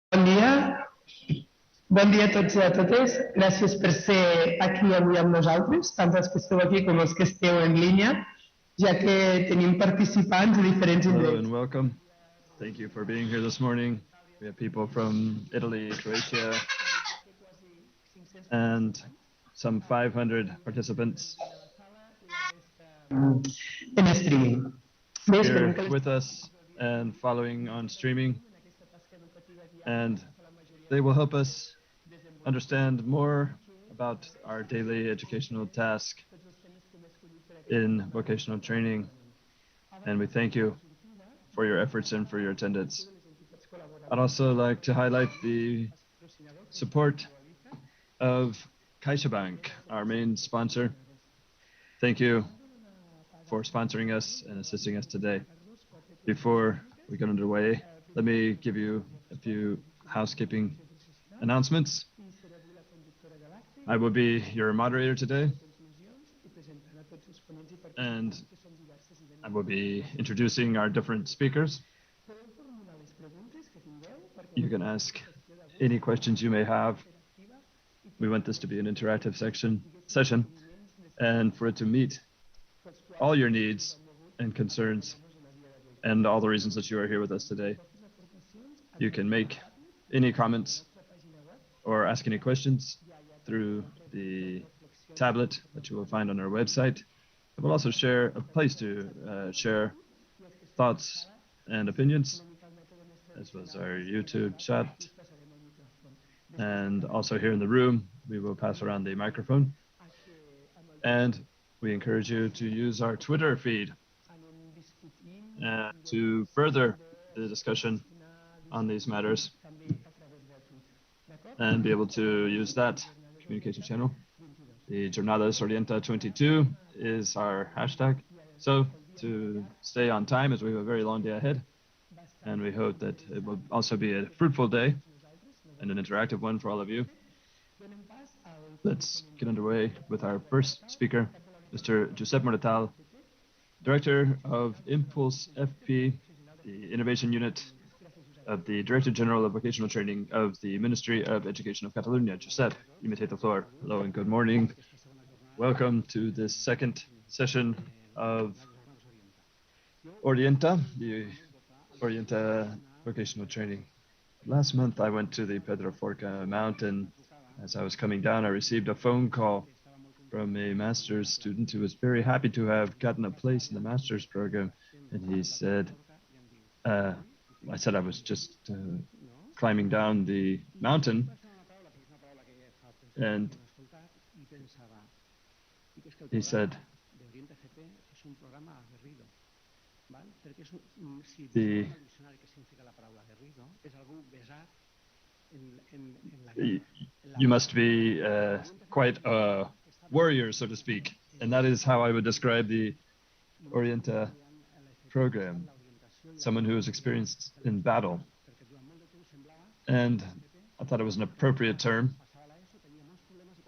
Bon dia. Bon dia a tots i a totes. Gràcies per ser aquí avui amb nosaltres, tant els que esteu aquí com els que esteu en línia, ja que tenim participants de diferents indrets. Hello and welcome. Thank you for being here this morning. We have people from Italy, Croatia, and some 500 participants En streaming. here with us and following on streaming. And they will help us understand more about our daily educational task in vocational training. And we thank you for your efforts and for your attendance. I'd also like to highlight the support of CaixaBank, our main sponsor. Thank you for sponsoring us and assisting us today. Before we get underway, let me give you a few housekeeping announcements. I will be your moderator today, and I will be introducing our different speakers. You can ask any questions you may have. We want this to be an interactive session, and for it to meet all your needs and concerns and all the reasons that you are here with us today. You can make any comments or ask any questions through the tablet that you will find on our website. I will also share a place to share thoughts and opinions, as well as our YouTube chat. And also here in the room, we will pass around the microphone. And we encourage you to use our Twitter feed to further the discussion on these matters and be able to use that communication channel. The Jornades OrientaFP is our hashtag. So to stay on time, as we have a very long day ahead, and we hope that it will also be a fruitful day and an interactive one for all of you. Let's get underway with our first speaker, Mr. Giuseppe Mortal, Director of Impulse FP, the Innovation Unit of the Director General of Vocational Training of the Ministry of Education of Catalonia. Giuseppe, you may take the floor. Hello and good morning. Welcome to this second session of Orienta, the Orienta Vocational Training. Last month, I went to the Pedro Forca mountain. As I was coming down, I received a phone call from a master's student who was very happy to have gotten a place in the master's program. And he said, I said I was just climbing down the mountain, and he said, you must be quite a warrior, so to speak. And that is how I would describe the Orienta program. Someone who is experienced in battle. And I thought it was an appropriate term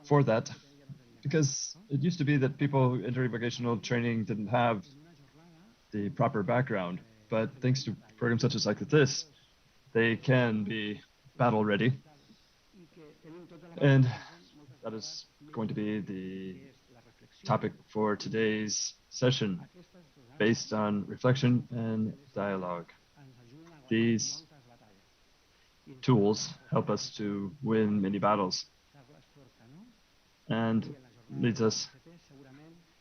for that, because it used to be that people entering vocational training didn't have the proper background, but thanks to programs such as like this, they can be battle ready. And that is going to be the topic for today's session, based on reflection and dialogue. These tools help us to win many battles and leads us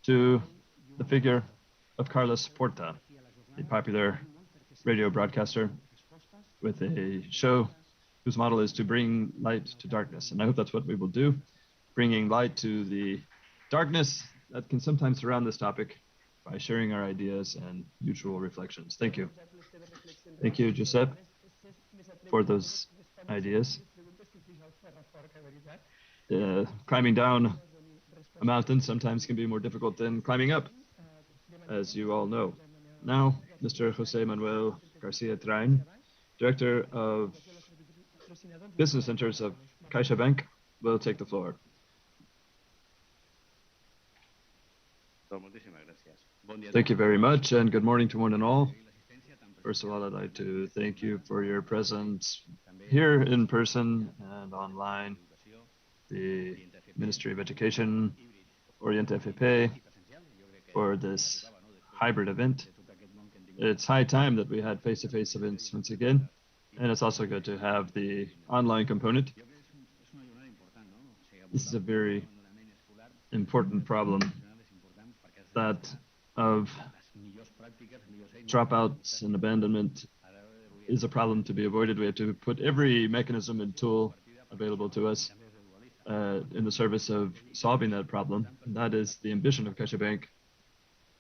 to the figure of Carlos Porta, a popular radio broadcaster with a show whose model is to bring light to darkness. And I hope that's what we will do, bringing light to the darkness that can sometimes surround this topic by sharing our ideas and mutual reflections. Thank you. Thank you, Giuseppe, for those ideas. Climbing down a mountain sometimes can be more difficult than climbing up, as you all know. Now, Mr. Jose Manuel Garcia Train, Director of Business Centers of CaixaBank, will take the floor. Thank you very much, and good morning to one and all. First of all, I'd like to thank you for your presence here in person and online, the Ministry of Education, OrientaFP, for this hybrid event. It's high time that we had face-to-face events once again, and it's also good to have the online component. This is a very important problem, that of dropouts and abandonment is a problem to be avoided. We have to put every mechanism and tool available to us in the service of solving that problem. And that is the ambition of CaixaBank,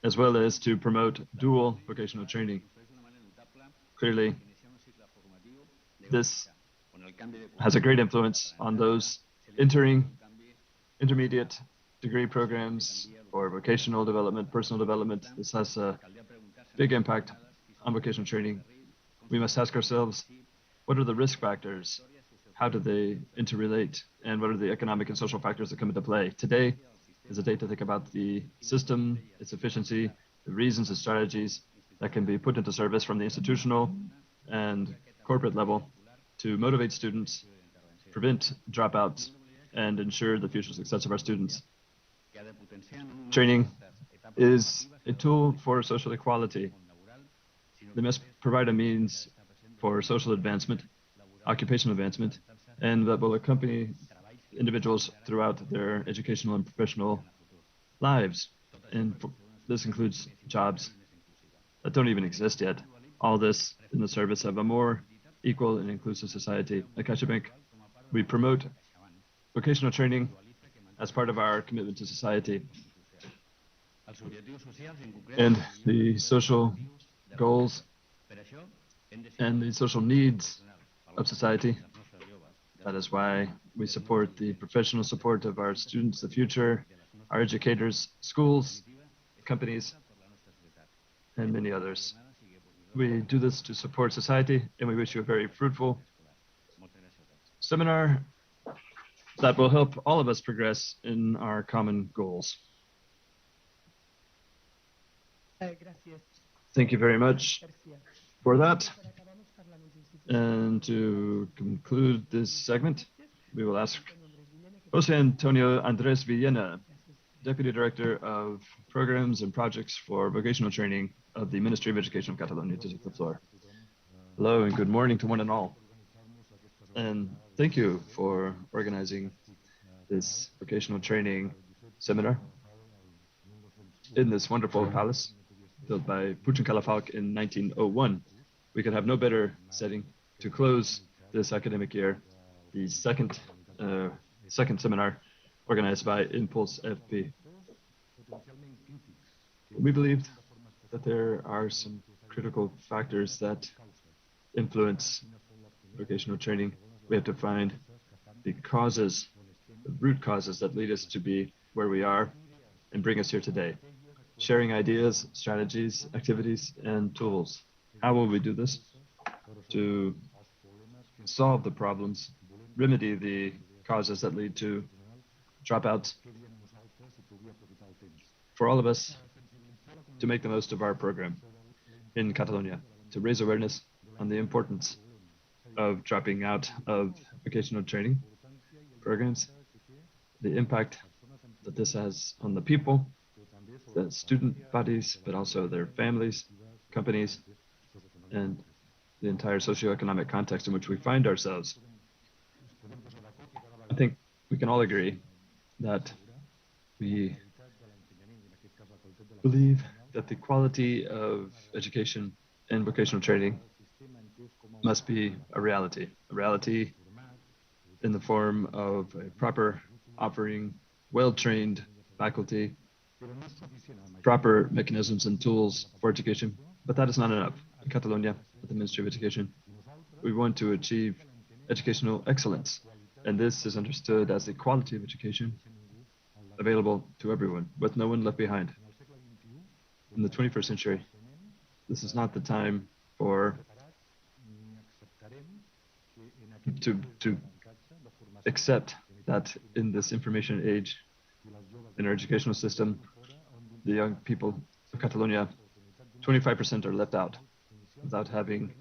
as well as to promote dual vocational training. Clearly, this has a great influence on those entering intermediate degree programs or vocational development, personal development. This has a big impact on vocational training. We must ask ourselves, what are the risk factors? How do they interrelate? And what are the economic and social factors that come into play? Today is a day to think about the system, its efficiency, the reasons and strategies that can be put into service from the institutional and corporate level to motivate students, prevent dropouts, and ensure the future success of our students. Training is a tool for social equality. They must provide a means for social advancement, occupational advancement, and that will accompany individuals throughout their educational and professional lives. And this includes jobs that don't even exist yet. All this in the service of a more equal and inclusive society. At CaixaBank, we promote vocational training as part of our commitment to society. And the social goals and the social needs of society. That is why we support the professional support of our students, the future, our educators, schools, companies, and many others. We do this to support society, and we wish you a very fruitful seminar that will help all of us progress in our common goals. Thank you very much for that. And to conclude this segment, we will ask Jose Antonio Andres Villena, Deputy Director of Programs and Projects for Vocational Training of the Ministry of Education of Catalonia, to take the floor. Hello and good morning to one and all. And thank you for organizing this vocational training seminar in this wonderful palace built by Putin Calafalk in 1901. We could have no better setting to close this academic year, the second seminar organized by Impulse FP. We believed that there are some critical factors that influence vocational training. We have to find the causes, the root causes that lead us to be where we are and bring us here today. Sharing ideas, strategies, activities, and tools. How will we do this? To solve the problems, remedy the causes that lead to dropouts. For all of us to make the most of our program in Catalonia, to raise awareness on the importance of dropping out of vocational training programs, the impact that this has on the people, the student bodies, but also their families, companies, and the entire socioeconomic context in which we find ourselves. I think we can all agree that we believe that the quality of education and vocational training must be a reality in the form of a proper offering, well-trained faculty, proper mechanisms and tools for education. But that is not enough. In Catalonia, at the Ministry of Education, we want to achieve educational excellence. And this is understood as the quality of education available to everyone, with no one left behind. In the 21st century, this is not the time for to accept that in this information age, in our educational system, the young people of Catalonia, 25% are left out without having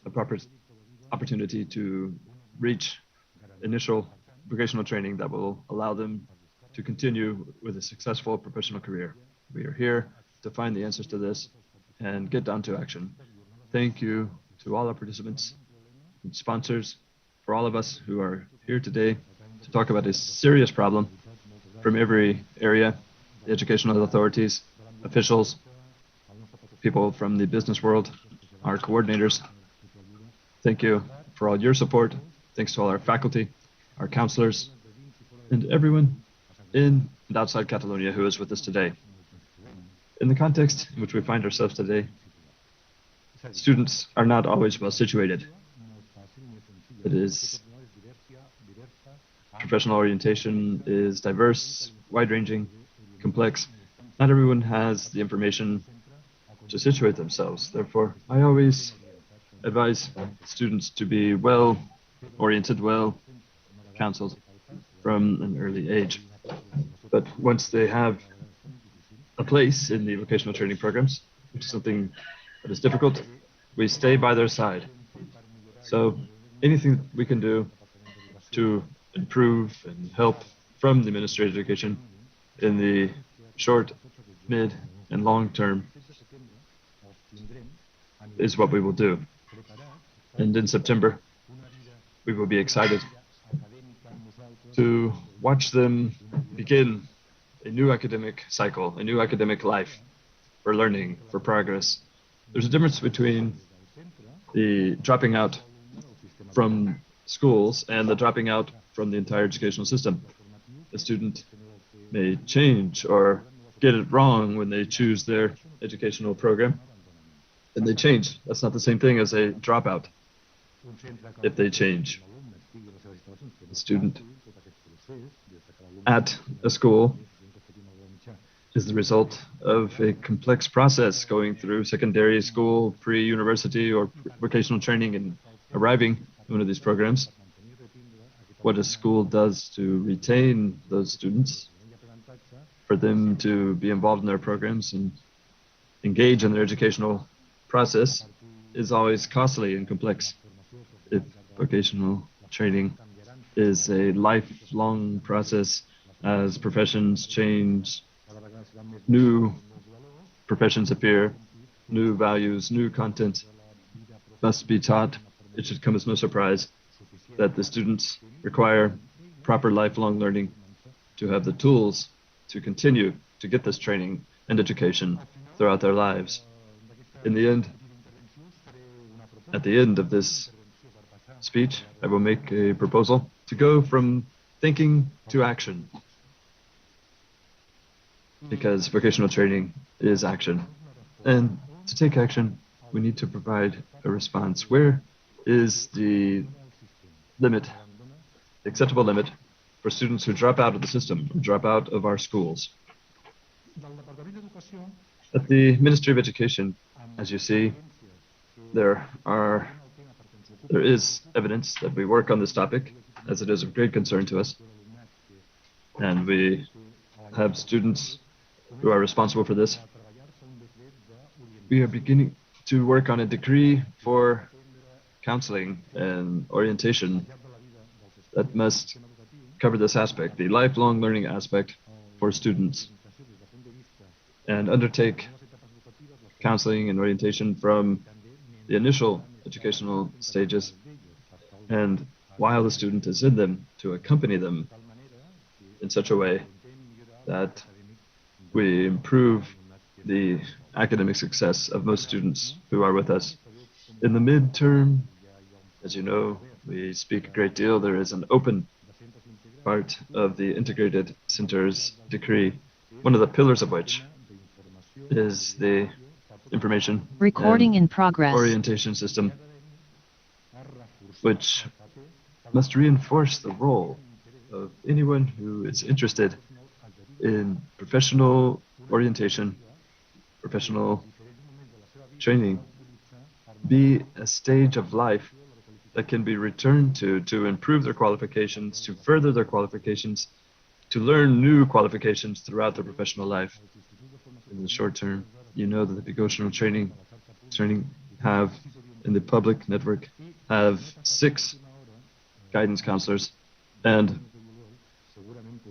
a proper opportunity to reach initial vocational training that will allow them to continue with a successful professional career. We are here to find the answers to this and get down to action. Thank you to all our participants and sponsors, for all of us who are here today to talk about a serious problem from every area, the educational authorities, officials, people from the business world, our coordinators. Thank you for all your support. Thanks to all our faculty, our counselors, and everyone in and outside Catalonia who is with us today. In the context in which we find ourselves today, students are not always well situated. It is professional orientation is diverse, wide-ranging, complex. Not everyone has the information to situate themselves. Therefore, I always advise students to be well-oriented, well-counseled from an early age. But once they have a place in the vocational training programs, which is something that is difficult, we stay by their side. So anything we can do to improve and help from the Ministry of Education in the short, mid, and long term is what we will do. And in September, we will be excited to watch them begin a new academic cycle, a new academic life for learning, for progress. There's a difference between the dropping out from schools and the dropping out from the entire educational system. A student may change or get it wrong when they choose their educational program, and they change. That's not the same thing as a dropout if they change. A student at a school is the result of a complex process going through secondary school, pre-university, or vocational training and arriving in one of these programs. What a school does to retain those students, for them to be involved in their programs and engage in their educational process, is always costly and complex. If vocational training is a lifelong process, as professions change, new professions appear, new values, new content must be taught. It should come as no surprise that the students require proper lifelong learning to have the tools to continue to get this training and education throughout their lives. In the end, at the end of this speech, I will make a proposal to go from thinking to action, because vocational training is action. And to take action, we need to provide a response. Where is the limit, the acceptable limit for students who drop out of the system, who drop out of our schools? At the Ministry of Education, as you see, there is evidence that we work on this topic, as it is of great concern to us. And we have students who are responsible for this. We are beginning to work on a decree for counseling and orientation that must cover this aspect, the lifelong learning aspect for students, and undertake counseling and orientation from the initial educational stages, and while the student is in them, to accompany them in such a way that we improve the academic success of most students who are with us. In the midterm, as you know, we speak a great deal. There is an open part of the Integrated Centers Decree, one of the pillars of which is the information recording in progress orientation system, which must reinforce the role of anyone who is interested in professional orientation, professional training, be a stage of life that can be returned to improve their qualifications, to further their qualifications, to learn new qualifications throughout their professional life. In the short term, you know that the vocational training have, in the public network, have 6 guidance counselors, and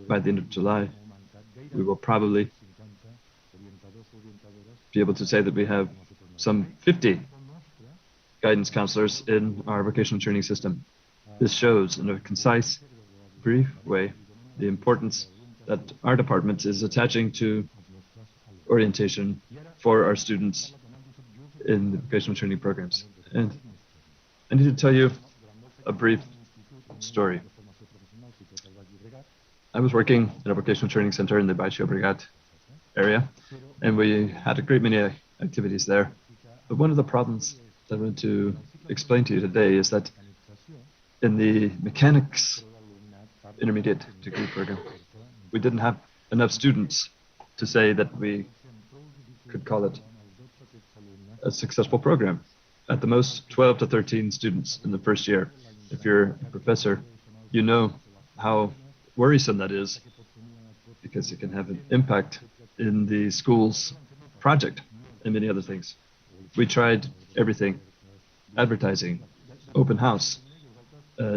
by the end of July, we will probably be able to say that we have some 50 guidance counselors in our vocational training system. This shows in a concise, brief way the importance that our department is attaching to orientation for our students in the vocational training programs. And I need to tell you a brief story. I was working at a vocational training center in the Baixo Brigat area, and we had a great many activities there. But one of the problems that I want to explain to you today is that in the mechanics intermediate degree program, we didn't have enough students to say that we could call it a successful program. At the most, 12 to 13 students in the first year. If you're a professor, you know how worrisome that is, because it can have an impact in the school's project and many other things. We tried everything: advertising, open house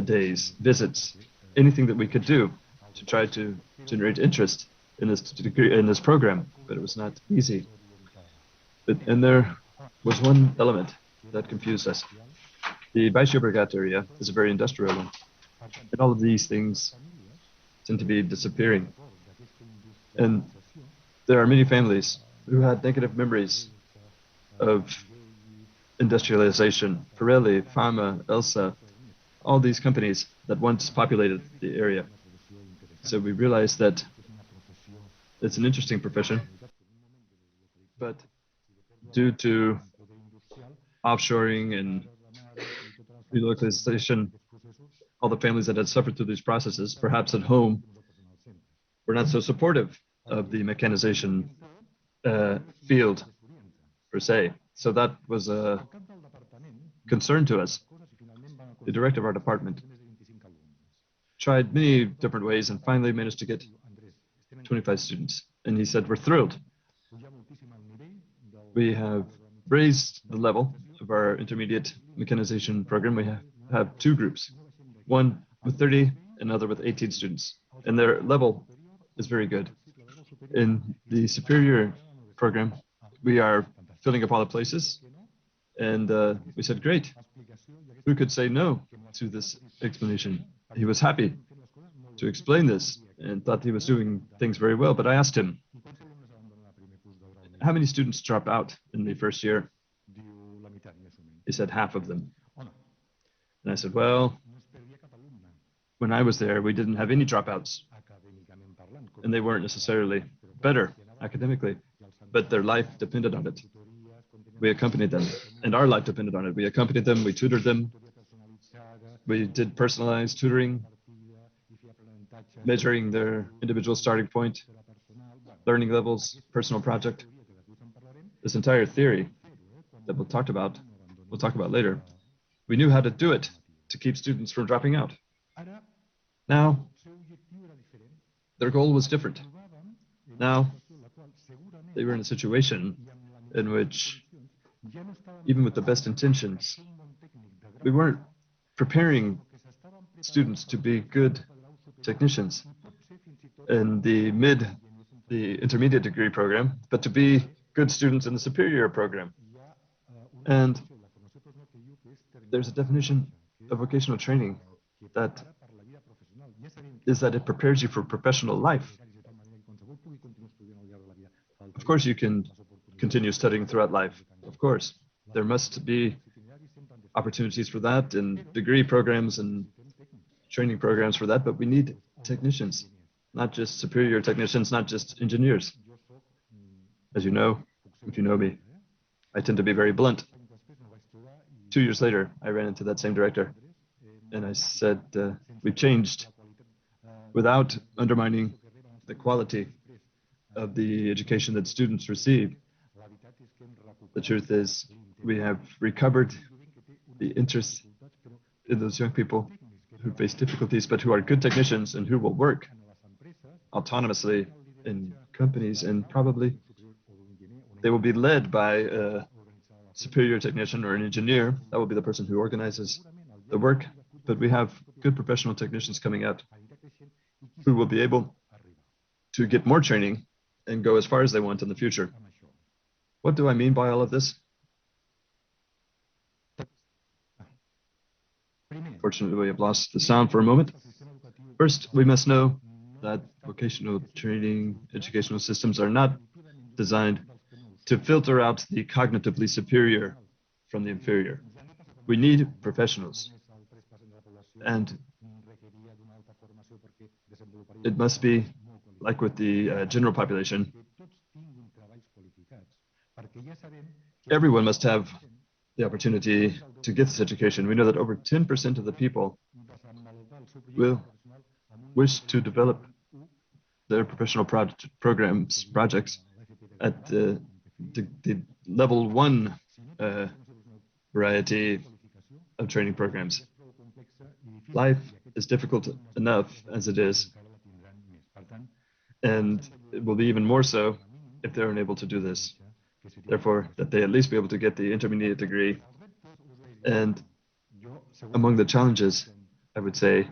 days, visits, anything that we could do to try to generate interest in this program, but it was not easy. And there was one element that confused us. The Baixo Brigat area is a very industrial one, and all of these things tend to be disappearing. And there are many families who had negative memories of industrialization. Pirelli, Pharma, Elsa, all these companies that once populated the area. So we realized that it's an interesting profession, but due to offshoring and relocalization, all the families that had suffered through these processes, perhaps at home, were not so supportive of the mechanization field per se. So that was a concern to us. The director of our department tried many different ways and finally managed to get 25 students. And he said, "We're thrilled. We have raised the level of our intermediate mechanization program. We have two groups, one with 30, another with 18 students. And their level is very good. In the superior program, we are filling up all the places. And we said, great. Who could say no to this explanation? He was happy to explain this and thought he was doing things very well. But I asked him, how many students drop out in the first year? He said half of them. And I said, well, when I was there, we didn't have any dropouts. And they weren't necessarily better academically, but their life depended on it. We accompanied them, and our life depended on it. We accompanied them, we tutored them, we did personalized tutoring, measuring their individual starting point, learning levels, personal project. This entire theory that we'll talk about later, we knew how to do it to keep students from dropping out. Now, their goal was different. Now, they were in a situation in which, even with the best intentions, we weren't preparing students to be good technicians in the intermediate degree program, but to be good students in the superior program. And there's a definition of vocational training that is that it prepares you for professional life. Of course, you can continue studying throughout life. Of course, there must be opportunities for that in degree programs and training programs for that, but we need technicians, not just superior technicians, not just engineers. As you know, if you know me, I tend to be very blunt. 2 years later, I ran into that same director, and I said, we've changed without undermining the quality of the education that students receive. The truth is, we have recovered the interest in those young people who face difficulties, but who are good technicians and who will work autonomously in companies, and probably they will be led by a superior technician or an engineer. That will be the person who organizes the work, but we have good professional technicians coming out who will be able to get more training and go as far as they want in the future. What do I mean by all of this? Fortunately, we have lost the sound for a moment. First, we must know that vocational training educational systems are not designed to filter out the cognitively superior from the inferior. We need professionals, and it must be like with the general population. Everyone must have the opportunity to get this education. We know that over 10% of the people will wish to develop their professional projects at the level 1 variety of training programs. Life is difficult enough as it is, and it will be even more so if they're unable to do this. Therefore, that they at least be able to get the intermediate degree. And among the challenges, I would say,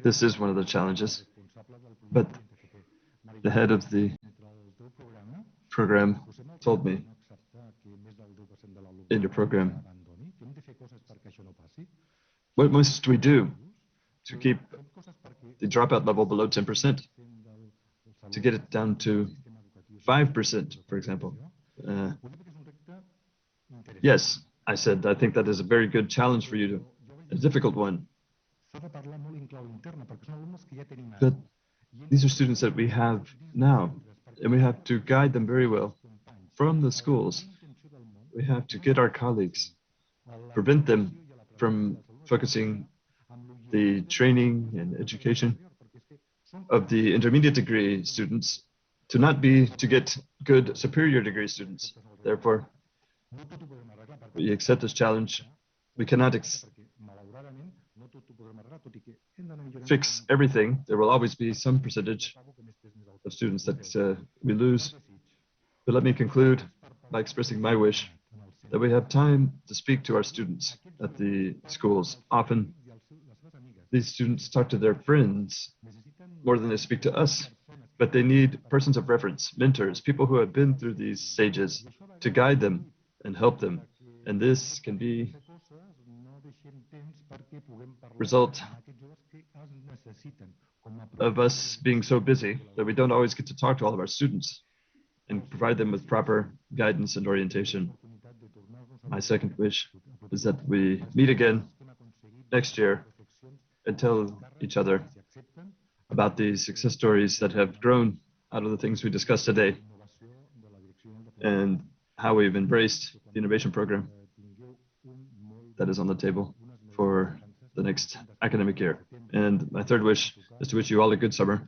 this is one of the challenges, but the head of the program told me, in your program, what must we do to keep the dropout level below 10%, to get it down to 5%, for example? Yes, I said, I think that is a very good challenge for you, a difficult one. But these are students that we have now, and we have to guide them very well from the schools. We have to get our colleagues, prevent them from focusing the training and education of the intermediate degree students to not be to get good superior degree students. Therefore, we accept this challenge. We cannot fix everything. There will always be some percentage of students that we lose. But let me conclude by expressing my wish that we have time to speak to our students at the schools. Often, these students talk to their friends more than they speak to us, but they need persons of reference, mentors, people who have been through these stages to guide them and help them. And this can be result of us being so busy that we don't always get to talk to all of our students and provide them with proper guidance and orientation. My second wish is that we meet again next year and tell each other about the success stories that have grown out of the things we discussed today and how we've embraced the innovation program that is on the table for the next academic year. And my third wish is to wish you all a good summer,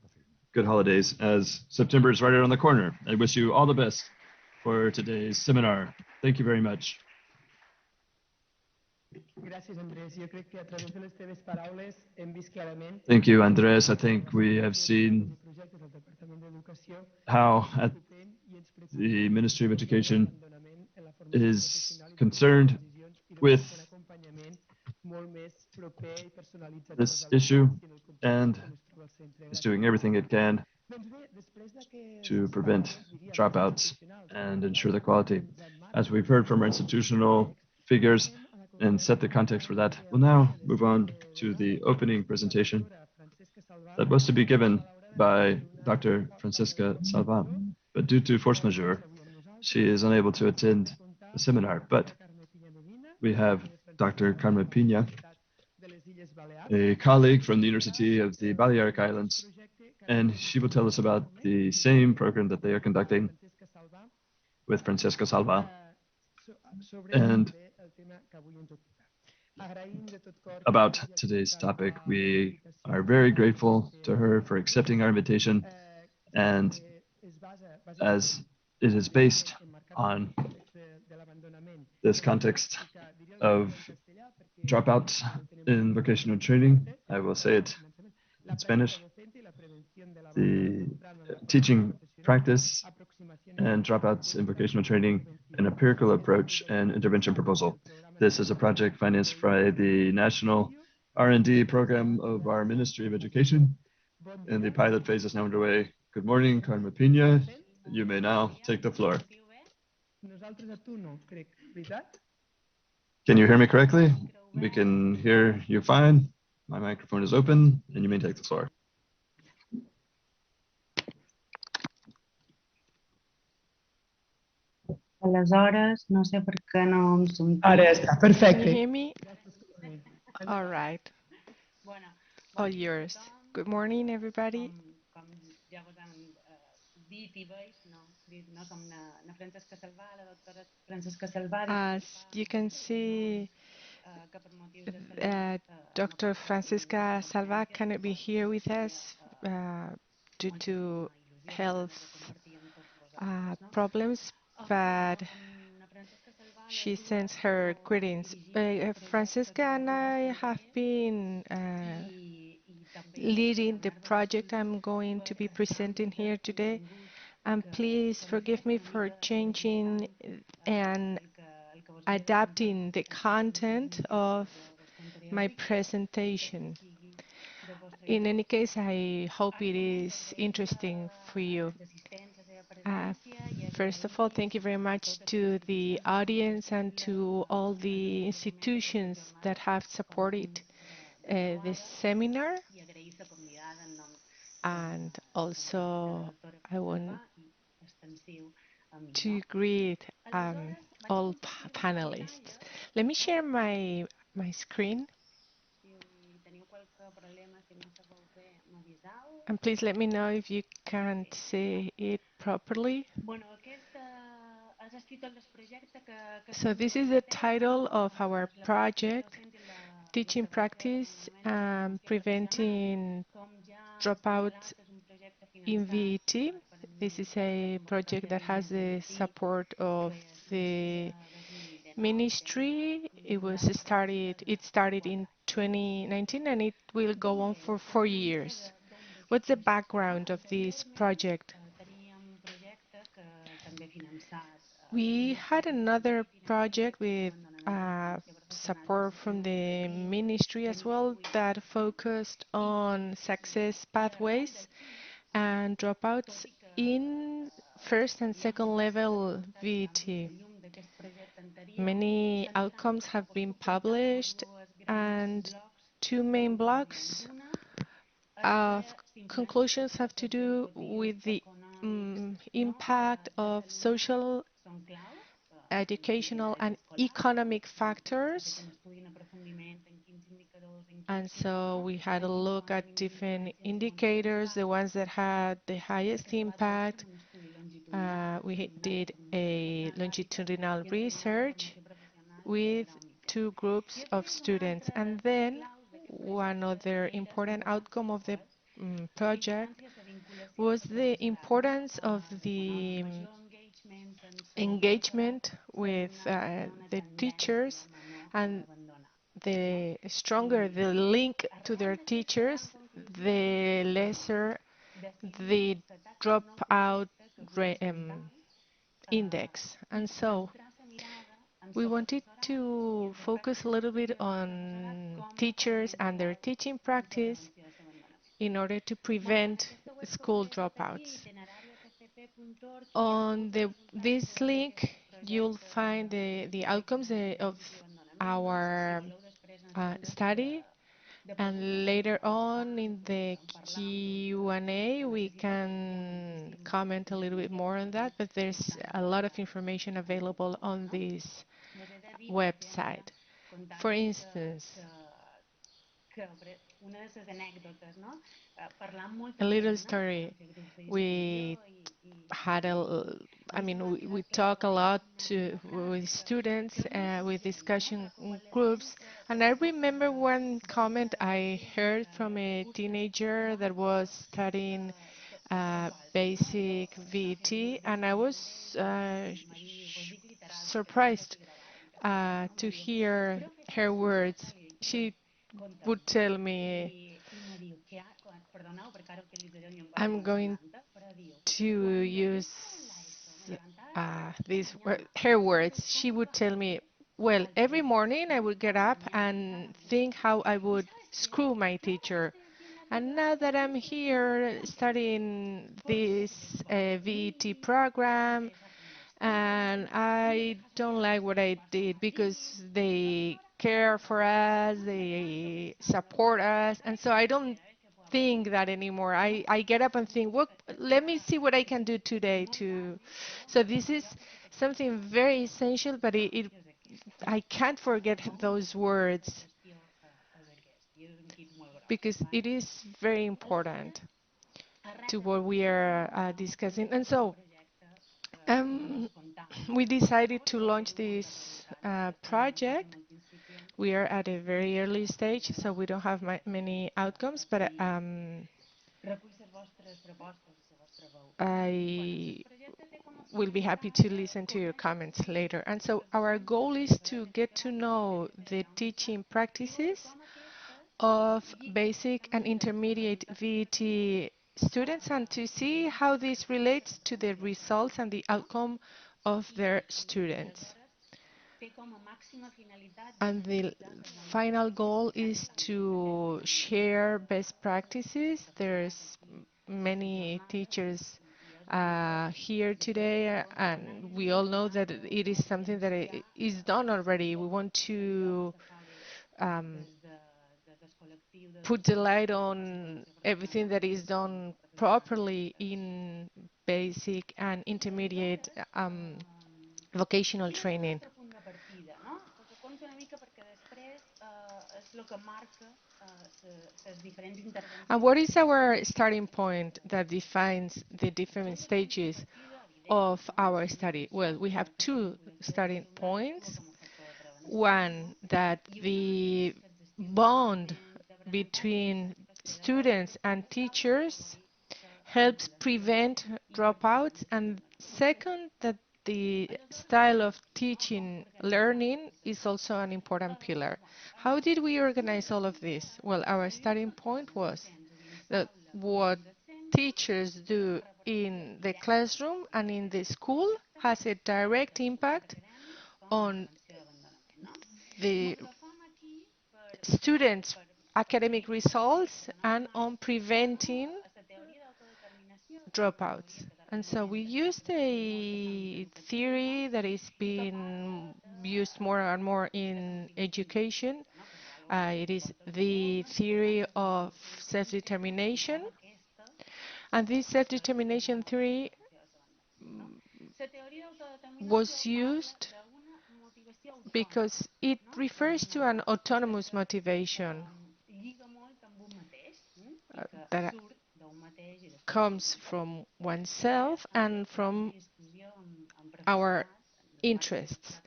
good holidays, as September is right around the corner. I wish you all the best for today's seminar. Thank you very much. Thank you, Andres. I think we have seen how at the Ministry of Education is concerned with this issue and is doing everything it can to prevent dropouts and ensure the quality. As we've heard from our institutional figures and set the context for that, we'll now move on to the opening presentation that was to be given by Dr. Francesca Salva, but due to force majeure, she is unable to attend the seminar. But we have Dr. Carmen Pina, a colleague from the University of the Balearic Islands, and she will tell us about the same program that they are conducting with Francesca Salva. And about today's topic, we are very grateful to her for accepting our invitation, and as it is based on this context of dropouts in vocational training, I will say it in Spanish, the teaching practice and dropouts in vocational training, an empirical approach and intervention proposal. This is a project financed by the National R&D program of our Ministry of Education, and the pilot phase is now underway. Good morning, Carmen Pina. You may now take the floor. Can you hear me correctly? We can hear you fine. My microphone is open, and you may take the floor. Aleshores, no sé per què no em sentiu. Ara està, perfecte. Can you hear me? All right. All yours. Good morning, everybody. Com ja vos hem dit i veig, no? No som na Francesca Salvà, la doctora Francesca Salvà. As you can see, Que per motius de salut Dr. Francisca Salva cannot be here with us due to health problems, but she sends her greetings. Francisca and I have been leading the project I'm going to be presenting here today. And please forgive me for changing and adapting the content of my presentation. In any case, I hope it is interesting for you. First of all, thank you very much to the audience and to all the institutions that have supported this seminar. And also, I want to greet all panelists. Let me share my screen. And please let me know if you can't see it properly. So this is the title of our project, Teaching Practice and Preventing Dropouts in VET. This is a project that has the support of the ministry. It started in 2019 and it will go on for 4 years. What's the background of this project? We had another project with support from the ministry as well that focused on success pathways and dropouts in first and second level VET. Many outcomes have been published and 2 main blocks of conclusions have to do with the impact of social, educational, and economic factors. And so we had a look at different indicators, the ones that had the highest impact. We did a longitudinal research with 2 groups of students. And then one other important outcome of the project was the importance of the engagement with the teachers, and the stronger the link to their teachers, the lesser the dropout index. And so we wanted to focus a little bit on teachers and their teaching practice in order to prevent school dropouts. On this link, you'll find the outcomes of our study, and later on in the Q&A, we can comment a little bit more on that, but there's a lot of information available on this website. For instance, a little story. We had we talk a lot with students, with discussion groups, and I remember one comment I heard from a teenager that was studying basic VT, and I was surprised to hear her words. She would tell me, I'm going to use her words. She would tell me, well, every morning I would get up and think how I would screw my teacher. And now that I'm here studying this VET program, and I don't like what I did because they care for us, they support us, and so I don't think that anymore. I get up and think, what, let me see what I can do today to. So this is something very essential, but I can't forget those words because it is very important to what we are discussing. And so um, we decided to launch this project. We are at a very early stage, so we don't have many outcomes, but I will be happy to listen to your comments later. And so our goal is to get to know the teaching practices of basic and intermediate VET students and to see how this relates to the results and the outcome of their students. And the final goal is to share best practices. There's many teachers here today, and we all know that it is something that is done already. We want to um, put the light on everything that is done properly in basic and intermediate vocational training. And what is our starting point that defines the different stages of our study? Well, we have two starting points. One, that the bond between students and teachers helps prevent dropouts, and second, that the style of teaching learning is also an important pillar. How did we organize all of this? Well, our starting point was that what teachers do in the classroom and in the school has a direct impact on the students' academic results and on preventing dropouts. And so we used a theory that is being used more and more in education. It is the theory of self-determination. And this self-determination theory was used because it refers to an autonomous motivation that comes from oneself and from our interests.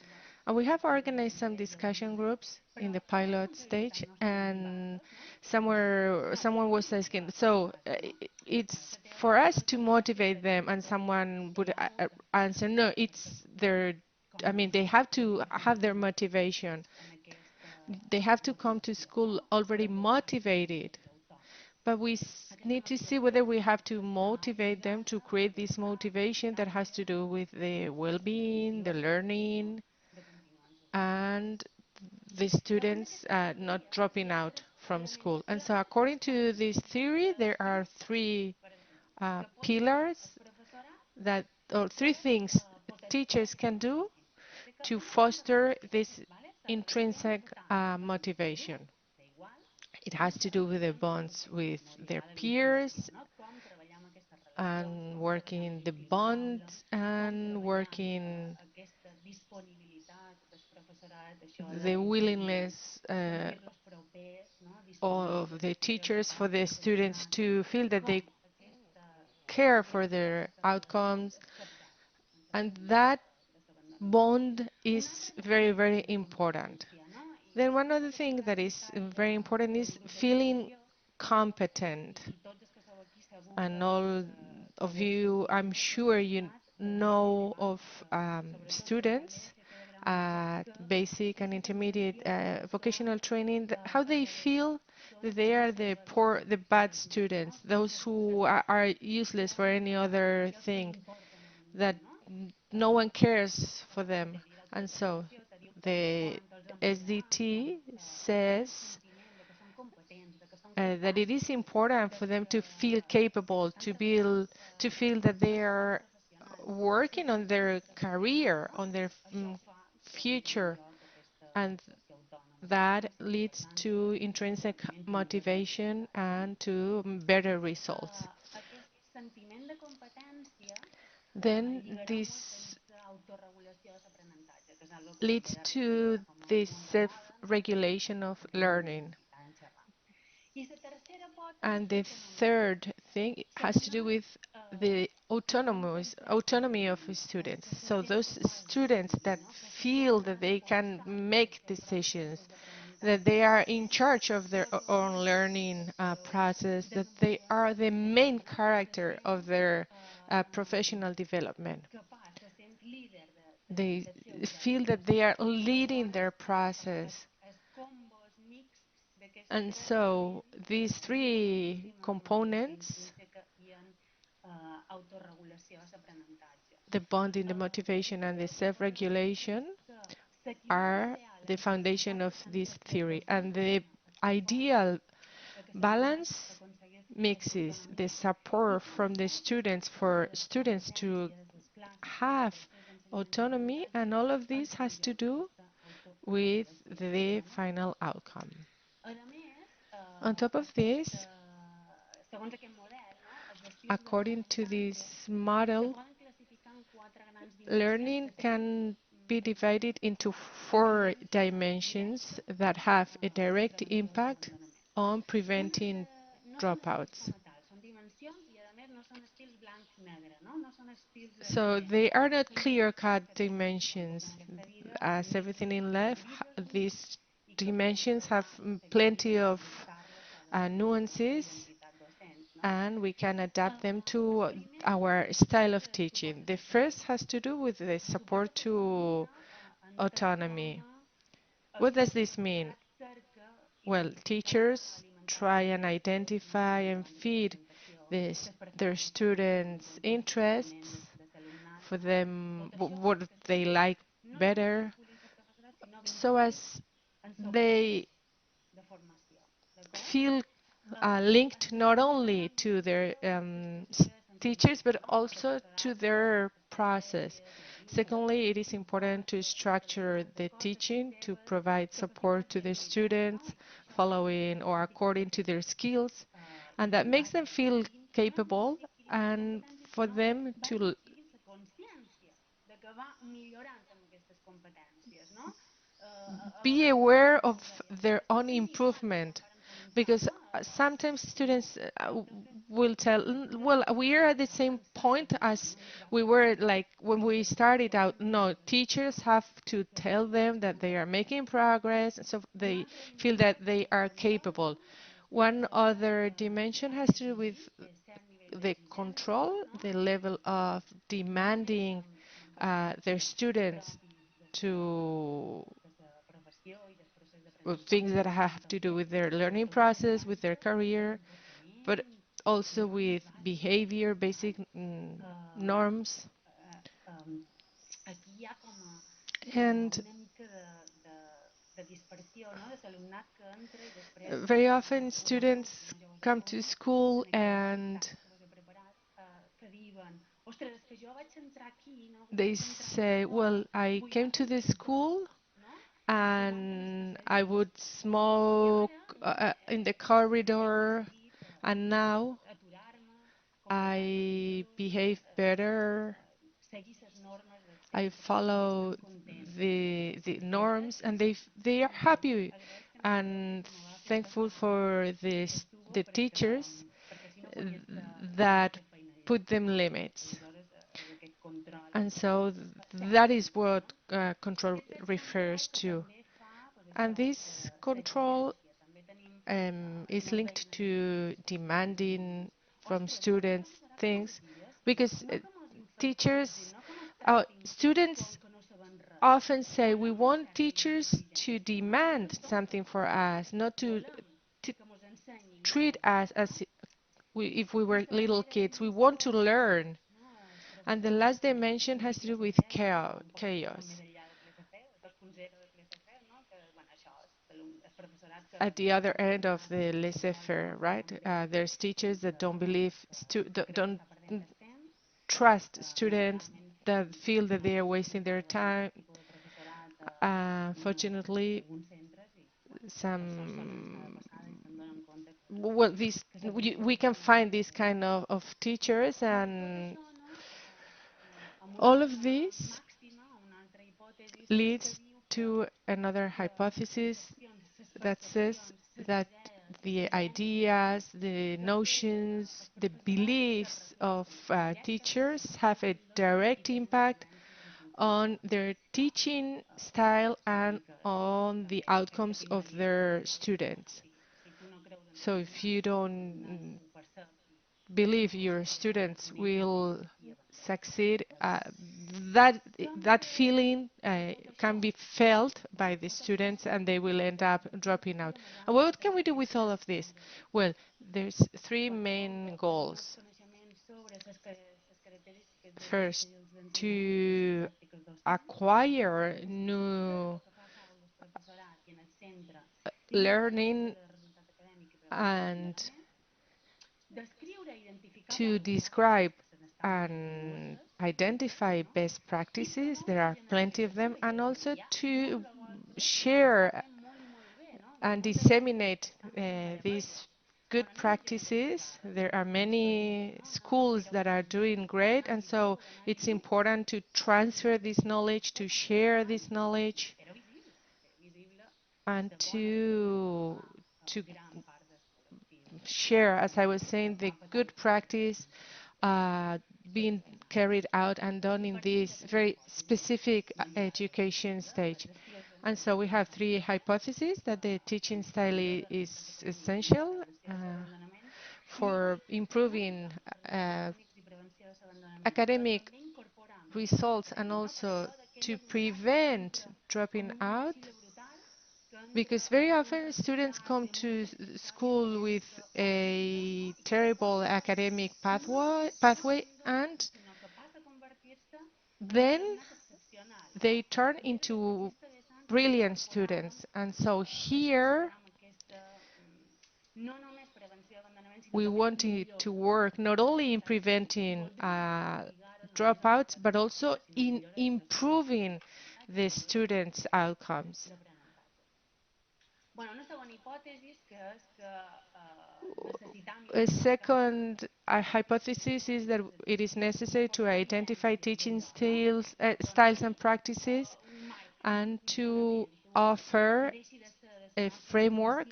And we have organized some discussion groups in the pilot stage, and someone was asking, so it's for us to motivate them, and someone would answer, no, it's their, I mean, they have to have their motivation. They have to come to school already motivated. But we need to see whether we have to motivate them to create this motivation that has to do with the well-being, the learning, and the students not dropping out from school. And so according to this theory, there are three pillars that, or three things teachers can do to foster this intrinsic motivation. It has to do with the bonds with their peers and working the bonds and working the willingness of the teachers for the students to feel that they care for their outcomes, and that bond is very, very important. Then one other thing that is very important is feeling competent. And all of you, I'm sure you know of students at basic and intermediate vocational training, how they feel that they are the poor, the bad students, those who are useless for any other thing, that no one cares for them. And so the SDT says that it is important for them to feel capable, to feel that they are working on their career, on their future, and that leads to intrinsic motivation and to better results. Then this leads to the self-regulation of learning. And the third thing has to do with the autonomy of students. So those students that feel that they can make decisions, that they are in charge of their own learning process, that they are the main character of their professional development. They feel that they are leading their process. And so these three components, the bonding, the motivation, and the self-regulation, are the foundation of this theory. And the ideal balance mixes the support from the students for students to have autonomy, and all of this has to do with the final outcome. On top of this, according to this model, learning can be divided into 4 dimensions that have a direct impact on preventing dropouts. So they are not clear-cut dimensions. As everything in life, these dimensions have plenty of nuances, and we can adapt them to our style of teaching. The first has to do with the support to autonomy. What does this mean? Well, teachers try and identify and feed their students' interests, for them what they like better, so as they feel linked not only to their teachers but also to their process. Secondly, it is important to structure the teaching to provide support to the students following or according to their skills, and that makes them feel capable and for them to be aware of their own improvement, because sometimes students will tell, well, we are at the same point as we were like when we started out. No, teachers have to tell them that they are making progress, so they feel that they are capable. One other dimension has to do with the control, the level of demanding their students to things that have to do with their learning process, with their career, but also with behavior, basic norms. And very often students come to school and they say, well, I came to this school and I would smoke in the corridor, and now I behave better. I follow the norms, and they are happy and thankful for the teachers that put them limits. And so that is what control refers to. And this control is linked to demanding from students things, because students often say we want teachers to demand something for us, not to treat us as if we were little kids. We want to learn. And the last dimension has to do with chaos. at the other end of the laissez-faire, right? There's teachers that don't believe, don't trust students, that feel that they are wasting their time. Fortunately, some well, we can find this kind of teachers, and all of this leads to another hypothesis that says that the ideas, the notions, the beliefs of teachers have a direct impact on their teaching style and on the outcomes of their students. So if you don't believe your students will succeed, that that feeling can be felt by the students, and they will end up dropping out. And what can we do with all of this? Well, there's three main goals. First, to acquire new learning and to describe and identify best practices. There are plenty of them, and also to share and disseminate these good practices. There are many schools that are doing great, and so it's important to transfer this knowledge, to share this knowledge, and to share, as I was saying, the good practice being carried out and done in this very specific education stage. And so we have three hypotheses: that the teaching style is essential for improving academic results, and also to prevent dropping out, because very often students come to school with a terrible academic pathway, and then they turn into brilliant students. And so here we wanted to work not only in preventing dropouts, but also in improving the students' outcomes. A second hypothesis is that it is necessary to identify teaching styles and practices, and to offer a framework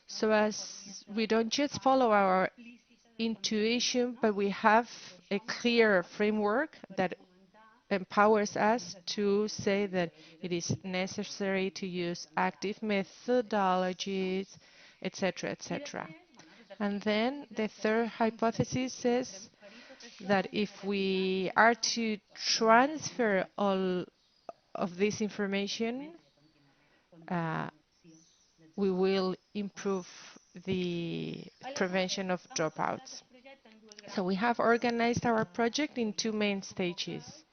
so as we don't just follow our intuition, but we have a clear framework that empowers us to say that it is necessary to use active methodologies, etc., etc. And then the third hypothesis says that if we are to transfer all of this information, we will improve the prevention of dropouts. So we have organized our project in two main stages.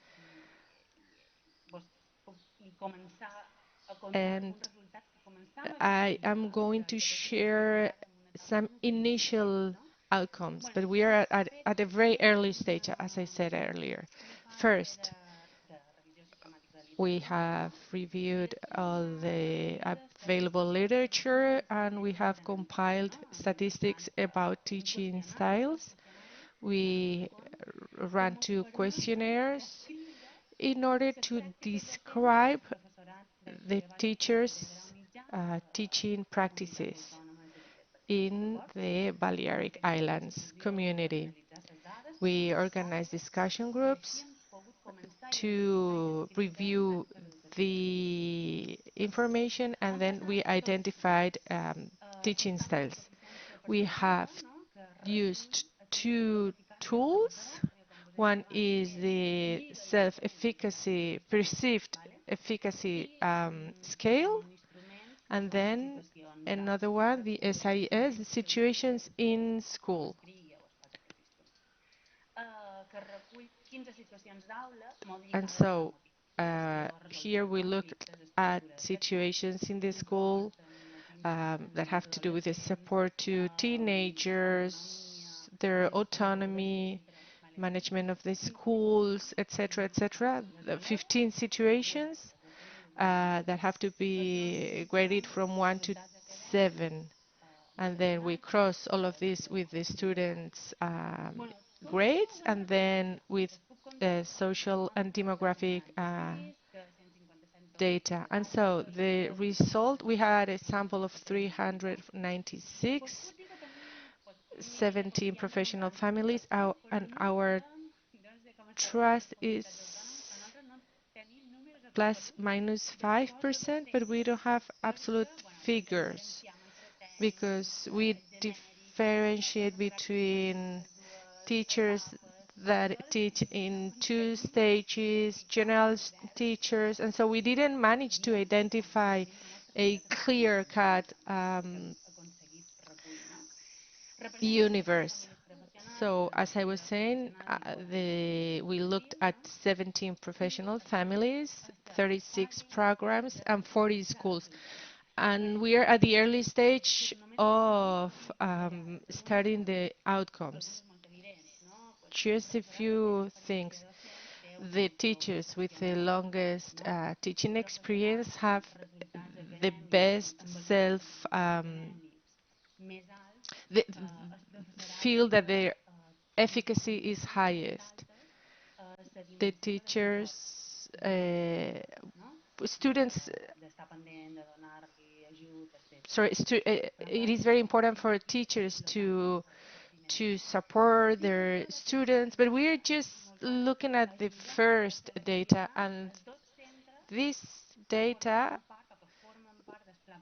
And I am going to share some initial outcomes, but we are at a very early stage, as I said earlier. First, we have reviewed all the available literature, and we have compiled statistics about teaching styles. We ran two questionnaires in order to describe the teachers' teaching practices in the Balearic Islands community. We organized discussion groups to review the information, and then we identified teaching styles. We have used two tools. One is the self-efficacy, perceived efficacy scale, and then another one, the SIS, the situations in school. And so here we looked at situations in the school that have to do with the support to teenagers, their autonomy, management of the schools, etc., etc. 15 situations that have to be graded from 1 to 7. And then we cross all of this with the students' grades, and then with social and demographic data. And so the result, we had a sample of 396, 17 professional families, and our trust is plus minus 5%, but we don't have absolute figures because we differentiate between teachers that teach in 2 stages, general teachers, and so we didn't manage to identify a clear-cut universe. So as I was saying, we looked at 17 professional families, 36 programs, and 40 schools. And we are at the early stage of studying the outcomes. Just a few things. The teachers with the longest teaching experience have the best the, feel that their efficacy is highest. The teachers, students, sorry, it is very important for teachers to support their students, but we are just looking at the first data, and this data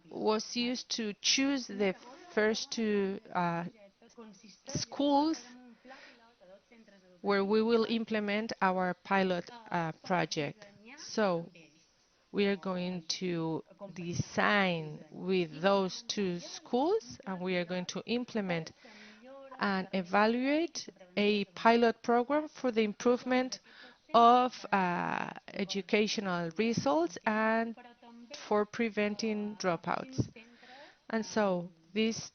was used to choose the first 2 schools where we will implement our pilot project. So we are going to design with those 2 schools, and we are going to implement and evaluate a pilot program for the improvement of educational results and for preventing dropouts. And so these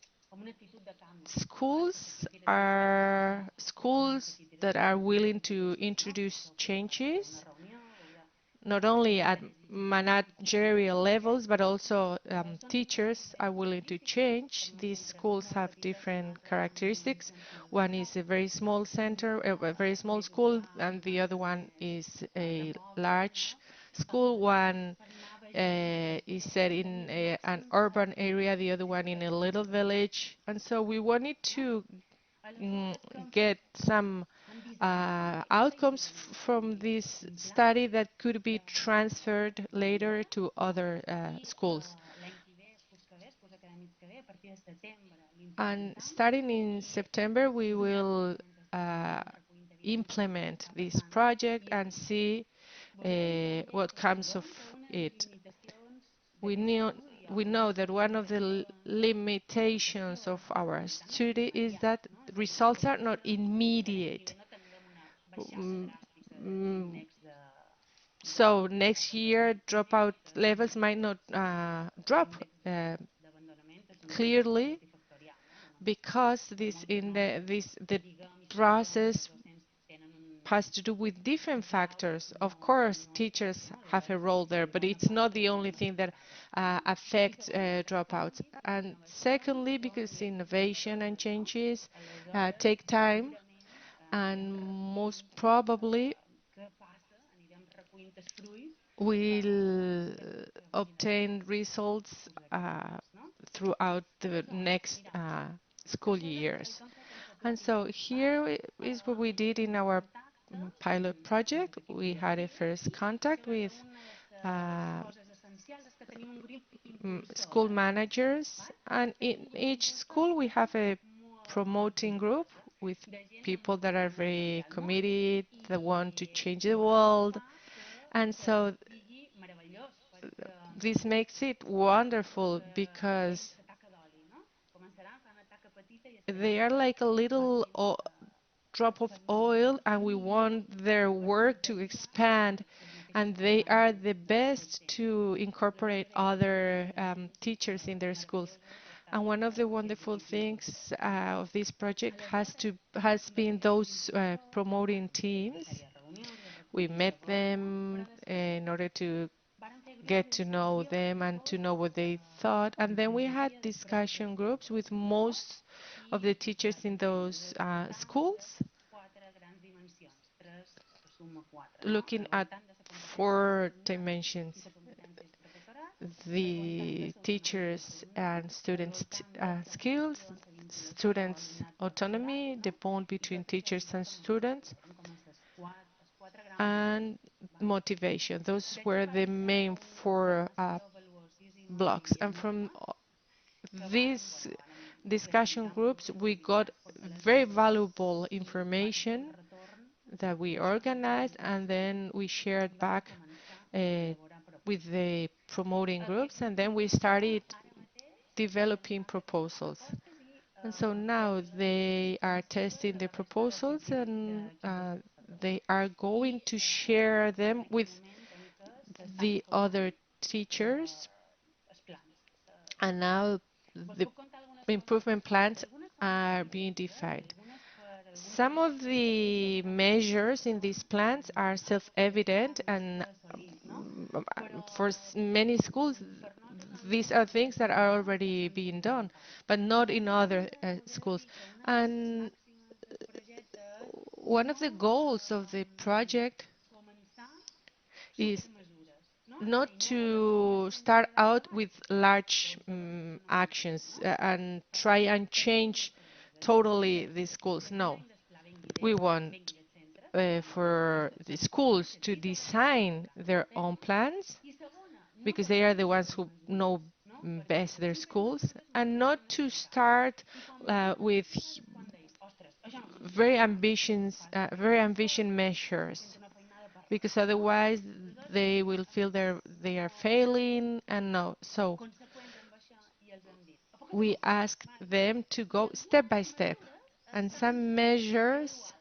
schools are schools that are willing to introduce changes, not only at managerial levels, but also teachers are willing to change. These schools have different characteristics. One is a very small center, a very small school, and the other one is a large school. One is set in an urban area, the other one in a little village. And so we wanted to get some outcomes from this study that could be transferred later to other schools. And starting in September, we will implement this project and see what comes of it. We know that one of the limitations of our study is that results are not immediate. So next year, dropout levels might not drop clearly because the process has to do with different factors. Of course, teachers have a role there, but it's not the only thing that affects dropouts. And secondly, because innovation and changes take time, and most probably will obtain results throughout the next school years. And so here is what we did in our pilot project. We had a first contact with school managers, and in each school we have a promoting group with people that are very committed, that want to change the world. And so this makes it wonderful because they are like a little drop of oil, and we want their work to expand and they are the best to incorporate other teachers in their schools. And one of the wonderful things of this project has been those promoting teams. We met them in order to get to know them and to know what they thought. And then we had discussion groups with most of the teachers in those schools, looking at 4 dimensions: the teachers and students' skills, students' autonomy, the bond between teachers and students, and motivation. Those were the main 4 blocks. And from these discussion groups, we got very valuable information that we organized, and then we shared back with the promoting groups, and then we started developing proposals. And so now they are testing the proposals, and they are going to share them with the other teachers. And now the improvement plans are being defined. Some of the measures in these plans are self-evident, and for many schools, these are things that are already being done, but not in other schools. And one of the goals of the project is not to start out with large actions and try and change totally the schools. No, we want for the schools to design their own plans, because they are the ones who know best their schools, and not to start with very ambitious measures, because otherwise they will feel they are failing. And no, so we ask them to go step by step, and some measures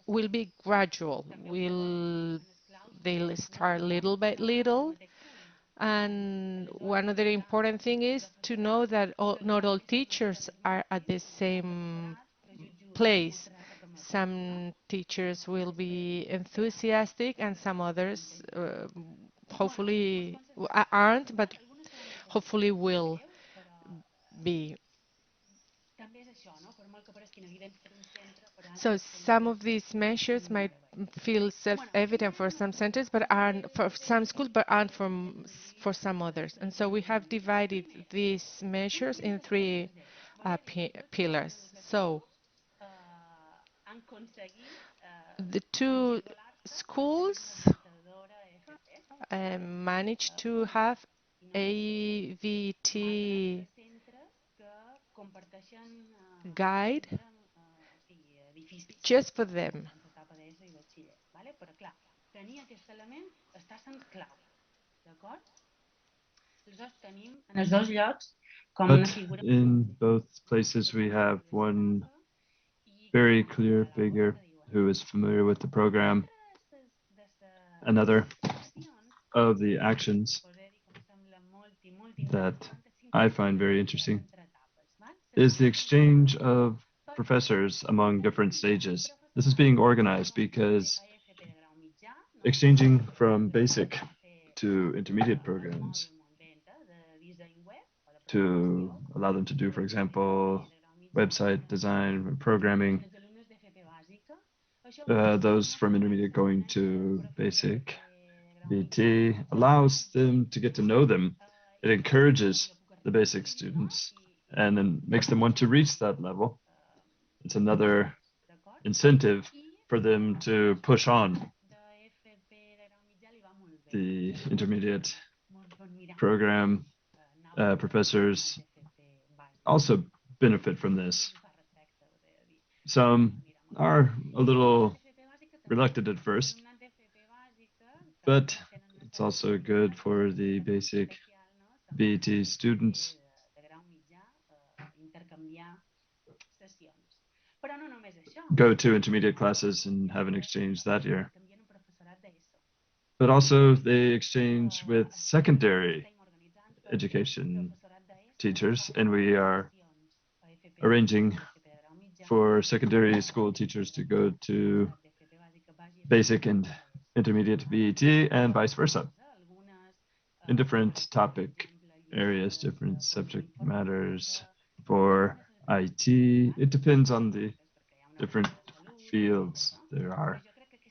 will be gradual. They'll start little by little. And one other important thing is to know that not all teachers are at the same place. Some teachers will be enthusiastic, and some others hopefully aren't, but hopefully will be. So some of these measures might feel self-evident for some centers, but aren't for some schools, but aren't for some others. And so we have divided these measures in 3 pillars. So the 2 schools managed to have AVT guide just for them. But in both places, we have one very clear figure who is familiar with the program. Another of the actions that I find very interesting is the exchange of professors among different stages. This is being organized because exchanging from basic to intermediate programs to allow them to do, for example, website design, programming, those from intermediate going to basic BT allows them to get to know them. It encourages the basic students and then makes them want to reach that level. It's another incentive for them to push on. The intermediate program professors also benefit from this. Some are a little reluctant at first, but it's also good for the basic BET students. go to intermediate classes and have an exchange that year. But also they exchange with secondary education teachers, and we are arranging for secondary school teachers to go to basic and intermediate BET and vice versa in different topic areas, different subject matters. For IT, it depends on the different fields. There are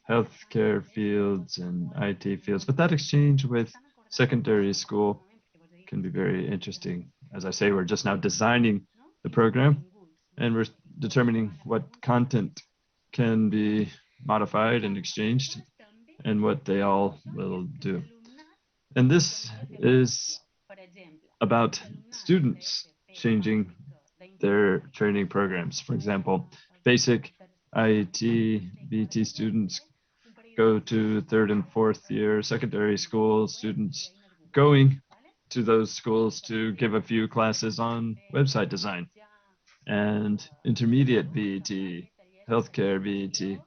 healthcare fields and IT fields, but that exchange with secondary school can be very interesting. As I say, we're just now designing the program and we're determining what content can be modified and exchanged and what they all will do. And this is about students changing their training programs. For example, basic IT, BT students go to third and fourth year secondary school students going to those schools to give a few classes on website design, and intermediate BET, healthcare BET,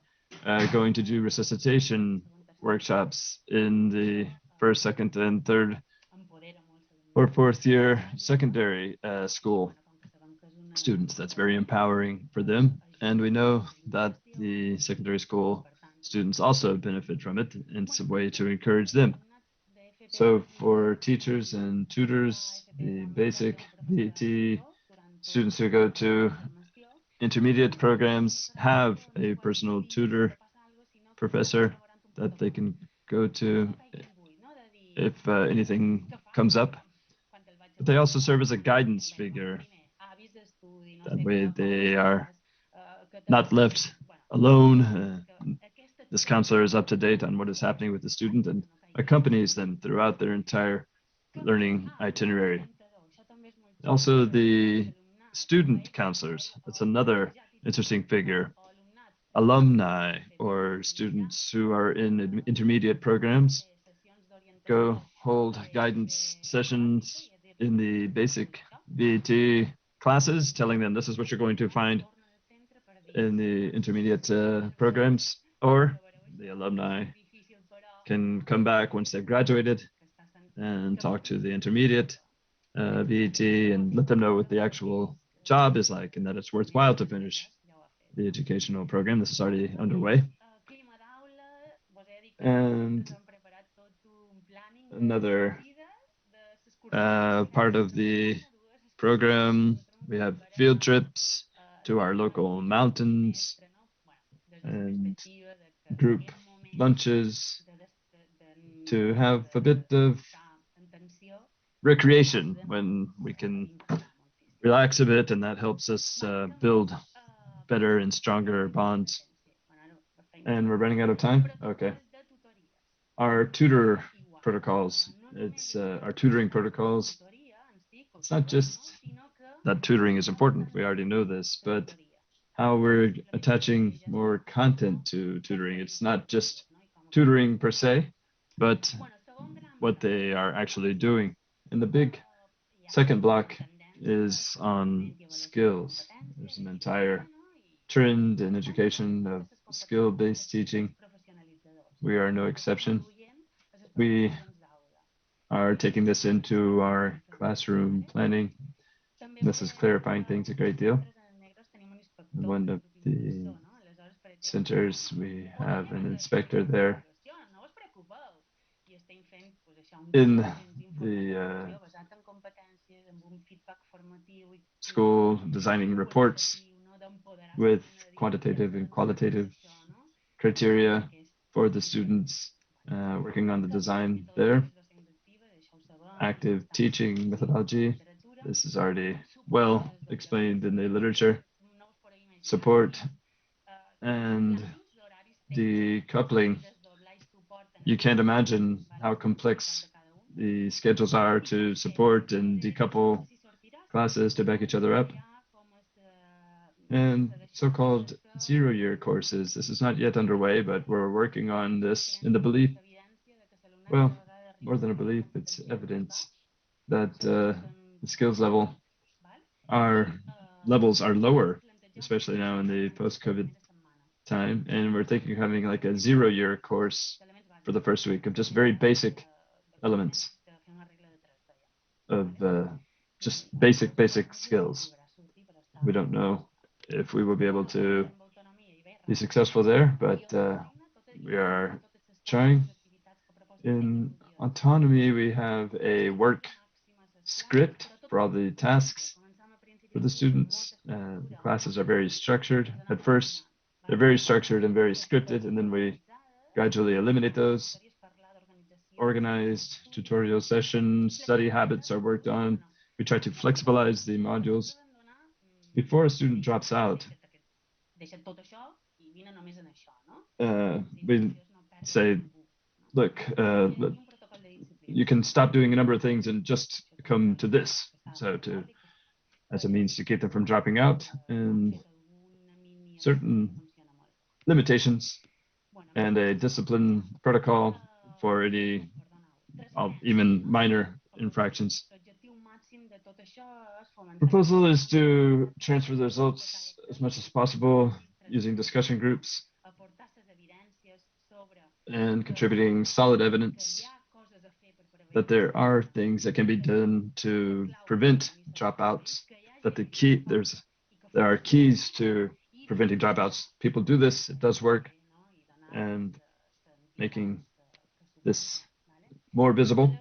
going to do resuscitation workshops in the first, second, and third or fourth year secondary school students. That's very empowering for them. And we know that the secondary school students also benefit from it, and it's a way to encourage them. So for teachers and tutors, the basic BET students who go to intermediate programs have a personal tutor professor that they can go to if anything comes up. But they also serve as a guidance figure. That way they are not left alone. This counselor is up to date on what is happening with the student and accompanies them throughout their entire learning itinerary. Also, the student counselors, that's another interesting figure. Alumni or students who are in intermediate programs go hold guidance sessions in the basic BET classes, telling them this is what you're going to find in the intermediate programs, or the alumni can come back once they've graduated and talk to the intermediate BET and let them know what the actual job is like and that it's worthwhile to finish the educational program. This is already underway. And another part of the program, we have field trips to our local mountains and group lunches to have a bit of recreation when we can relax a bit, and that helps us build better and stronger bonds. And we're running out of time? Okay. Our tutor protocols, it's our tutoring protocols. It's not just that tutoring is important, we already know this, but how we're attaching more content to tutoring. It's not just tutoring per se, but what they are actually doing. And the big second block is on skills. There's an entire trend in education of skill-based teaching. We are no exception. We are taking this into our classroom planning. This is clarifying things a great deal. In one of the centers, we have an inspector there in the school designing reports with quantitative and qualitative criteria for the students working on the design there. Active teaching methodology. This is already well explained in the literature. Support and decoupling. You can't imagine how complex the schedules are to support and decouple classes to back each other up. And so-called zero-year courses. This is not yet underway, but we're working on this in the belief, well, more than a belief, it's evidence that the skills levels are lower especially now in the post-COVID time. And we're thinking of having like a 0-year course for the first week of just very basic elements of just basic skills. We don't know if we will be able to be successful there, but we are trying. In autonomy, we have a work script for all the tasks for the students. The classes are very structured. At first, they're very structured and very scripted, and then we gradually eliminate those. Organized tutorial sessions, study habits are worked on. We try to flexibilize the modules. Before a student drops out, we say, look, you can stop doing a number of things and just come to this. So as a means to keep them from dropping out, and certain limitations and a discipline protocol for any even minor infractions. Proposal is to transfer the results as much as possible using discussion groups and contributing solid evidence that there are things that can be done to prevent dropouts, that there are keys to preventing dropouts. People do this, it does work, and making this more visible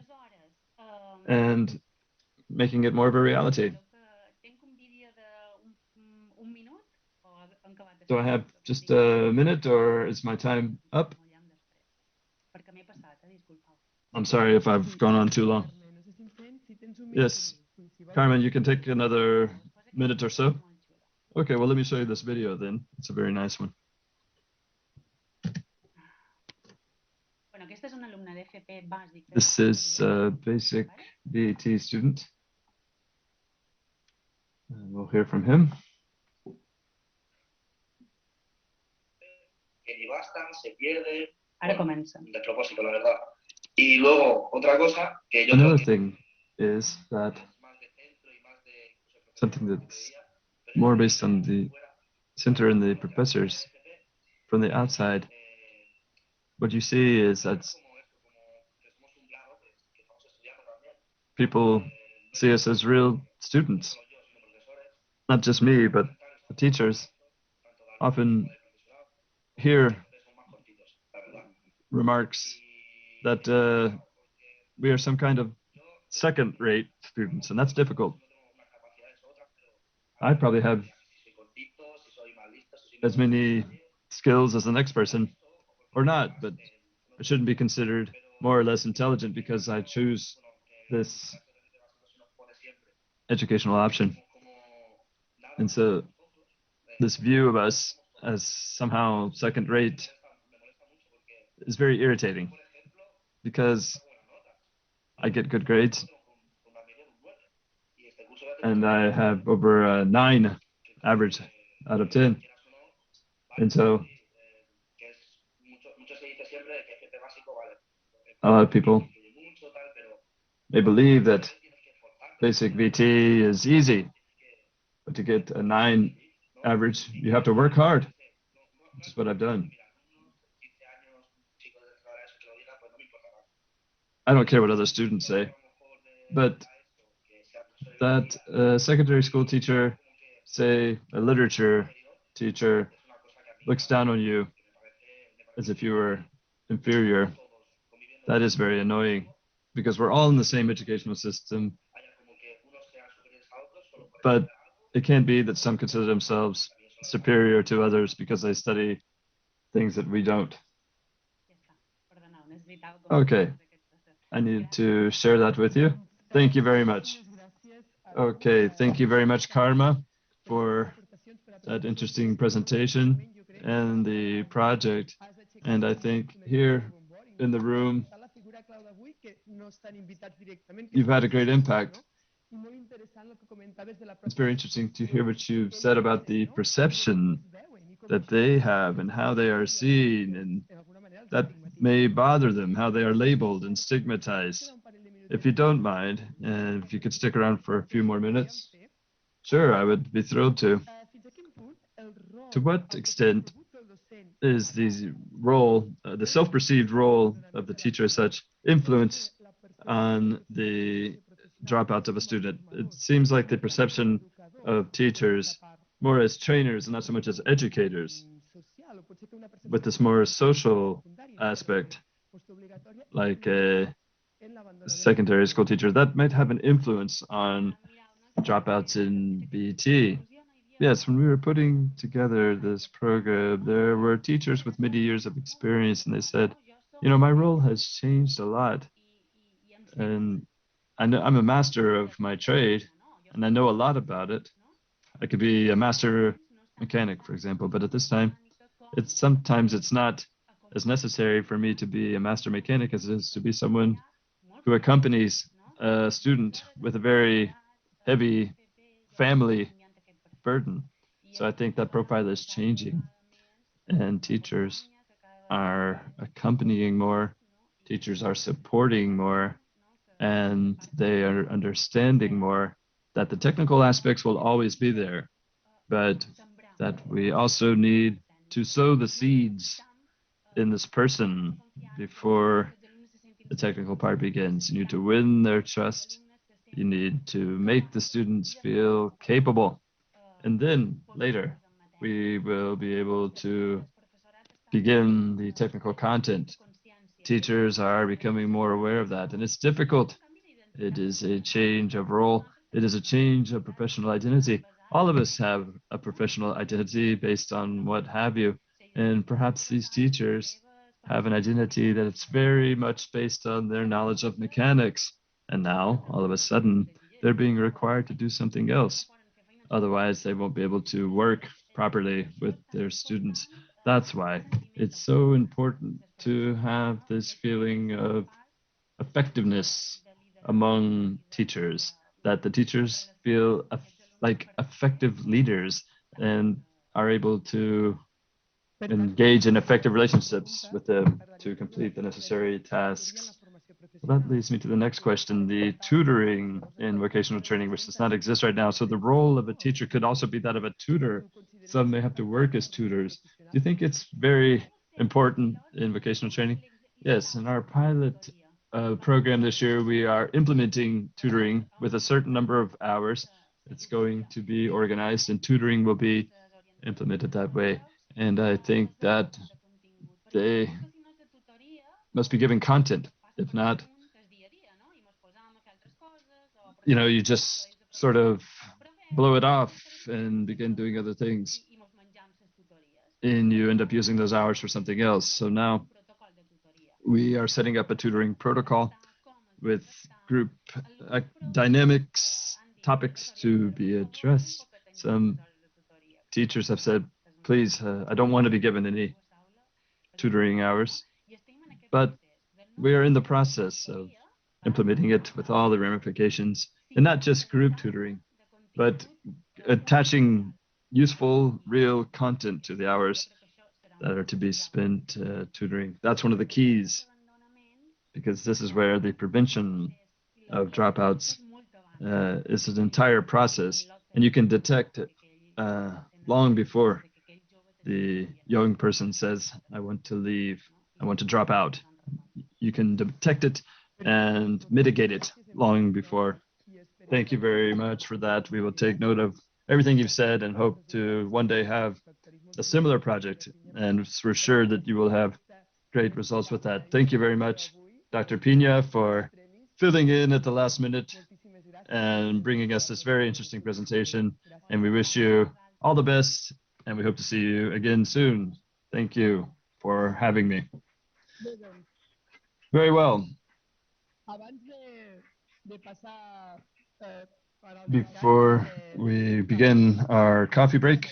and making it more of a reality. Do I have just a minute, or is my time up? I'm sorry if I've gone on too long. Yes, Carmen, you can take another minute or so. Okay, well, let me show you this video then. It's a very nice one. This is a basic VAT student. And we'll hear from him. Another thing is that something that's more based on the center and the professors from the outside, what you see is that people see us as real students. Not just me, but the teachers often hear remarks that we are some kind of second-rate students, and that's difficult. I probably have as many skills as the next person, or not, but I shouldn't be considered more or less intelligent because I choose this educational option. And so this view of us as somehow second-rate is very irritating because I get good grades and I have over a 9 average out of 10. And so a lot of people, they believe that basic VT is easy, but to get a 9 average, you have to work hard, which is what I've done. I don't care what other students say, but that secondary school teacher, say a literature teacher, looks down on you as if you were inferior, that is very annoying because we're all in the same educational system. But it can't be that some consider themselves superior to others because they study things that we don't. Okay, I need to share that with you. Thank you very much. Okay, thank you very much, Karma, for that interesting presentation and the project. And I think here in the room, you've had a great impact. It's very interesting to hear what you've said about the perception that they have and how they are seen, and that may bother them, how they are labeled and stigmatized. If you don't mind, and if you could stick around for a few more minutes. Sure, I would be thrilled to. to what extent is the role, the self-perceived role of the teacher as such, influence on the dropouts of a student? It seems like the perception of teachers more as trainers and not so much as educators, with this more social aspect, like a secondary school teacher, that might have an influence on dropouts in BT. Yes, when we were putting together this program, there were teachers with many years of experience, and they said, you know, my role has changed a lot. And I know I'm a master of my trade, and I know a lot about it. I could be a master mechanic, for example, but at this time, sometimes it's not as necessary for me to be a master mechanic as it is to be someone who accompanies a student with a very heavy family burden. So I think that profile is changing, and teachers are accompanying more, teachers are supporting more, and they are understanding more that the technical aspects will always be there, but that we also need to sow the seeds in this person before the technical part begins. You need to win their trust. You need to make the students feel capable. And then later, we will be able to begin the technical content. Teachers are becoming more aware of that, and it's difficult. It is a change of role. It is a change of professional identity. All of us have a professional identity based on what have you. And perhaps these teachers have an identity that it's very much based on their knowledge of mechanics. And now, all of a sudden, they're being required to do something else. Otherwise, they won't be able to work properly with their students. That's why it's so important to have this feeling of effectiveness among teachers, that the teachers feel like effective leaders and are able to engage in effective relationships with them to complete the necessary tasks. Well, that leads me to the next question, the tutoring in vocational training, which does not exist right now. So the role of a teacher could also be that of a tutor. Some may have to work as tutors. Do you think it's very important in vocational training? Yes, in our pilot program this year, we are implementing tutoring with a certain number of hours. It's going to be organized, and tutoring will be implemented that way. And I think that they must be given content. If not, you know, you just sort of blow it off and begin doing other things, and you end up using those hours for something else. So now we are setting up a tutoring protocol with group dynamics, topics to be addressed. Some teachers have said, please, I don't want to be given any tutoring hours, but we are in the process of implementing it with all the ramifications, and not just group tutoring, but attaching useful, real content to the hours that are to be spent tutoring. That's one of the keys, because this is where the prevention of dropouts is an entire process, and you can detect it long before the young person says, I want to leave, I want to drop out. You can detect it and mitigate it long before. Thank you very much for that. We will take note of everything you've said and hope to one day have a similar project. And we're sure that you will have great results with that. Thank you very much, Dr. Pina, for filling in at the last minute and bringing us this very interesting presentation. And we wish you all the best, and we hope to see you again soon. Thank you for having me. Very well. Before we begin our coffee break,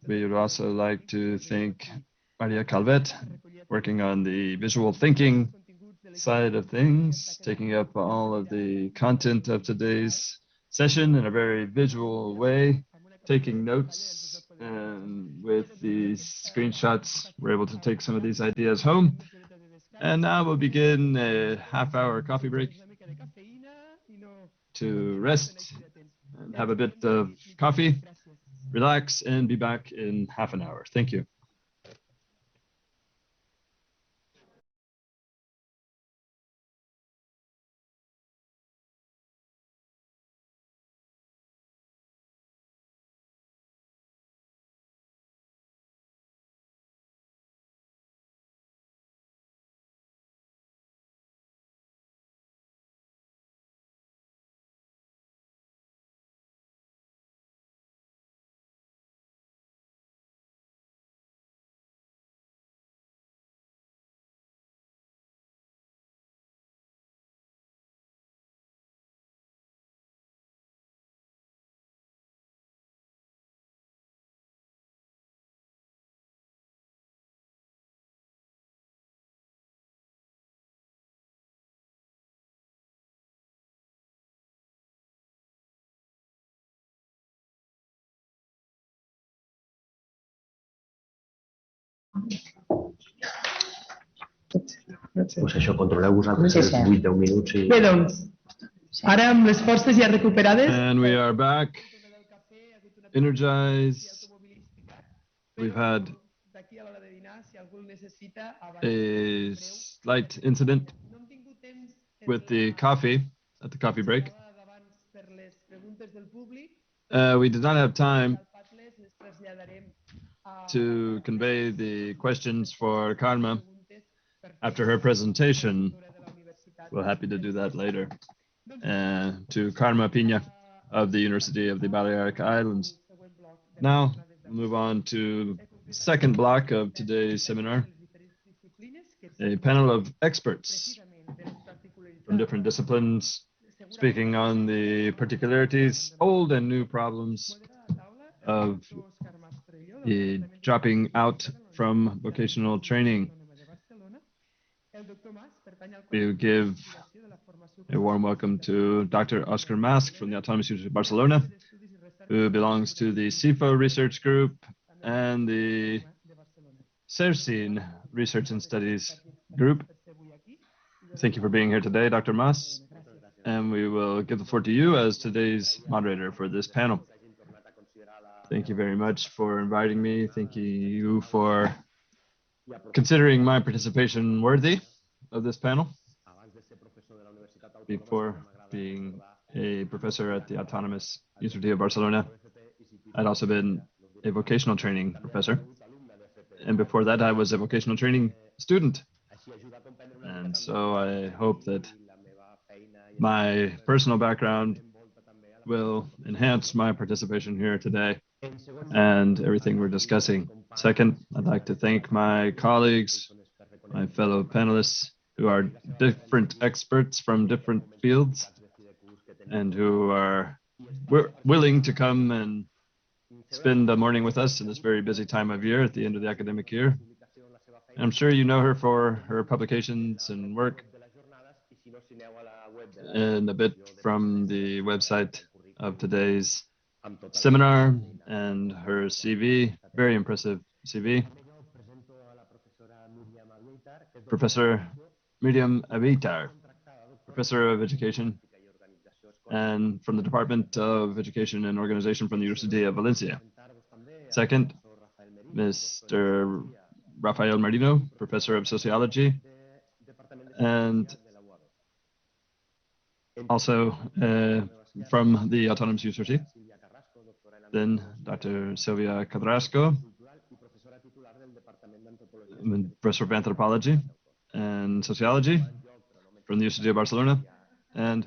we would also like to thank Maria Calvet, working on the visual thinking side of things, taking up all of the content of today's session in a very visual way, taking notes, and with these screenshots, we're able to take some of these ideas home. And now we'll begin a half-hour coffee break to rest and have a bit of coffee. relax, and be back in half an hour. Thank you. Pues això, controleu vosaltres els 8-10 minuts i... Bé, doncs, ara amb les forces ja recuperades... And we are back, energized. We've had a slight incident with the coffee at the coffee break. We did not have time to convey the questions for Karma after her presentation. We're happy to do that later. To Karma Pina of the University of the Balearic Islands. Now, we'll move on to the second block of today's seminar, a panel of experts from different disciplines, speaking on the particularities, old and new problems of the dropping out from vocational training. We give a warm welcome to Dr. Oscar Mask from the Autonomous University of Barcelona, who belongs to the CIFO research group and the CERCIN Research and Studies group. Thank you for being here today, Dr. Mas, and we will give the floor to you as today's moderator for this panel. Thank you very much for inviting me. Thank you for considering my participation worthy of this panel. Before being a professor at the Autonomous University of Barcelona, I'd also been a vocational training professor. And before that, I was a vocational training student. And so I hope that my personal background will enhance my participation here today and everything we're discussing. Second, I'd like to thank my colleagues, my fellow panelists, who are different experts from different fields and who are willing to come and spend the morning with us in this very busy time of year at the end of the academic year. I'm sure you know her for her publications and work, and a bit from the website of today's seminar and her CV, very impressive CV. Professor Miriam Avitar, Professor of Education and from the Department of Education and Organization from the University of Valencia. Second, Mr. Rafael Marino, Professor of Sociology and also from the Autonomous University. Then Dr. Silvia Carrasco, Professor of Anthropology and Sociology from the University of Barcelona. And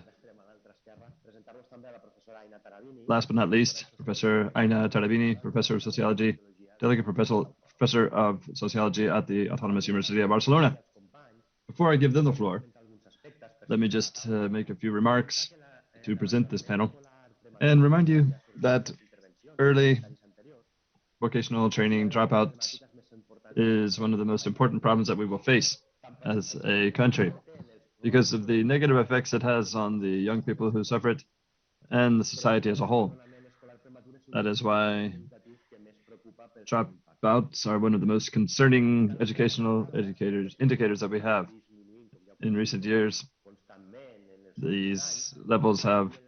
last but not least, Professor Aina Tarabini, Professor of Sociology, Delegate Professor of Sociology at the Autonomous University of Barcelona. Before I give them the floor, let me just make a few remarks to present this panel and remind you that early vocational training dropout is one of the most important problems that we will face as a country because of the negative effects it has on the young people who suffer it and the society as a whole. That is why dropouts are one of the most concerning educational indicators that we have. In recent years, these levels have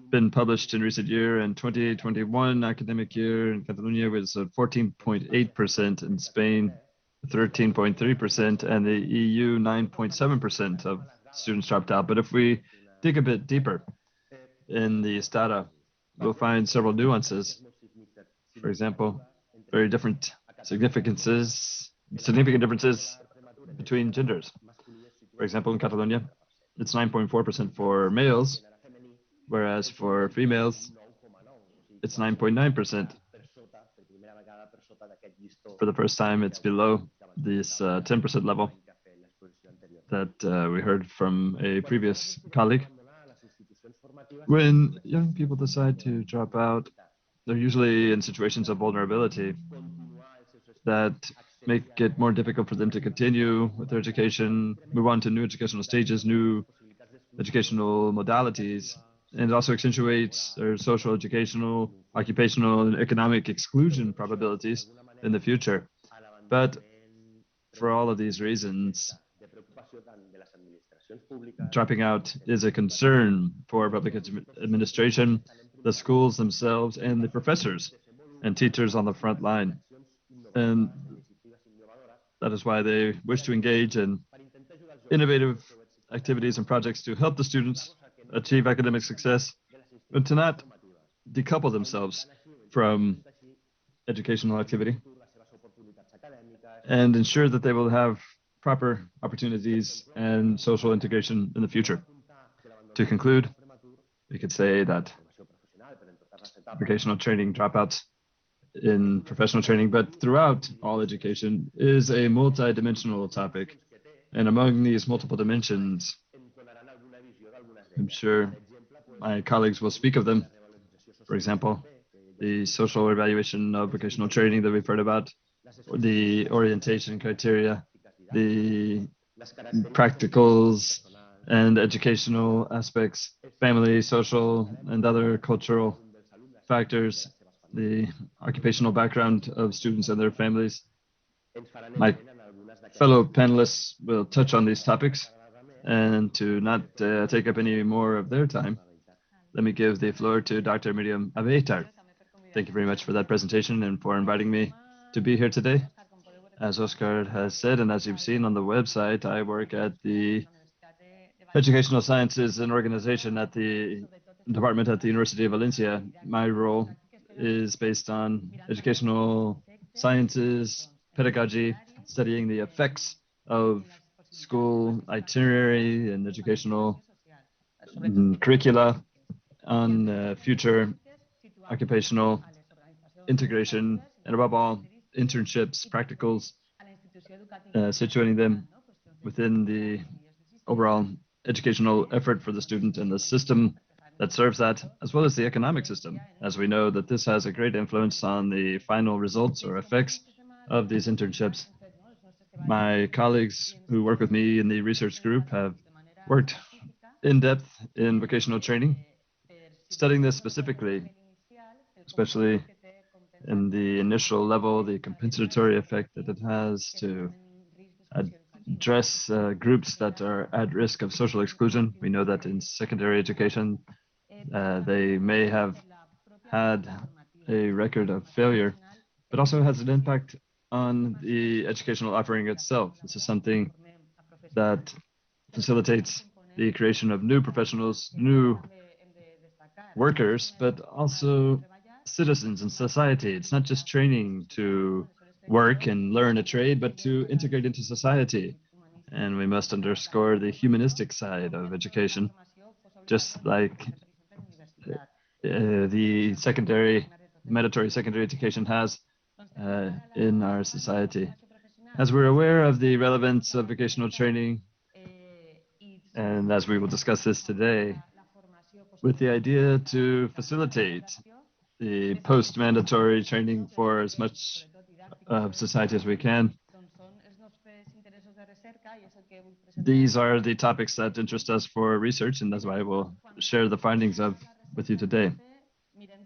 been published in recent year, and 2021 academic year in Catalonia was 14.8%, in Spain 13.3%, and the EU 9.7% of students dropped out. But if we dig a bit deeper in these data, we'll find several nuances. For example, very different significant differences between genders. For example, in Catalonia, it's 9.4% for males, whereas for females, it's 9.9%. For the first time, it's below this 10% level that we heard from a previous colleague. When young people decide to drop out, they're usually in situations of vulnerability that make it more difficult for them to continue with their education, move on to new educational stages, new educational modalities, and it also accentuates their social, educational, occupational, and economic exclusion probabilities in the future. But for all of these reasons, dropping out is a concern for public administration, the schools themselves, and the professors and teachers on the front line. And that is why they wish to engage in innovative activities and projects to help the students achieve academic success, but to not decouple themselves from educational activity and ensure that they will have proper opportunities and social integration in the future. To conclude, we could say that vocational training dropouts in professional training, but throughout all education, is a multi-dimensional topic. And among these multiple dimensions, I'm sure my colleagues will speak of them. For example, the social evaluation of vocational training that we've heard about, the orientation criteria, the practicals and educational aspects, family, social, and other cultural factors, the occupational background of students and their families. My fellow panelists will touch on these topics, and to not take up any more of their time, let me give the floor to Dr. Miriam Abeitar. Thank you very much for that presentation and for inviting me to be here today. As Oscar has said, and as you've seen on the website, I work at the Educational Sciences and Organization at the department at the University of Valencia. My role is based on educational sciences, pedagogy, studying the effects of school itinerary and educational curricula on future occupational integration, and above all, internships, practicals, situating them within the overall educational effort for the student and the system that serves that, as well as the economic system, as we know that this has a great influence on the final results or effects of these internships. My colleagues who work with me in the research group have worked in depth in vocational training, studying this specifically, especially in the initial level, the compensatory effect that it has to address groups that are at risk of social exclusion. We know that in secondary education, they may have had a record of failure, but also has an impact on the educational offering itself. This is something that facilitates the creation of new professionals, new workers, but also citizens in society. It's not just training to work and learn a trade, but to integrate into society. And we must underscore the humanistic side of education, just like the mandatory secondary education has in our society. As we're aware of the relevance of vocational training, and as we will discuss this today, with the idea to facilitate the post-mandatory training for as much of society as we can. These are the topics that interest us for research, and that's why I will share the findings with you today.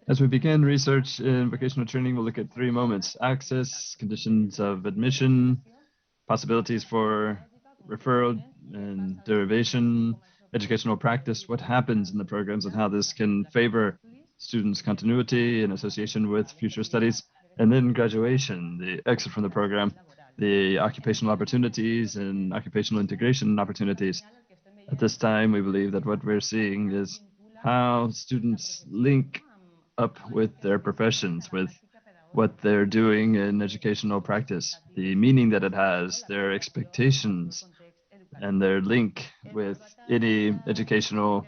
As we begin research in vocational training, we'll look at three moments: access, conditions of admission, possibilities for referral and derivation, educational practice, what happens in the programs and how this can favor students' continuity in association with future studies. And then graduation, the exit from the program, the occupational opportunities and occupational integration opportunities. At this time, we believe that what we're seeing is how students link up with their professions, with what they're doing in educational practice, the meaning that it has, their expectations, and their link with any educational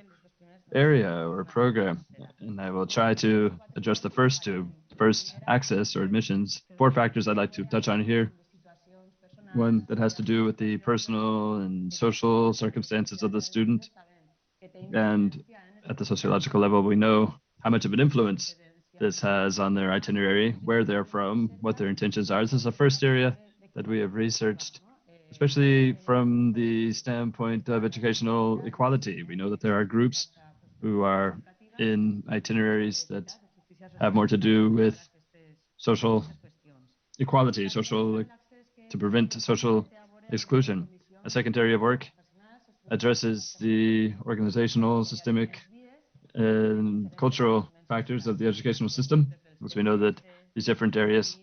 area or program. And I will try to address the first two. First, access or admissions. 4 factors I'd like to touch on here. One that has to do with the personal and social circumstances of the student. And at the sociological level, we know how much of an influence this has on their itinerary, where they're from, what their intentions are. This is the first area that we have researched, especially from the standpoint of educational equality. We know that there are groups who are in itineraries that have more to do with social equality, to prevent social exclusion. A second area of work addresses the organizational, systemic, and cultural factors of the educational system, because we know that these different areas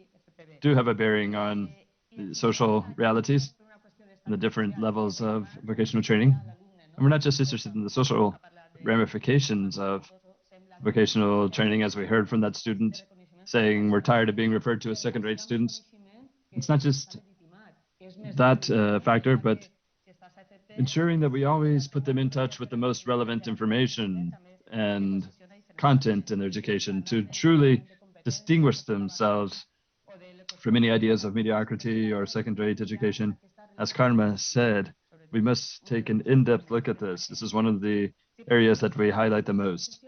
do have a bearing on the social realities and the different levels of vocational training. And we're not just interested in the social ramifications of vocational training, as we heard from that student saying we're tired of being referred to as second-rate students. It's not just that factor, but ensuring that we always put them in touch with the most relevant information and content in their education to truly distinguish themselves from any ideas of mediocrity or second-rate education. As Karma said, we must take an in-depth look at this. This is one of the areas that we highlight the most.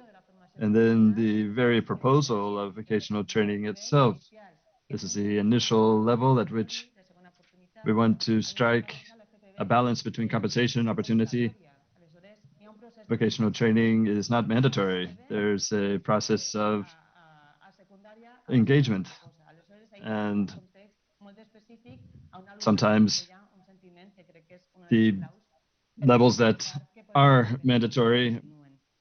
And then the very proposal of vocational training itself. This is the initial level at which we want to strike a balance between compensation and opportunity. Vocational training is not mandatory. There's a process of engagement. And sometimes the levels that are mandatory,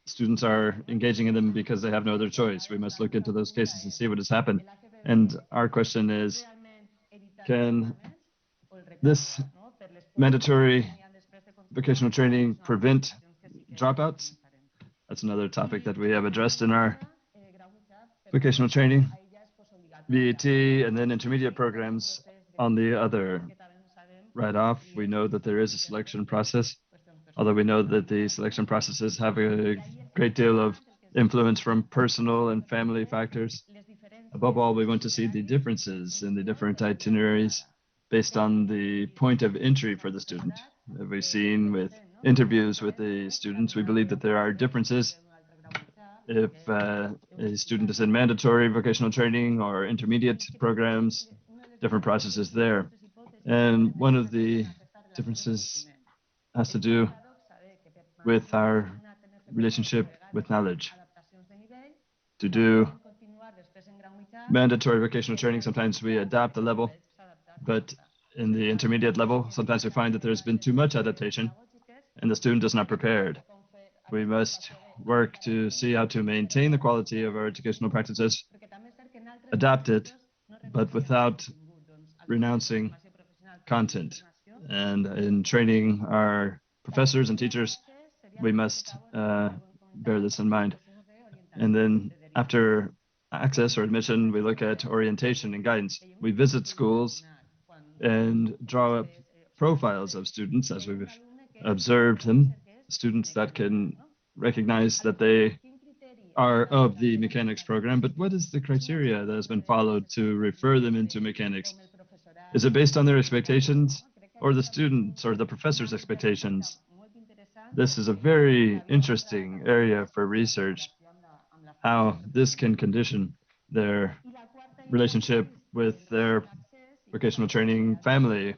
students are engaging in them because they have no other choice. We must look into those cases and see what has happened. And our question is, can this mandatory vocational training prevent dropouts? That's another topic that we have addressed in our vocational training. VAT and then intermediate programs on the other. Right off, we know that there is a selection process, although we know that the selection processes have a great deal of influence from personal and family factors. Above all, we want to see the differences in the different itineraries based on the point of entry for the student. As we've seen with interviews with the students, we believe that there are differences if a student is in mandatory vocational training or intermediate programs, different processes there. And one of the differences has to do with our relationship with knowledge. To do mandatory vocational training, sometimes we adapt the level, but in the intermediate level, sometimes we find that there's been too much adaptation and the student is not prepared. We must work to see how to maintain the quality of our educational practices, adapt it, but without renouncing content. And in training our professors and teachers, we must bear this in mind. And then after access or admission, we look at orientation and guidance. We visit schools and draw up profiles of students as we've observed them, students that can recognize that they are of the mechanics program, but what is the criteria that has been followed to refer them into mechanics? Is it based on their expectations or the students or the professor's expectations? This is a very interesting area for research, how this can condition their relationship with their vocational training family.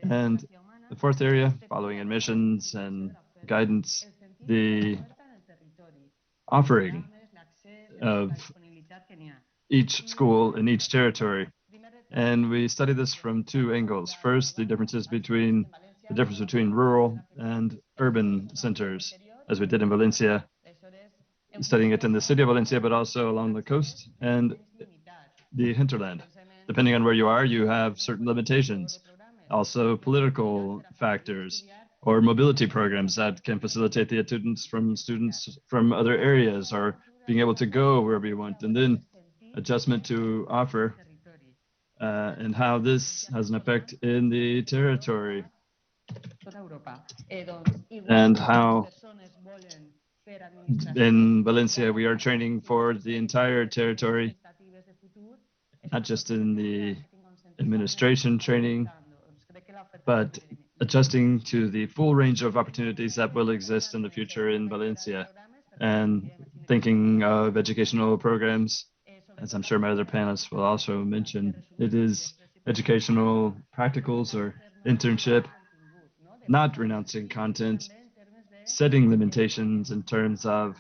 And the fourth area, following admissions and guidance, the offering of each school in each territory. And we study this from 2 angles. First, the differences between the difference between rural and urban centers, as we did in Valencia, studying it in the city of Valencia, but also along the coast and the hinterland. Depending on where you are, you have certain limitations. Also, political factors or mobility programs that can facilitate the attendance from students from other areas, or being able to go wherever you want, and then adjustment to offer and how this has an effect in the territory, and how in Valencia we are training for the entire territory, not just in the administration training, but adjusting to the full range of opportunities that will exist in the future in Valencia, and thinking of educational programs, as I'm sure my other panelists will also mention. It is educational practicals or internship, not renouncing content, setting limitations in terms of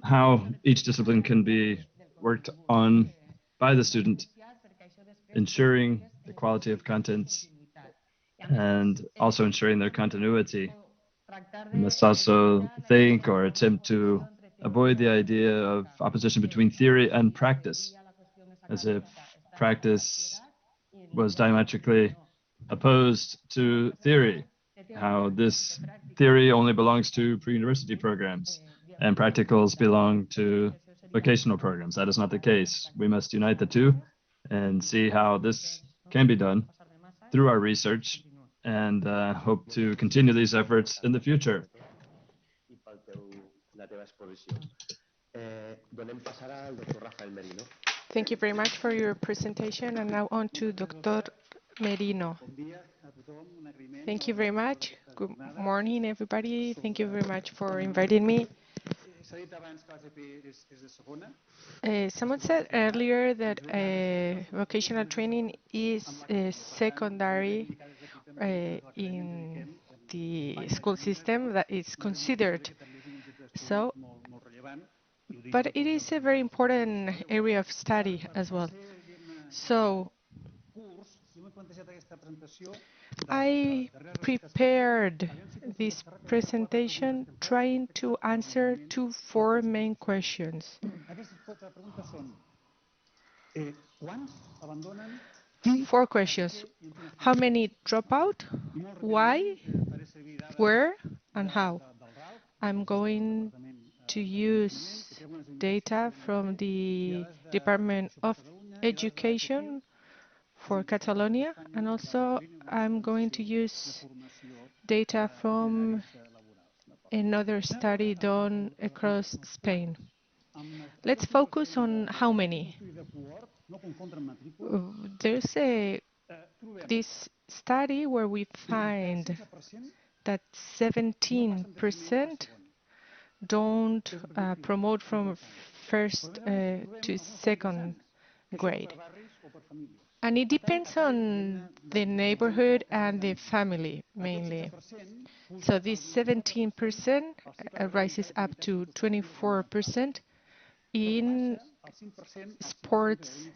how each discipline can be worked on by the student, ensuring the quality of contents and also ensuring their continuity. We must also think or attempt to avoid the idea of opposition between theory and practice, as if practice was diametrically opposed to theory, how this theory only belongs to pre-university programs and practicals belong to vocational programs. That is not the case. We must unite the two and see how this can be done through our research, and hope to continue these efforts in the future. Thank you very much for your presentation, and now on to Dr. Merino. Thank you very much. Good morning, everybody. Thank you very much for inviting me. Someone said earlier that vocational training is secondary in the school system, that is considered so, but it is a very important area of study as well. So I prepared this presentation trying to answer four main questions. Four questions. How many drop out? Why? Where? And how? I'm going to use data from the Department of Education for Catalonia, and also I'm going to use data from another study done across Spain. Let's focus on how many. There's this study where we find that 17% don't promote from first to second grade. And it depends on the neighborhood and the family, mainly. So this 17% rises up to 24% in sports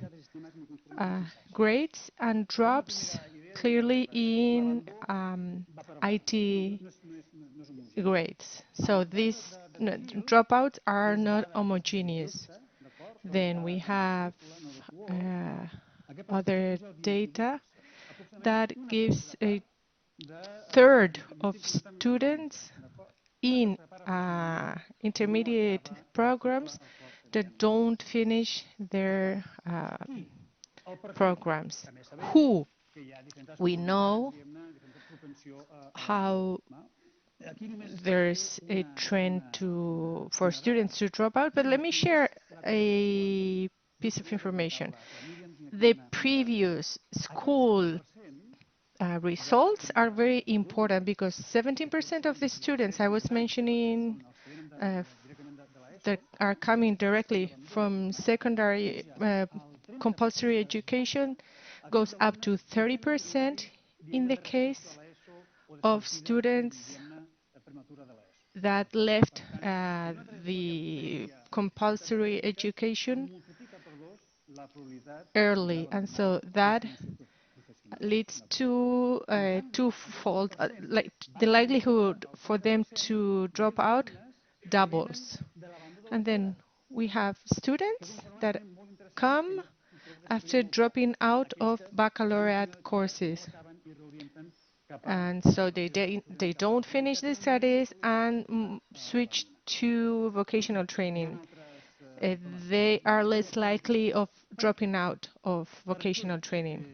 grades, and drops clearly in IT grades. So these dropouts are not homogeneous. Then we have other data that gives a third of students in intermediate programs that don't finish their programs. Who? We know how there's a trend for students to drop out, but let me share a piece of information. The previous school results are very important, because 17% of the students I was mentioning that are coming directly from secondary compulsory education goes up to 30% in the case of students that left the compulsory education early. And so that leads to twofold, like the likelihood for them to drop out doubles. And then we have students that come after dropping out of baccalaureate courses. And so they don't finish the studies and switch to vocational training. They are less likely of dropping out of vocational training.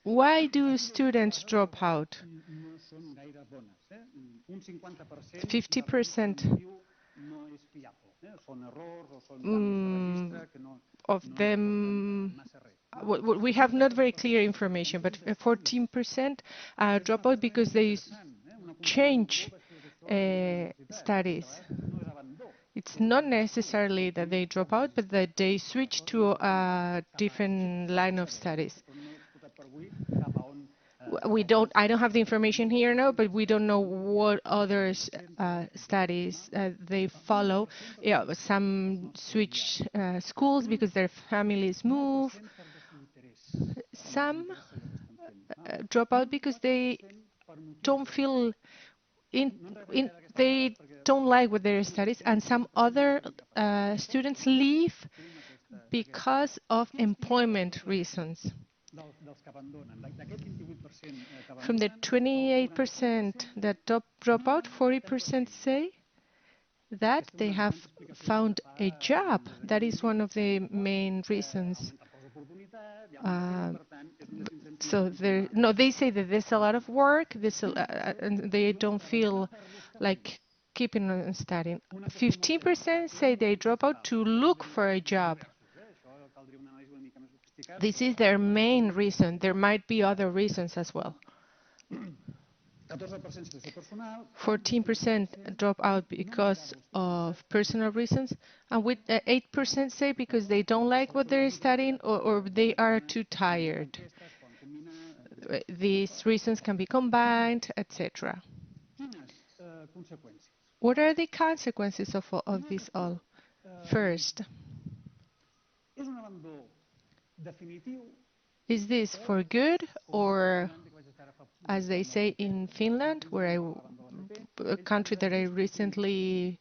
Why do students drop out? 50% of them, we have not very clear information, but 14% drop out because they change studies. It's not necessarily that they drop out, but that they switch to a different line of studies. I don't have the information here now, but we don't know what other studies they follow. Yeah, some switch schools because their families move. Some drop out because they don't feel they don't like what their studies, and some other students leave because of employment reasons. From the 28% that drop out, 40% say that they have found a job. That is one of the main reasons. So they say that there's a lot of work, and they don't feel like keeping on studying. 15% say they drop out to look for a job. This is their main reason. There might be other reasons as well. 14% drop out because of personal reasons, and with 8% say because they don't like what they're studying or they are too tired. These reasons can be combined, etc. What are the consequences of this all? First, is this for good, or as they say in Finland, a country that I recently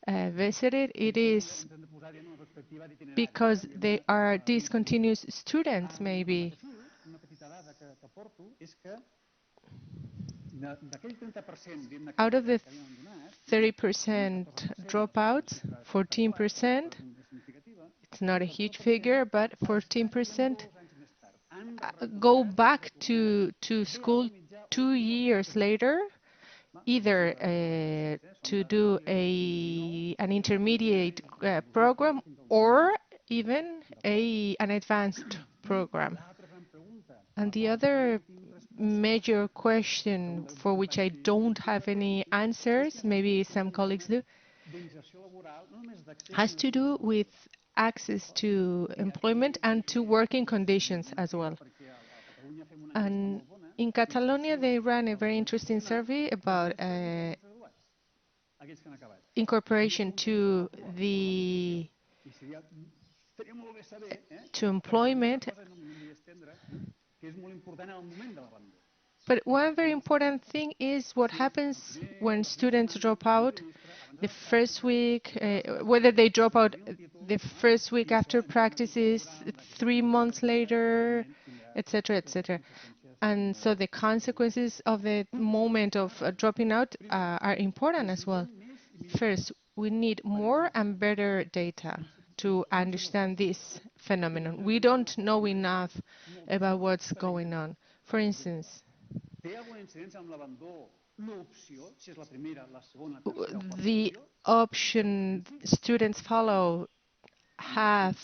visited, it is because they are discontinuous students, maybe. Out of the 30% dropouts, 14%, it's not a huge figure, but 14% go back to school 2 years later, either to do an intermediate program or even an advanced program. And the other major question for which I don't have any answers, maybe some colleagues do, has to do with access to employment and to working conditions as well. And in Catalonia, they ran a very interesting survey about incorporation to employment. But one very important thing is what happens when students drop out the first week, whether they drop out the first week after practices, 3 months later, etc., etc. And so the consequences of the moment of dropping out are important as well. First, we need more and better data to understand this phenomenon. We don't know enough about what's going on. For instance, the option students follow has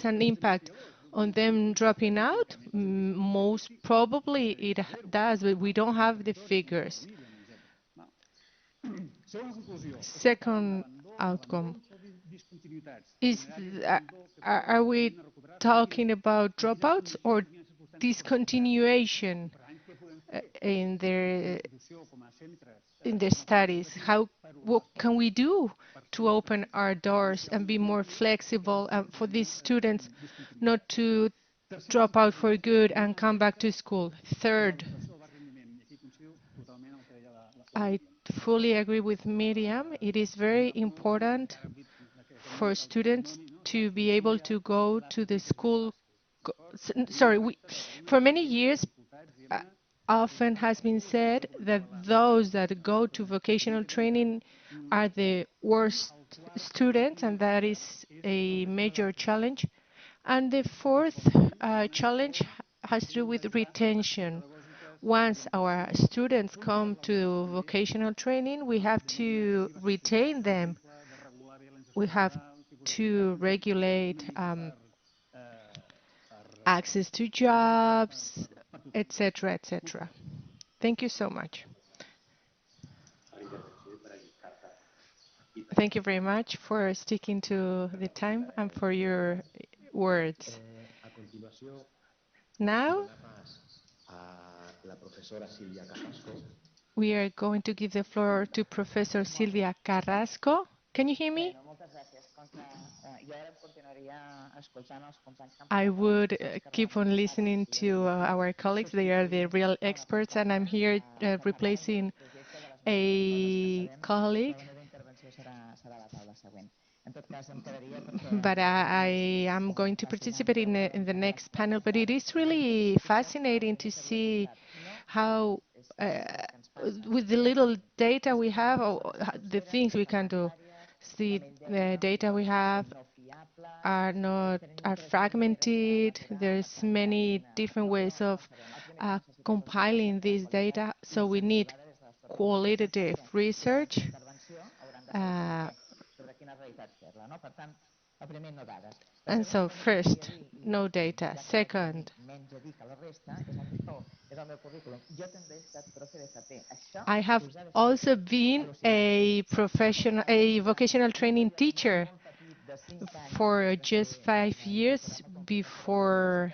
an impact on them dropping out? Most probably it does, but we don't have the figures. Second outcome is, are we talking about dropouts or discontinuation in their studies? What can we do to open our doors and be more flexible for these students not to drop out for good and come back to school. Third, I fully agree with Miriam. It is very important for students to be able to go to the school. Sorry, for many years, uh, often has been said that those that go to vocational training are the worst students, and that is a major challenge. And the fourth challenge has to do with retention. Once our students come to vocational training, we have to retain them. We have to regulate access to jobs, etc., etc. Thank you so much. Thank you very much for sticking to the time and for your words. Now, we are going to give the floor to Professor Silvia Carrasco. Can you hear me? I would keep on listening to our colleagues. They are the real experts, and I'm here replacing a colleague. But I am going to participate in the next panel. But it is really fascinating to see how, with the little data we have, or the things we can do. The data we have are fragmented. There's many different ways of compiling this data. So we need qualitative research. And so first, no data. Second, I have also been a vocational training teacher for just 5 years before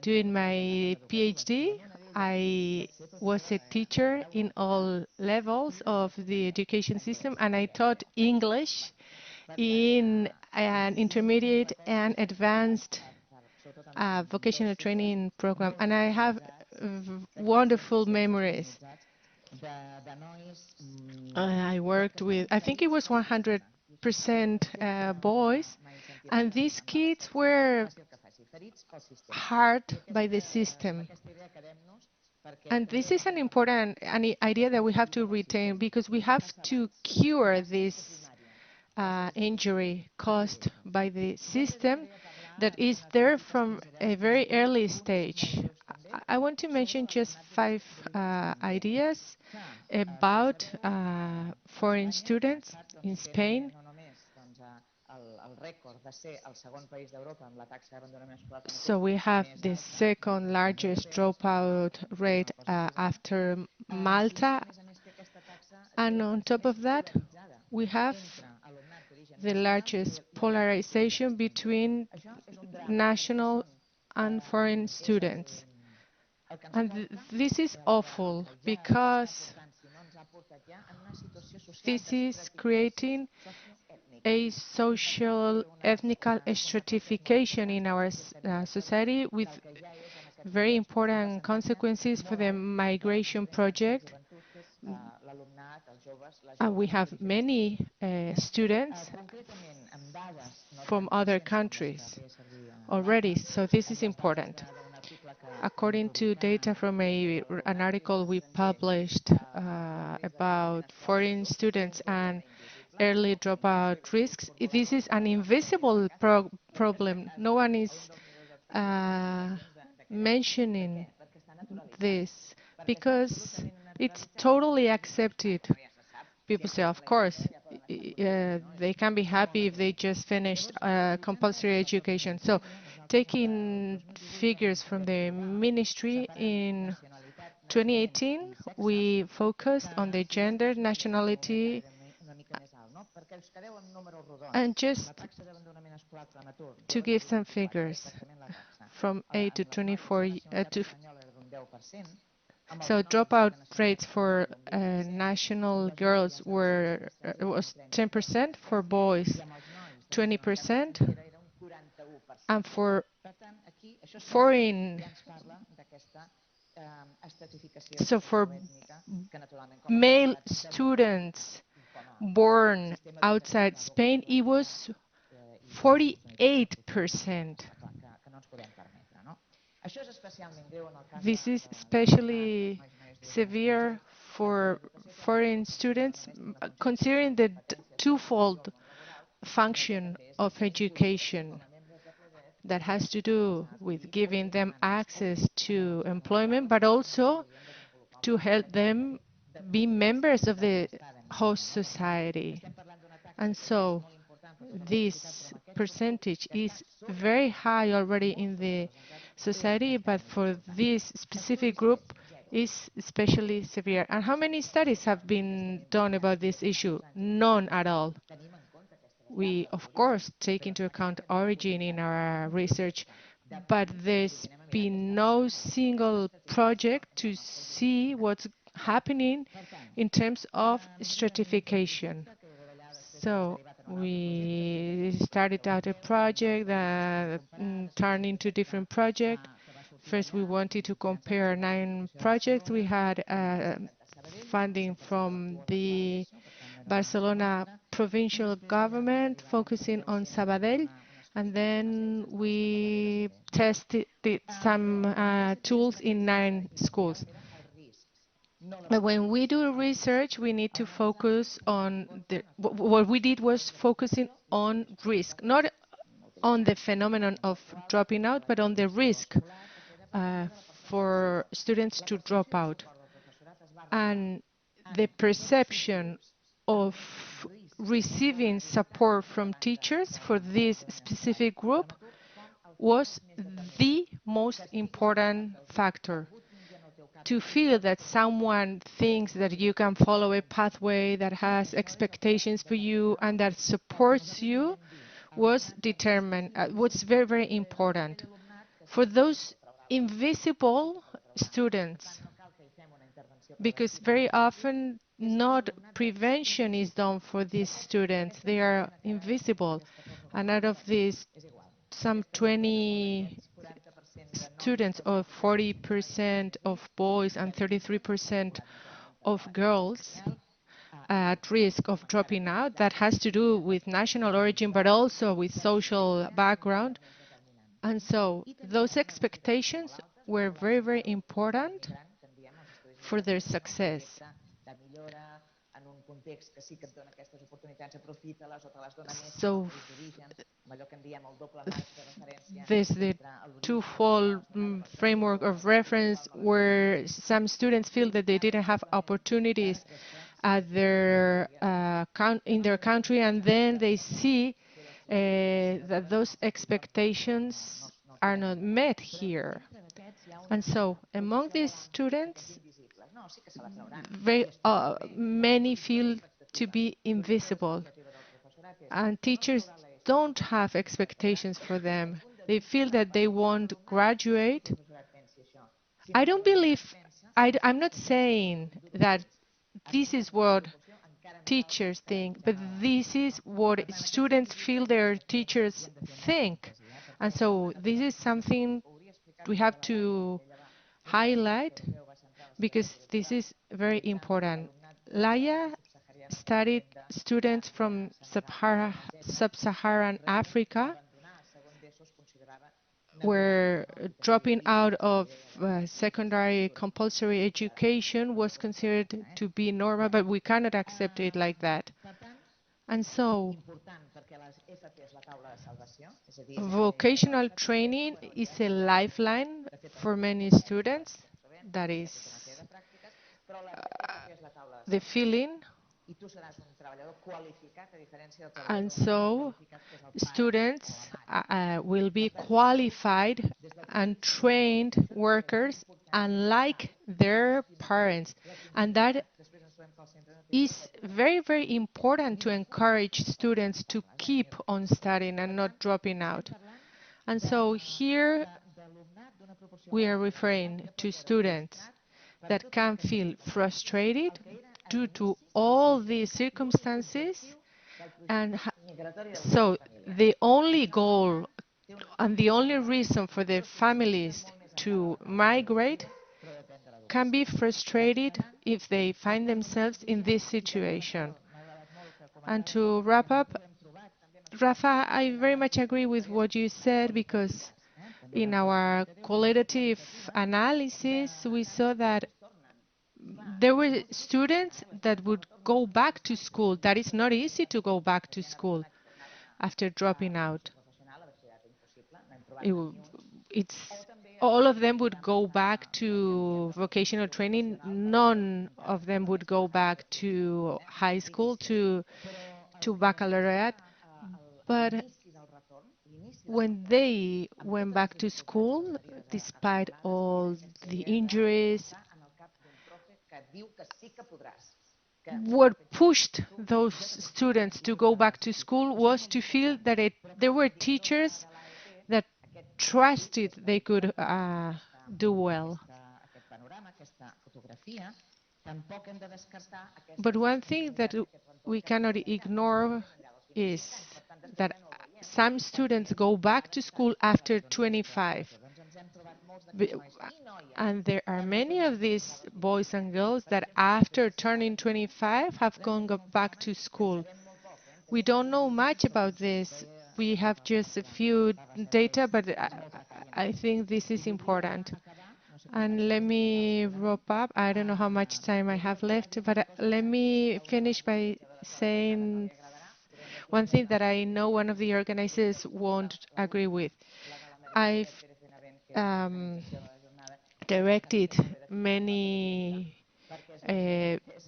doing my PhD. I was a teacher in all levels of the education system, and I taught English in an intermediate and advanced vocational training program, and I have wonderful memories. I worked with, I think it was 100% boys, and these kids were hard by the system. And this is an important idea that we have to retain, because we have to cure this injury caused by the system that is there from a very early stage. I want to mention just 5 ideas about foreign students in Spain. So we have the second largest dropout rate after Malta. And on top of that, we have the largest polarization between national and foreign students. And this is awful, because this is creating a social ethnical stratification in our society, with very important consequences for the migration project. And we have many students from other countries already, so this is important. According to data from an article we published about foreign students and early dropout risks, this is an invisible problem. No one is mentioning this, because it's totally accepted. People say, of course, they can be happy if they just finished compulsory education. So, taking figures from the ministry in 2018, we focused on the gender, nationality, and just to give some figures, from 8 to 24, so dropout rates for national girls was 10%, for boys 20%, and for foreign, so for male students born outside Spain, it was 48%. This is especially severe for foreign students, considering the twofold function of education that has to do with giving them access to employment, but also to help them be members of the host society. And so this percentage is very high already in the society, but for this specific group is especially severe. And how many studies have been done about this issue? None at all. We, of course, take into account origin in our research, but there's been no single project to see what's happening in terms of stratification. So we started out a project that turned into different projects. First, we wanted to compare 9 projects. We had funding from the Barcelona provincial government focusing on Sabadell, and then we tested some tools in 9 schools. But when we do research, we need to focus on what we did was focusing on risk, not on the phenomenon of dropping out, but on the risk for students to drop out. And the perception of receiving support from teachers for this specific group was the most important factor. To feel that someone thinks that you can follow a pathway that has expectations for you and that supports you was very, very important. For those invisible students, because very often not prevention is done for these students, they are invisible. And out of these, some 20 students, or 40% of boys and 33% of girls at risk of dropping out. That has to do with national origin, but also with social background. And so those expectations were very, very important for their success. So there's the twofold framework of reference where some students feel that they didn't have opportunities at in their country, and then they see that those expectations are not met here. And so among these students, many feel to be invisible, and teachers don't have expectations for them. They feel that they won't graduate. I don't believe, I'm not saying that this is what teachers think, but this is what students feel their teachers think. And so this is something we have to highlight, because this is very important. Laia studied students from sub-Saharan Africa, where dropping out of secondary compulsory education was considered to be normal, but we cannot accept it like that. And so vocational training is a lifeline for many students. That is the feeling. And so students will be qualified and trained workers unlike their parents. And that is very, very important to encourage students to keep on studying and not dropping out. And so here we are referring to students that can feel frustrated due to all these circumstances. And so the only goal And the only reason for the families to migrate can be frustrated if they find themselves in this situation. And to wrap up, Rafa, I very much agree with what you said, because in our qualitative analysis, we saw that there were students that would go back to school. That is not easy to go back to school after dropping out. It, it's all of them would go back to vocational training. None of them would go back to high school, to baccalaureate. But when they went back to school, despite all the injuries, what pushed those students to go back to school was to feel that there were teachers that trusted they could do well. But one thing that we cannot ignore is that some students go back to school after 25. And there are many of these boys and girls that after turning 25 have gone back to school. We don't know much about this. We have just a few data, but I think this is important. And let me wrap up. I don't know how much time I have left, but let me finish by saying one thing that I know one of the organizers won't agree with. I've directed many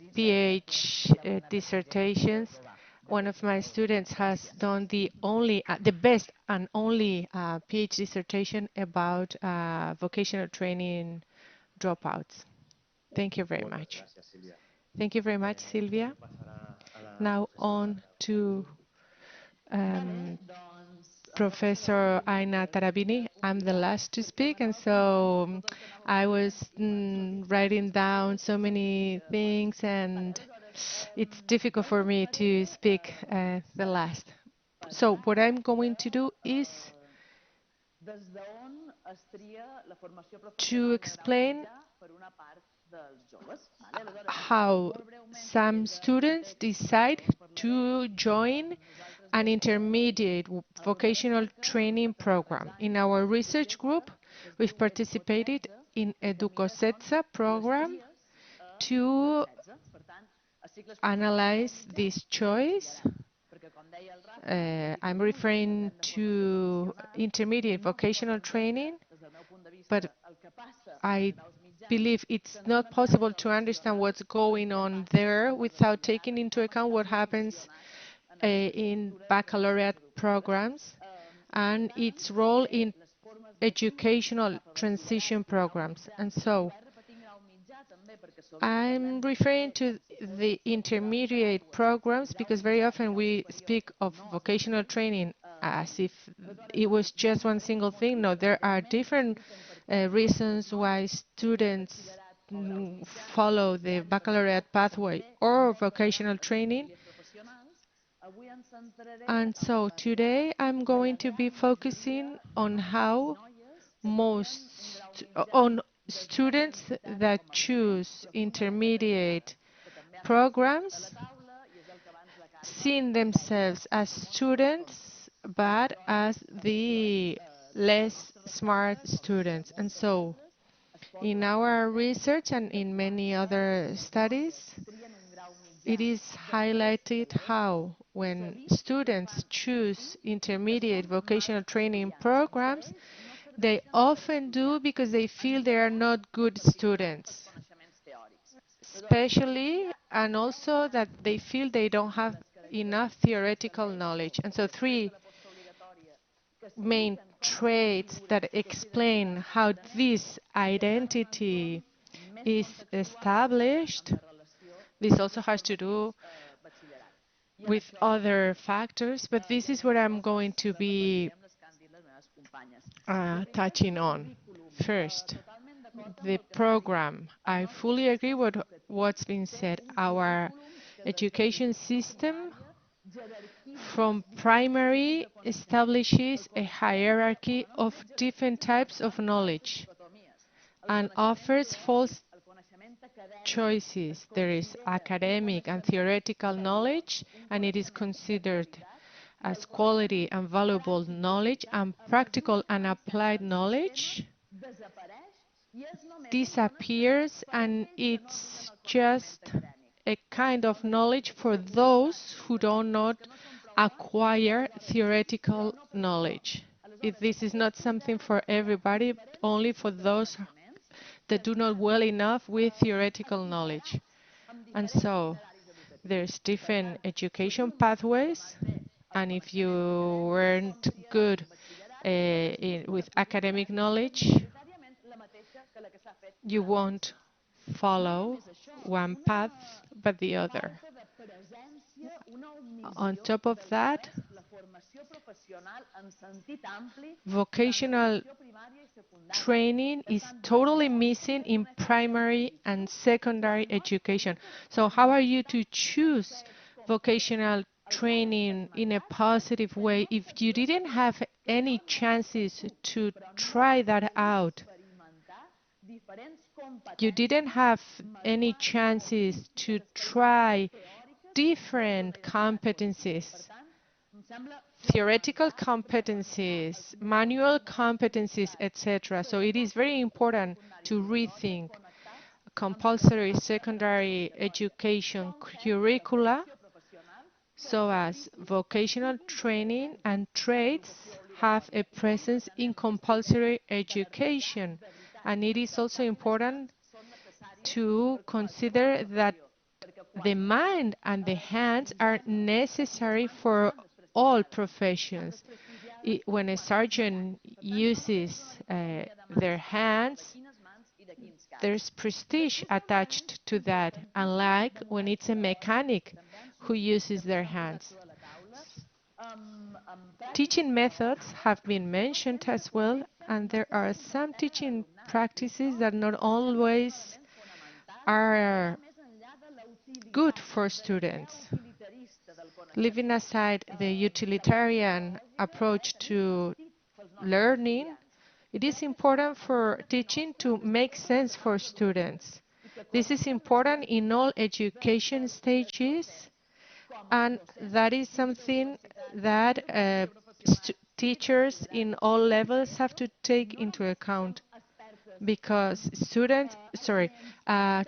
PhD dissertations. One of my students has done the best and only PhD dissertation about vocational training dropouts. Thank you very much. Thank you very much, Silvia. Now on to Professor Aina Tarabini. I'm the last to speak, and so I was writing down so many things, and it's difficult for me to speak the last. So what I'm going to do is to explain how some students decide to join an intermediate vocational training program. In our research group, we've participated in EducoSETSA program to analyze this choice. I'm referring to intermediate vocational training, but I believe it's not possible to understand what's going on there without taking into account what happens in baccalaureate programs and its role in educational transition programs. And so I'm referring to the intermediate programs because very often we speak of vocational training as if it was just one single thing. No, there are different reasons why students follow the baccalaureate pathway or vocational training. And so today I'm going to be focusing on how on students that choose intermediate programs seeing themselves as students but as the less smart students. And so in our research and in many other studies, it is highlighted how when students choose intermediate vocational training programs, they often do because they feel they are not good students, especially, and also that they feel they don't have enough theoretical knowledge. And so three main traits that explain how this identity is established. This also has to do with other factors, but this is what I'm going to be touching on. First, the program. I fully agree with what's been said. Our education system from primary establishes a hierarchy of different types of knowledge and offers false choices. There is academic and theoretical knowledge, and it is considered as quality and valuable knowledge, and practical and applied knowledge disappears, and it's just a kind of knowledge for those who do not acquire theoretical knowledge. If this is not something for everybody, only for those that do not well enough with theoretical knowledge. And so there's different education pathways, and if you weren't good with academic knowledge, you won't follow one path but the other. On top of that, vocational training is totally missing in primary and secondary education. So how are you to choose vocational training in a positive way if you didn't have any chances to try that out? You didn't have any chances to try different competencies, theoretical competencies, manual competencies, etc. So it is very important to rethink compulsory secondary education curricula so as vocational training and trades have a presence in compulsory education. And it is also important to consider that the mind and the hands are necessary for all professions. When a surgeon uses their hands, there's prestige attached to that, unlike when it's a mechanic who uses their hands. Teaching methods have been mentioned as well, and there are some teaching practices that not always are good for students. Leaving aside the utilitarian approach to learning, it is important for teaching to make sense for students. This is important in all education stages, and that is something that teachers in all levels have to take into account, because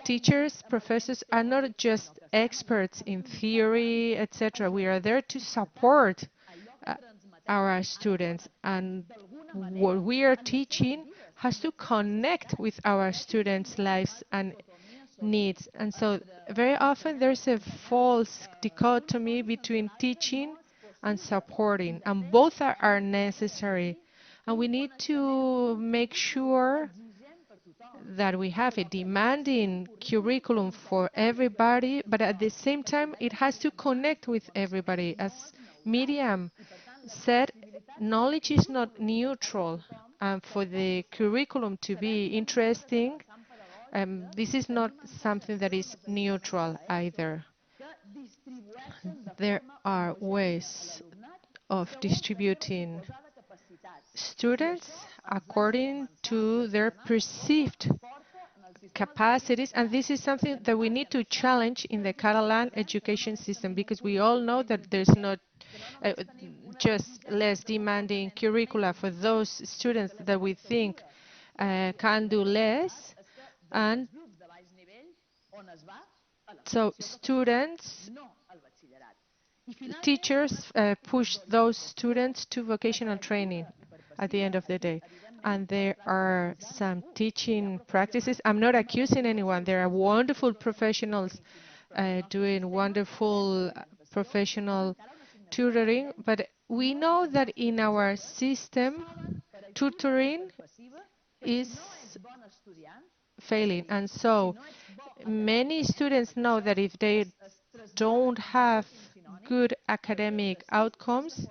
teachers, professors are not just experts in theory, etc. We are there to support uh, our students, and what we are teaching has to connect with our students' lives and needs. And so very often there's a false dichotomy between teaching and supporting, and both are necessary. And we need to make sure that we have a demanding curriculum for everybody, but at the same time it has to connect with everybody. As Miriam said, knowledge is not neutral, and for the curriculum to be interesting, this is not something that is neutral either. There are ways of distributing students according to their perceived capacities, and this is something that we need to challenge in the Catalan education system, because we all know that there's not just less demanding curricula for those students that we think can do less, and so teachers push those students to vocational training at the end of the day. And there are some teaching practices. I'm not accusing anyone. There are wonderful professionals doing wonderful professional tutoring, but we know that in our system, tutoring is failing. And so many students know that if they don't have good academic outcomes,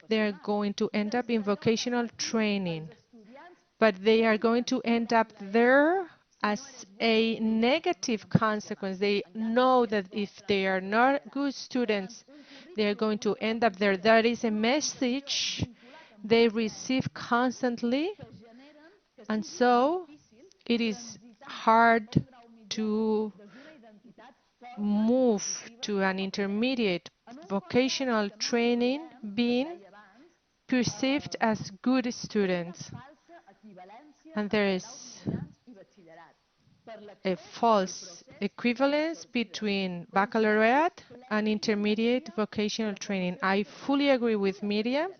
they're going to end up in vocational training. But they are going to end up there as a negative consequence. They know that if they are not good students they're going to end up there. That is a message they receive constantly, and so it is hard to move to an intermediate vocational training being perceived as good students. And there is a false equivalence between baccalaureate and intermediate vocational training. I fully agree with Miriam,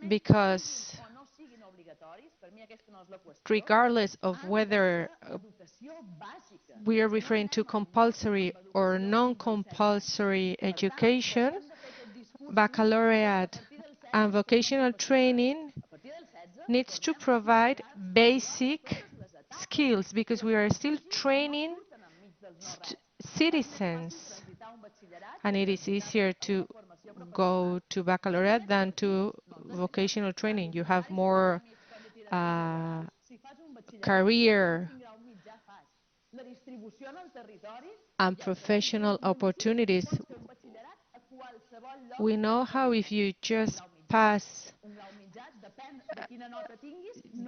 because regardless of whether we are referring to compulsory or non-compulsory education, baccalaureate and vocational training needs to provide basic skills, because we are still training citizens, and it is easier to go to baccalaureate than to vocational training. You have more career and professional opportunities. We know how if you just pass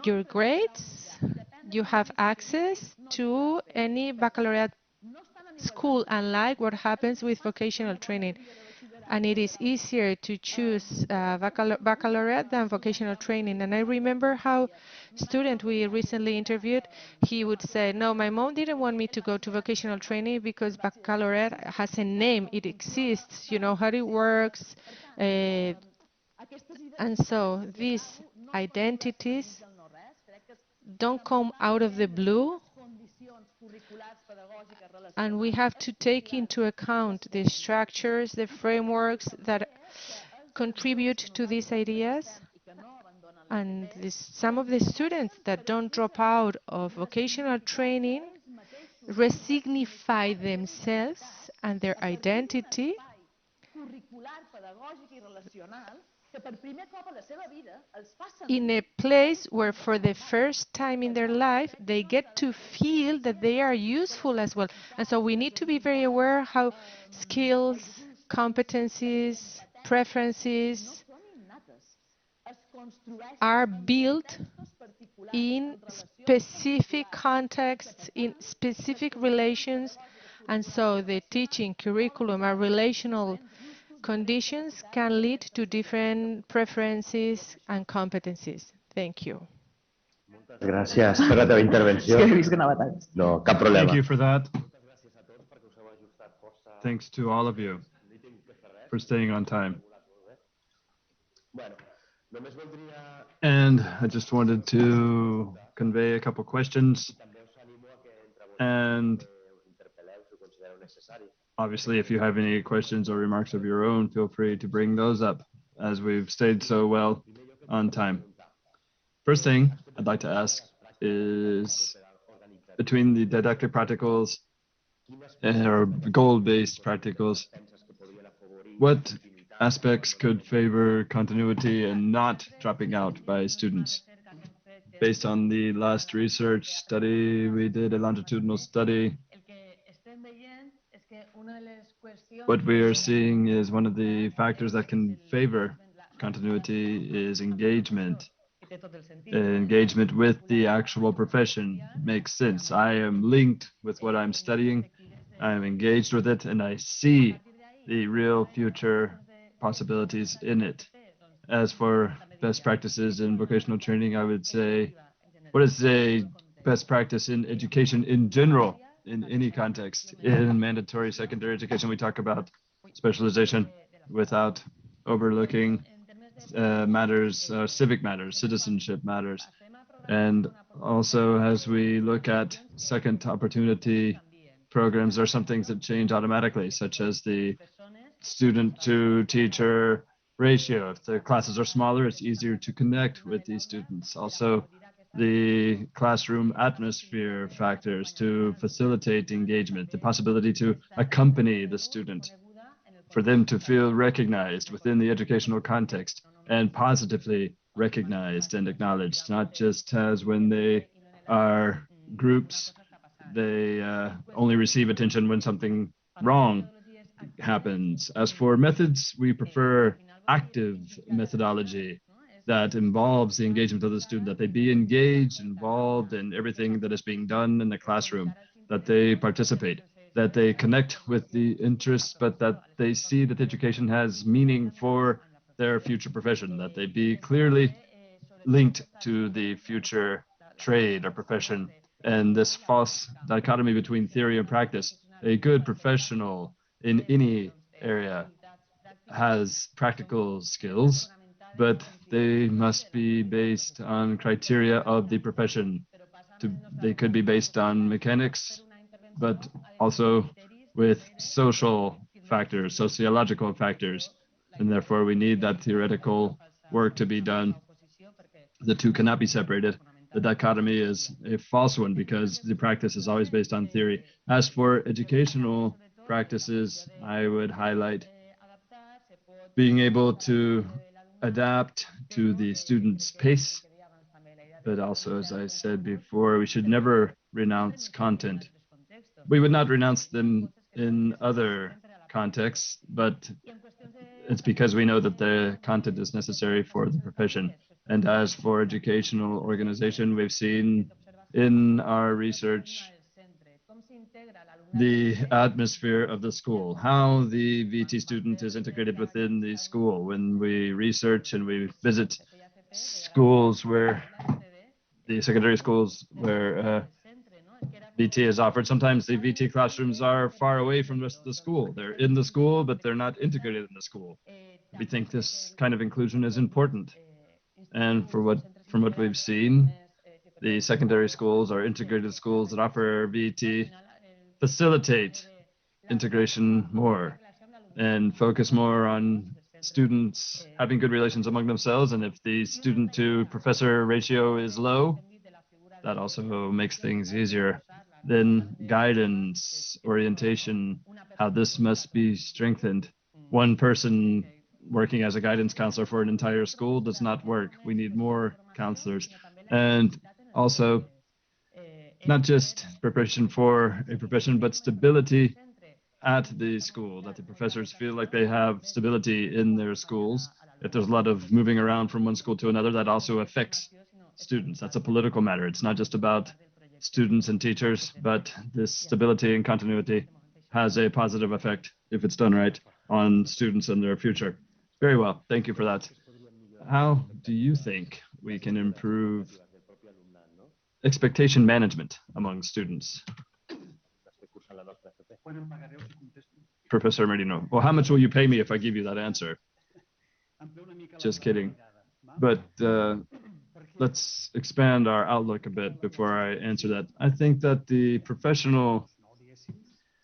your grades, you have access to any baccalaureate school, unlike what happens with vocational training. And it is easier to choose baccalaureate than vocational training. And I remember how student we recently interviewed, he would say, no, my mom didn't want me to go to vocational training because baccalaureate has a name, it exists, you know how it works. And so these identities don't come out of the blue, and we have to take into account the structures, the frameworks that contribute to these ideas. And some of the students that don't drop out of vocational training resignify themselves and their identity in a place where for the first time in their life they get to feel that they are useful as well. And so we need to be very aware how skills, competencies, preferences are built in specific contexts, in specific relations, and so the teaching curriculum and relational conditions can lead to different preferences and competencies. Thank you. Gràcies per la teva intervenció. És que he vist que anava tant. No, cap problema. Thank you for that. Thanks to all of you for staying on time. And I just wanted to convey a couple questions. And obviously, if you have any questions or remarks of your own, feel free to bring those up, as we've stayed so well on time. First thing I'd like to ask is, between the didactic practicals or goal-based practicals, what aspects could favor continuity and not dropping out by students? Based on the last research study we did, a longitudinal study, what we are seeing is one of the factors that can favor continuity is engagement. Engagement with the actual profession makes sense. I am linked with what I'm studying, I am engaged with it, and I see the real future possibilities in it. As for best practices in vocational training, I would say, what is a best practice in education in general, in any context? In mandatory secondary education, we talk about specialization without overlooking matters, civic matters, citizenship matters. And also, as we look at second opportunity programs, there are some things that change automatically, such as the student to teacher ratio. If the classes are smaller, it's easier to connect with these students. Also, the classroom atmosphere factors to facilitate engagement, the possibility to accompany the student, for them to feel recognized within the educational context and positively recognized and acknowledged, not just as when they are groups, they only receive attention when something wrong happens. As for methods, we prefer active methodology that involves the engagement of the student, that they be engaged, involved in everything that is being done in the classroom, that they participate, that they connect with the interests, but that they see that education has meaning for their future profession, that they be clearly linked to the future trade or profession. And this false dichotomy between theory and practice, a good professional in any area has practical skills, but they must be based on criteria of the profession. They could be based on mechanics, but also with social factors, sociological factors, and therefore we need that theoretical work to be done. The two cannot be separated. The dichotomy is a false one because the practice is always based on theory. As for educational practices, I would highlight being able to adapt to the student's pace, but also, as I said before, we should never renounce content. We would not renounce them in other contexts, but it's because we know that the content is necessary for the profession. And as for educational organization, we've seen in our research the atmosphere of the school, how the VT student is integrated within the school. When we research and we visit schools where the secondary schools where VT is offered, sometimes the VT classrooms are far away from the rest of the school. They're in the school, but they're not integrated in the school. We think this kind of inclusion is important. And from what we've seen, the secondary schools or integrated schools that offer VT facilitate integration more and focus more on students having good relations among themselves. And if the student to professor ratio is low, that also makes things easier. Then guidance, orientation, how this must be strengthened. One person working as a guidance counselor for an entire school does not work. We need more counselors. And also, not just preparation for a profession, but stability at the school, that the professors feel like they have stability in their schools. If there's a lot of moving around from one school to another, that also affects students. That's a political matter. It's not just about students and teachers, but this stability and continuity has a positive effect, if it's done right, on students and their future. Very well. Thank you for that. How do you think we can improve expectation management among students? Professor Merino. Well, how much will you pay me if I give you that answer? Just kidding. But let's expand our outlook a bit before I answer that. I think that the professional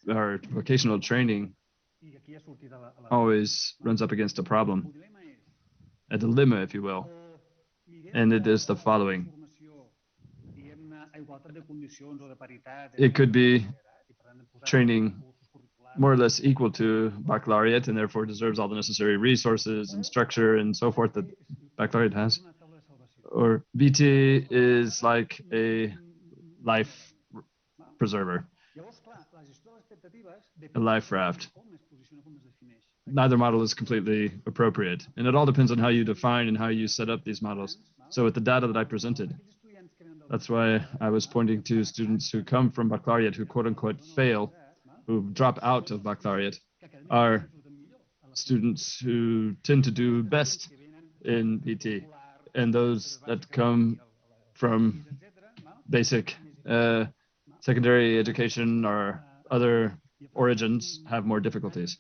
or vocational training always runs up against a problem, a dilemma, if you will, and it is the following. It could be training more or less equal to baccalaureate and therefore deserves all the necessary resources and structure and so forth that baccalaureate has. Or VT is like a life preserver, a life raft. Neither model is completely appropriate, and it all depends on how you define and how you set up these models. So with the data that I presented, that's why I was pointing to students who come from baccalaureate who quote unquote fail, who drop out of baccalaureate, are students who tend to do best in VT. And those that come from basic secondary education or other origins have more difficulties.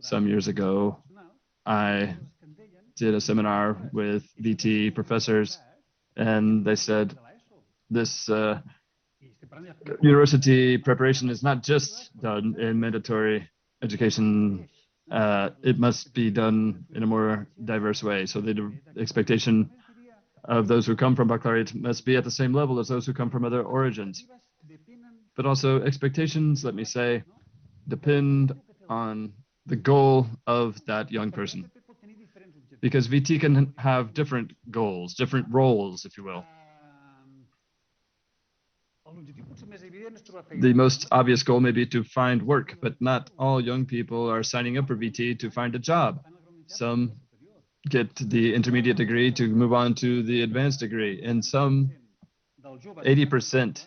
Some years ago, I did a seminar with VT professors, and they said this university preparation is not just done in mandatory education. It must be done in a more diverse way. So the expectation of those who come from baccalaureate must be at the same level as those who come from other origins. But also expectations, let me say, depend on the goal of that young person. Because VT can have different goals, different roles, if you will. The most obvious goal may be to find work, but not all young people are signing up for VT to find a job. Some get the intermediate degree to move on to the advanced degree, and some 80%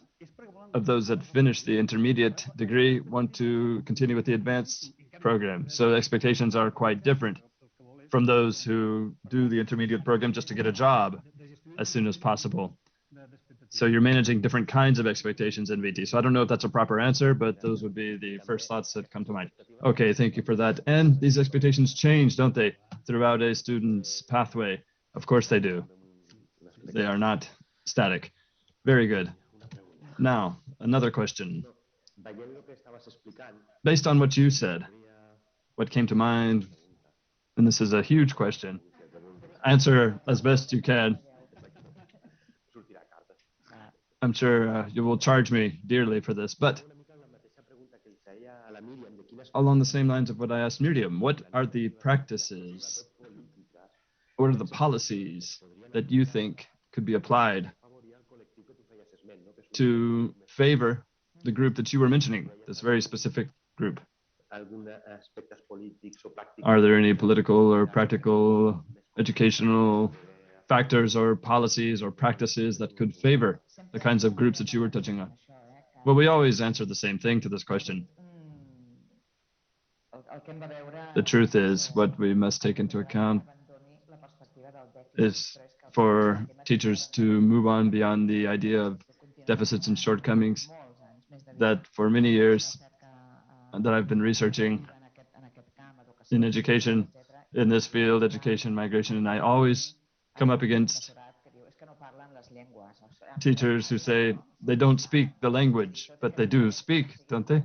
of those that finish the intermediate degree want to continue with the advanced program. So the expectations are quite different from those who do the intermediate program just to get a job as soon as possible. So you're managing different kinds of expectations in VT. So I don't know if that's a proper answer, but those would be the first thoughts that come to mind. Okay, thank you for that. And these expectations change, don't they, throughout a student's pathway? Of course they do. They are not static. Very good. Now, another question. Based on what you said, what came to mind, and this is a huge question, answer as best you can. I'm sure you will charge me dearly for this, but along the same lines of what I asked Miriam, what are the practices, what are the policies that you think could be applied to favor the group that you were mentioning, this very specific group? Are there any political or practical educational factors or policies or practices that could favor the kinds of groups that you were touching on? Well, we always answer the same thing to this question. The truth is, what we must take into account is for teachers to move on beyond the idea of deficits and shortcomings that for many years that I've been researching in education, in this field, education, migration, and I always come up against teachers who say they don't speak the language, but they do speak, don't they?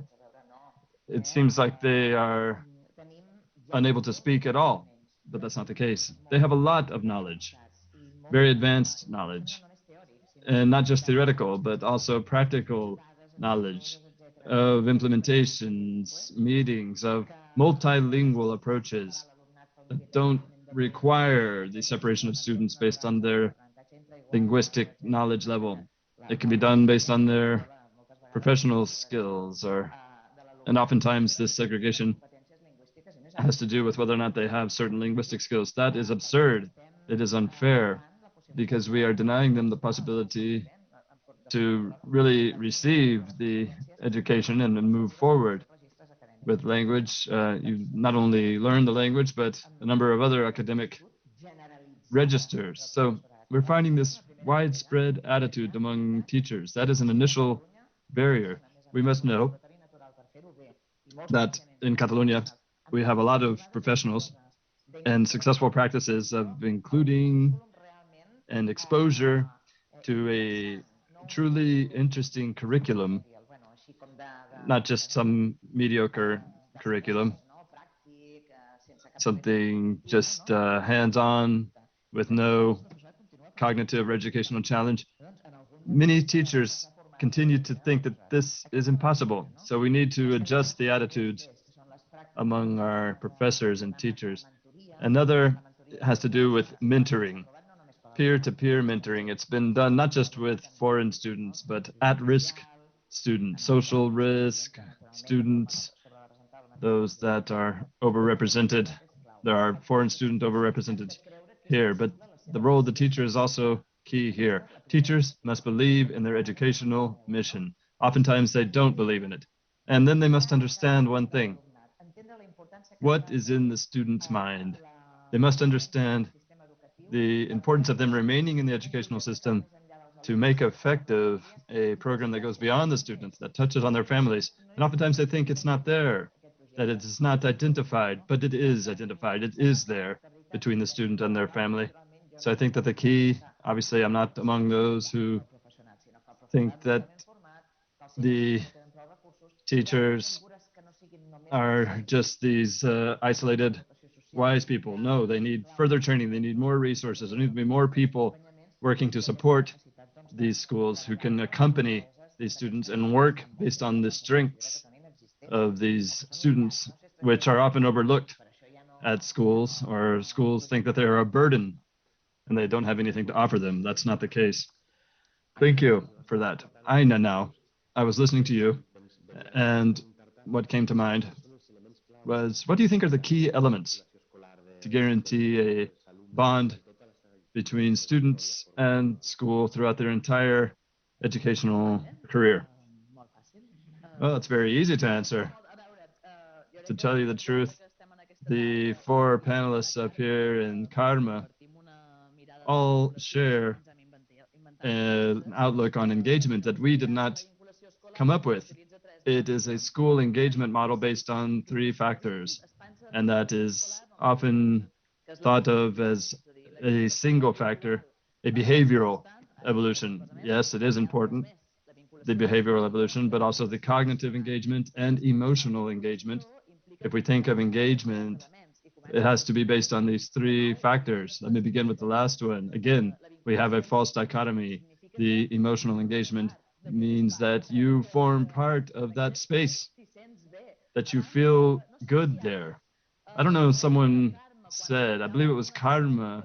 It seems like they are unable to speak at all, but that's not the case. They have a lot of knowledge, very advanced knowledge, and not just theoretical, but also practical knowledge of implementations, meetings, of multilingual approaches that don't require the separation of students based on their linguistic knowledge level. It can be done based on their professional skills, and oftentimes this segregation has to do with whether or not they have certain linguistic skills. That is absurd. It is unfair because we are denying them the possibility to really receive the education and move forward with language. You not only learn the language, but a number of other academic registers. So we're finding this widespread attitude among teachers. That is an initial barrier. We must know that in Catalonia, we have a lot of professionals and successful practices of including and exposure to a truly interesting curriculum, not just some mediocre curriculum, something just hands-on with no cognitive or educational challenge. Many teachers continue to think that this is impossible, so we need to adjust the attitudes among our professors and teachers. Another has to do with mentoring, peer-to-peer mentoring. It's been done not just with foreign students, but at-risk students, social risk students, those that are overrepresented. There are foreign students overrepresented here, but the role of the teacher is also key here. Teachers must believe in their educational mission. Oftentimes they don't believe in it. And then they must understand one thing. What is in the student's mind? They must understand the importance of them remaining in the educational system to make effective a program that goes beyond the students, that touches on their families. And oftentimes they think it's not there, that it is not identified, but it is identified. It is there between the student and their family. So I think that the key, obviously I'm not among those who think that the teachers are just these isolated wise people. No, they need further training. They need more resources. There need to be more people working to support these schools who can accompany these students and work based on the strengths of these students, which are often overlooked at schools, or schools think that they are a burden and they don't have anything to offer them. That's not the case. Thank you for that. Aina, now, I was listening to you, and what came to mind was, what do you think are the key elements to guarantee a bond between students and school throughout their entire educational career? Well, it's very easy to answer. To tell you the truth, the four panelists up here in Karma all share an outlook on engagement that we did not come up with. It is a school engagement model based on three factors, and that is often thought of as a single factor, a behavioral evolution. Yes, it is important, the behavioral evolution, but also the cognitive engagement and emotional engagement. If we think of engagement, it has to be based on these three factors. Let me begin with the last one. Again, we have a false dichotomy. The emotional engagement means that you form part of that space, that you feel good there. I don't know, someone said, I believe it was Karma,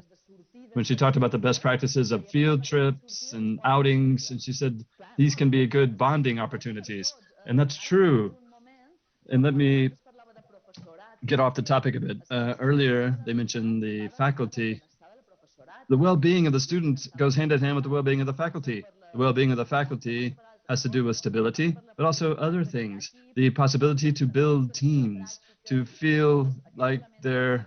when she talked about the best practices of field trips and outings, and she said these can be good bonding opportunities. And that's true. And let me get off the topic a bit. Earlier, they mentioned the faculty. The well-being of the students goes hand in hand with the well-being of the faculty. The well-being of the faculty has to do with stability, but also other things. The possibility to build teams, to feel like their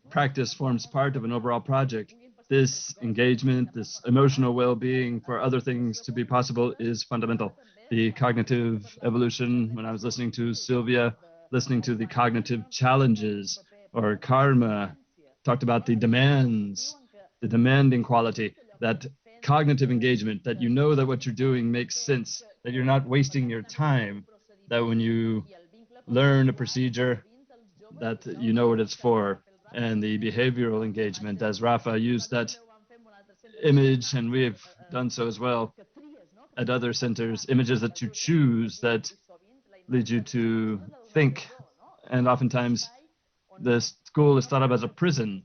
practice forms part of an overall project. This engagement, this emotional well-being for other things to be possible is fundamental. The cognitive evolution, when I was listening to Sylvia, listening to the cognitive challenges, or Karma talked about the demands, the demanding quality, that cognitive engagement, that you know that what you're doing makes sense, that you're not wasting your time, that when you learn a procedure, that you know what it's for, and the behavioral engagement, as Rafa used that image, and we've done so as well at other centers, images that you choose that lead you to think. And oftentimes the school is thought of as a prison,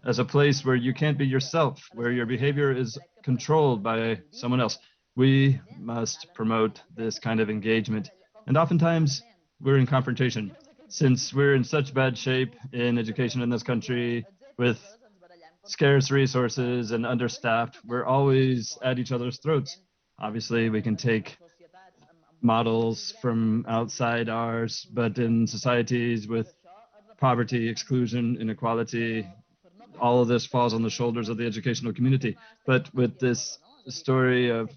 as a place where you can't be yourself, where your behavior is controlled by someone else. We must promote this kind of engagement. And oftentimes we're in confrontation. Since we're in such bad shape in education in this country, with scarce resources and understaffed, we're always at each other's throats. Obviously, we can take models from outside ours, but in societies with poverty, exclusion, inequality, all of this falls on the shoulders of the educational community. But with this story of,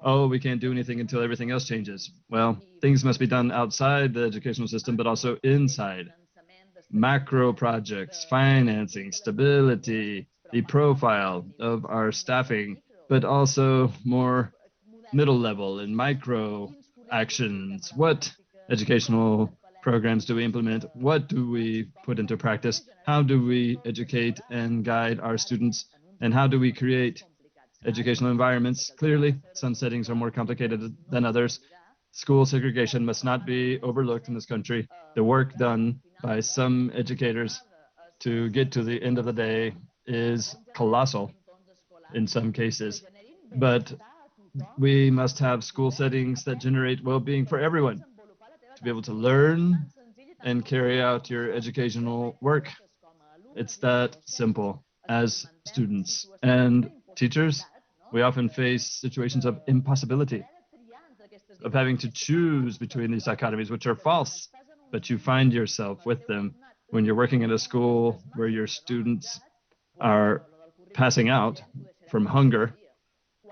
oh, we can't do anything until everything else changes. Well, things must be done outside the educational system, but also inside. Macro projects, financing, stability, the profile of our staffing, but also more middle level and micro actions. What educational programs do we implement? What do we put into practice? How do we educate and guide our students? And how do we create educational environments? Clearly, some settings are more complicated than others. School segregation must not be overlooked in this country. The work done by some educators to get to the end of the day is colossal in some cases. But we must have school settings that generate well-being for everyone, to be able to learn and carry out your educational work. It's that simple. As students and teachers, we often face situations of impossibility, of having to choose between these dichotomies, which are false, but you find yourself with them when you're working at a school where your students are passing out from hunger.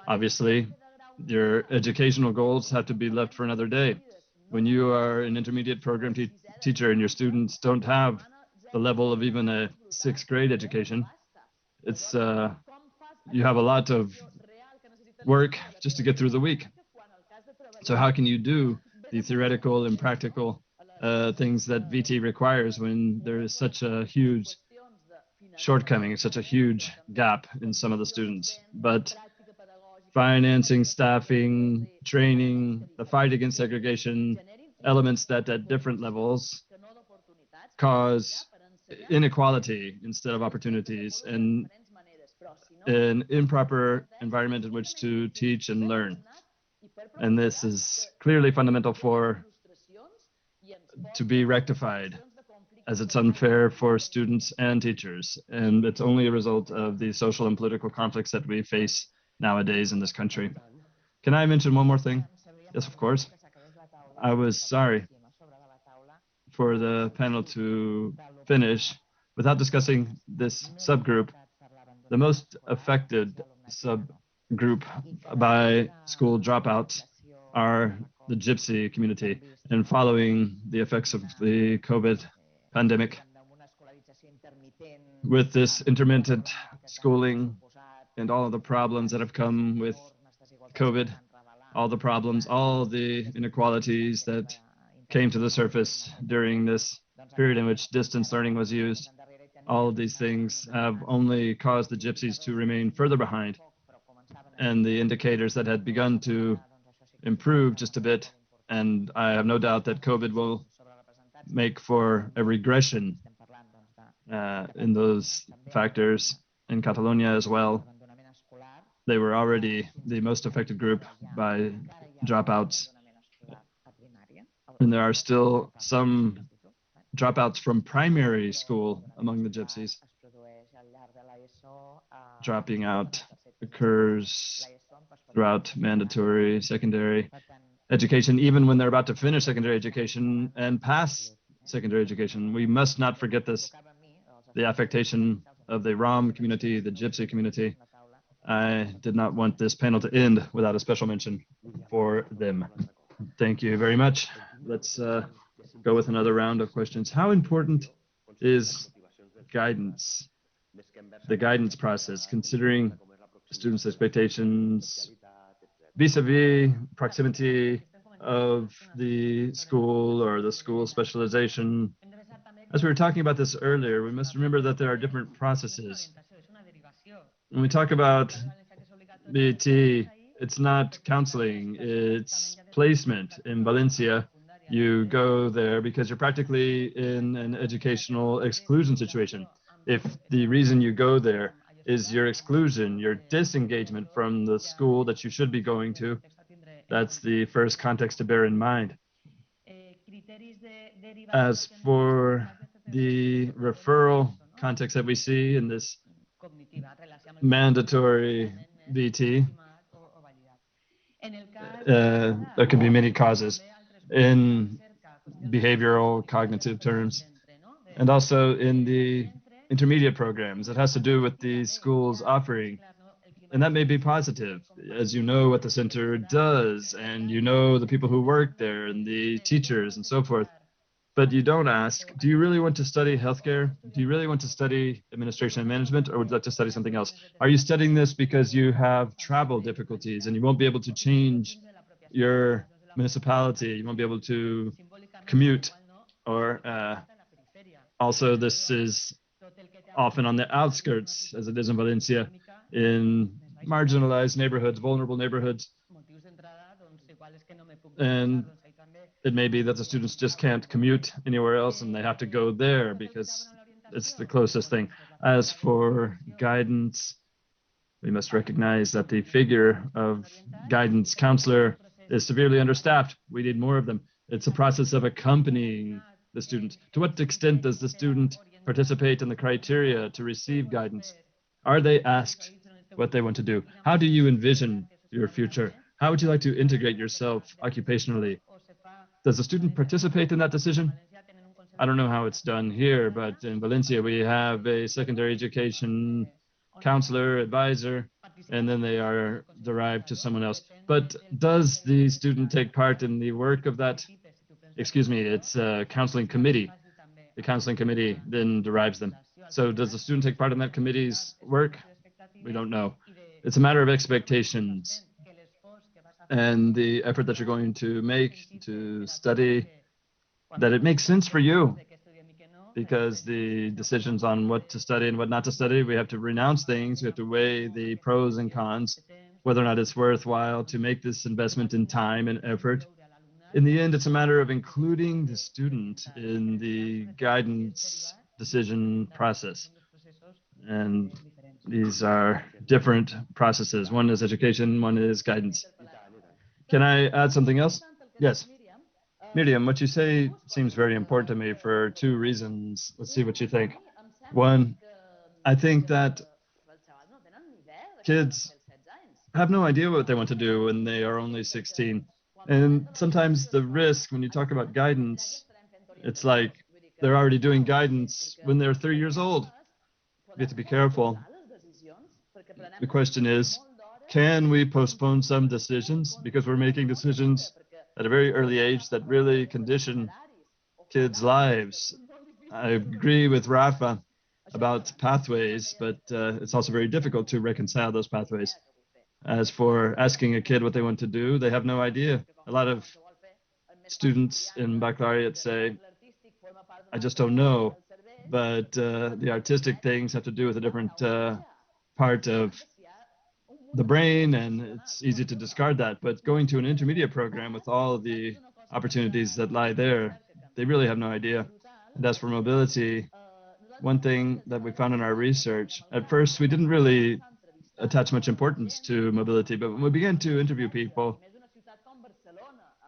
Obviously, your educational goals have to be left for another day. When you are an intermediate program teacher and your students don't have the level of even a sixth grade education, it's you have a lot of work just to get through the week. So how can you do the theoretical and practical things that VT requires when there is such a huge shortcoming, such a huge gap in some of the students? But financing, staffing, training, the fight against segregation, elements that at different levels cause inequality instead of opportunities. And an improper environment in which to teach and learn. And this is clearly fundamental to be rectified, as it's unfair for students and teachers. And it's only a result of the social and political conflicts that we face nowadays in this country. Can I mention one more thing? Yes, of course. I was sorry for the panel to finish without discussing this subgroup. The most affected subgroup by school dropouts are the Gypsy community. And following the effects of the COVID pandemic, with this intermittent schooling and all of the problems that have come with COVID, all the problems, all the inequalities that came to the surface during this period in which distance learning was used, all of these things have only caused the Gypsies to remain further behind. And the indicators that had begun to improve just a bit, and I have no doubt that COVID will make for a regression in those factors in Catalonia as well. They were already the most affected group by dropouts. And there are still some dropouts from primary school among the Gypsies. Dropping out occurs throughout mandatory secondary education, even when they're about to finish secondary education and pass secondary education. We must not forget this, the affectation of the Rom community, the Gypsy community. I did not want this panel to end without a special mention for them. Thank you very much. Let's go with another round of questions. How important is guidance, the guidance process, considering students' expectations vis-a-vis proximity of the school or the school specialization? As we were talking about this earlier, we must remember that there are different processes. When we talk about BT, it's not counseling, it's placement. In Valencia, you go there because you're practically in an educational exclusion situation. If the reason you go there is your exclusion, your disengagement from the school that you should be going to, that's the first context to bear in mind. As for the referral context that we see in this mandatory BT, there could be many causes in behavioral cognitive terms, and also in the intermediate programs. It has to do with the schools offering, and that may be positive, as you know what the center does, and you know the people who work there, and the teachers, and so forth. But you don't ask, do you really want to study healthcare? Do you really want to study administration and management, or would you like to study something else? Are you studying this because you have travel difficulties and you won't be able to change your municipality, you won't be able to commute, or also this is often on the outskirts, as it is in Valencia, in marginalized neighborhoods, vulnerable neighborhoods. And it may be that the students just can't commute anywhere else and they have to go there because it's the closest thing. As for guidance, we must recognize that the figure of guidance counselor is severely understaffed. We need more of them. It's a process of accompanying the student. To what extent does the student participate in the criteria to receive guidance? Are they asked what they want to do? How do you envision your future? How would you like to integrate yourself occupationally? Does the student participate in that decision? I don't know how it's done here, but in Valencia, we have a secondary education counselor, advisor, and then they are derived to someone else. But does the student take part in the work of that? Excuse me, it's a counseling committee. The counseling committee then derives them. So does the student take part in that committee's work? We don't know. It's a matter of expectations and the effort that you're going to make to study, that it makes sense for you, because the decisions on what to study and what not to study, we have to renounce things, we have to weigh the pros and cons, whether or not it's worthwhile to make this investment in time and effort. In the end, it's a matter of including the student in the guidance decision process. And these are different processes. One is education, one is guidance. Can I add something else? Yes. Miriam, what you say seems very important to me for two reasons. Let's see what you think. One, I think that kids have no idea what they want to do when they are only 16. And sometimes the risk when you talk about guidance, it's like they're already doing guidance when they're 3 years old. We have to be careful. The question is, can we postpone some decisions because we're making decisions at a very early age that really condition kids' lives? I agree with Rafa about pathways, but it's also very difficult to reconcile those pathways. As for asking a kid what they want to do, they have no idea. A lot of students in baccalaureate say, I just don't know. But the artistic things have to do with a different part of the brain, and it's easy to discard that. But going to an intermediate program with all of the opportunities that lie there, they really have no idea. And as for mobility, one thing that we found in our research, at first we didn't really attach much importance to mobility, but when we began to interview people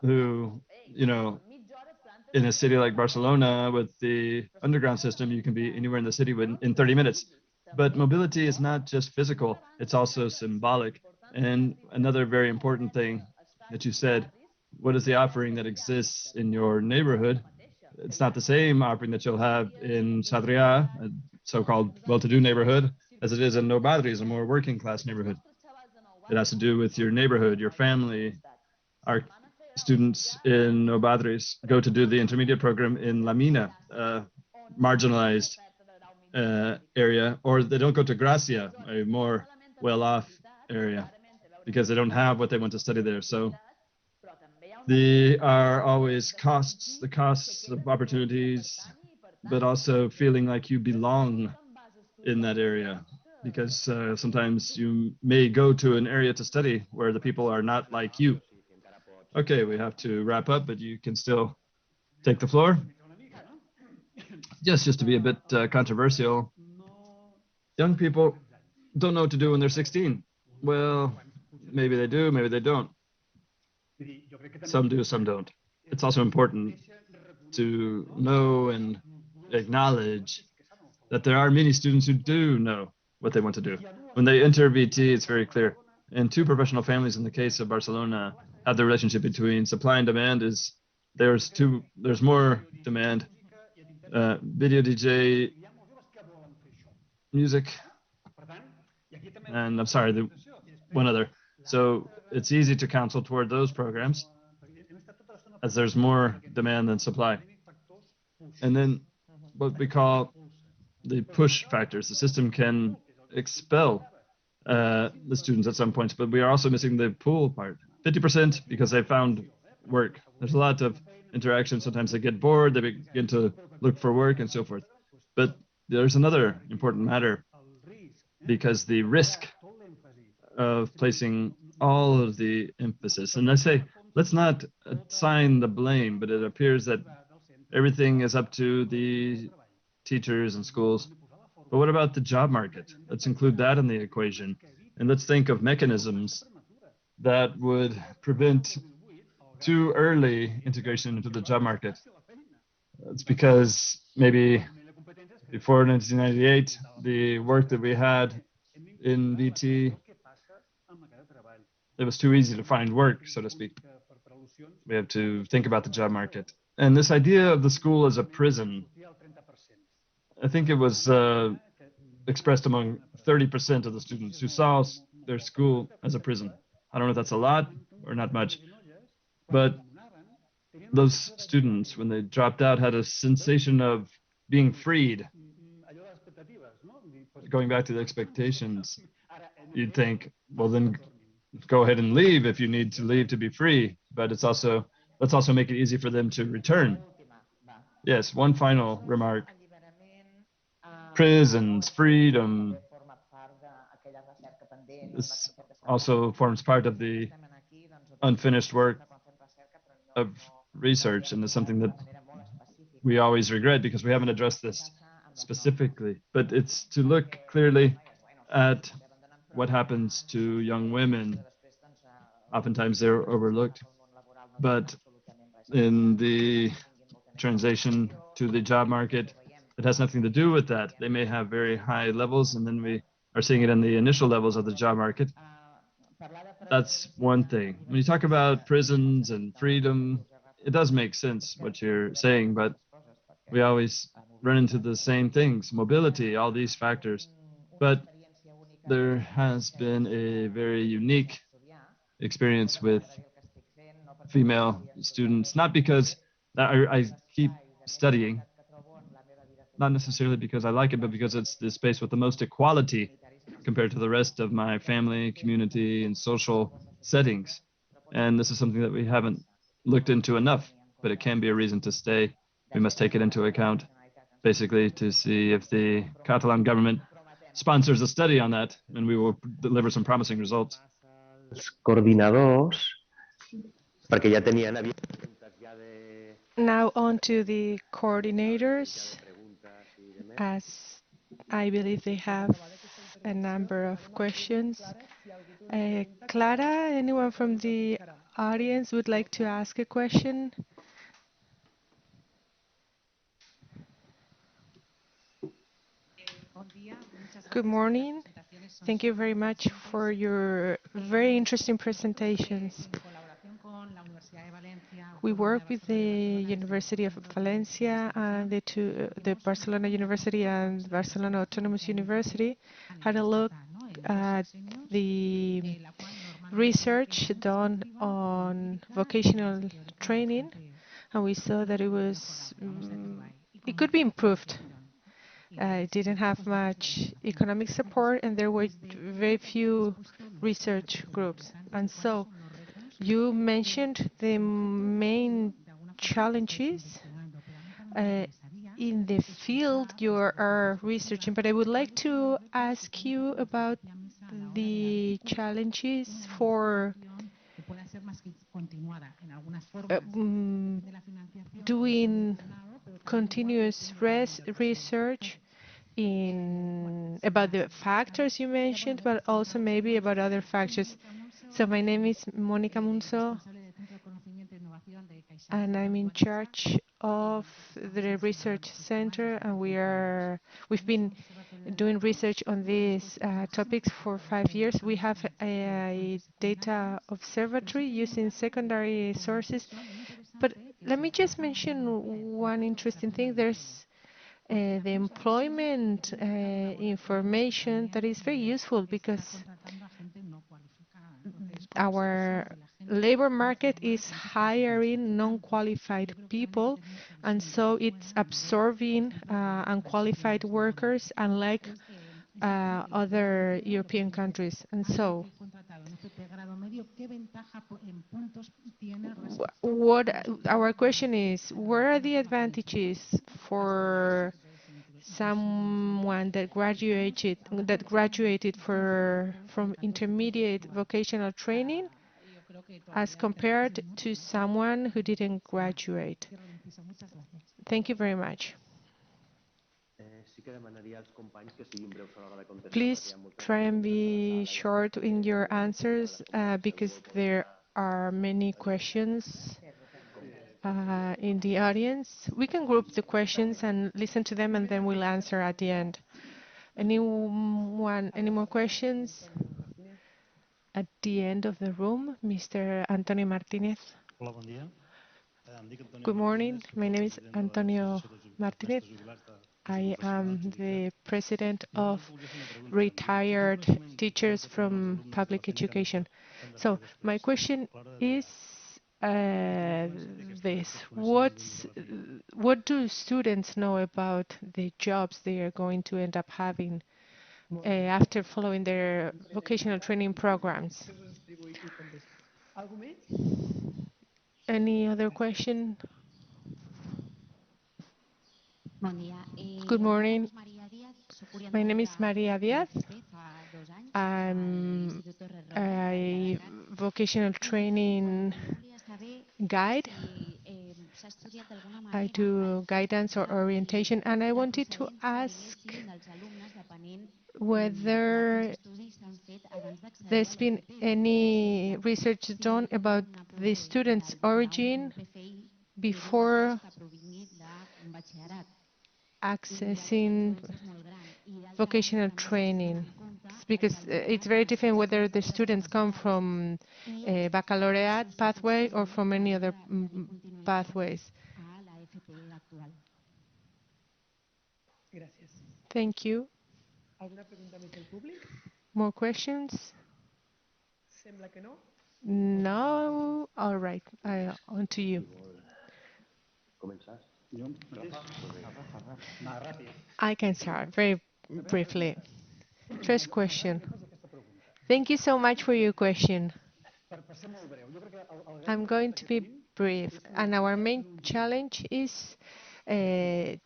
who, in a city like Barcelona with the underground system, you can be anywhere in the city in 30 minutes. But mobility is not just physical, it's also symbolic. And another very important thing that you said, what is the offering that exists in your neighborhood? It's not the same offering that you'll have in Sadria, a so-called well-to-do neighborhood, as it is in No Badris, a more working class neighborhood. It has to do with your neighborhood, your family. Our students in No Badris go to do the intermediate program in La Mina, marginalized area, or they don't go to Gracia, a more well-off area, because they don't have what they want to study there. So there are always costs, the costs of opportunities, but also feeling like you belong in that area, because sometimes you may go to an area to study where the people are not like you. Okay, we have to wrap up, but you can still take the floor. Yes, just to be a bit controversial. Young people don't know what to do when they're 16. Well, maybe they do, maybe they don't. Some do, some don't. It's also important to know and acknowledge that there are many students who do know what they want to do. When they enter VT, it's very clear. And two professional families in the case of Barcelona have the relationship between supply and demand is there's more demand. Video DJ, music, and I'm sorry, one other. So it's easy to counsel toward those programs as there's more demand than supply. And then what we call the push factors. The system can expel the students at some points, but we are also missing the pull part. 50% because they found work. There's a lot of interaction. Sometimes they get bored, they begin to look for work and so forth. But there's another important matter, because the risk of placing all of the emphasis, and I say, let's not assign the blame, but it appears that everything is up to the teachers and schools. But what about the job market? Let's include that in the equation. And let's think of mechanisms that would prevent too early integration into the job market. It's because maybe before 1998, the work that we had in VT, it was too easy to find work, so to speak. We have to think about the job market. And this idea of the school as a prison, I think it was expressed among 30% of the students who saw their school as a prison. I don't know if that's a lot or not much, but those students, when they dropped out, had a sensation of being freed. Going back to the expectations, you'd think, well, then go ahead and leave if you need to leave to be free. But it's also, let's also make it easy for them to return. Yes, one final remark. Prisons, freedom. This also forms part of the unfinished work of research, and it's something that we always regret because we haven't addressed this specifically, but it's to look clearly at what happens to young women. Oftentimes they're overlooked, but in the transition to the job market, it has nothing to do with that. They may have very high levels, and then we are seeing it in the initial levels of the job market. That's one thing. When you talk about prisons and freedom, it does make sense what you're saying, but we always run into the same things, mobility, all these factors. But there has been a very unique experience with female students, not because I keep studying, not necessarily because I like it, but because it's the space with the most equality compared to the rest of my family, community, and social settings. And this is something that we haven't looked into enough, but it can be a reason to stay. We must take it into account, basically, to see if the Catalan government sponsors a study on that, and we will deliver some promising results. Coordinadors, perquè ja tenien Now on to the coordinators, as I believe they have a number of questions. Clara, anyone from the audience would like to ask a question? Good morning. Thank you very much for your very interesting presentations. We work with the University of Valencia and the Barcelona University and Barcelona Autonomous University. Had a look at the research done on vocational training, and we saw that it could be improved. It didn't have much economic support, and there were very few research groups. And so you mentioned the main challenges in the field you are researching, but I would like to ask you about the challenges for doing continuous research about the factors you mentioned, but also maybe about other factors. So my name is Mónica Munzo, and I'm in charge of the research center, and we've been doing research on these topics for 5 years. We have a data observatory using secondary sources, but let me just mention one interesting thing. There's the employment information that is very useful, because our labor market is hiring non-qualified people, and so it's absorbing unqualified workers, unlike other European countries. And so what our question is, what are the advantages for someone that graduated from intermediate vocational training as compared to someone who didn't graduate? Thank you very much. Please try and be short in your answers, because there are many questions in the audience. We can group the questions and listen to them, and then we'll answer at the end. Any more questions? At the end of the room, Mr. Antonio Martinez. Good morning. My name is Antonio Martinez. I am the president of retired teachers from public education. So my question is this: what do students know about the jobs they are going to end up having after following their vocational training programs? Any other question? Good morning. My name is Maria Diaz. I'm a vocational training guide. I do guidance or orientation, and I wanted to ask whether there's been any research done about the students' origin before accessing vocational training, because it's very different whether the students come from a baccalaureate pathway or from any other pathways. Thank you. More questions? No? All right. On to you. I can start very briefly. First question. Thank you so much for your question. I'm going to be brief. And our main challenge is to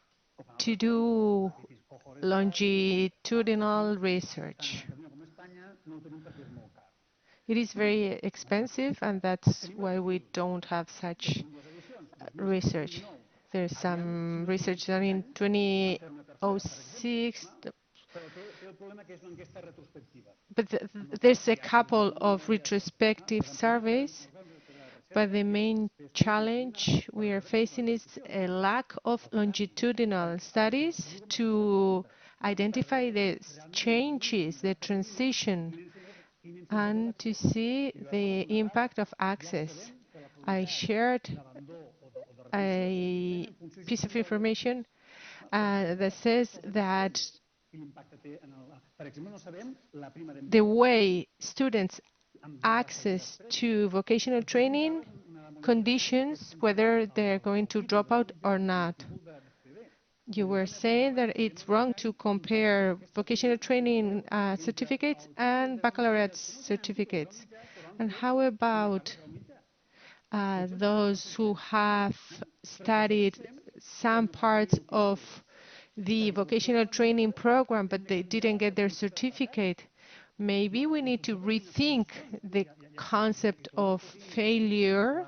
do longitudinal research. It is very expensive, and that's why we don't have such research. There's some research done in 2006, but there's a couple of retrospective surveys, but the main challenge we are facing is a lack of longitudinal studies to identify the changes, the transition, and to see the impact of access. I shared a piece of information that says that the way students access to vocational training conditions whether they're going to drop out or not. You were saying that it's wrong to compare vocational training certificates and baccalaureate certificates. And how about those who have studied some parts of the vocational training program, but they didn't get their certificate? Maybe we need to rethink the concept of failure.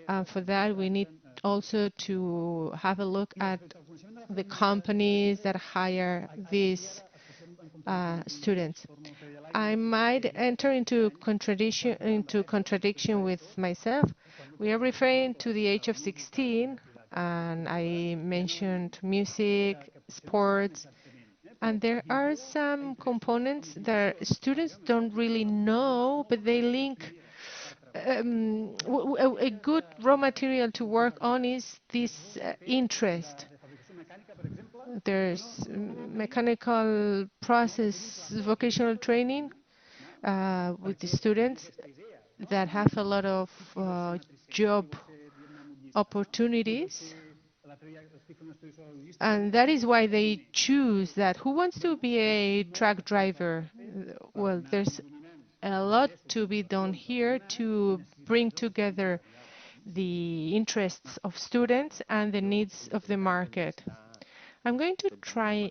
And for that, we need also to have a look at the companies that hire these students. I might enter into contradiction with myself. We are referring to the age of 16, and I mentioned music, sports, and there are some components that students don't really know, but they link. A good raw material to work on is this interest. There's mechanical process vocational training with the students that have a lot of job opportunities, and that is why they choose that. Who wants to be a truck driver? Well, there's a lot to be done here to bring together the interests of students and the needs of the market. I'm going to try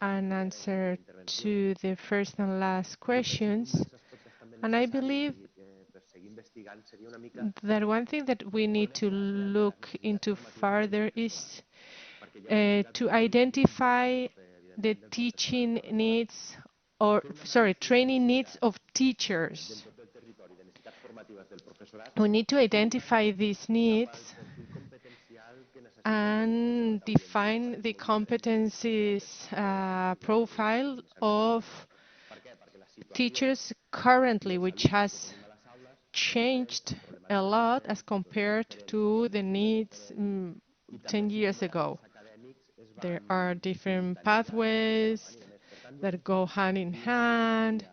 and answer to the first and last questions. And I believe that one thing that we need to look into further is to identify the teaching needs, or sorry, training needs of teachers. We need to identify these needs and define the competencies profile of teachers currently, which has changed a lot as compared to the needs 10 years ago. There are different pathways that go hand in hand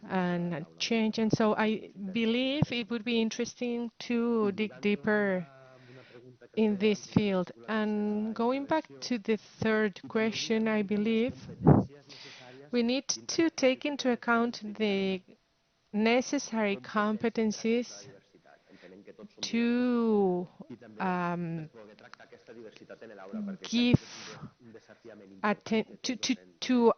and change. And so I believe it would be interesting to dig deeper in this field. And going back to the third question, I believe we need to take into account the necessary competencies to give to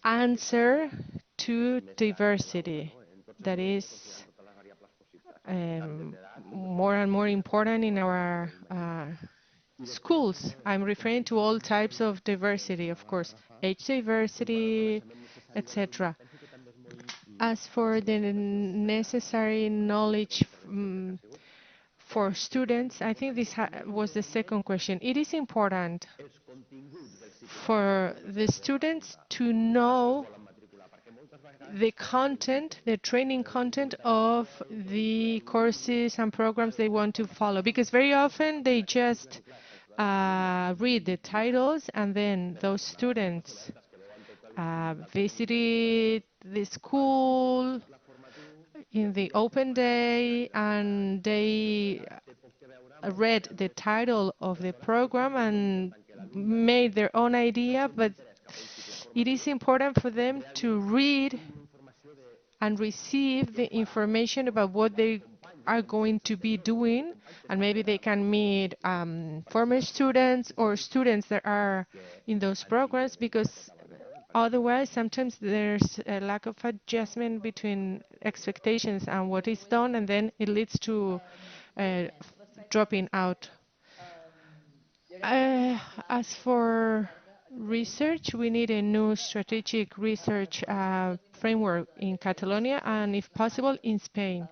answer to diversity. That is, um, more and more important in our schools. I'm referring to all types of diversity, of course, age diversity, etc. As for the necessary knowledge for students, I think this was the second question. It is important for the students to know the content, the training content of the courses and programs they want to follow, because very often they just read the titles, and then those students visited the school in the open day, and they read the title of the program and made their own idea, but it is important for them to read and receive the information about what they are going to be doing, and maybe they can meet former students or students that are in those programs, because otherwise sometimes there's a lack of adjustment between expectations and what is done, and then it leads to dropping out. As for research, we need a new strategic research framework in Catalonia and, if possible, in Spain,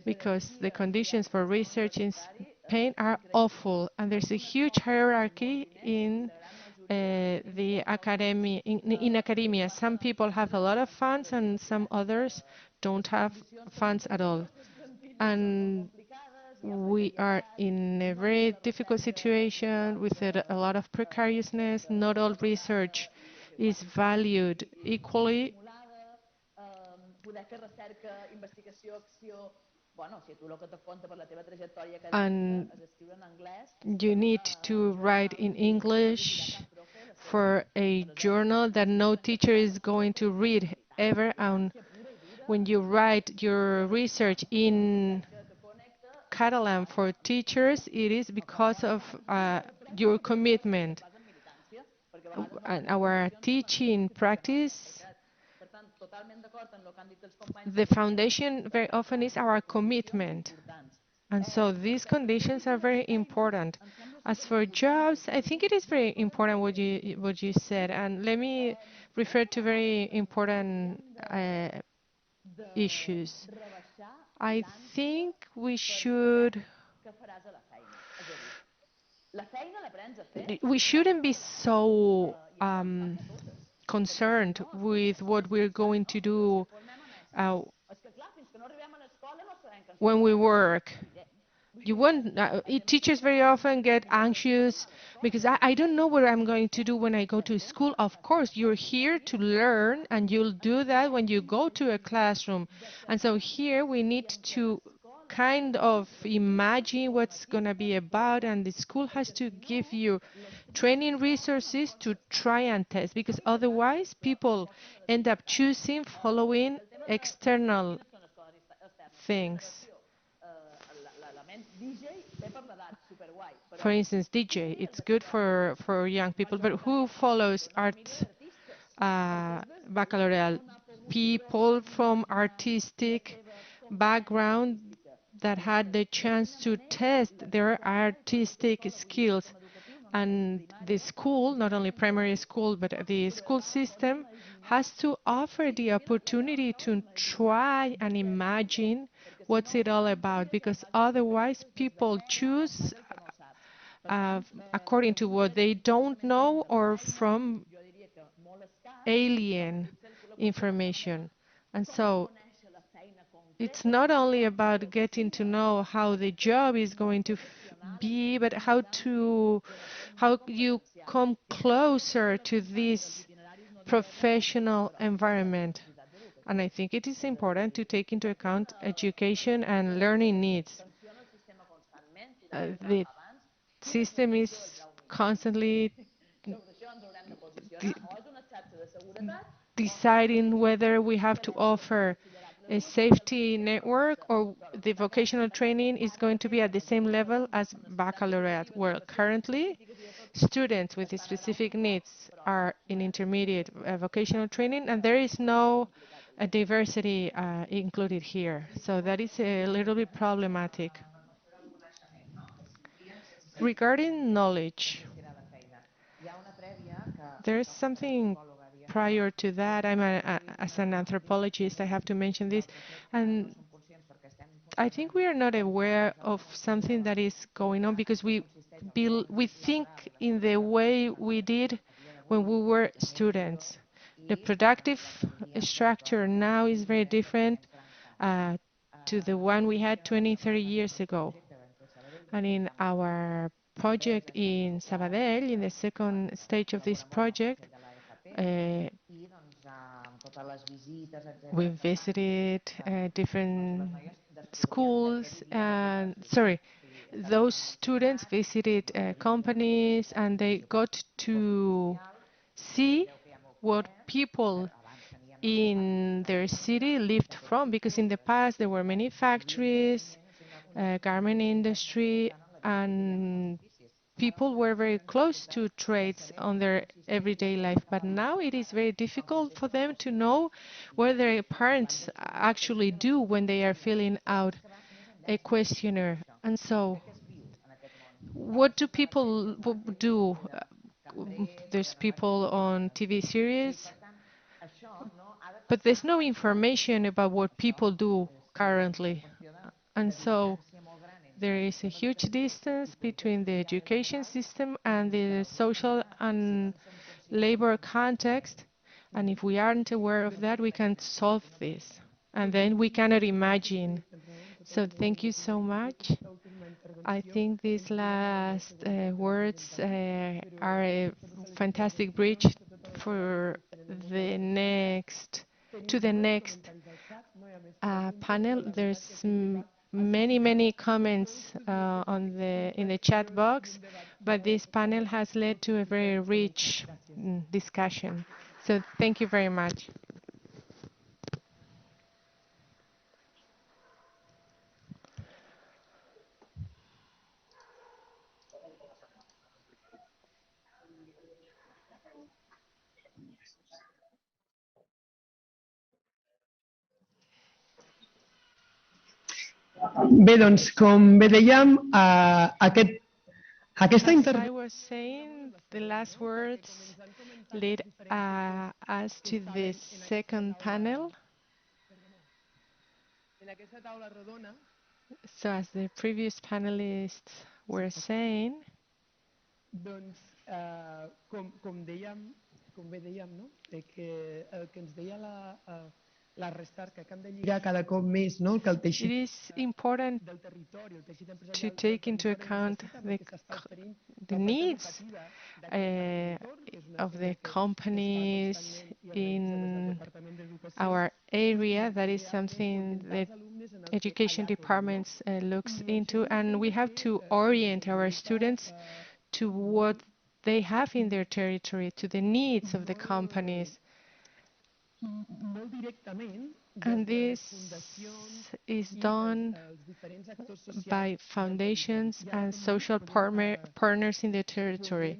because the conditions for research in Spain are awful, and there's a huge hierarchy in the academia. In academia, some people have a lot of funds, and some others don't have funds at all. And we are in a very difficult situation with a lot of precariousness. Not all research is valued equally. And you need to write in English for a journal that no teacher is going to read ever. And when you write your research in Catalan for teachers, it is because of your commitment. And our teaching practice, the foundation very often is our commitment. And so these conditions are very important. As for jobs, I think it is very important what you said. And let me refer to very important issues. I think we shouldn't be so concerned with what we're going to do when we work. You won't, teachers very often get anxious because I don't know what I'm going to do when I go to school. Of course, you're here to learn, and you'll do that when you go to a classroom. And so here we need to kind of imagine what's going to be about, and the school has to give you training resources to try and test, because otherwise people end up choosing following external things. For instance, DJ, it's good for young people, but who follows art baccalaureate? People from artistic background that had the chance to test their artistic skills. And the school, not only primary school, but the school system has to offer the opportunity to try and imagine what's it all about, because otherwise people choose according to what they don't know or from alien information. And so it's not only about getting to know how the job is going to be, but how you come closer to this professional environment. And I think it is important to take into account education and learning needs. The system is constantly deciding whether we have to offer a safety network or the vocational training is going to be at the same level as baccalaureate, where currently students with specific needs are in intermediate vocational training, and there is no diversity included here. So that is a little bit problematic. Regarding knowledge, there's something prior to that. As an anthropologist, I have to mention this. And I think we are not aware of something that is going on because we think in the way we did when we were students. The productive structure now is very different to the one we had 20, 30 years ago. And in our project in Sabadell, in the second stage of this project, we visited different schools and, sorry, those students visited companies and they got to see what people in their city lived from, because in the past there were many factories, garment industry, and people were very close to trades on their everyday life. But now it is very difficult for them to know what their parents actually do when they are filling out a questionnaire. And so, what do people do? There's people on TV series, but there's no information about what people do currently. And so there is a huge distance between the education system and the social and labor context. And if we aren't aware of that, we can't solve this. And then we cannot imagine. So thank you so much. I think these last words are a fantastic bridge for the next to the next panel. There's many comments in the chat box, but this panel has led to a very rich discussion. So thank you very much. Bé, doncs, com bé dèiem, aquesta As I was saying, the last words lead us to the second panel. So as the previous panelists were saying, doncs, com bé dèiem, no? Que el que ens deia la recerca, que hem de lligar cada cop més, no? Que el teixit it is important del territori, el teixit to empresarial take into account the needs of the companies in our area. That is something that education departments looks into, and we have to orient our students to what they have in their territory, to the needs of the companies. And this is done by foundations and social partners in the territory.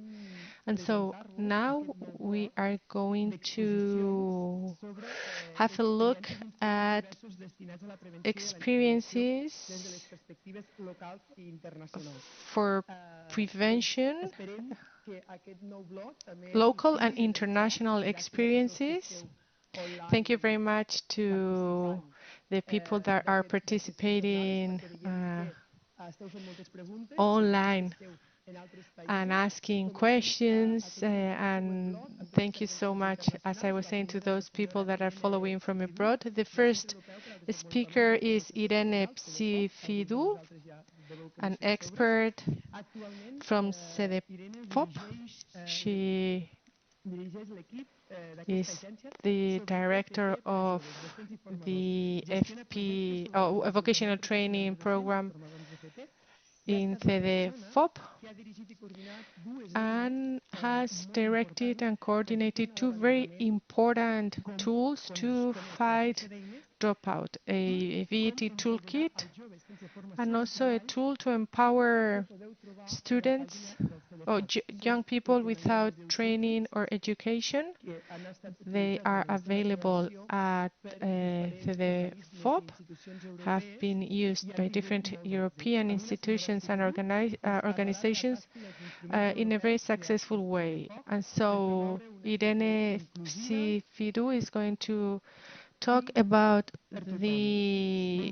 And so now we are going to have a look at experiences for prevention, local and international experiences. Thank you very much to the people that are participating online and asking questions, and thank you so much, as I was saying, to those people that are following from abroad. The first speaker is Irene Psifidou, an expert from CEDEFOP. She is the director of the FP, a vocational training program in CEDEFOP, and has directed and coordinated two very important tools to fight dropout, a VET toolkit and also a tool to empower students young people without training or education. They are available at the FOP, have been used by different European institutions and organizations in a very successful way. And so Irene Fidu is going to talk about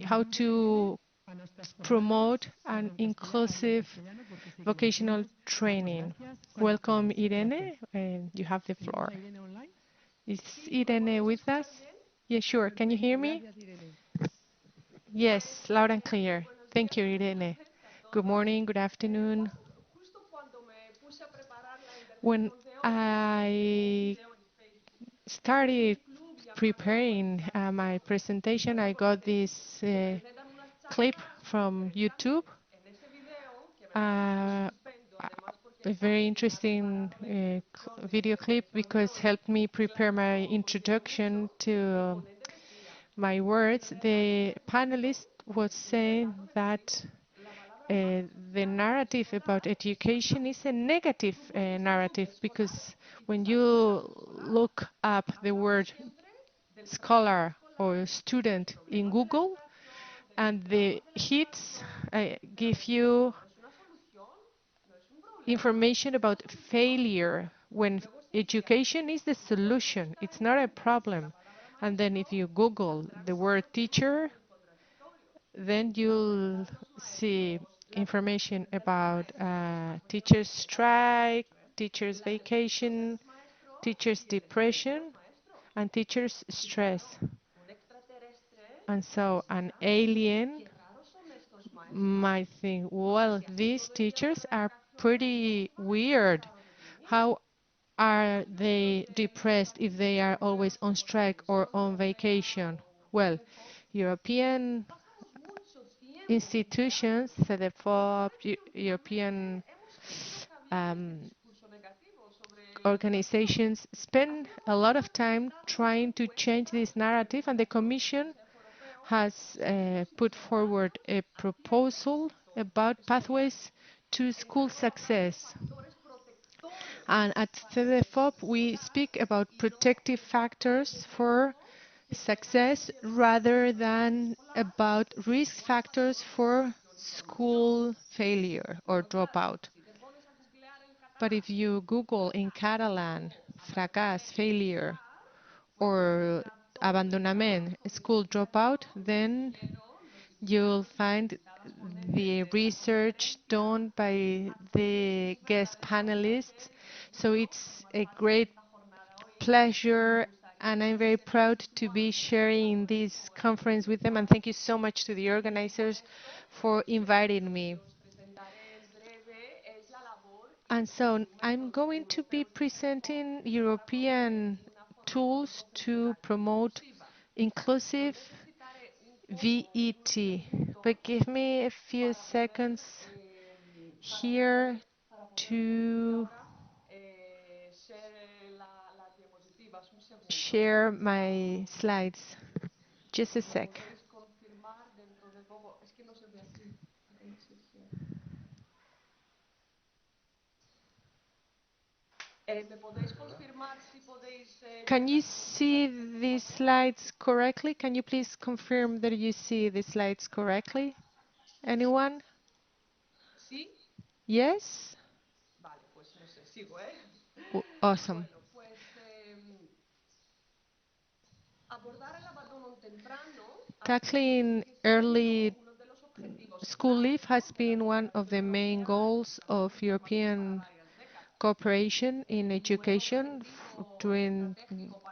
how to promote an inclusive vocational training. Welcome, Irene, and you have the floor. Is Irene with us? Yeah, sure. Can you hear me? Yes, loud and clear. Thank you, Irene. Good morning, good afternoon. When I started preparing my presentation, I got this clip from YouTube, a very interesting video clip because helped me prepare my introduction to my words. The panelist was saying that the narrative about education is a negative narrative because when you look up the word scholar or student in Google and the hits give you information about failure when education is the solution, it's not a problem. And then if you Google the word teacher, then you'll see information about teachers' strike, teachers' vacation, teachers' depression, and teachers' stress. And so an alien might think, well, these teachers are pretty weird. How are they depressed if they are always on strike or on vacation? Well, European institutions, CEDEFOP, European organizations spend a lot of time trying to change this narrative, and the Commission has put forward a proposal about pathways to school success. And at CEDEFOP, we speak about protective factors for success rather than about risk factors for school failure or dropout. But if you Google in Catalan, fracàs, failure, or abandonament, school dropout, then you'll find the research done by the guest panelists. So it's a great pleasure, and I'm very proud to be sharing this conference with them. And thank you so much to the organizers for inviting me. And so I'm going to be presenting European tools to promote inclusive VET. But give me a few seconds here to share my slides. Just a sec. Can you see these slides correctly? Can you please confirm that you see the slides correctly? Anyone? Yes? Awesome. Tackling early school leave has been one of the main goals of European cooperation in education during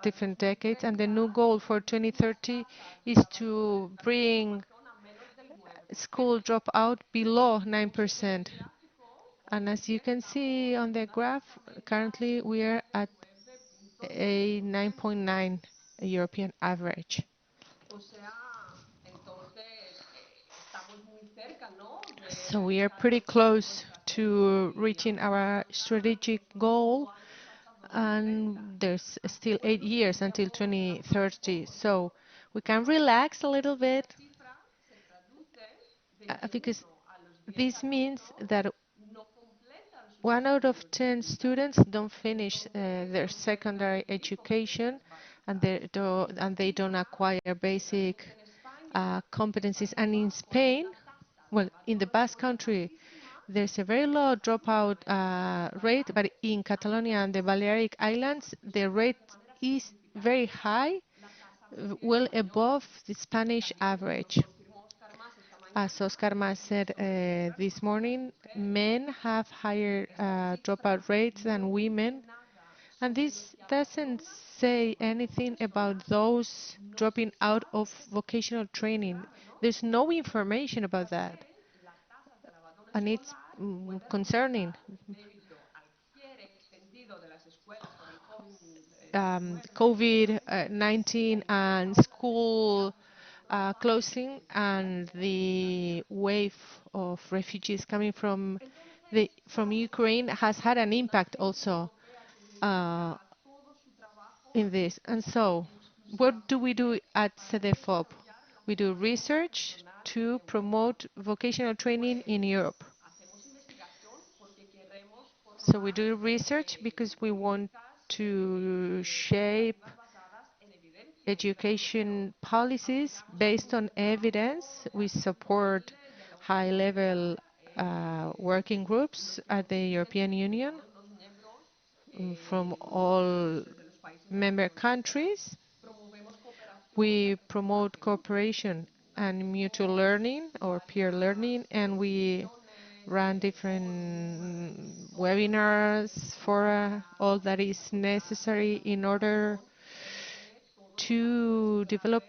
different decades, and the new goal for 2030 is to bring school dropout below 9%. And as you can see on the graph, currently we are at a 9.9 European average. So we are pretty close to reaching our strategic goal, and there's still 8 years until 2030. So we can relax a little bit because this means that 1 out of 10 students don't finish their secondary education, and they don't acquire basic competencies. And in Spain, well, in the Basque Country, there's a very low dropout rate, but in Catalonia and the Balearic Islands, the rate is very high, well above the Spanish average. As Oscar Mas said this morning, men have higher dropout rates than women, and this doesn't say anything about those dropping out of vocational training. There's no information about that, and it's concerning. COVID-19 and school closing and the wave of refugees coming from Ukraine has had an impact also uh, in this. And so, what do we do at CDFOP? We do research to promote vocational training in Europe. So we do research because we want to shape education policies based on evidence. We support high-level working groups at the European Union from all member countries. We promote cooperation and mutual learning or peer learning, and we run different webinars for all that is necessary in order to develop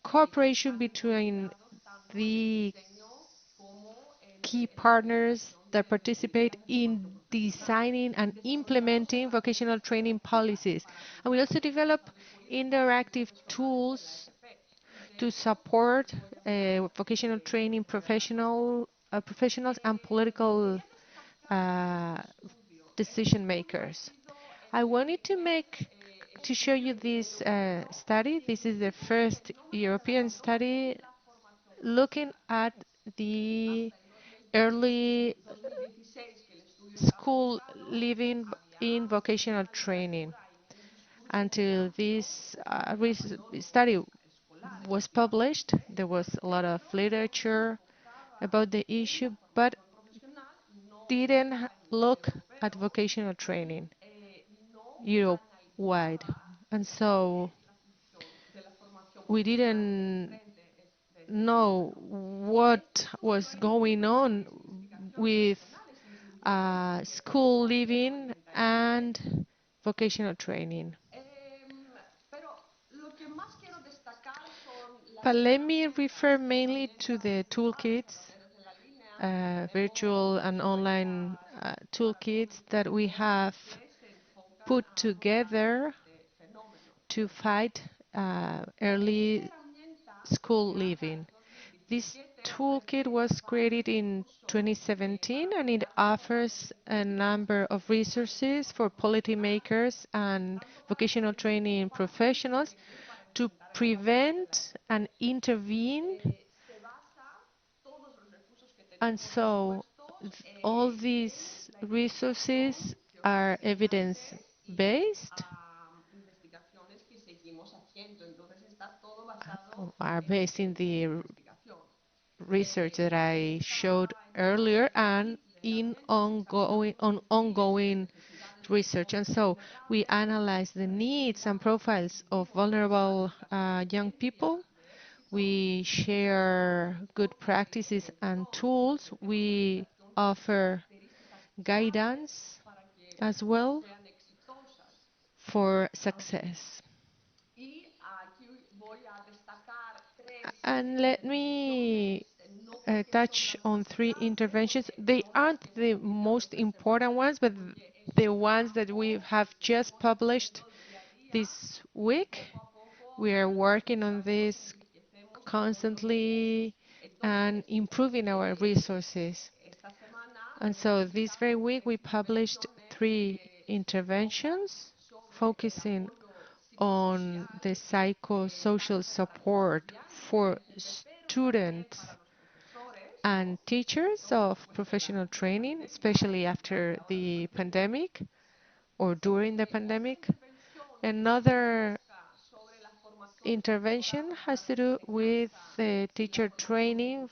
cooperation between the key partners that participate in designing and implementing vocational training policies. And we also develop interactive tools to support vocational training professionals and political uh, decision makers. I wanted to show you this study. This is the first European study looking at the early school living in vocational training. Until this study was published, there was a lot of literature about the issue, but didn't look at vocational training Europe-wide. And so we didn't know what was going on with school living and vocational training. But let me refer mainly to the toolkits, virtual and online toolkits that we have put together to fight early school leaving. This toolkit was created in 2017, and it offers a number of resources for policymakers and vocational training professionals to prevent and intervene. And so all these resources are evidence-based, are based in the research that I showed earlier and in ongoing research. And so we analyze the needs and profiles of vulnerable young people. We share good practices and tools. We offer guidance as well for success. And let me touch on 3 interventions. They aren't the most important ones, but the ones that we have just published this week. We are working on this constantly and improving our resources. And so this very week we published 3 interventions focusing on the psychosocial support for students and teachers of professional training, especially after the pandemic or during the pandemic. Another intervention has to do with the teacher training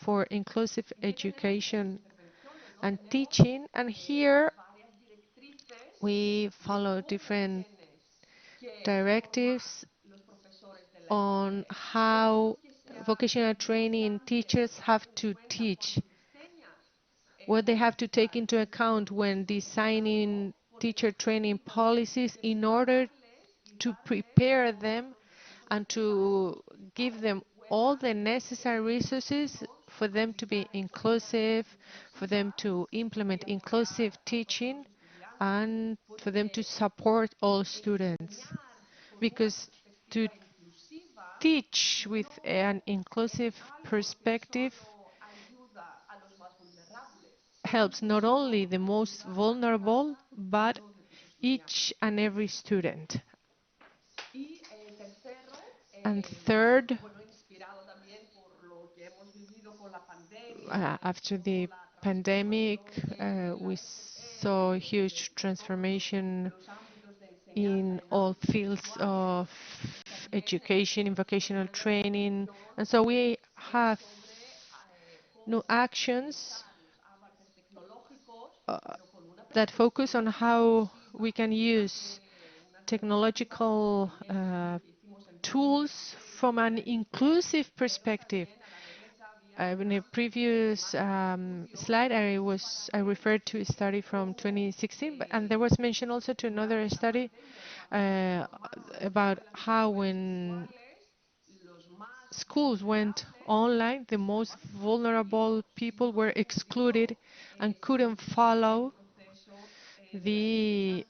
for inclusive education and teaching. And here we follow different directives on how vocational training teachers have to teach, what they have to take into account when designing teacher training policies in order to prepare them and to give them all the necessary resources for them to be inclusive, for them to implement inclusive teaching, and for them to support all students. Because to teach with an inclusive perspective helps not only the most vulnerable, but each and every student. And third, after the pandemic, we saw a huge transformation in all fields of education, in vocational training. And so we have new actions that focus on how we can use technological tools from an inclusive perspective. In a previous slide, I referred to a study from 2016, and there was mention also to another study about how when schools went online, the most vulnerable people were excluded and couldn't follow the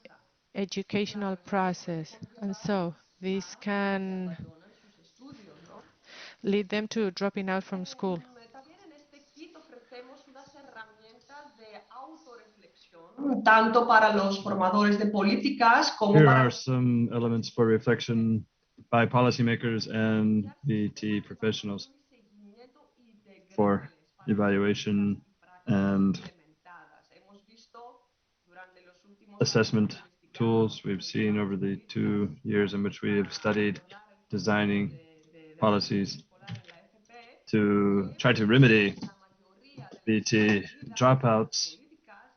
educational process. And so this can lead them to dropping out from school. Tanto para los formadores de políticas como Here para are some elements for reflection by policymakers and VT professionals for evaluation and assessment tools we've seen over the 2 years in which we have studied designing policies to try to remedy VT dropouts.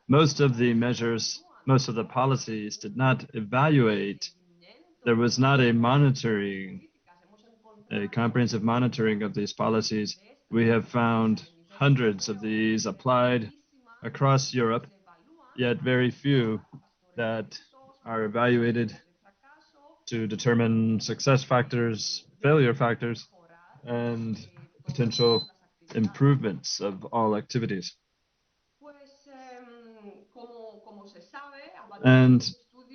Most of the measures, most of the policies did not evaluate. There was not a monitoring, a comprehensive monitoring of these policies. We have found hundreds of these applied across Europe, yet very few that are evaluated to determine success factors, failure factors, and potential improvements of all activities. And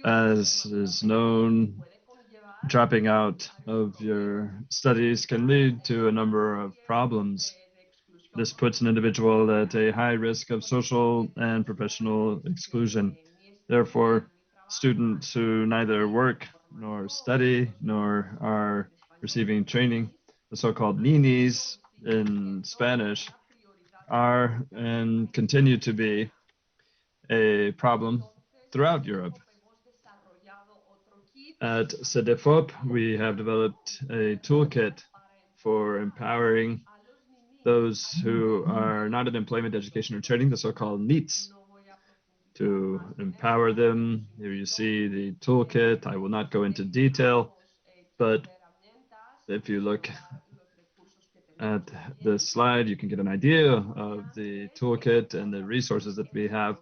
as is known, dropping out of your studies can lead to a number of problems. This puts an individual at a high risk of social and professional exclusion. Therefore, students who neither work nor study nor are receiving training, the so-called ninis in Spanish, are and continue to be a problem throughout Europe. At CEDEFOP, we have developed a toolkit for empowering those who are not in employment, education, or training, the so-called NEETs, to empower them. Here you see the toolkit. I will not go into detail, but if you look at the slide, you can get an idea of the toolkit and the resources that we have.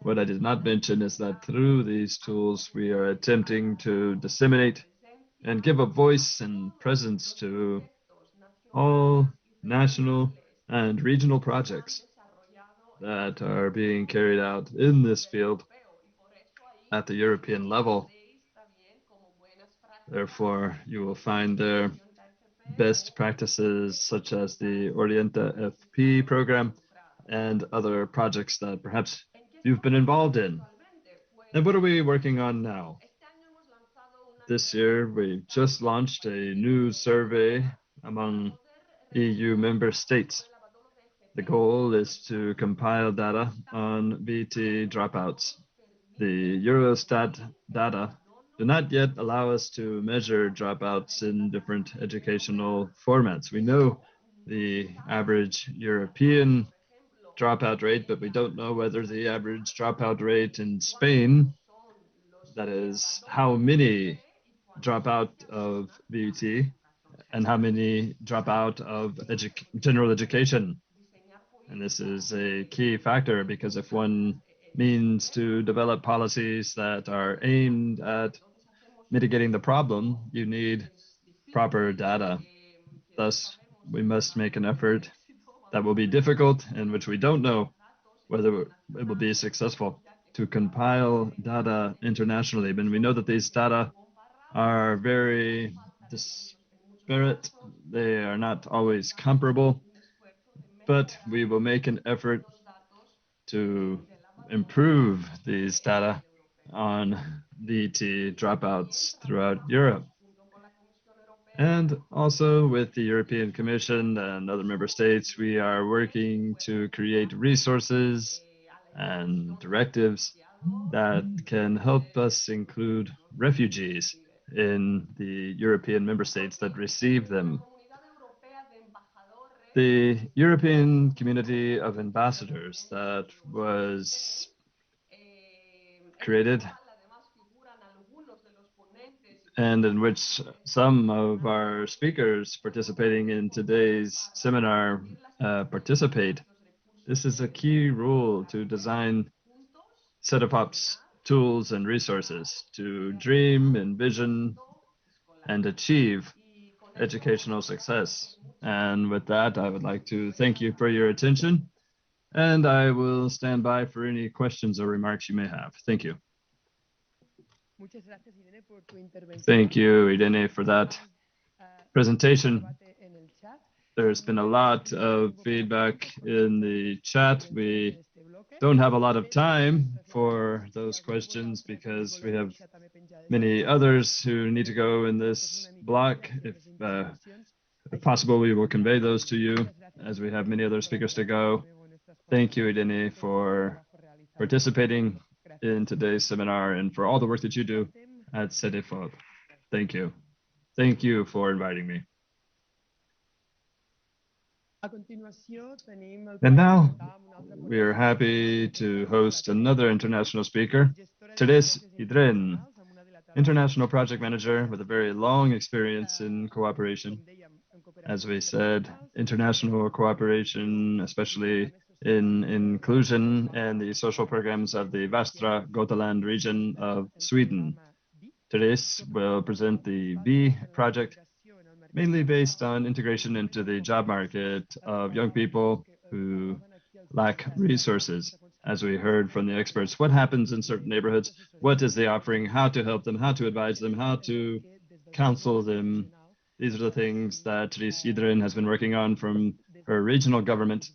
What I did not mention is that through these tools, we are attempting to disseminate and give a voice and presence to all national and regional projects that are being carried out in this field at the European level. Therefore, you will find there best practices such as the OrientaFP program and other projects that perhaps you've been involved in. And what are we working on now? This year, we just launched a new survey among EU member states. The goal is to compile data on VT dropouts. The Eurostat data do not yet allow us to measure dropouts in different educational formats. We know the average European dropout rate, but we don't know whether the average dropout rate in Spain, that is, how many drop out of VT and how many drop out of general education. And this is a key factor because if one means to develop policies that are aimed at mitigating the problem, you need proper data. Thus, we must make an effort that will be difficult and which we don't know whether it will be successful to compile data internationally. But we know that these data are very disparate. They are not always comparable, but we will make an effort to improve these data on VT dropouts throughout Europe. And also with the European Commission and other member states, we are working to create resources and directives that can help us include refugees in the European member states that receive them. The European Community of Ambassadors that was created and in which some of our speakers participating in today's seminar participate. This is a key rule to design set-ups, tools, and resources to dream, envision, and achieve educational success. And with that, I would like to thank you for your attention, and I will stand by for any questions or remarks you may have. Thank you. Thank you, Irene, for that presentation. There's been a lot of feedback in the chat. We don't have a lot of time for those questions because we have many others who need to go in this block. If possible, we will convey those to you as we have many other speakers to go. Thank you, Irene, for participating in today's seminar and for all the work that you do at CEDEFOP. Thank you. Thank you for inviting me. And now we are happy to host another international speaker, Teres Idren, international project manager with a very long experience in cooperation. As we said, international cooperation, especially in inclusion and the social programs of the Västra Götaland region of Sweden. Teres will present the V project, mainly based on integration into the job market of young people who lack resources. As we heard from the experts, what happens in certain neighborhoods, what is the offering, how to help them, how to advise them, how to counsel them. These are the things that Teres Idren has been working on from her regional government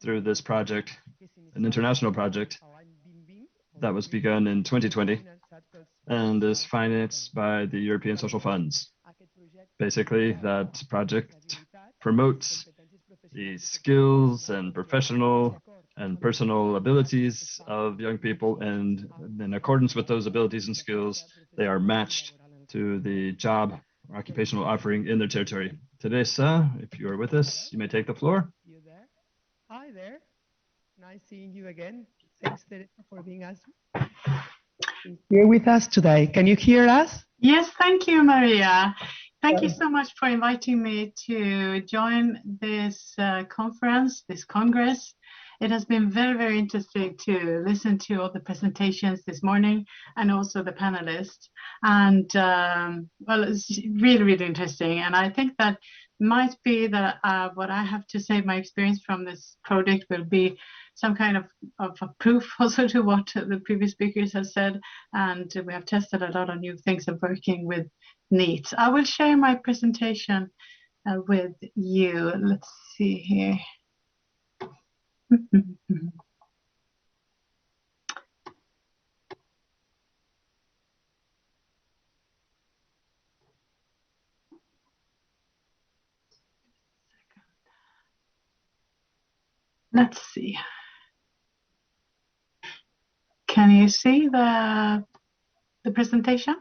through this project, an international project that was begun in 2020 and is financed by the European Social Funds. Basically, that project promotes the skills and professional and personal abilities of young people, and in accordance with those abilities and skills, they are matched to the job or occupational offering in their territory. Teresa, if you are with us, you may take the floor. Hi there. Nice seeing you again. Thanks, Teresa, for being here with us today. Can you hear us? Yes, thank you, Maria. Thank you so much for inviting me to join this conference, this congress. It has been very, very interesting to listen to all the presentations this morning and also the panelists. And well, it's really, really interesting. And I think that might be that what I have to say, my experience from this project will be some kind of a proof also to what the previous speakers have said. And we have tested a lot of new things of working with needs. I will share my presentation with you. Let's see here. Let's see. Can you see the presentation?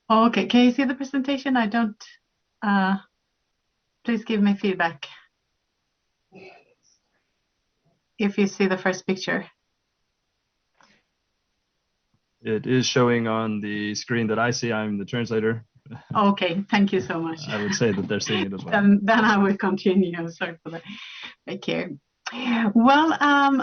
Okay, can you see the presentation? I don't. Please give me feedback if you see the first picture. It is showing on the screen that I see. I'm the translator. Okay, thank you so much. I would say that they're seeing it as well. Then I will continue. Sorry for that. Thank you. Well,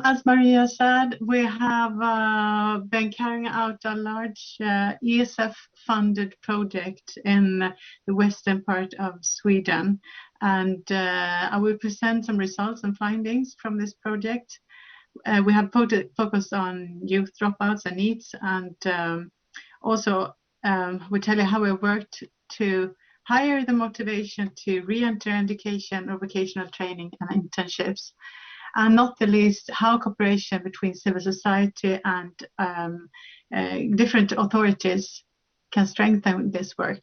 as Maria said, we have been carrying out a large ESF-funded project in the western part of Sweden. And I will present some results and findings from this project. We have focused on youth dropouts and needs, and also we tell you how we worked to hire the motivation to re-enter education or vocational training and internships, and not the least how cooperation between civil society and different authorities can strengthen this work.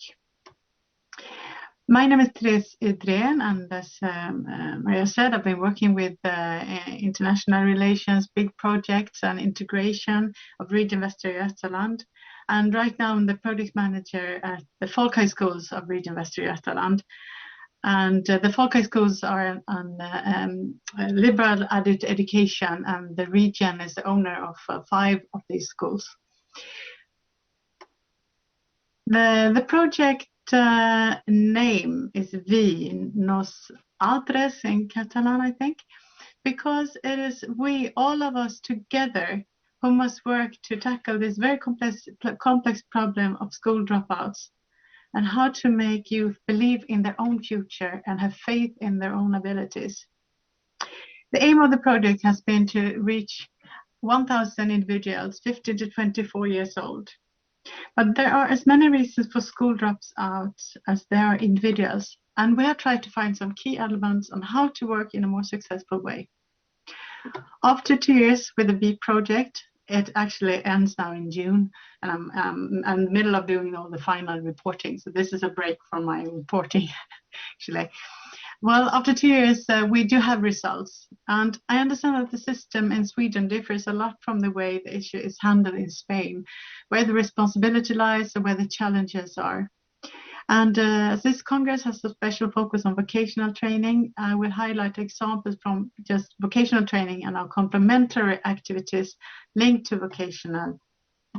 My name is Therese Idrén, and as Maria said, I've been working with international relations, big projects and integration of Region Västra Götaland. And right now I'm the project manager at the Folkhögschools of Region Västra Götaland. And the Folkhögschools are on liberal adult education, and the region is the owner of 5 of these schools. The project name is Vi Nos Altres in Catalan, I think, because it is we, all of us together, who must work to tackle this very complex problem of school dropouts, and how to make youth believe in their own future and have faith in their own abilities. The aim of the project has been to reach 1,000 individuals, 15 to 24 years old. But there are as many reasons for school drops out as there are individuals, and we have tried to find some key elements on how to work in a more successful way. After 2 years with the B project, it actually ends now in June, and I'm in the middle of doing all the final reporting, so this is a break from my reporting, actually. Well, after 2 years, we do have results, and I understand that the system in Sweden differs a lot from the way the issue is handled in Spain, where the responsibility lies and where the challenges are. And this Congress has a special focus on vocational training. I will highlight examples from just vocational training and our complementary activities linked to vocational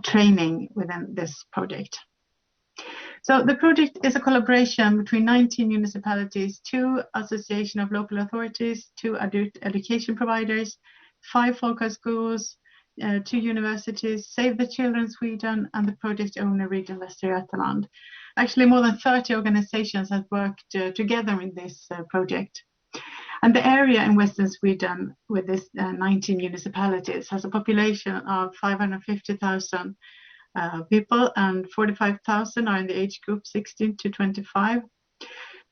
training within this project. So the project is a collaboration between 19 municipalities, 2 associations of local authorities, 2 adult education providers, 5 folkhögschools, 2 universities, Save the Children Sweden, and the project owner Region Västra Götaland. Actually, more than 30 organizations have worked together in this project. And the area in Western Sweden with this 19 municipalities has a population of 550,000 people, and 45,000 are in the age group 16 to 25.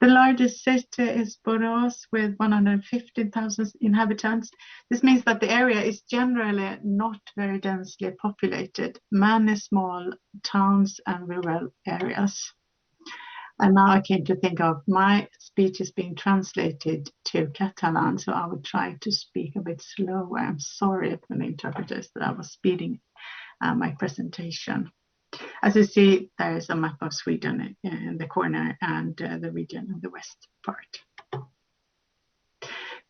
The largest city is Borås with 115,000 inhabitants. This means that the area is generally not very densely populated, many small towns and rural areas. And now I came to think of my speech is being translated to Catalan, so I will try to speak a bit slower. I'm sorry for the interpreters that I was speeding my presentation. As you see, there is a map of Sweden in the corner and the region in the west part.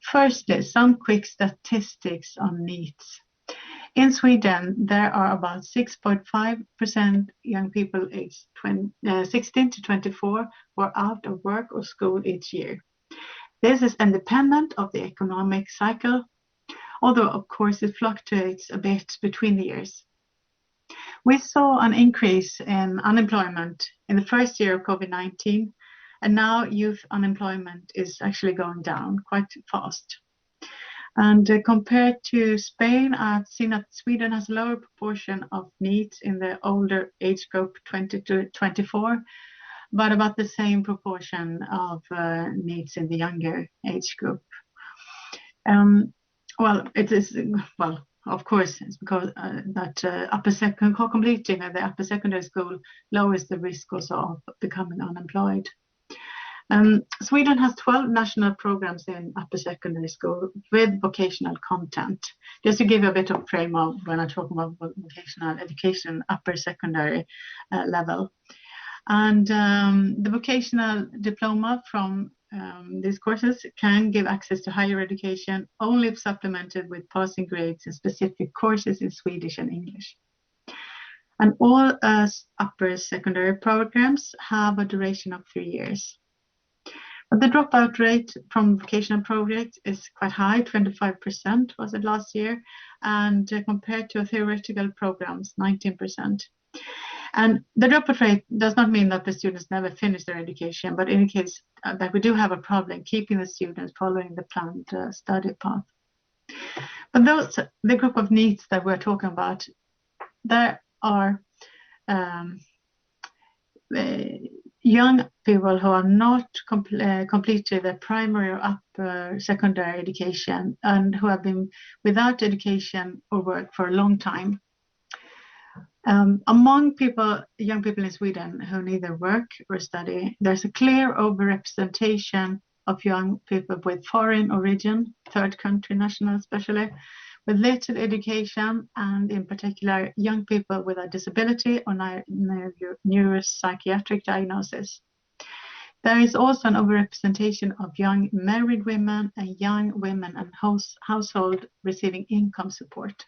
Firstly, some quick statistics on needs. In Sweden, there are about 6.5% young people aged 16 to 24 who are out of work or school each year. This is independent of the economic cycle, although of course it fluctuates a bit between the years. We saw an increase in unemployment in the first year of COVID-19, and now youth unemployment is actually going down quite fast. And compared to Spain, I've seen that Sweden has a lower proportion of needs in the older age group 20 to 24, but about the same proportion of needs in the younger age group. Well, it is, well, of course, it's because completing the upper secondary school lowers the risk also of becoming unemployed. Sweden has 12 national programs in upper secondary school with vocational content. Just to give you a bit of frame of when I talk about vocational education, upper secondary level. And the vocational diploma from these courses can give access to higher education only if supplemented with passing grades in specific courses in Swedish and English. And all upper secondary programs have a duration of 3 years. But the dropout rate from vocational projects is quite high, 25% was it last year, and compared to theoretical programs, 19%. And the dropout rate does not mean that the students never finish their education, but indicates that we do have a problem keeping the students following the planned study path. But the group of needs that we're talking about, there are young people who have not completed their primary or upper secondary education and who have been without education or work for a long time. Among young people in Sweden who neither work or study, there's a clear overrepresentation of young people with foreign origin, third country national especially, with little education, and in particular young people with a disability or neuropsychiatric diagnosis. There is also an overrepresentation of young married women and young women and household receiving income support.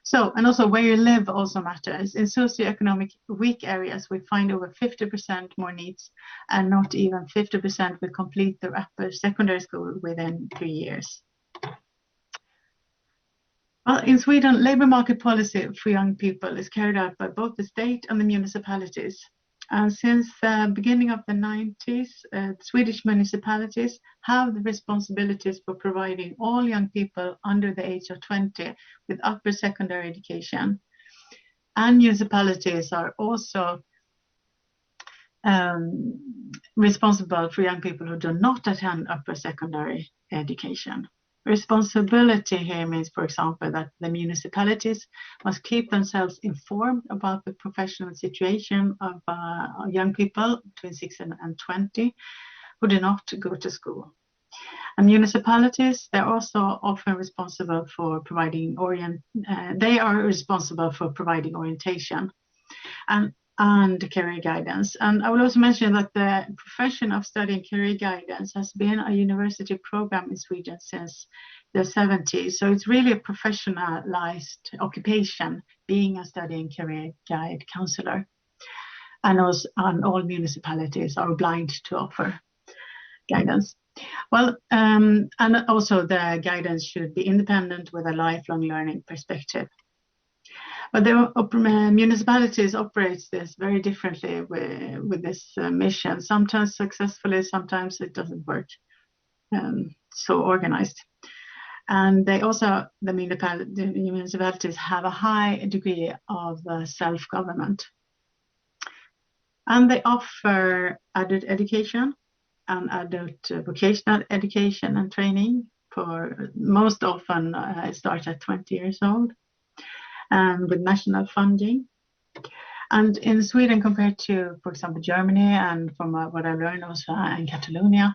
So, and also where you live also matters. In socioeconomic weak areas, we find over 50% more needs, and not even 50% will complete their upper secondary school within 3 years. Well, in Sweden, labor market policy for young people is carried out by both the state and the municipalities. And since the beginning of the 90s, Swedish municipalities have the responsibilities for providing all young people under the age of 20 with upper secondary education. And municipalities are also responsible for young people who do not attend upper secondary education. Responsibility here means, for example, that the municipalities must keep themselves informed about the professional situation of young people between 6 and 20 who do not go to school. And municipalities, they're also often responsible for providing orientation and career guidance. And I will also mention that the profession of studying career guidance has been a university program in Sweden since the 70s. So it's really a professionalized occupation, being a studying career guide counselor. And all municipalities are obliged to offer guidance. Well, and also the guidance should be independent with a lifelong learning perspective. But the municipalities operate this very differently with this mission, sometimes successfully, sometimes it doesn't work so organized. And they also, the municipalities have a high degree of self-government. And they offer adult education and adult vocational education and training for most often start at 20 years old. And with national funding. And in Sweden, compared to, for example, Germany, and from what I learned also in Catalonia,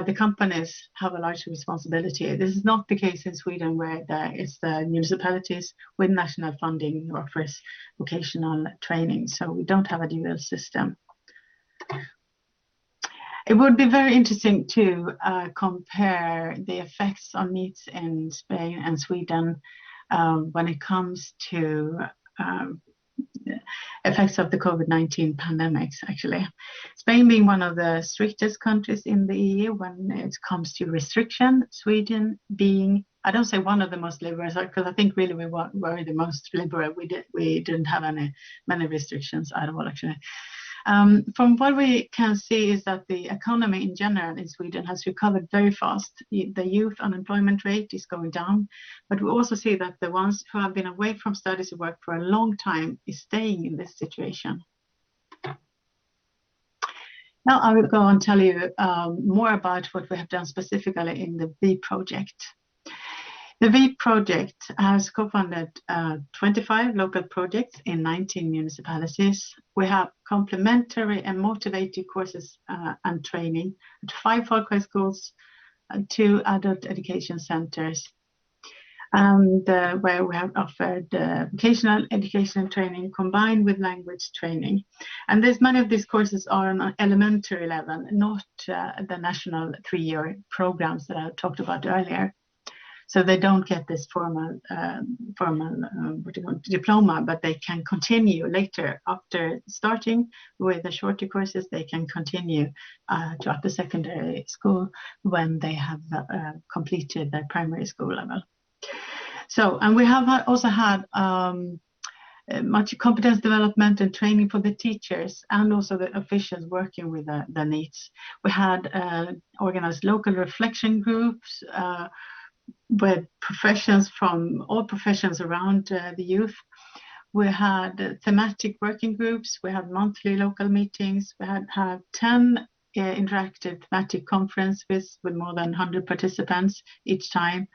the companies have a large responsibility. This is not the case in Sweden, where it's the municipalities with national funding who offers vocational training. So we don't have a dual system. It would be very interesting to compare the effects on needs in Spain and Sweden when it comes to effects of the COVID-19 pandemics, actually. Spain being one of the strictest countries in the EU when it comes to restriction, Sweden being, I don't say one of the most liberal, because I think really we were the most liberal. We didn't have many restrictions at all, actually. From what we can see is that the economy in general in Sweden has recovered very fast. The youth unemployment rate is going down, but we also see that the ones who have been away from studies and work for a long time is staying in this situation. Now I will go and tell you more about what we have done specifically in the B project. The V project has co-funded 25 local projects in 19 municipalities. We have complementary and motivated courses and training at 5 folk schools and 2 adult education centers, and where we have offered vocational education training combined with language training. And many of these courses are on an elementary level, not the national 3-year programs that I talked about earlier. So they don't get this formal diploma, but they can continue later after starting with the shorter courses. They can continue to upper secondary school when they have completed their primary school level. So, and we have also had much competence development and training for the teachers and also the officials working with the needs. We had organized local reflection groups with professions from all professions around the youth. We had thematic working groups. We had monthly local meetings. We had 10 interactive thematic conferences with more than 100 participants each time.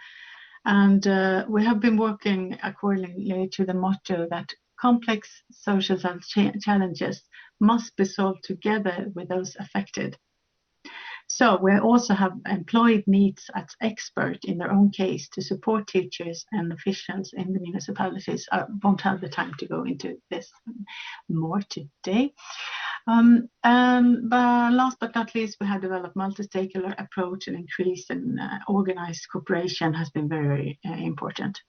And we have been working accordingly to the motto that complex social challenges must be solved together with those affected. So we also have employed needs as experts in their own case to support teachers and officials in the municipalities. I won't have the time to go into this more today. And last but not least, we have developed multi-stakeholder approach, and increased and organized cooperation has been very important.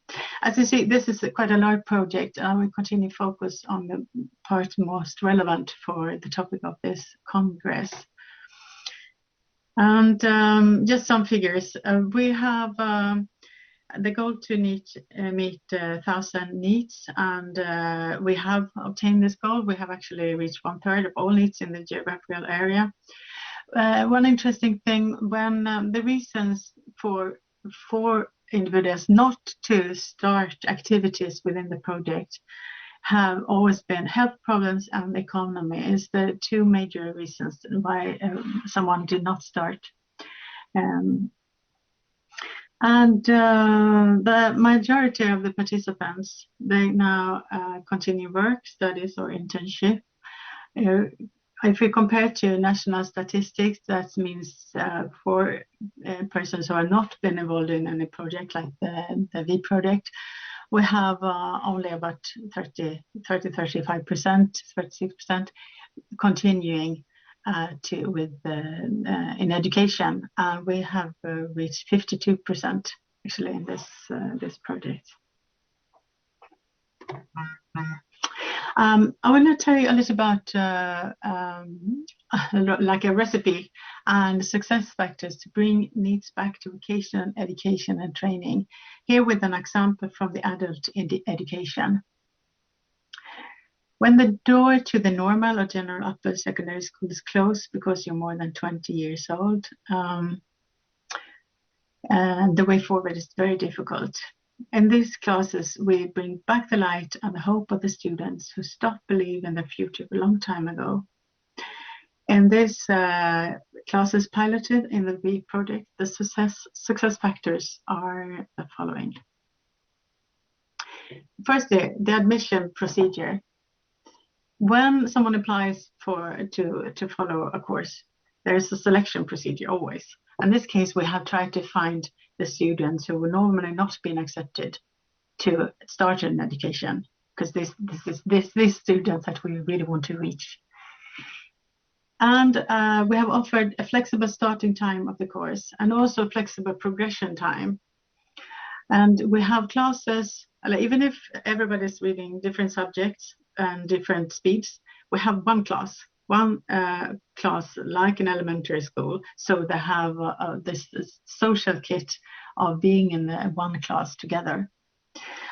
As you see, this is quite a large project, and I will continue to focus on the part most relevant for the topic of this Congress. And just some figures. We have the goal to meet 1,000 needs, and we have obtained this goal. We have actually reached 1/3 of all needs in the geographical area. One interesting thing, when the reasons for individuals not to start activities within the project have always been health problems and economy is the 2 major reasons why someone did not start. The majority of the participants, they now continue work, studies, or internship. If we compare to national statistics, that means for persons who are not been involved in any project like the V project, we have only about 35%, 36% continuing in education. We have reached 52% actually in this project. I want to tell you a little about like a recipe and success factors to bring needs back to vocational education and training. Here with an example from the adult education. When the door to the normal or general upper secondary school is closed because you're more than 20 years old, and the way forward is very difficult. In these classes, we bring back the light and the hope of the students who stopped believing in their future a long time ago. In this classes piloted in the V project, the success factors are the following. Firstly, the admission procedure. When someone applies to follow a course, there is a selection procedure always. In this case, we have tried to find the students who would normally not been accepted to start an education, because these students that we really want to reach. And we have offered a flexible starting time of the course and also flexible progression time. And we have classes, even if everybody's reading different subjects and different speeds, we have one class like in elementary school. So they have this social kit of being in one class together.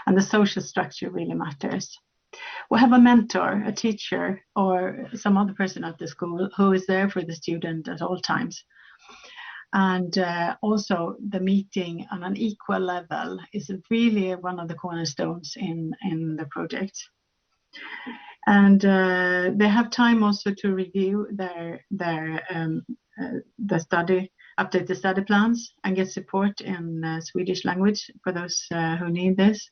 And the social structure really matters. We have a mentor, a teacher, or some other person at the school who is there for the student at all times. And also the meeting on an equal level is really one of the cornerstones in the project. And they have time also to review their study update the study plans and get support in Swedish language for those who need this.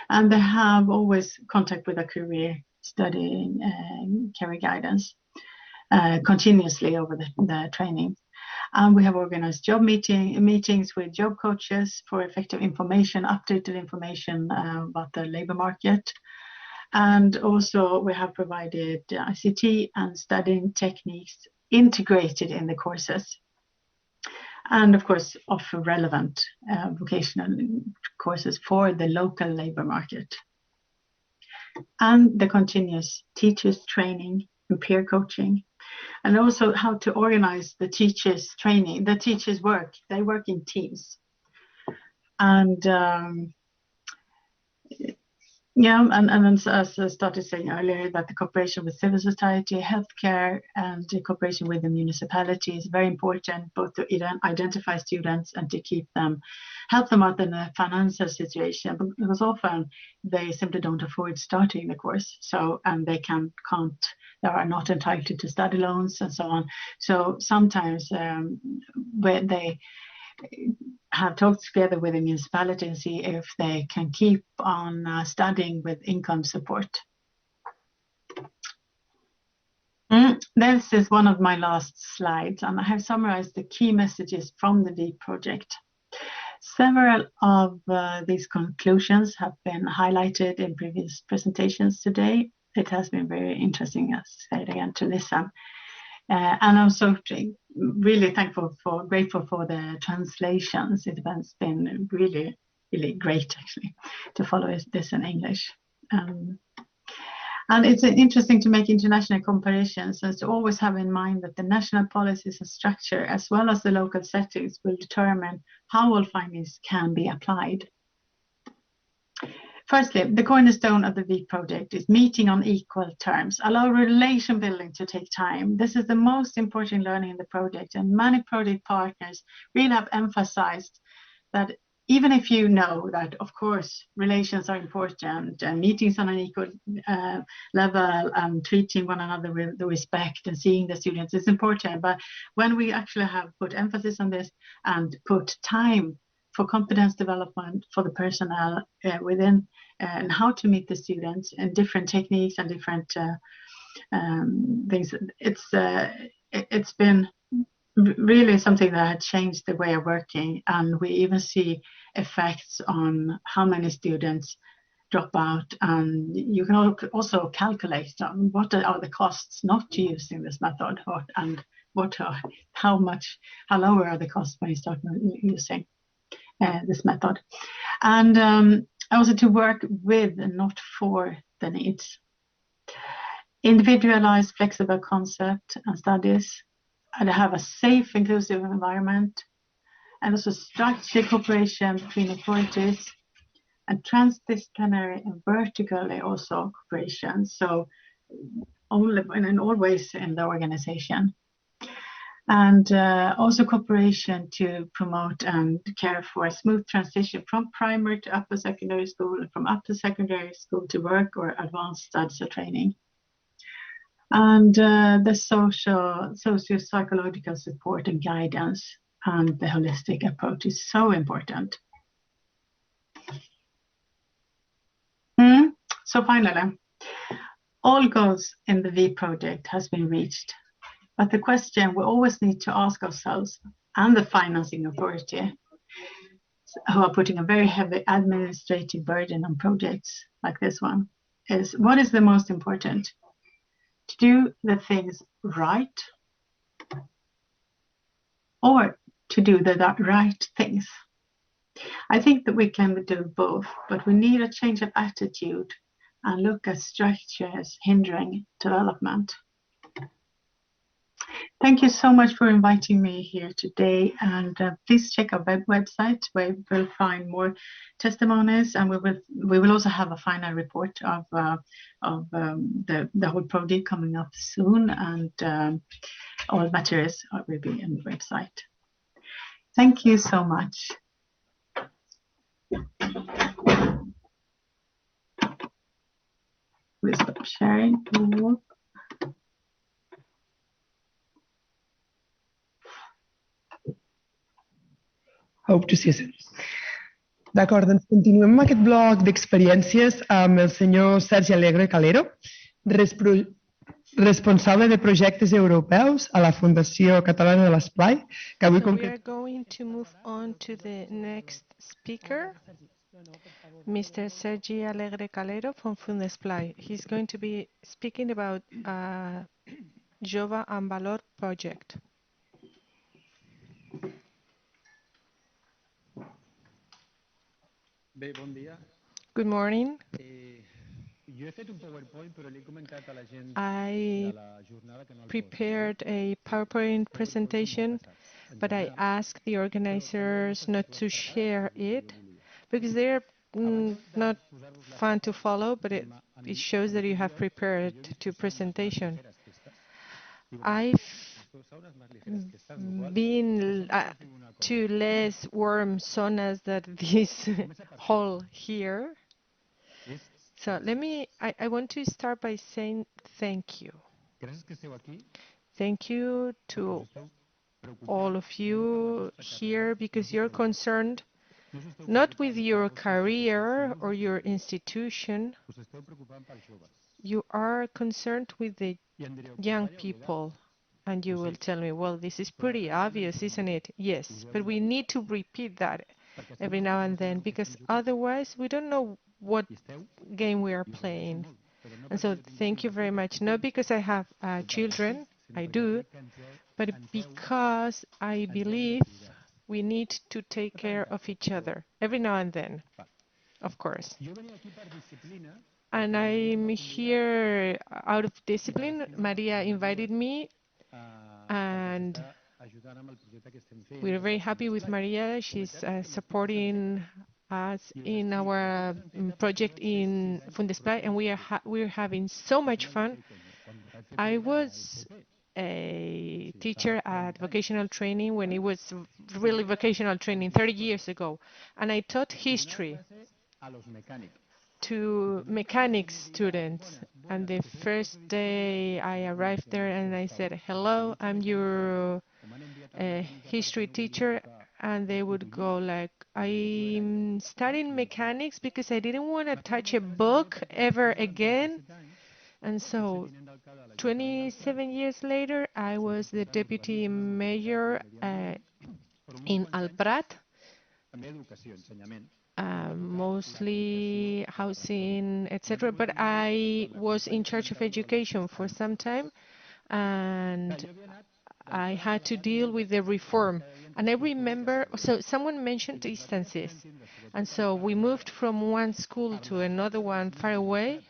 And they have always contact with a career studying career guidance continuously over the training. And we have organized job meetings with job coaches for effective information, updated information about the labor market. And also we have provided ICT and studying techniques integrated in the courses. And of course, offer relevant vocational courses for the local labor market. And the continuous teachers training and peer coaching. And also how to organize the teachers training. The teachers they work in teams. And as I started saying earlier, that the cooperation with civil society, healthcare, and the cooperation with the municipality is very important, both to identify students and to help them out in a financial situation, because often they simply don't afford starting the course. So, and they they are not entitled to study loans and so on. So sometimes when they have talked together with the municipality and see if they can keep on studying with income support. This is one of my last slides, and I have summarized the key messages from the VEEP project. Several of these conclusions have been highlighted in previous presentations today. It has been very interesting, as I said again, to listen. And I'm so really grateful for the translations. It has been really, really great, actually, to follow this in English. And it's interesting to make international comparisons, and to always have in mind that the national policies and structure, as well as the local settings, will determine how all findings can be applied. Firstly, the cornerstone of the VEEP project is meeting on equal terms. Allow relation building to take time. This is the most important learning in the project, and many project partners really have emphasized that even if you know that, of course, relations are important and meetings on an equal level and treating one another with the respect and seeing the students is important. But when we actually have put emphasis on this and put time for competence development for the personnel within and how to meet the students and different techniques and different things, it's been really something that had changed the way of working, and we even see effects on how many students drop out, and you can also calculate what are the costs not to using this method, and how lower are the costs when you start using this method. And also to work with and not for the needs. Individualized, flexible concept and studies, and have a safe, inclusive environment, and also structured cooperation between authorities, and transdisciplinary and vertically also cooperation. So only in all ways in the organization. And also cooperation to promote and care for a smooth transition from primary to upper secondary school, and from upper secondary school to work or advanced studies or training. And the socio-psychological support and guidance and the holistic approach is so important. So finally, all goals in the VEEP project has been reached. But the question we always need to ask ourselves, and the financing authority, who are putting a very heavy administrative burden on projects like this one, is what is the most important? To do the things right, or to do the right things? I think that we can do both, but we need a change of attitude and look at structures hindering development. Thank you so much for inviting me here today, and please check our website where you will find more testimonies, and we will also have a final report of the whole project coming up soon, and all materials will be on the website. Thank you so much. Please stop sharing. Hope to see you soon. D'acord, doncs continuem amb aquest bloc d'experiències amb el senyor Sergi Alegre Calero, responsable de projectes europeus a la Fundació Catalana de l'Esplai, que avui we are going to move on to the next speaker, Mr. Sergi Alegre Calero from Fundesplai. He's going to be speaking about Jove en Valor project. Bé, bon dia. Good morning. Jo he fet un PowerPoint, però li he comentat a la gent I de la jornada que no el prepared a PowerPoint presentation, but I asked the organizers not to share it because they're not fun to follow, but it shows that you have prepared two presentation. I've been to less warm saunas than this hall here. So I want to start by saying thank you. Thank you to all of you here because you're concerned not with your career or your institution. You are concerned with the young people. And you will tell me, well, this is pretty obvious, isn't it? Yes, but we need to repeat that every now and then because otherwise we don't know what game we are playing. And so thank you very much. Not because I have children, I do, but because I believe we need to take care of each other every now and then, of course. And I'm here out of discipline. Maria invited me, and we're very happy with Maria. She's supporting us in our project in Fundesplai, and we're having so much fun. I was a teacher at vocational training when it was really vocational training 30 years ago, and I taught history to mechanics students. And the first day I arrived there and I said, hello, I'm your history teacher. And they would go like, I'm studying mechanics because I didn't want to touch a book ever again. And so 27 years later, I was the deputy mayor in Alprat. Mostly housing, etc. But I was in charge of education for some time, and I had to deal with the reform. And I remember, so someone mentioned distances, and so we moved from one school to another one far away.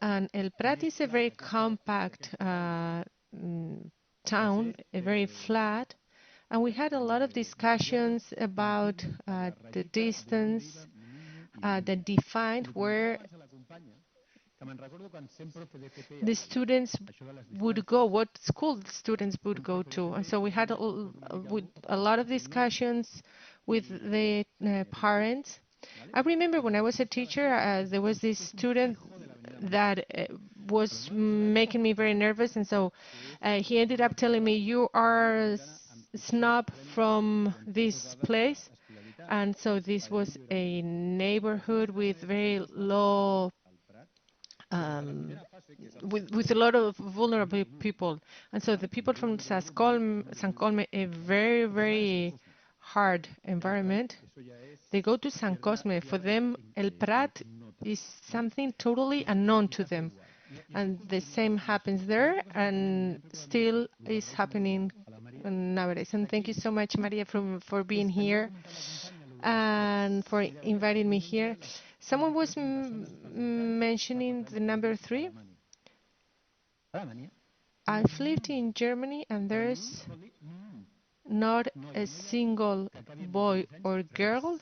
And El Prat is a very compact town, very flat. And we had a lot of discussions about the distance that defined where the students would go, what school the students would go to. And so we had a lot of discussions with the parents. I remember when I was a teacher, there was this student that was making me very nervous, and so he ended up telling me, you are a snob from this place. And so this was a neighborhood with very low with a lot of vulnerable people. And so the people from San Cosme, a very, very hard environment, they go to San Cosme. For them, El Prat is something totally unknown to them. And the same happens there and still is happening nowadays. And thank you so much, Maria, for being here and for inviting me here. Someone was mentioning the number 3. I've lived in Germany, and there's not a single boy or girl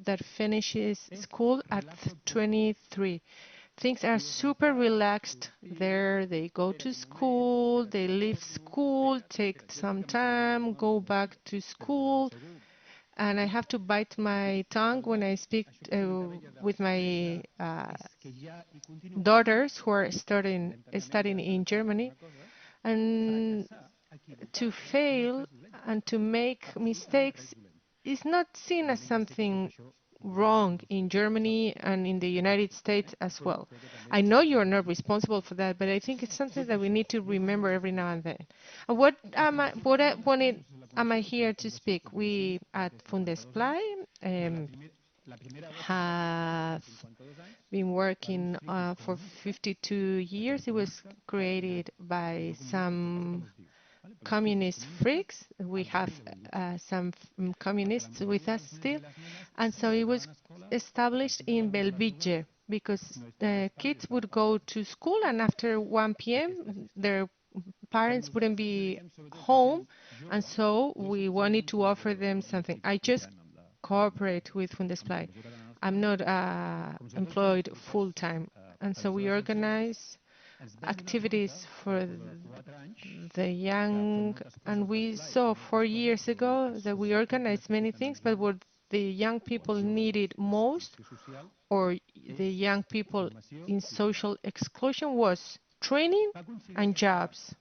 that finishes school at 23. Things are super relaxed there. They go to school, they leave school, take some time, go back to school. And I have to bite my tongue when I speak with my daughters who are studying in Germany. And to fail and to make mistakes is not seen as something wrong in Germany and in the United States as well. I know you're not responsible for that, but I think it's something that we need to remember every now and then. And am I here to speak? We at Fundesplai have been working for 52 years. It was created by some communist freaks. We have some communists with us still. And so it was established in Belvidere because kids would go to school and after 1 p.m. their parents wouldn't be home. And so we wanted to offer them something. I just cooperate with Fundesplai. I'm not employed full-time. And so we organize activities for the young, and we saw 4 years ago that we organized many things, but what the young people needed most, or the young people in social exclusion, was training and jobs.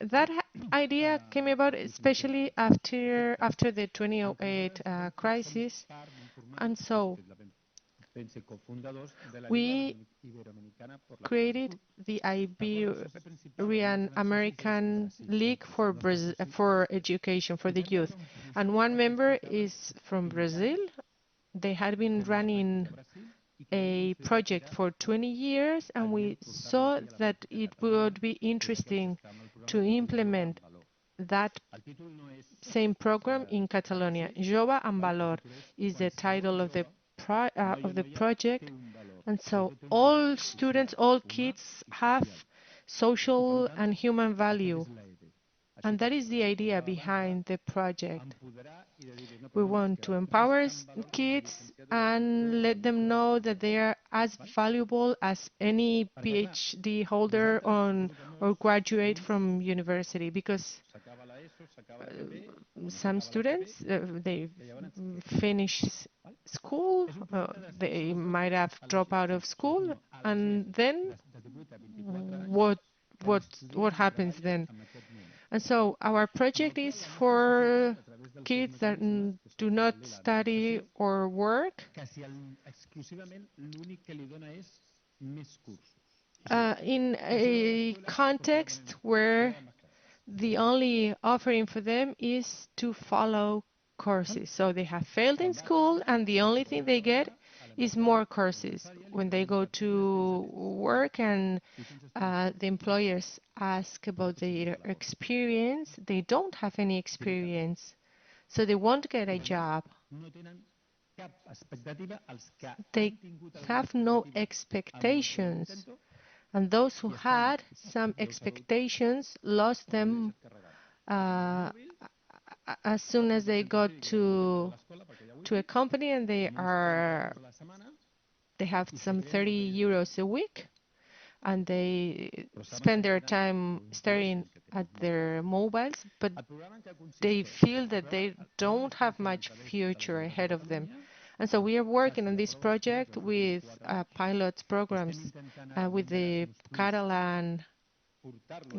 That idea came about especially after the 2008 crisis, and so we created the Iberian American League for Education for the youth, and one member is from Brazil. They had been running a project for 20 years, and we saw that it would be interesting to implement that same program in Catalonia. Jove and Valor is the title of the project, and so all students, all kids have social and human value, and that is the idea behind the project. We want to empower kids and let them know that they are as valuable as any PhD holder or graduate from university, because some students, they finish school, they might have dropped out of school, and then what happens then? And so our project is for kids that do not study or work, in a context where the only offering for them is to follow courses. So they have failed in school, and the only thing they get is more courses. When they go to work and the employers ask about their experience, they don't have any experience, so they won't get a job. They have no expectations, and those who had some expectations lost them as soon as they got to a company, and they have some 30 euros a week, and they spend their time staring at their mobiles, but they feel that they don't have much future ahead of them. And so we are working on this project with pilot programs with the Catalan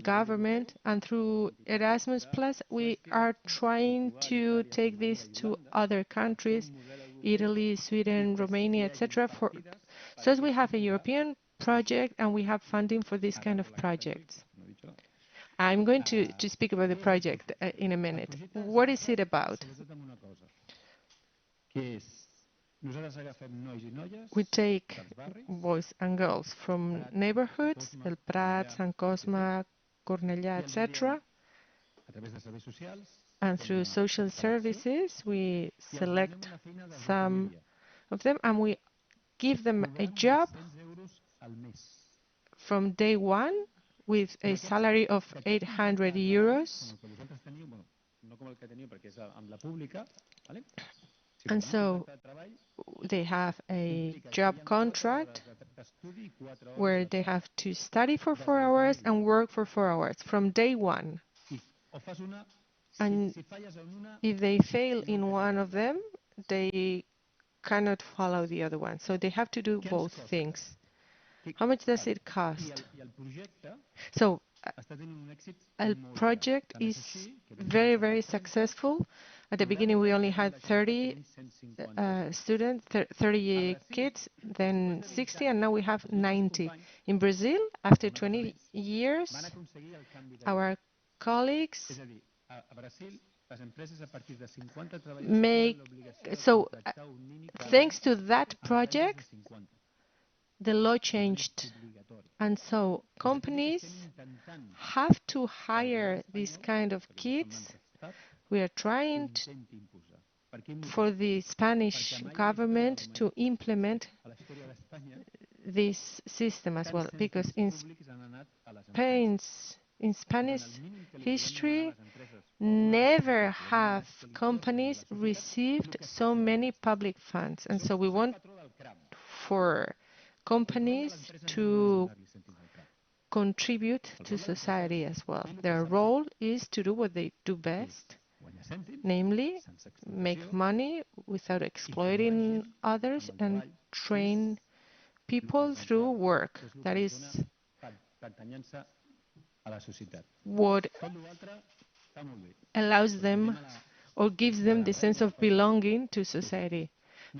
government, and through Erasmus Plus we are trying to take this to other countries, Italy, Sweden, Romania, etc. So as we have a European project and we have funding for this kind of projects. I'm going to speak about the project in a minute. What is it about? We take boys and girls from neighborhoods, El Prat, Sant Cosme, Cornellà, etc. And through social services, we select some of them and we give them a job from day one with a salary of 800 euros. And so they have a job contract where they have to study for 4 hours and work for 4 hours from day one. And if they fail in one of them, they cannot follow the other one. So they have to do both things. How much does it cost? So project is very, very successful. At the beginning, we only had 30 students, 30 kids, then 60, and now we have 90. In Brazil, after 20 years, our colleagues thanks to that project, the law changed. And so companies have to hire these kind of kids. We are trying for the Spanish government to implement this system as well, because in Spanish history, never have companies received so many public funds. And so we want for companies to contribute to society as well. Their role is to do what they do best, namely make money without exploiting others and train people through work. That is what allows them or gives them the sense of belonging to society.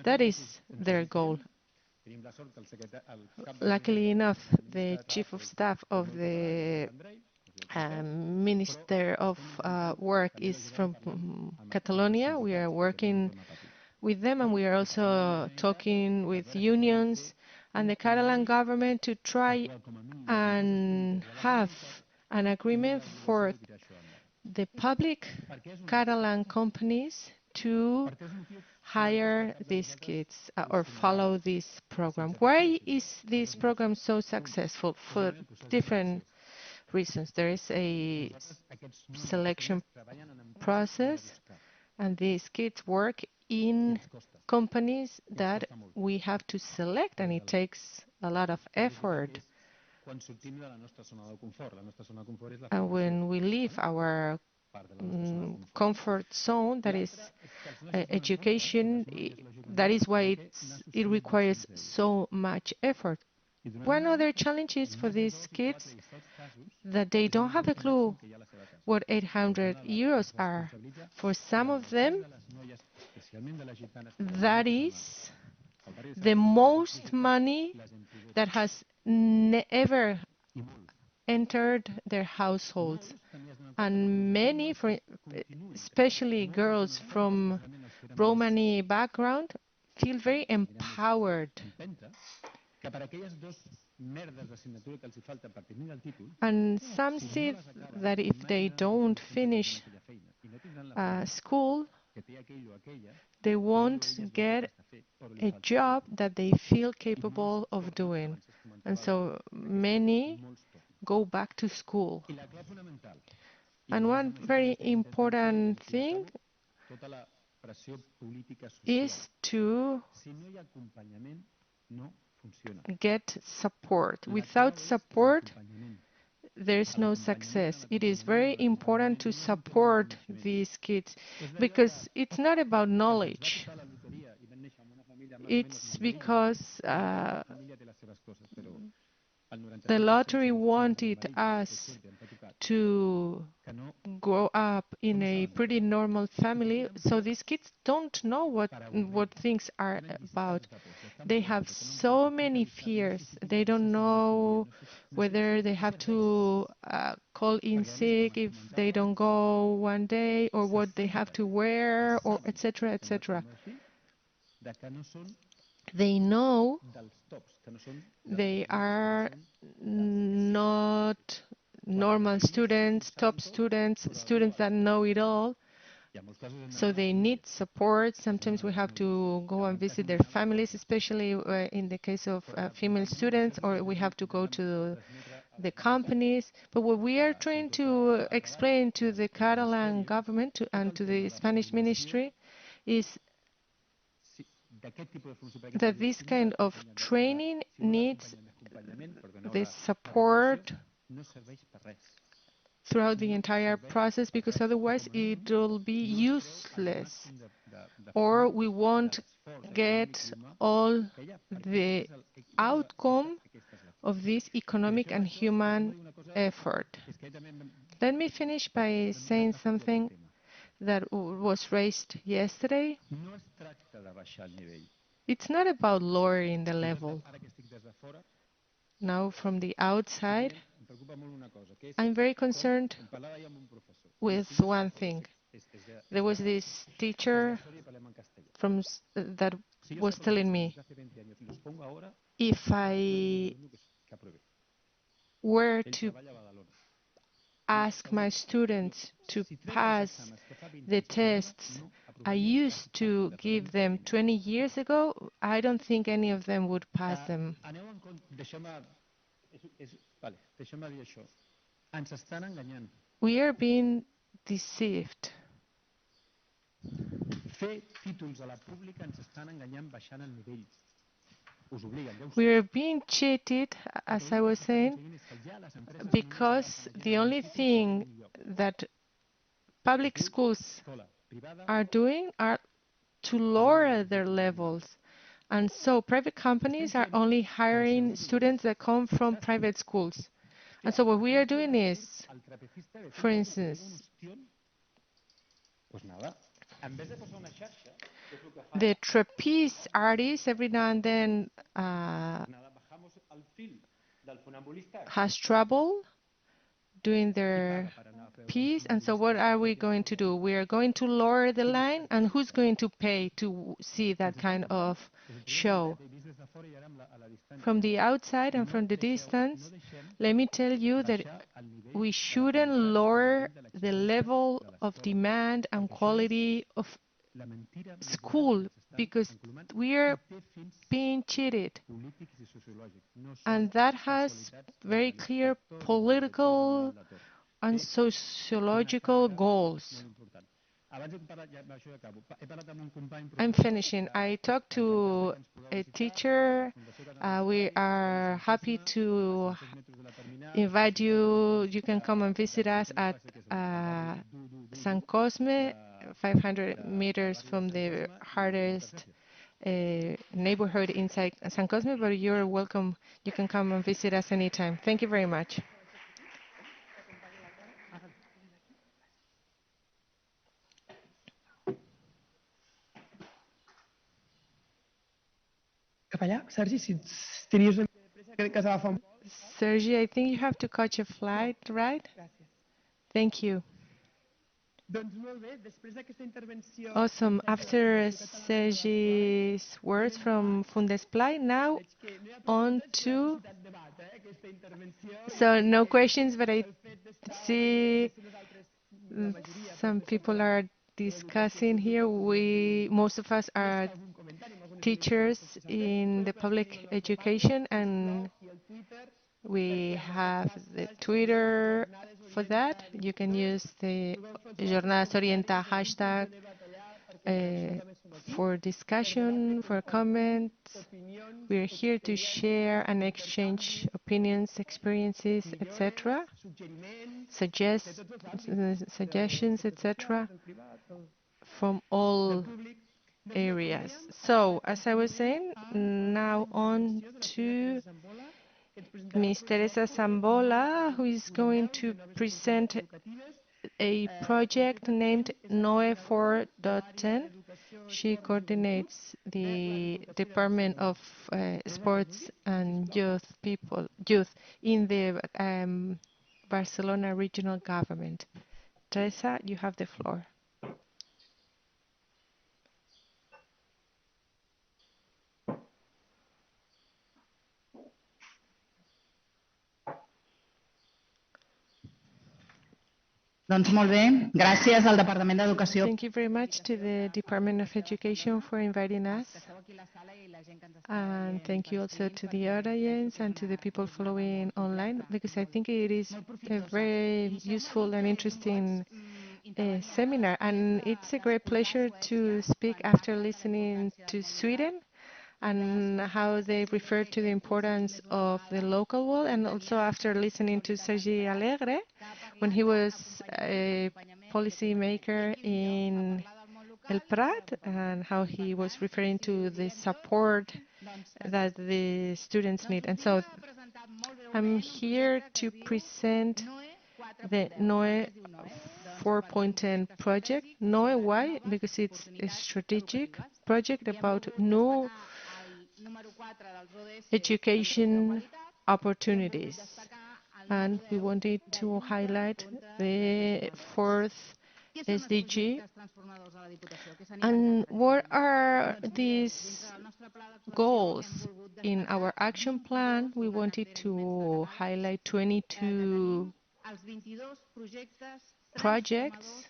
That is their goal. Luckily enough, the chief of staff of the Minister of Work is from Catalonia. We are working with them, and we are also talking with unions and the Catalan government to try and have an agreement for the public Catalan companies to hire these kids or follow this program. Why is this program so successful? For different reasons. There is a selection process, and these kids work in companies that we have to select, and it takes a lot of effort. And when we leave our comfort zone, that is education, that is why it requires so much effort. One other challenge is for these kids that they don't have a clue what 800 euros are. For some of them, that is the most money that has ever entered their households. And many, especially girls from Romani background, feel very empowered. And some see that if they don't finish school, they won't get a job that they feel capable of doing. And so many go back to school. And one very important thing is to get support. Without support, there is no success. It is very important to support these kids because it's not about knowledge. It's because the lottery wanted us to grow up in a pretty normal family, so these kids don't know what things are about. They have so many fears. They don't know whether they have to call in sick if they don't go one day, or what they have to wear, or etc., etc. They know they are not normal students, top students, students that know it all. So they need support. Sometimes we have to go and visit their families, especially in the case of female students, or we have to go to the companies. But what we are trying to explain to the Catalan government and to the Spanish ministry is that this kind of training needs the support throughout the entire process, because otherwise it will be useless, or we won't get all the outcome of this economic and human effort. Let me finish by saying something that was raised yesterday. It's not about lowering the level. Now, from the outside, I'm very concerned with one thing. There was this teacher that was telling me, if I were to ask my students to pass the tests I used to give them 20 years ago, I don't think any of them would pass them. We are being deceived. We are being cheated, as I was saying, because the only thing that public schools are doing are to lower their levels. And so private companies are only hiring students that come from private schools. And so what we are doing is, for instance, the trapeze artist every now and then has trouble doing their piece, and so what are we going to do? We are going to lower the line, and who's going to pay to see that kind of show? From the outside and from the distance, let me tell you that we shouldn't lower the level of demand and quality of school, because we are being cheated. And that has very clear political and sociological goals. I'm finishing. I talked to a teacher. We are happy to invite you. You can come and visit us at San Cosme, 500 meters from the hardest neighborhood inside San Cosme, but you're welcome. You can come and visit us anytime. Thank you very much. Cap allà, Sergi, si tenies una mica de pressa, que s'agafa un... Sergi, I think you have to catch a flight, right? Gràcies. Thank you. Doncs molt bé, després d'aquesta intervenció... Awesome. After Sergi's words from Fundesplai, now on to... So no questions, but I see some people are discussing here. Most of us are teachers in the public education, and we have the Twitter for that. You can use the Jornades OrientaFP hashtag for discussion, for comments. We're here to share and exchange opinions, experiences, etc. Suggestions, etc. from all areas. So, as I was saying, now on to Ms. Teresa Zambola, who is going to present a project named NOE 4.10. She coordinates the Department of Sports and Youth in the Barcelona regional government. Teresa, you have the floor. Doncs molt bé, gràcies al Departament d'Educació. Thank you very much to the Department of Education for inviting us. And thank you also to the audience and to the people following online, because I think it is a very useful and interesting seminar. And it's a great pleasure to speak after listening to Sweden and how they refer to the importance of the local world, and also after listening to Sergi Alegre when he was a policy maker in El Prat, and how he was referring to the support that the students need. And so I'm here to present the NOE 4.10 project. NOE, why? Because it's a strategic project about new education opportunities. And we wanted to highlight the fourth SDG. And what are these goals? In our action plan, we wanted to highlight 22 projects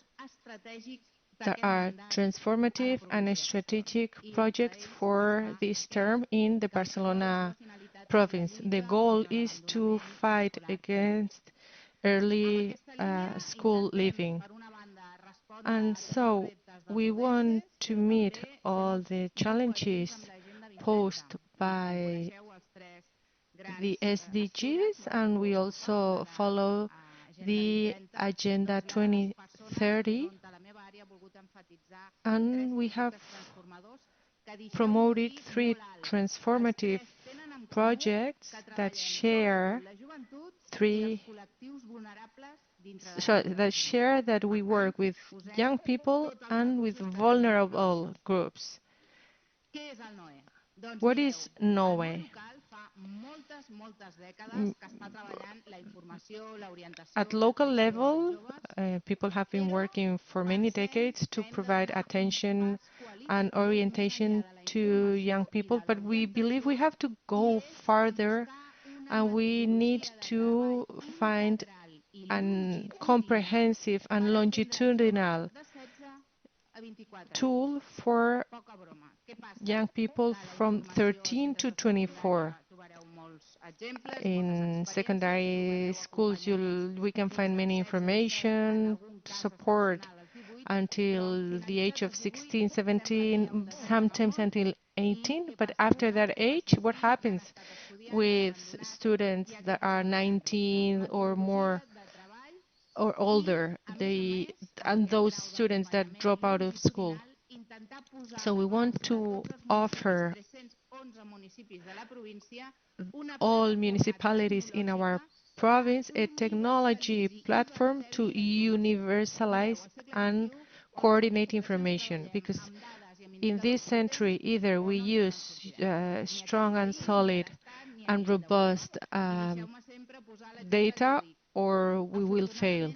that are transformative and strategic projects for this term in the Barcelona province. The goal is to fight against early school leaving. And so we want to meet all the challenges posed by the SDGs, and we also follow the Agenda 2030, and we have promoted 3 transformative projects that share that we work with young people and with vulnerable groups. What is NOE? At local level, people have been working for many decades to provide attention and orientation to young people, but we believe we have to go farther and we need to find a comprehensive and longitudinal tool for young people from 13 to 24. In secondary schools, we can find many information, support until the age of 16, 17, sometimes until 18. But after that age, what happens with students that are 19 or more or older, and those students that drop out of school? So we want to offer all municipalities in our province a technology platform to universalize and coordinate information, because in this century either we use strong and solid and robust data or we will fail.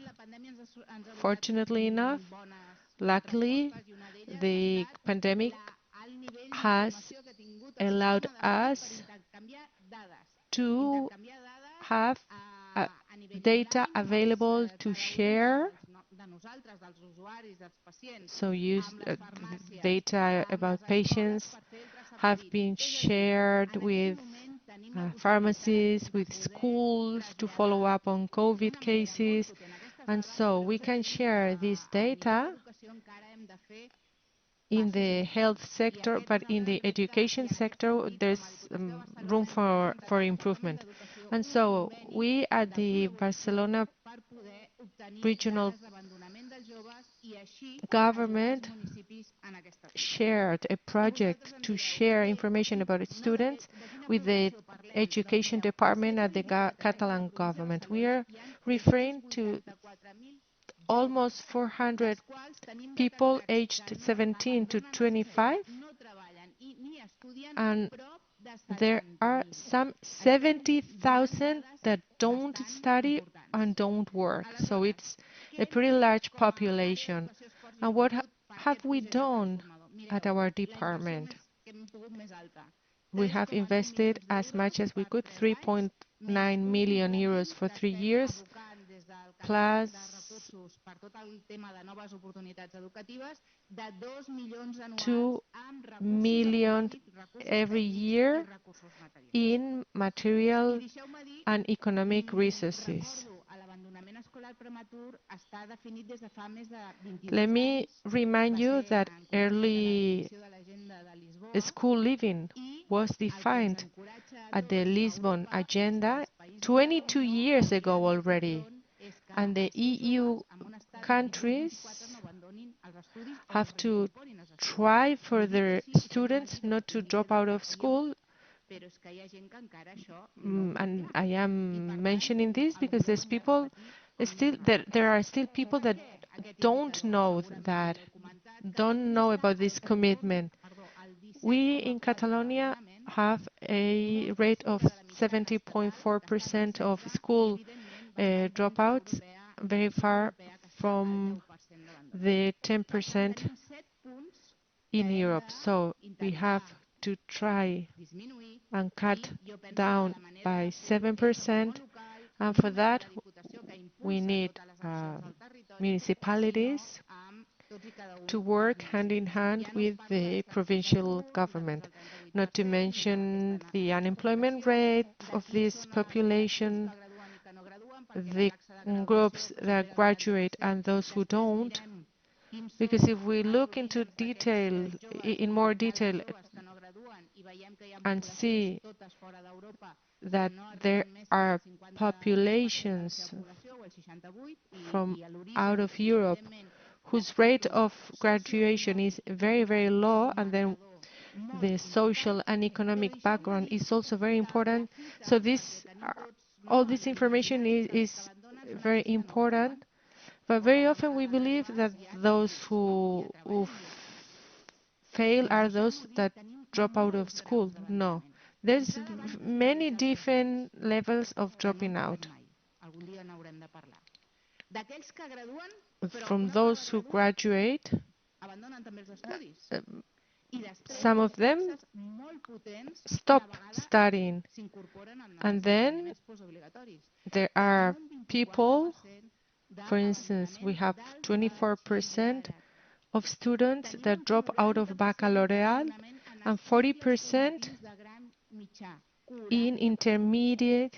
Fortunately enough, luckily, the pandemic has allowed us to have data available to share. So data about patients have been shared with pharmacies, with schools to follow up on COVID cases. And so we can share this data in the health sector, but in the education sector, there's room for improvement. And so we at the Barcelona regional government shared a project to share information about students with the education department at the Catalan government. We are referring to almost 400 people aged 17 to 25, and there are some 70,000 that don't study and don't work. So it's a pretty large population. And what have we done at our department? We have invested as much as we could, 3.9 million euros for 3 years, plus 2 million every year in material and economic resources. Let me remind you that early school leaving was defined at the Lisbon Agenda 22 years ago already, and the EU countries have to try for their students not to drop out of school And I am mentioning this because there's people still there are still people that don't know about this commitment. We in Catalonia have a rate of 70.4% of school dropouts, very far from the 10% in Europe. So we have to try and cut down by 7%. And for that, we need municipalities to work hand in hand with the provincial government, not to mention the unemployment rate of this population, the groups that graduate and those who don't. Because if we look into detail, in more detail, and see that there are populations from out of Europe whose rate of graduation is very, very low, and then the social and economic background is also very important. So all this information is very important, but very often we believe that those who fail are those that drop out of school. No, there's many different levels of dropping out. From those who graduate, some of them stop studying, and then there are people, for instance, we have 24% of students that drop out of baccalaureate and 40% in intermediate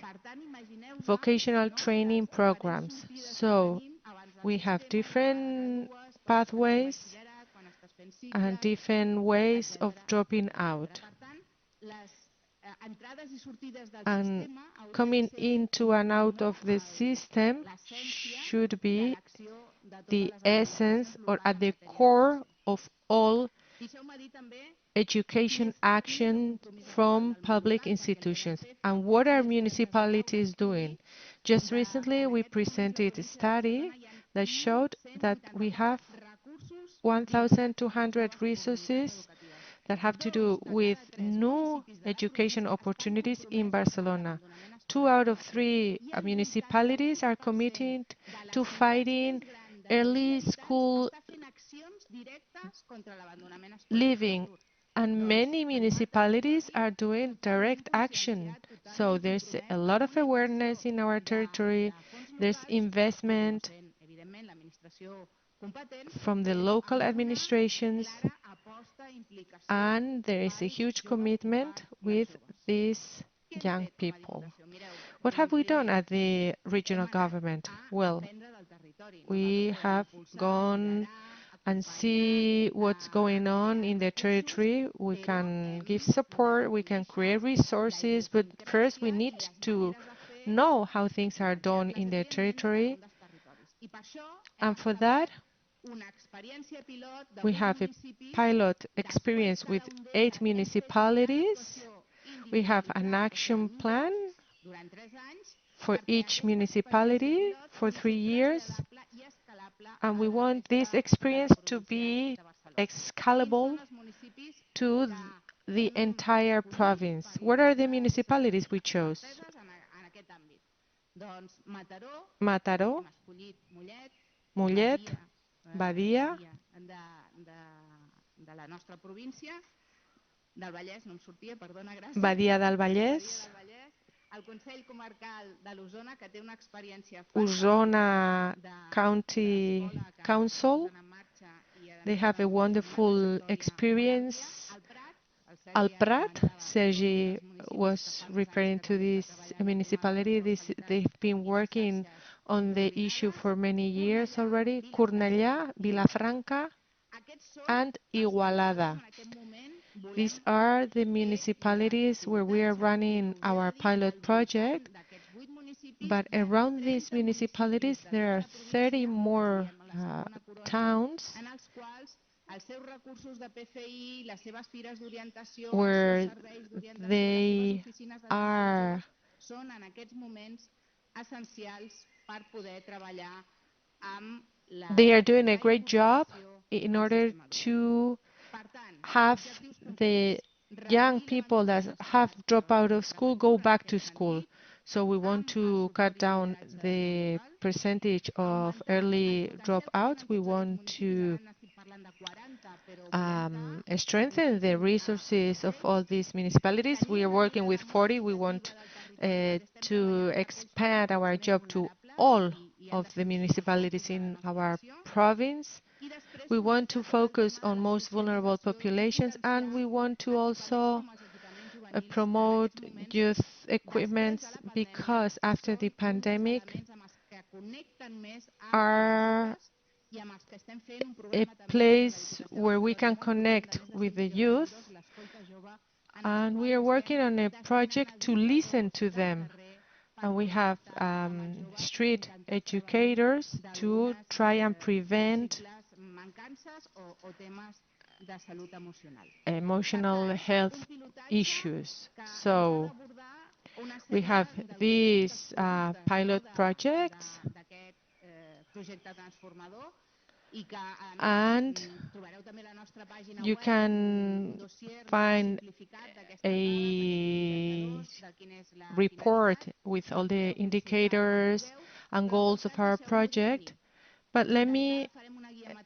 vocational training programs. So we have different pathways and different ways of dropping out. And coming into and out of the system should be the essence or at the core of all education action from public institutions. And what are municipalities doing? Just recently, we presented a study that showed that we have 1,200 resources that have to do with new education opportunities in Barcelona. 2 out of 3 municipalities are committed to fighting early school leaving, and many municipalities are doing direct action. So there's a lot of awareness in our territory, there's investment from the local administrations, and there is a huge commitment with these young people. What have we done at the regional government? Well, we have gone and see what's going on in the territory. We can give support, we can create resources, but first we need to know how things are done in the territory. And for that, we have a pilot experience with 8 municipalities. We have an action plan for each municipality for 3 years. And we want this experience to be scalable to the entire province. What are the municipalities we chose? Mataró, Mollet, Badia, Badia del Vallès, Osona County Council. They have a wonderful experience. Al Prat, Sergi was referring to this municipality. They've been working on the issue for many years already. Cornellà, Vilafranca, and Igualada. These are the municipalities where we are running our pilot project. But around these municipalities, there are 30 more towns where they are doing a great job in order to have the young people that have dropped out of school go back to school. So we want to cut down the percentage of early dropouts. We want to strengthen the resources of all these municipalities. We are working with 40. We want to expand our job to all of the municipalities in our province. We want to focus on most vulnerable populations, and we want to also promote youth equipments, because after the pandemic are a place where we can connect with the youth, and we are working on a project to listen to them. And we have street educators to try and prevent emotional health issues. So we have these pilot projects, and you can find a report with all the indicators and goals of our project. But let me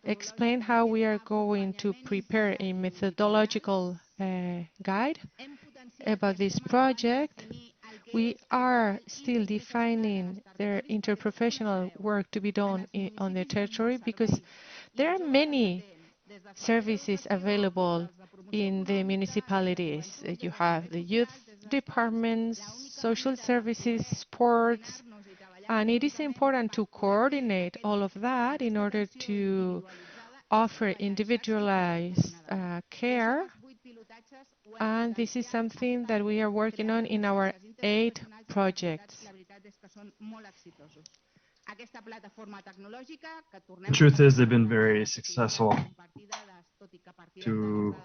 explain how we are going to prepare a methodological guide about this project. We are still defining their interprofessional work to be done on the territory, because there are many services available in the municipalities. You have the youth departments, social services, sports, and it is important to coordinate all of that in order to offer individualized care. And this is something that we are working on in our 8 projects. The truth is, they've been very successful. To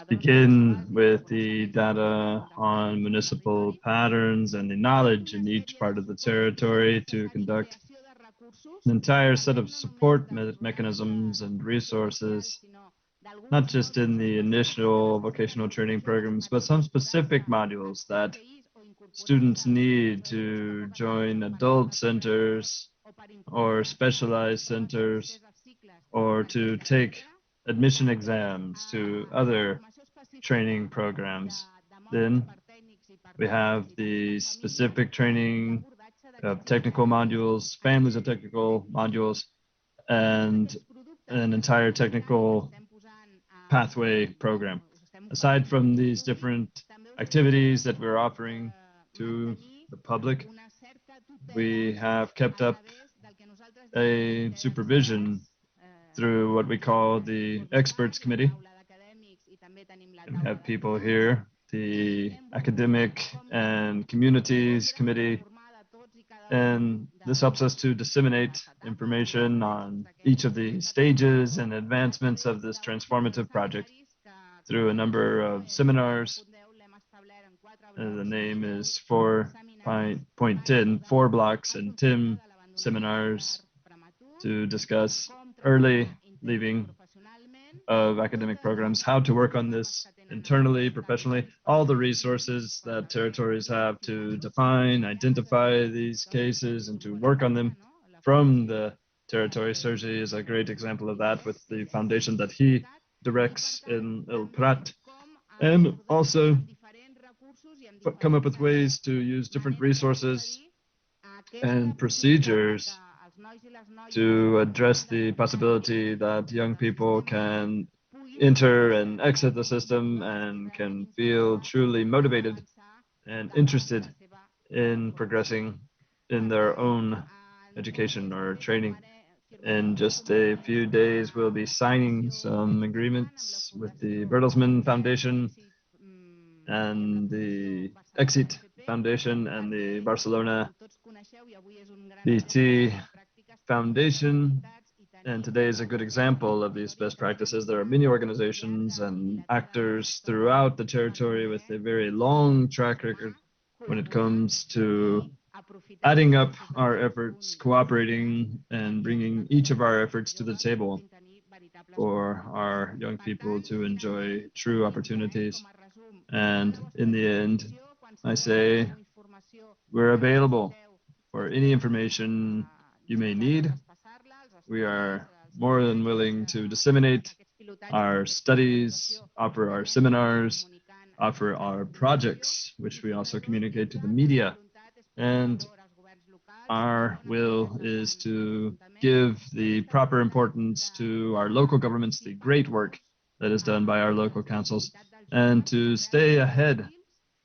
begin with the data on municipal patterns and the knowledge in each part of the territory, to conduct an entire set of support mechanisms and resources, not just in the initial vocational training programs, but some specific modules that students need to join adult centers or specialized centers, or to take admission exams to other training programs. Then we have the specific training of technical modules, families of technical modules, and an entire technical pathway program. Aside from these different activities that we're offering to the public, we have kept up a supervision through what we call the experts committee. And we have people here, the academic and communities committee, and this helps us to disseminate information on each of the stages and advancements of this transformative project through a number of seminars. The name is 4.10, 4 blocks and 10 seminars to discuss early leaving of academic programs, how to work on this internally, professionally, all the resources that territories have to define, identify these cases, and to work on them from the territory. Sergi is a great example of that with the foundation that he directs in El Prat, and also come up with ways to use different resources and procedures to address the possibility that young people can enter and exit the system and can feel truly motivated and interested in progressing in their own education or training. In just a few days, we'll be signing some agreements with the Bertelsmann Foundation and the Exit Foundation and the Barcelona BT Foundation And today is a good example of these best practices. There are many organizations and actors throughout the territory with a very long track record when it comes to adding up our efforts, cooperating, and bringing each of our efforts to the table for our young people to enjoy true opportunities. And in the end, I say we're available for any information you may need. We are more than willing to disseminate our studies, offer our seminars, offer our projects, which we also communicate to the media. And our will is to give the proper importance to our local governments, the great work that is done by our local councils, and to stay ahead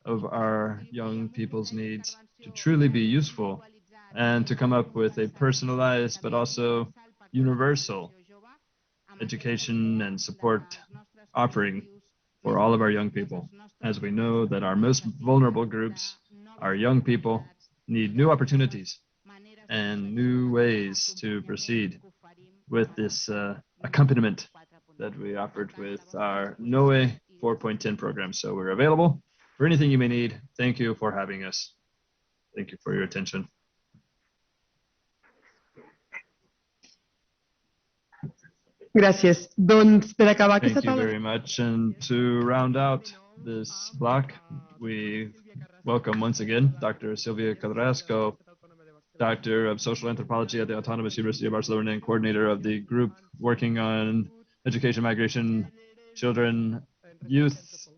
of our young people's needs to truly be useful and to come up with a personalized but also universal education and support offering for all of our young people, as we know that our most vulnerable groups, our young people, need new opportunities and new ways to proceed with this accompaniment that we offered with our NOE 4.10 program. So we're available for anything you may need. Thank you for having us. Thank you for your attention. Gràcies. Doncs per acabar aquesta Thank you taula... very much. And to round out this block, we welcome once again Dr. Silvia Carrasco, Doctor of Social Anthropology at the Autonomous University of Barcelona and coordinator of the group working on education, migration, children, youth,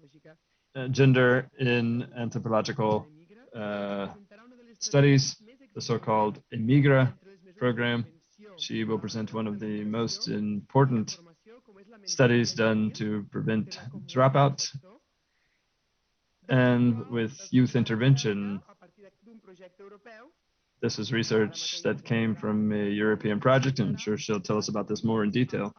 gender in anthropological studies, the so-called Emigra program. She will present one of the most important studies done to prevent dropout and with youth intervention. This is research that came from a European project, and I'm sure she'll tell us about this more in detail.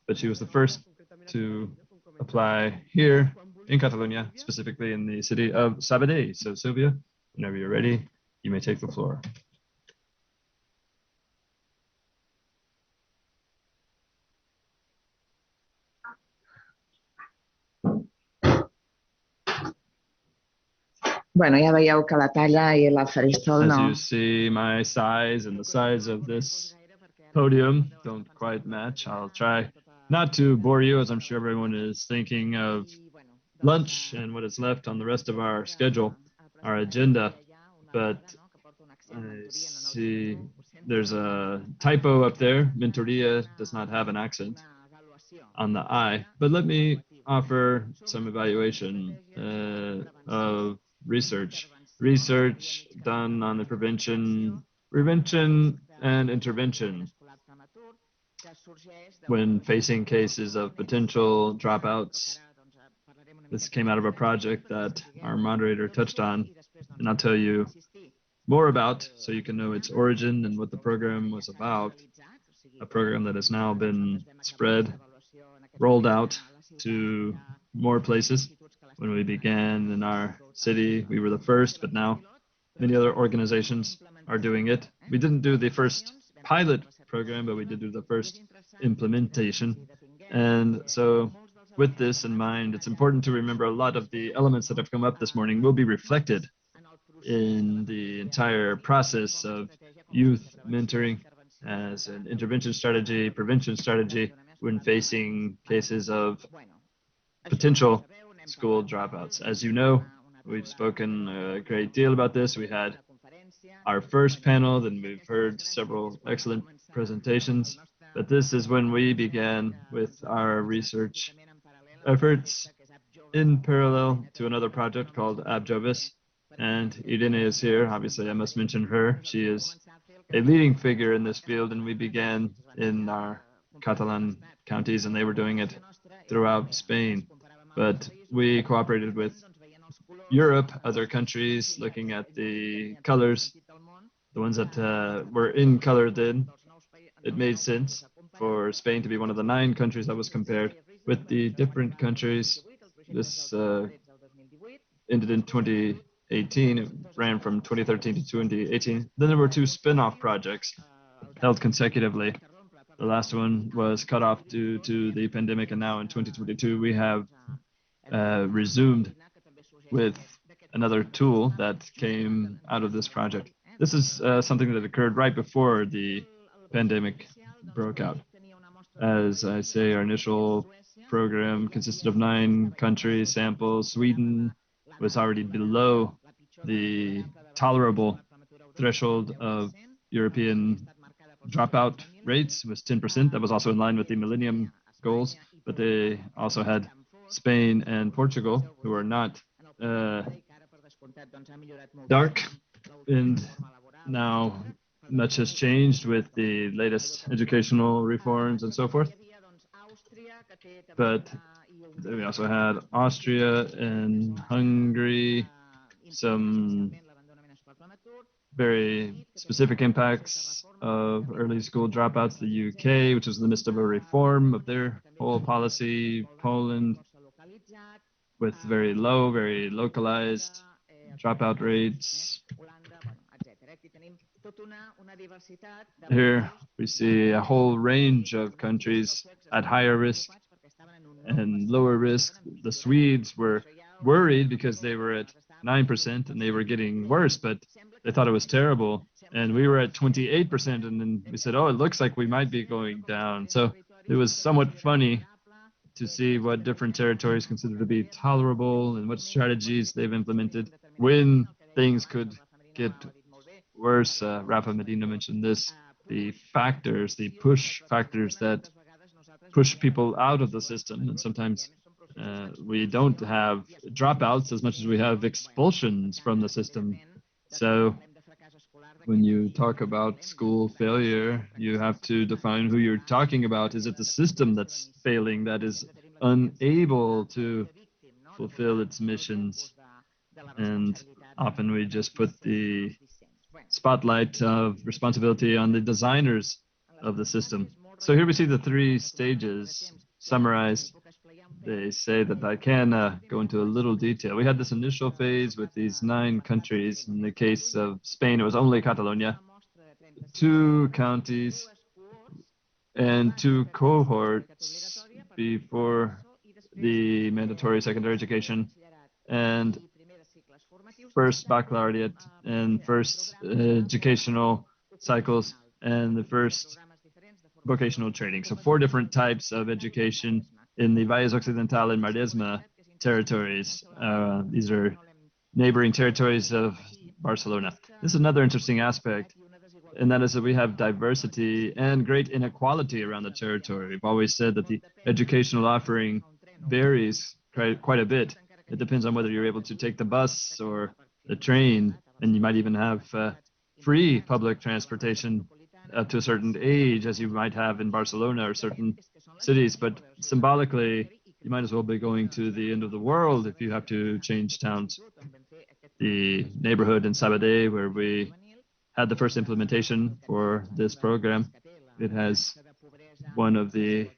But she was the first to apply here in Catalonia, specifically in the city of Sabadell. So Silvia, whenever you're ready, you may take the floor. Bueno, ja veieu que la talla i el faristol As no... you see, my size and the size of this podium don't quite match. I'll try not to bore you, as I'm sure everyone is thinking of lunch and what is left on the rest of our schedule, our agenda. But I see there's a typo up there. Mentoria does not have an accent on the I. But let me offer some evaluation of research done on the prevention and intervention when facing cases of potential dropouts. This came out of a project that our moderator touched on, and I'll tell you more about so you can know its origin and what the program was about. A program that has now been rolled out to more places. When we began in our city, we were the first, but now many other organizations are doing it. We didn't do the first pilot program, but we did do the first implementation. And so with this in mind, it's important to remember a lot of the elements that have come up this morning will be reflected in the entire process of youth mentoring as an intervention strategy, prevention strategy when facing cases of potential school dropouts. As you know, we've spoken a great deal about this. We had our first panel, then we've heard several excellent presentations. But this is when we began with our research efforts in parallel to another project called AbJovis. And Irene is here. Obviously, I must mention her. She is a leading figure in this field, and we began in our Catalan counties, and they were doing it throughout Spain. But we cooperated with Europe, other countries, looking at the colors, the ones that were in color then. It made sense for Spain to be one of the 9 countries that was compared with the different countries. This ended in 2018. It ran from 2013 to 2018. Then there were 2 spin-off projects held consecutively. The last one was cut off due to the pandemic, and now in 2022 we have resumed with another tool that came out of this project. This is something that occurred right before the pandemic broke out. As I say, our initial program consisted of 9 country samples. Sweden was already below the tolerable threshold of European dropout rates, was 10%. That was also in line with the Millennium Goals, but they also had Spain and Portugal, who are not dark, and now much has changed with the latest educational reforms and so forth. But we also had Austria and Hungary, some very specific impacts of early school dropouts. The UK, which was in the midst of a reform of their whole policy. Poland, with very low, very localized dropout rates. Here we see a whole range of countries at higher risk and lower risk. The Swedes were worried because they were at 9% and they were getting worse, but they thought it was terrible. And we were at 28%, and then we said, oh, it looks like we might be going down. So it was somewhat funny to see what different territories consider to be tolerable and what strategies they've implemented when things could get worse. Rafa Medina mentioned this, the factors, the push factors that push people out of the system. And sometimes we don't have dropouts as much as we have expulsions from the system. So when you talk about school failure, you have to define who you're talking about. Is it the system that's failing, that is unable to fulfill its missions? And often we just put the spotlight of responsibility on the designers of the system. So here we see the 3 stages summarized. They say that I can go into a little detail. We had this initial phase with these 9 countries. In the case of Spain, it was only Catalonia, 2 counties, and 2 cohorts before the mandatory secondary education, and first baccalaureate and first educational cycles and the first vocational training. So 4 different types of education in the Valles Occidental and Maresma territories. These are neighboring territories of Barcelona. This is another interesting aspect, and that is that we have diversity and great inequality around the territory. We've always said that the educational offering varies quite a bit. It depends on whether you're able to take the bus or the train, and you might even have free public transportation up to a certain age, as you might have in Barcelona or certain cities. But symbolically, you might as well be going to the end of the world if you have to change towns. The neighborhood in Sabadell, where we had the first implementation for this program, it has one of the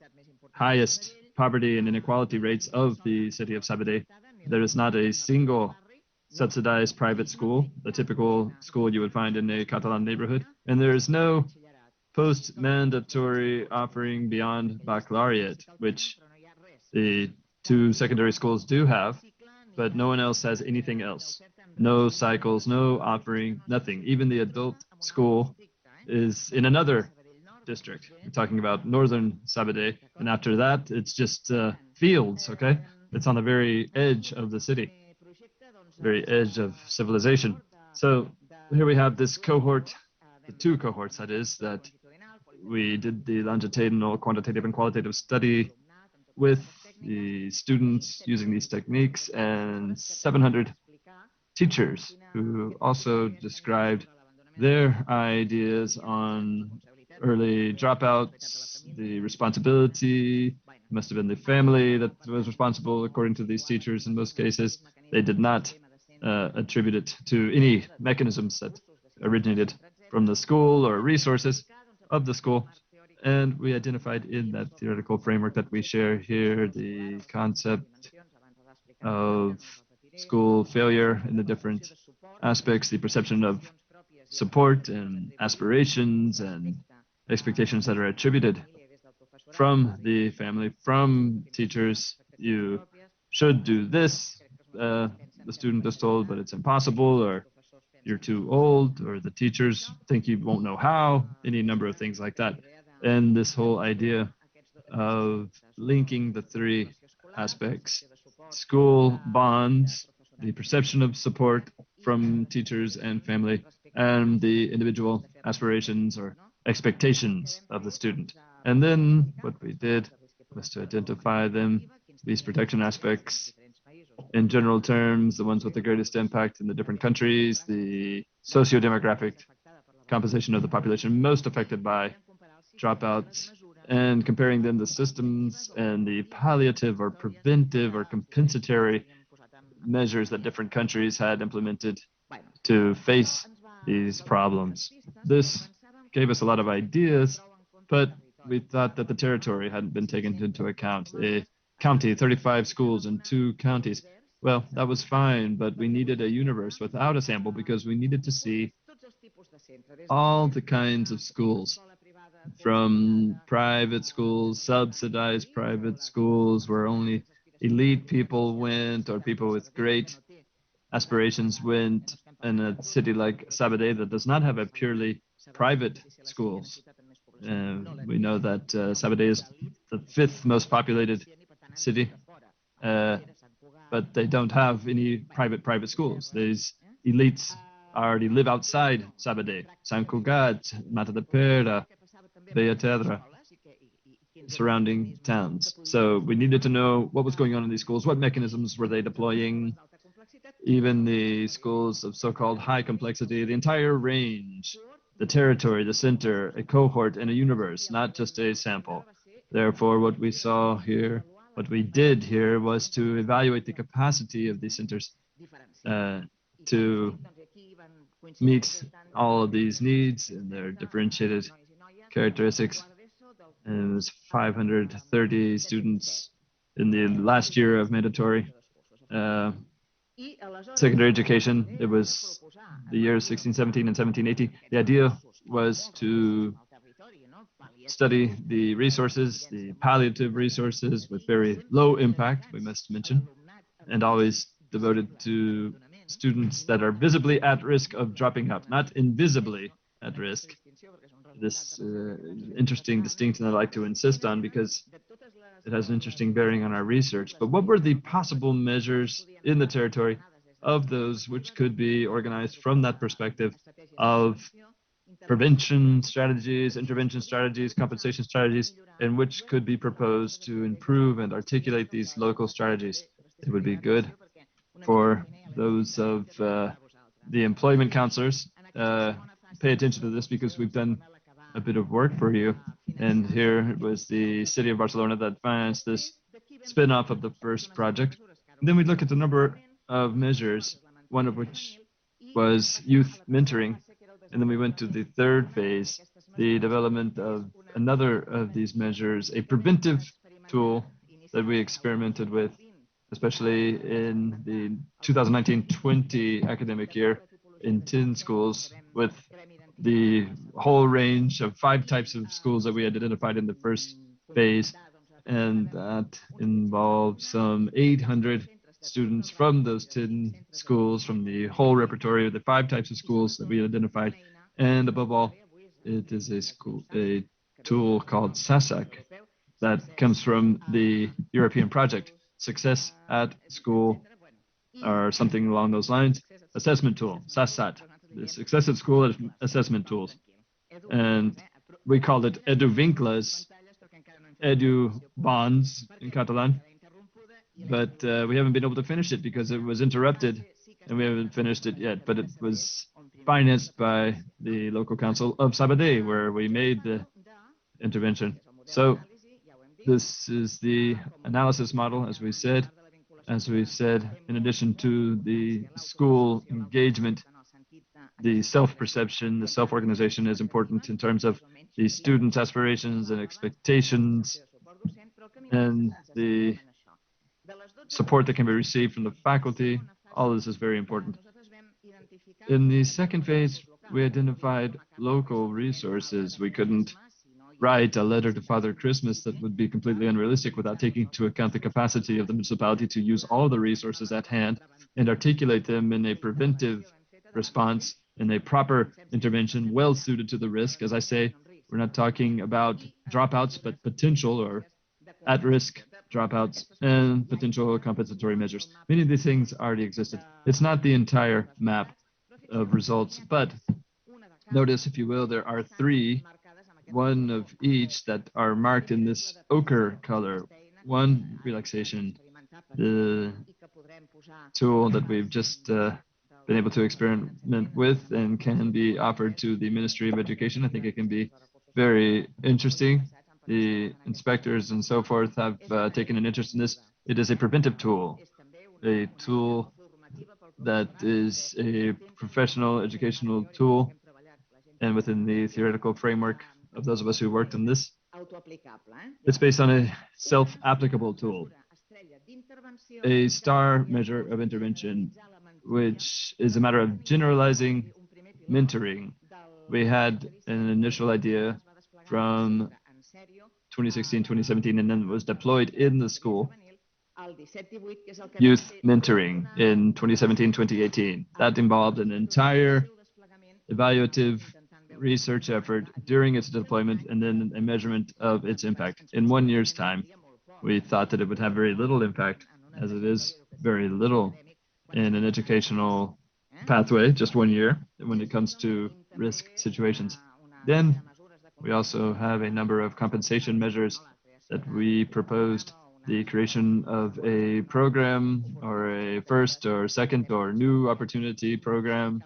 highest poverty and inequality rates of the city of Sabadell. There is not a single subsidized private school, the typical school you would find in a Catalan neighborhood, and there is no post-mandatory offering beyond baccalaureate, which the 2 secondary schools do have, but no one else has anything else. No cycles, no offering, nothing. Even the adult school is in another district. We're talking about northern Sabadell, and after that, it's just fields, okay? It's on the very edge of the city, very edge of civilization. So here we have this cohort, the 2 cohorts, that is, that we did the longitudinal quantitative and qualitative study with the students using these techniques, and 700 teachers who also described their ideas on early dropouts. The responsibility must have been the family that was responsible, according to these teachers. In most cases, they did not attribute it to any mechanisms that originated from the school or resources of the school. And we identified in that theoretical framework that we share here the concept of school failure in the different aspects, the perception of support and aspirations and expectations that are attributed from the family, from teachers. You should do this, the student is told, but it's impossible, or you're too old, or the teachers think you won't know how, any number of things like that. And this whole idea of linking the three aspects: school bonds, the perception of support from teachers and family, and the individual aspirations or expectations of the student. And then what we did was to identify them, these protection aspects, in general terms, the ones with the greatest impact in the different countries, the socio-demographic composition of the population most affected by dropouts, and comparing them to systems and the palliative or preventive or compensatory measures that different countries had implemented to face these problems. This gave us a lot of ideas, but we thought that the territory hadn't been taken into account. A county, 35 schools in 2 counties. Well, that was fine, but we needed a universe without a sample because we needed to see all the kinds of schools, from private schools, subsidized private schools where only elite people went or people with great aspirations went, in a city like Sabadell that does not have a purely private schools. We know that Sabadell is the 5th most populated city, but they don't have any private schools. These elites already live outside Sabadell, Sant Cugat, Matadepera, Bellaterra, surrounding towns. So we needed to know what was going on in these schools, what mechanisms were they deploying, even the schools of so-called high complexity, the entire range, the territory, the center, a cohort, and a universe, not just a sample. Therefore, what we saw here, what we did here was to evaluate the capacity of these centers to meet all of these needs and their differentiated characteristics. And it was 530 students in the last year of mandatory secondary education. It was the years 1617 and 1718. The idea was to study the resources, the palliative resources with very low impact, we must mention, and always devoted to students that are visibly at risk of dropping out, not invisibly at risk. This interesting distinction I'd like to insist on because it has an interesting bearing on our research. But what were the possible measures in the territory of those which could be organized from that perspective of prevention strategies, intervention strategies, compensation strategies, and which could be proposed to improve and articulate these local strategies? It would be good for those of the employment counselors. Pay attention to this because we've done a bit of work for you. And here it was the city of Barcelona that financed this spin-off of the first project. And then we look at the number of measures, one of which was youth mentoring. And then we went to the third phase, the development of another of these measures, a preventive tool that we experimented with, especially in the 2019-20 academic year in 10 schools, with the whole range of 5 types of schools that we identified in the first phase. And that involved some 800 students from those 10 schools, from the whole repertory of the 5 types of schools that we identified. And above all, it is a tool called SASAC that comes from the European project, Success at School, or something along those lines, assessment tool, SASAT, the Success at School assessment tools. And we called it Edu Vincles, Edu Bonds in Catalan, but we haven't been able to finish it because it was interrupted, and we haven't finished it yet, but it was financed by the local council of Sabadell, where we made the intervention. So this is the analysis model, as we said. As we said, in addition to the school engagement, the self-perception, the self-organization is important in terms of the students' aspirations and expectations, and the support that can be received from the faculty. All this is very important. In the second phase, we identified local resources. We couldn't write a letter to Father Christmas that would be completely unrealistic without taking into account the capacity of the municipality to use all the resources at hand and articulate them in a preventive response and a proper intervention well suited to the risk. As I say, we're not talking about dropouts, but potential or at-risk dropouts and potential compensatory measures. Many of these things already existed. It's not the entire map of results, but notice, if you will, there are three, one of each, that are marked in this ochre color. One, relaxation, the tool that we've just been able to experiment with and can be offered to the Ministry of Education. I think it can be very interesting. The inspectors and so forth have taken an interest in this. It is a preventive tool, a tool that is a professional educational tool, and within the theoretical framework of those of us who worked on this, it's based on a self-applicable tool, a star measure of intervention, which is a matter of generalizing mentoring. We had an initial idea from 2016, 2017, and then it was deployed in the school. Youth mentoring in 2017, 2018. That involved an entire evaluative research effort during its deployment and then a measurement of its impact. In 1 year's time, we thought that it would have very little impact, as it is very little in an educational pathway, just 1 year, when it comes to risk situations. Then we also have a number of compensation measures that we proposed, the creation of a program or a first or second or new opportunity program.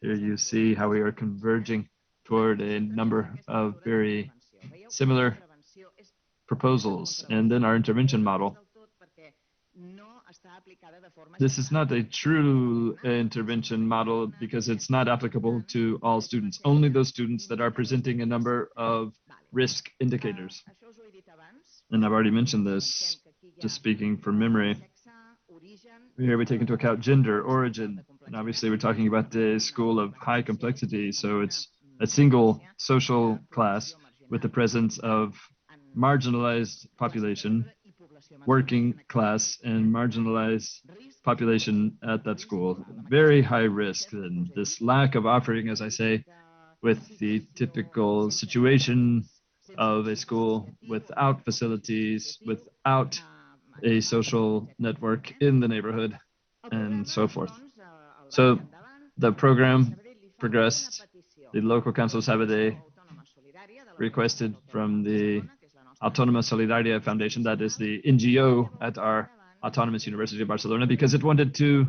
Here you see how we are converging toward a number of very similar proposals. And then our intervention model. This is not a true intervention model because it's not applicable to all students, only those students that are presenting a number of risk indicators. And I've already mentioned this, just speaking from memory. Here we take into account gender, origin, and obviously we're talking about the school of high complexity, so it's a single social class with the presence of marginalized population, working class, and marginalized population at that school. Very high risk, and this lack of offering, as I say, with the typical situation of a school without facilities, without a social network in the neighborhood, and so forth. So the program progressed. The local council of Sabadell requested from the Autonomous Solidaria Foundation, that is the NGO at our Autonomous University of Barcelona, because it wanted to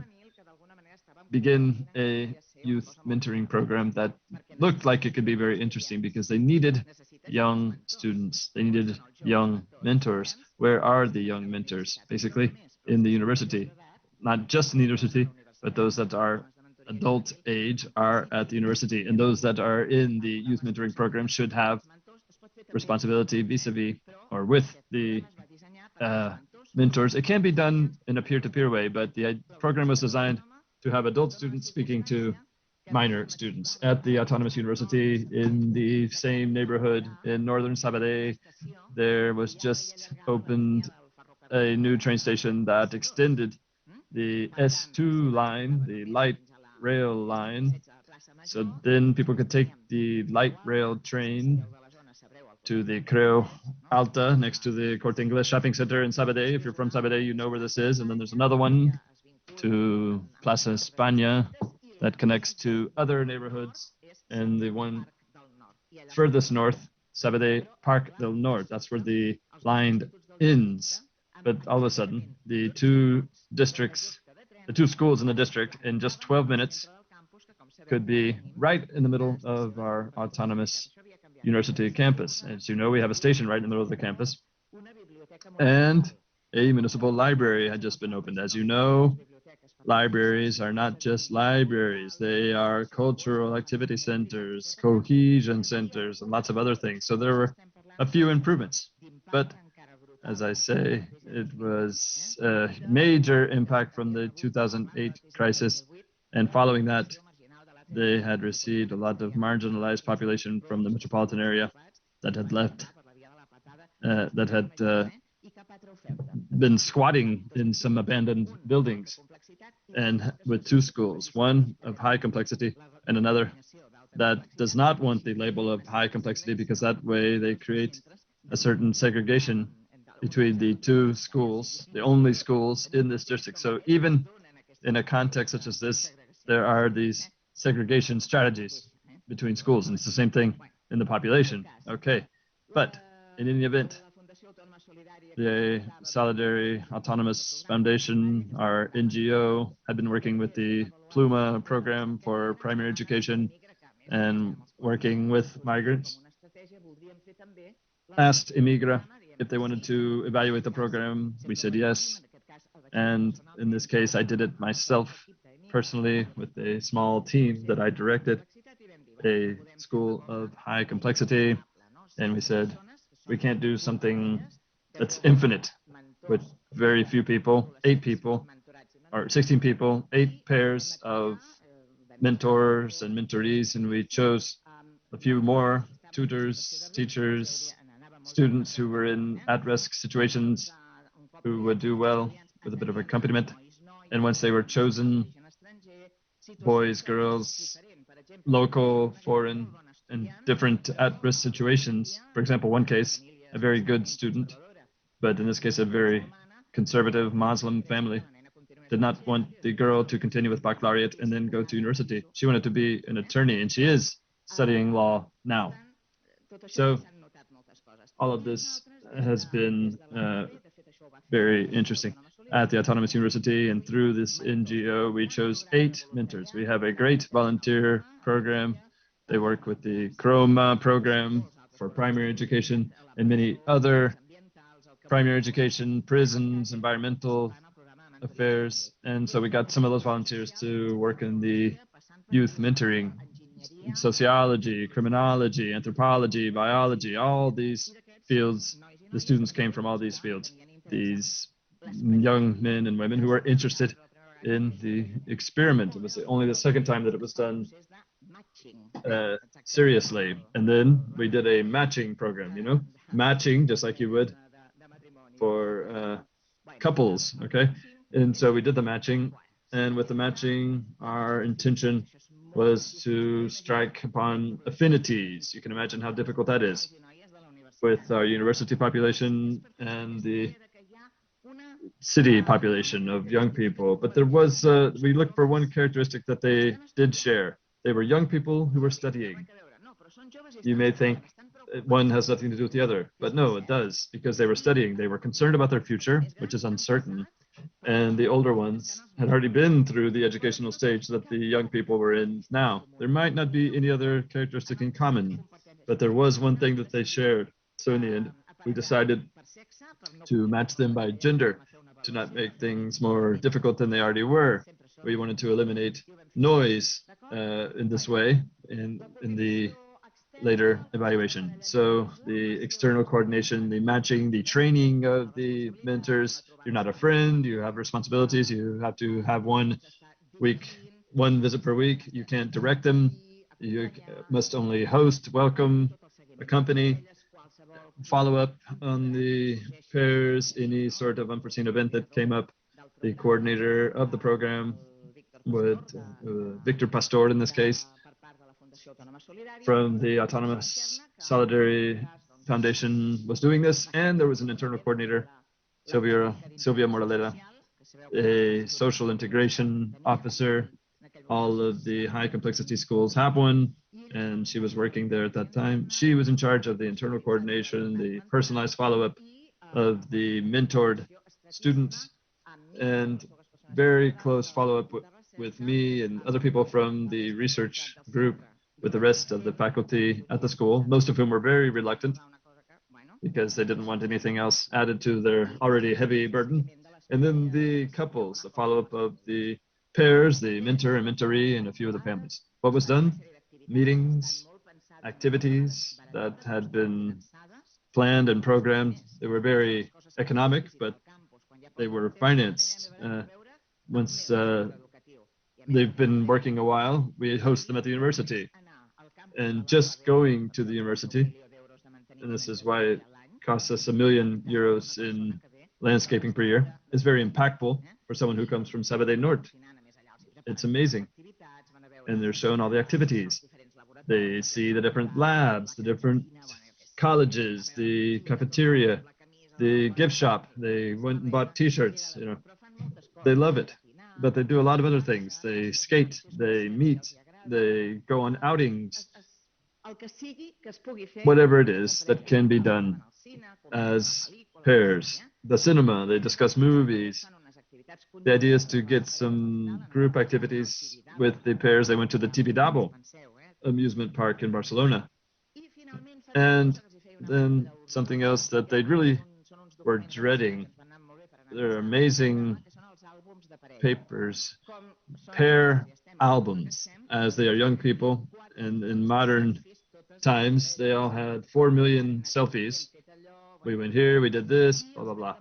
begin a youth mentoring program that looked like it could be very interesting because they needed young students, they needed young mentors. Where are the young mentors? Basically in the university, not just in the university, but those that are adult age are at the university, and those that are in the youth mentoring program should have responsibility vis-a-vis or with the mentors. It can be done in a peer-to-peer way, but the program was designed to have adult students speaking to minor students at the Autonomous University in the same neighborhood in northern Sabadell. There was just opened a new train station that extended the S2 line, the light rail line. So then people could take the light rail train to the Creu Alta next to the Corte Inglés shopping center in Sabadell. If you're from Sabadell, you know where this is. And then there's another one to Plaza España that connects to other neighborhoods. And the one furthest north, Sabadell Park del Norte, that's where the line ends. But all of a sudden, the two districts, the two schools in the district, in just 12 minutes, could be right in the middle of our autonomous university campus. As you know, we have a station right in the middle of the campus. And a municipal library had just been opened. As you know, libraries are not just libraries. They are cultural activity centers, cohesion centers, and lots of other things. So there were a few improvements. But as I say, it was a major impact from the 2008 crisis. And following that, they had received a lot of marginalized population from the metropolitan area that had left that had been squatting in some abandoned buildings, and with two schools, one of high complexity and another that does not want the label of high complexity, because that way they create a certain segregation between the two schools, the only schools in this district. So even in a context such as this, there are these segregation strategies between schools, and it's the same thing in the population. Okay, but in any event, the Solidary Autonomous Foundation, our NGO, had been working with the Pluma program for primary education and working with migrants. Asked Imigra if they wanted to evaluate the program. We said yes. And in this case, I did it myself personally with a small team that I directed, a school of high complexity. And we said, we can't do something that's infinite with very few people, 8 people, or 16 people, 8 pairs of mentors and mentorees, and we chose a few more tutors, teachers, students who were in at-risk situations who would do well with a bit of accompaniment. And once they were chosen, boys, girls, local, foreign, and different at-risk situations. For example, one case, a very good student, but in this case, a very conservative Muslim family, did not want the girl to continue with baccalaureate and then go to university. She wanted to be an attorney, and she is studying law now. So all of this has been very interesting. At the Autonomous University and through this NGO, we chose 8 mentors. We have a great volunteer program. They work with the Chroma program for primary education and many other primary education, prisons, environmental affairs. And so we got some of those volunteers to work in the youth mentoring, sociology, criminology, anthropology, biology, all these fields. The students came from all these fields. These young men and women who are interested in the experiment. It was only the second time that it was done seriously. And then we did a matching program, matching just like you would for couples, okay? And so we did the matching, and with the matching, our intention was to strike upon affinities. You can imagine how difficult that is with our university population and the city population of young people. But there was, we looked for one characteristic that they did share. They were young people who were studying. You may think one has nothing to do with the other, but no, it does, because they were studying. They were concerned about their future, which is uncertain. And the older ones had already been through the educational stage that the young people were in now. There might not be any other characteristic in common, but there was one thing that they shared. So in the end, we decided to match them by gender, to not make things more difficult than they already were. We wanted to eliminate noise in this way in the later evaluation. So the external coordination, the matching, the training of the mentors. You're not a friend, you have responsibilities, you have to have one visit per week. You can't direct them. You must only host, welcome, accompany, follow up on the pairs, any sort of unforeseen event that came up. The coordinator of the program would, Victor Pastor in this case, from the Autonomous Solidary Foundation was doing this, and there was an internal coordinator, Silvia Moraleda, a social integration officer. All of the high complexity schools have one, and she was working there at that time. She was in charge of the internal coordination, the personalized follow-up of the mentored students, and very close follow-up with me and other people from the research group, with the rest of the faculty at the school, most of whom were very reluctant because they didn't want anything else added to their already heavy burden. And then the couples, the follow-up of the pairs, the mentor and mentoree, and a few of the families. What was done? Meetings, activities that had been planned and programmed. They were very economic, but they were financed. Once they've been working a while, we host them at the university. And just going to the university, and this is why costs us €1 million in landscaping per year. It's very impactful for someone who comes from Sabadell Norte. It's amazing. And they're shown all the activities. They see the different labs, the different colleges, the cafeteria, the gift shop. They went and bought t-shirts, you know. They love it, but they do a lot of other things. They skate, they meet, they go on outings, whatever it is that can be done as pairs. The cinema, they discuss movies. The idea is to get some group activities with the pairs. They went to the Tibidabo amusement park in Barcelona. And then something else that they really were dreading. They're amazing papers, pair albums, as they are young people. And in modern times, they all had 4 million selfies. We went here, we did this, blah, blah, blah.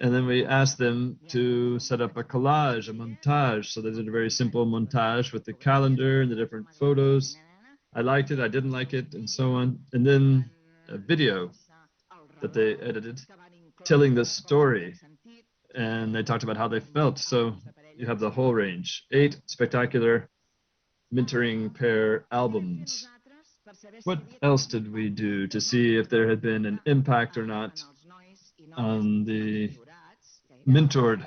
And then we asked them to set up a collage, a montage. So they did a very simple montage with the calendar and the different photos. I liked it, I didn't like it, and so on. And then a video that they edited telling the story. And they talked about how they felt. So you have the whole range. 8 spectacular mentoring pair albums. What else did we do to see if there had been an impact or not on the mentored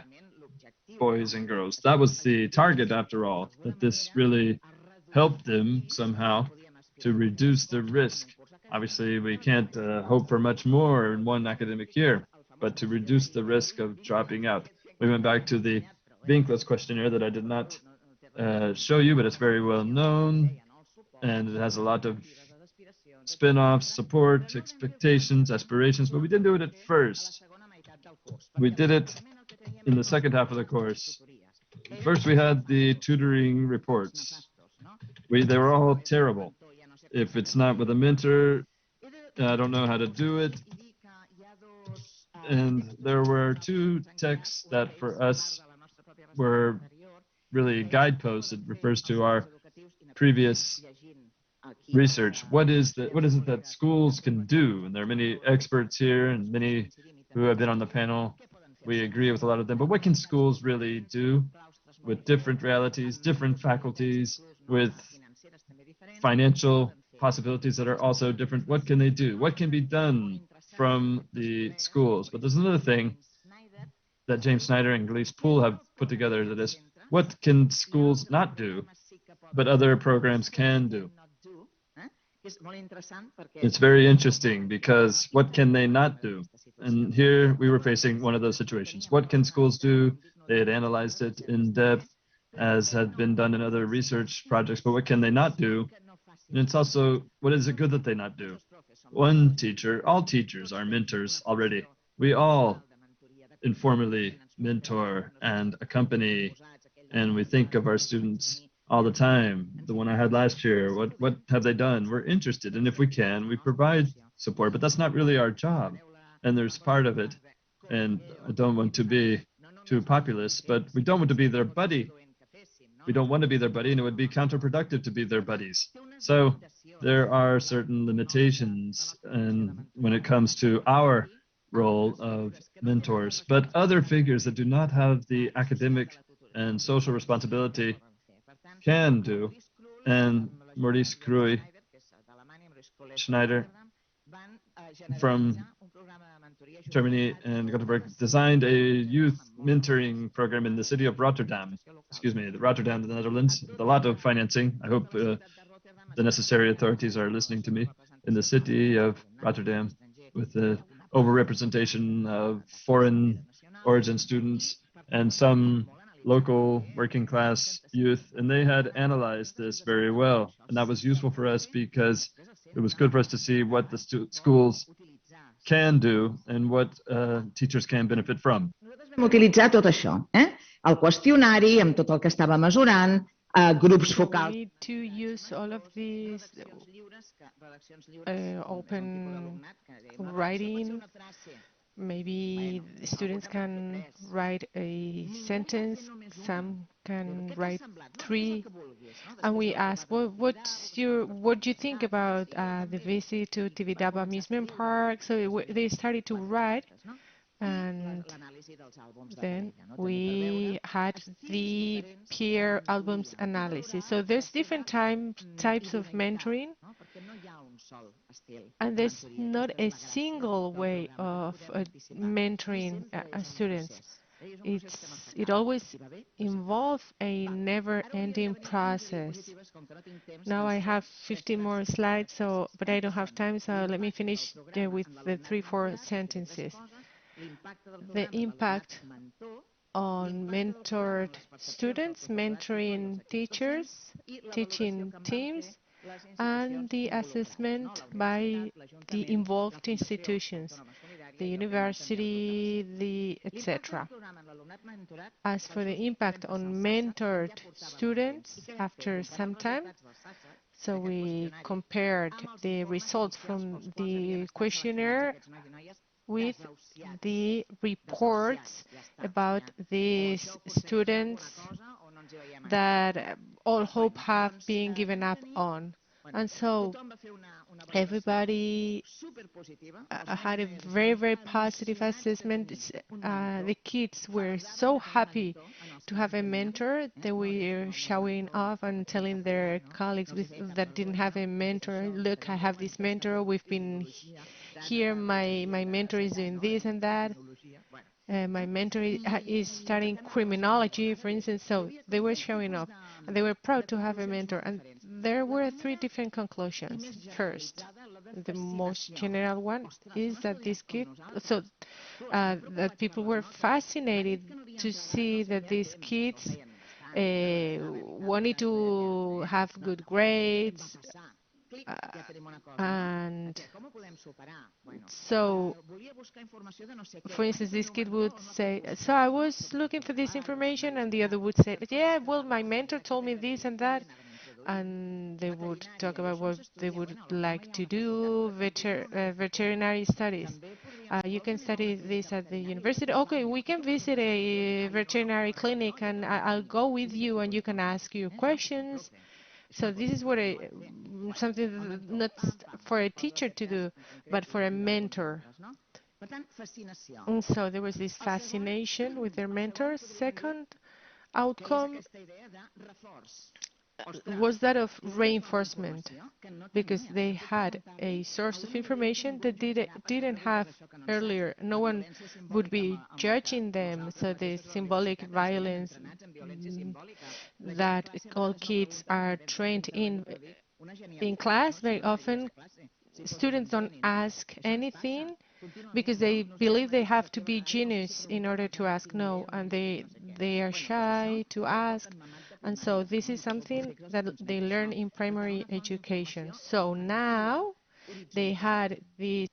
boys and girls? That was the target, after all, that this really helped them somehow to reduce the risk. Obviously, we can't hope for much more in one academic year, but to reduce the risk of dropping out. We went back to the Vinclas questionnaire that I did not show you, but it's very well known, and it has a lot of spin-offs, support, expectations, aspirations, but we didn't do it at first. We did it in the second half of the course. First, we had the tutoring reports. They were all terrible. If it's not with a mentor, I don't know how to do it. And there were 2 texts that for us were really guideposts. It refers to our previous research. What is it that schools can do? And there are many experts here and many who have been on the panel. We agree with a lot of them. But what can schools really do with different realities, different faculties, with financial possibilities that are also different? What can they do? What can be done from the schools? But there's another thing that James Snyder and Glees Poole have put together, that is, what can schools not do, but other programs can do? It's very interesting, because what can they not do? And here we were facing one of those situations. What can schools do? They had analyzed it in depth, as had been done in other research projects, but what can they not do? And it's also, what is it good that they not do? One teacher, all teachers are mentors already. We all informally mentor and accompany, and we think of our students all the time. The one I had last year, what have they done? We're interested, and if we can, we provide support, but that's not really our job. And there's part of it, and I don't want to be too populist, but we don't want to be their buddy. We don't want to be their buddy, and it would be counterproductive to be their buddies. So there are certain limitations and when it comes to our role of mentors, but other figures that do not have the academic and social responsibility can do. And Maurice Cruy Schneider from Germany and Gothenburg designed a youth mentoring program in the city of Rotterdam, Rotterdam, the Netherlands, with a lot of financing. I hope the necessary authorities are listening to me. In the city of Rotterdam, with the overrepresentation of foreign origin students and some local working class youth, and they had analyzed this very well. And that was useful for us because it was good for us to see what the schools can do and what teachers can benefit from. Vam utilitzar tot això, el qüestionari amb tot el que estava mesurant, grups focals. We need to use all of these open writing Maybe students can write a sentence, some can write three, and we ask, what do you think about the visit to Tibidabo amusement park? So they started to write, and then we had the peer albums analysis. So there's different types of mentoring, and there's not a single way of mentoring students. It always involves a never-ending process. Now I have 15 more slides, but I don't have time, so let me finish with the 3-4 sentences. The impact on mentored students, mentoring teachers, teaching teams, and the assessment by the involved institutions, the university, etc. As for the impact on mentored students after some time, so we compared the results from the questionnaire with the reports about these students that all hope have been given up on. And so everybody had a very, very positive assessment. The kids were so happy to have a mentor. They were showing off and telling their colleagues that didn't have a mentor, look, I have this mentor, we've been here, my mentor is doing this and that. My mentor is studying criminology, for instance, so they were showing off, and they were proud to have a mentor. And there were 3 different conclusions. First, the most general one is that that people were fascinated to see that these kids wanted to have good grades, and so, for instance, this kid would say, so I was looking for this information, and the other would say, yeah, well, my mentor told me this and that, and they would talk about what they would like to do, veterinary studies. You can study this at the university. Okay, we can visit a veterinary clinic, and I'll go with you, and you can ask your questions. So this is what something not for a teacher to do, but for a mentor. And so there was this fascination with their mentor. Second outcome was that of reinforcement, because they had a source of information that didn't have earlier. No one would be judging them, so the symbolic violence that all kids are trained in class, very often students don't ask anything because they believe they have to be genius in order to ask no, and they are shy to ask. And so this is something that they learn in primary education. So now they had this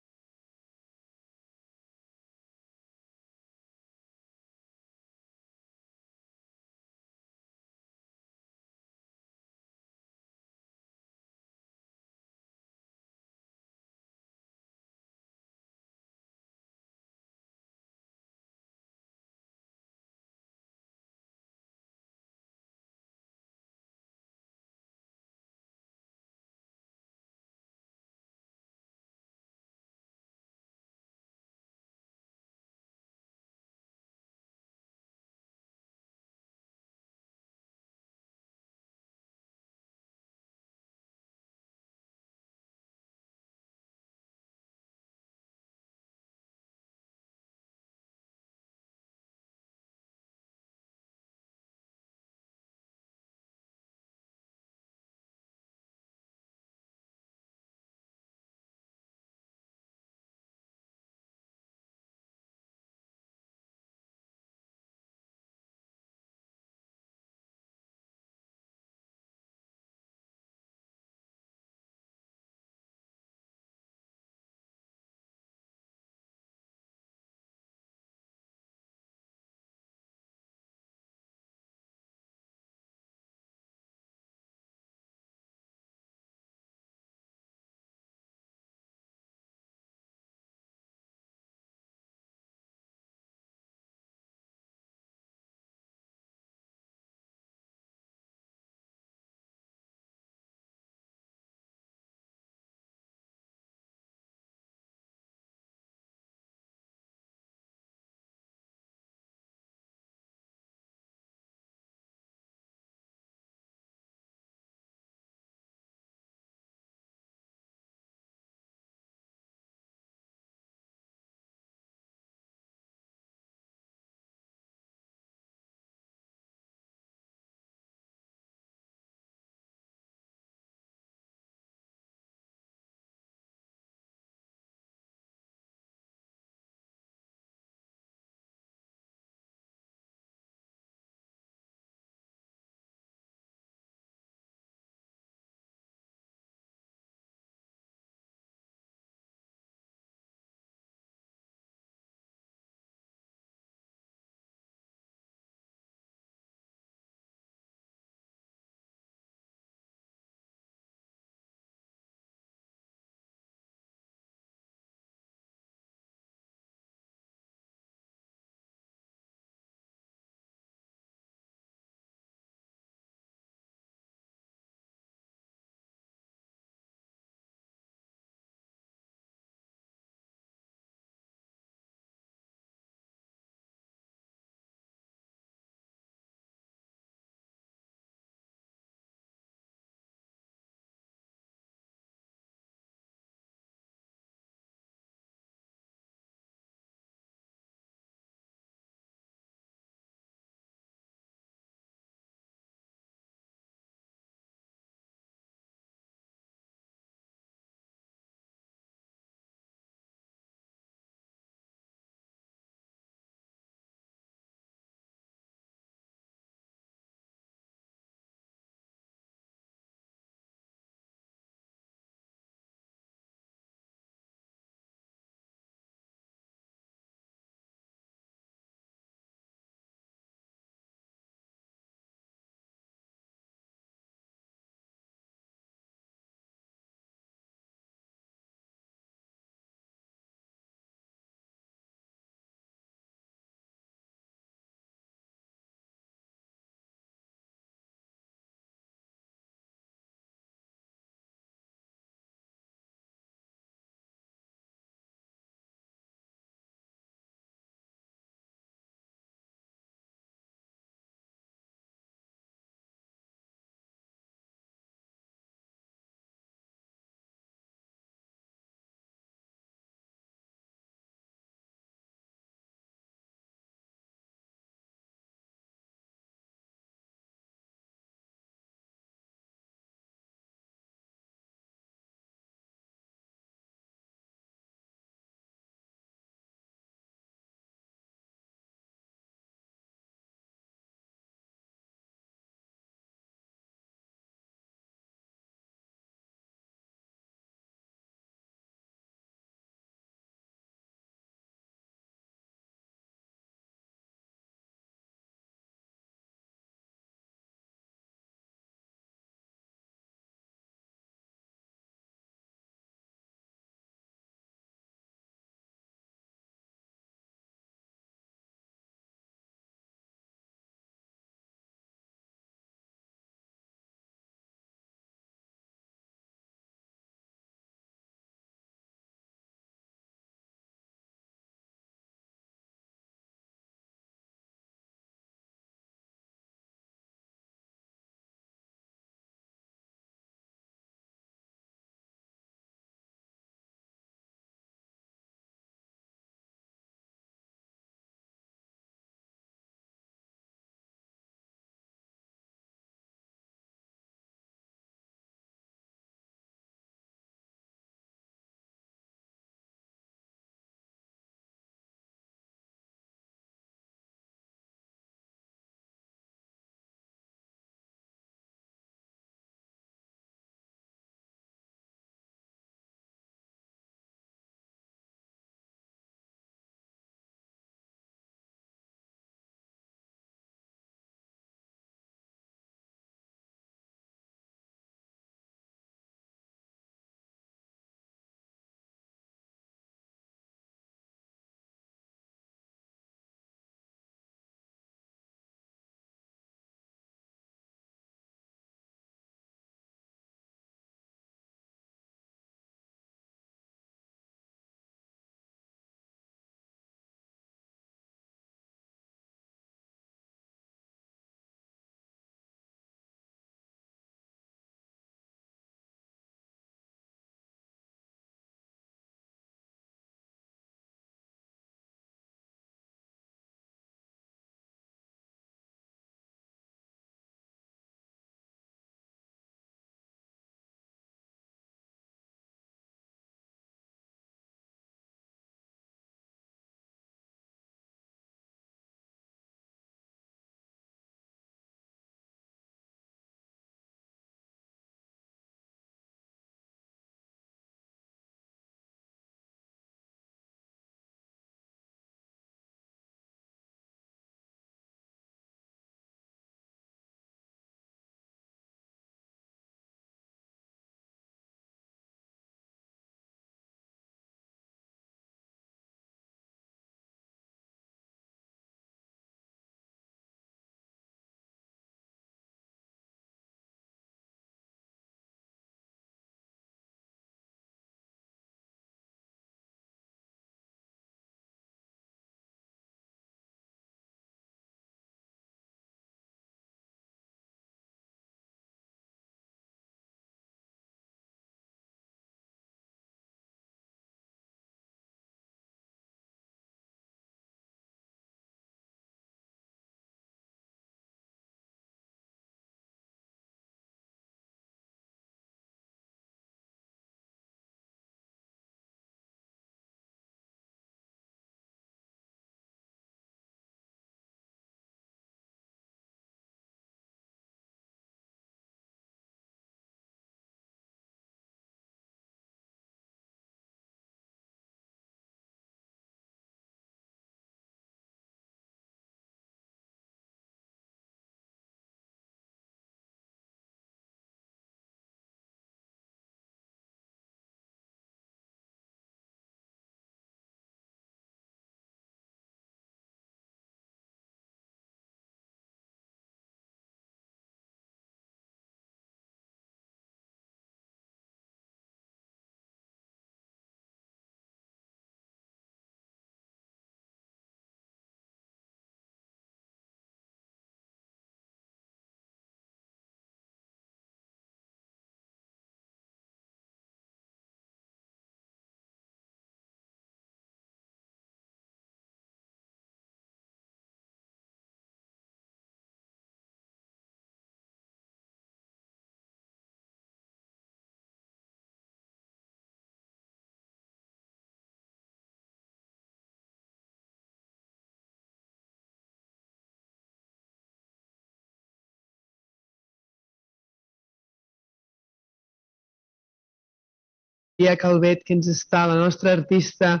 Maria Calvet, que ens està, la nostra artista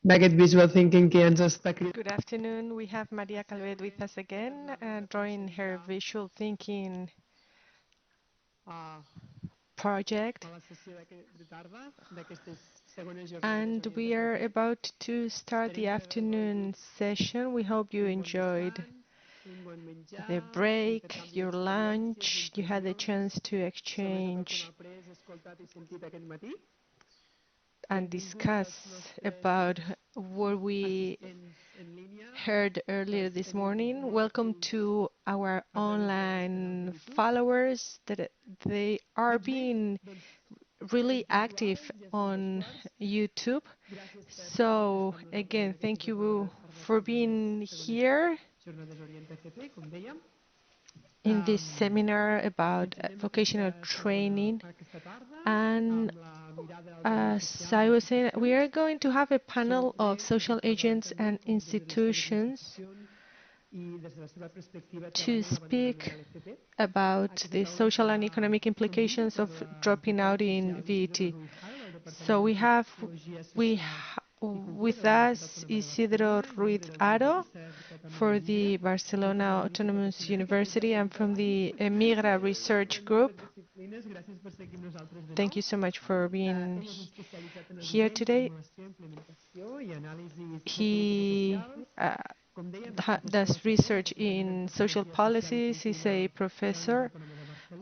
d'aquest visual thinking que ens està criant. Good afternoon. We have Maria Calvet with us again, drawing her visual thinking project. And we are about to start the afternoon session. We hope you enjoyed the break, your lunch, you had the chance to exchange and discuss about what we heard earlier this morning. Welcome to our online followers that they are being really active on YouTube. So again, thank you for being here in this seminar about vocational training. And as I was saying, we are going to have a panel of social agents and institutions to speak about the social and economic implications of dropping out in VET. So we have with us Isidro Ruiz Aro for the Barcelona Autonomous University and from the Emigra Research Group. Thank you so much for being here today. He does research in social policies. He's a professor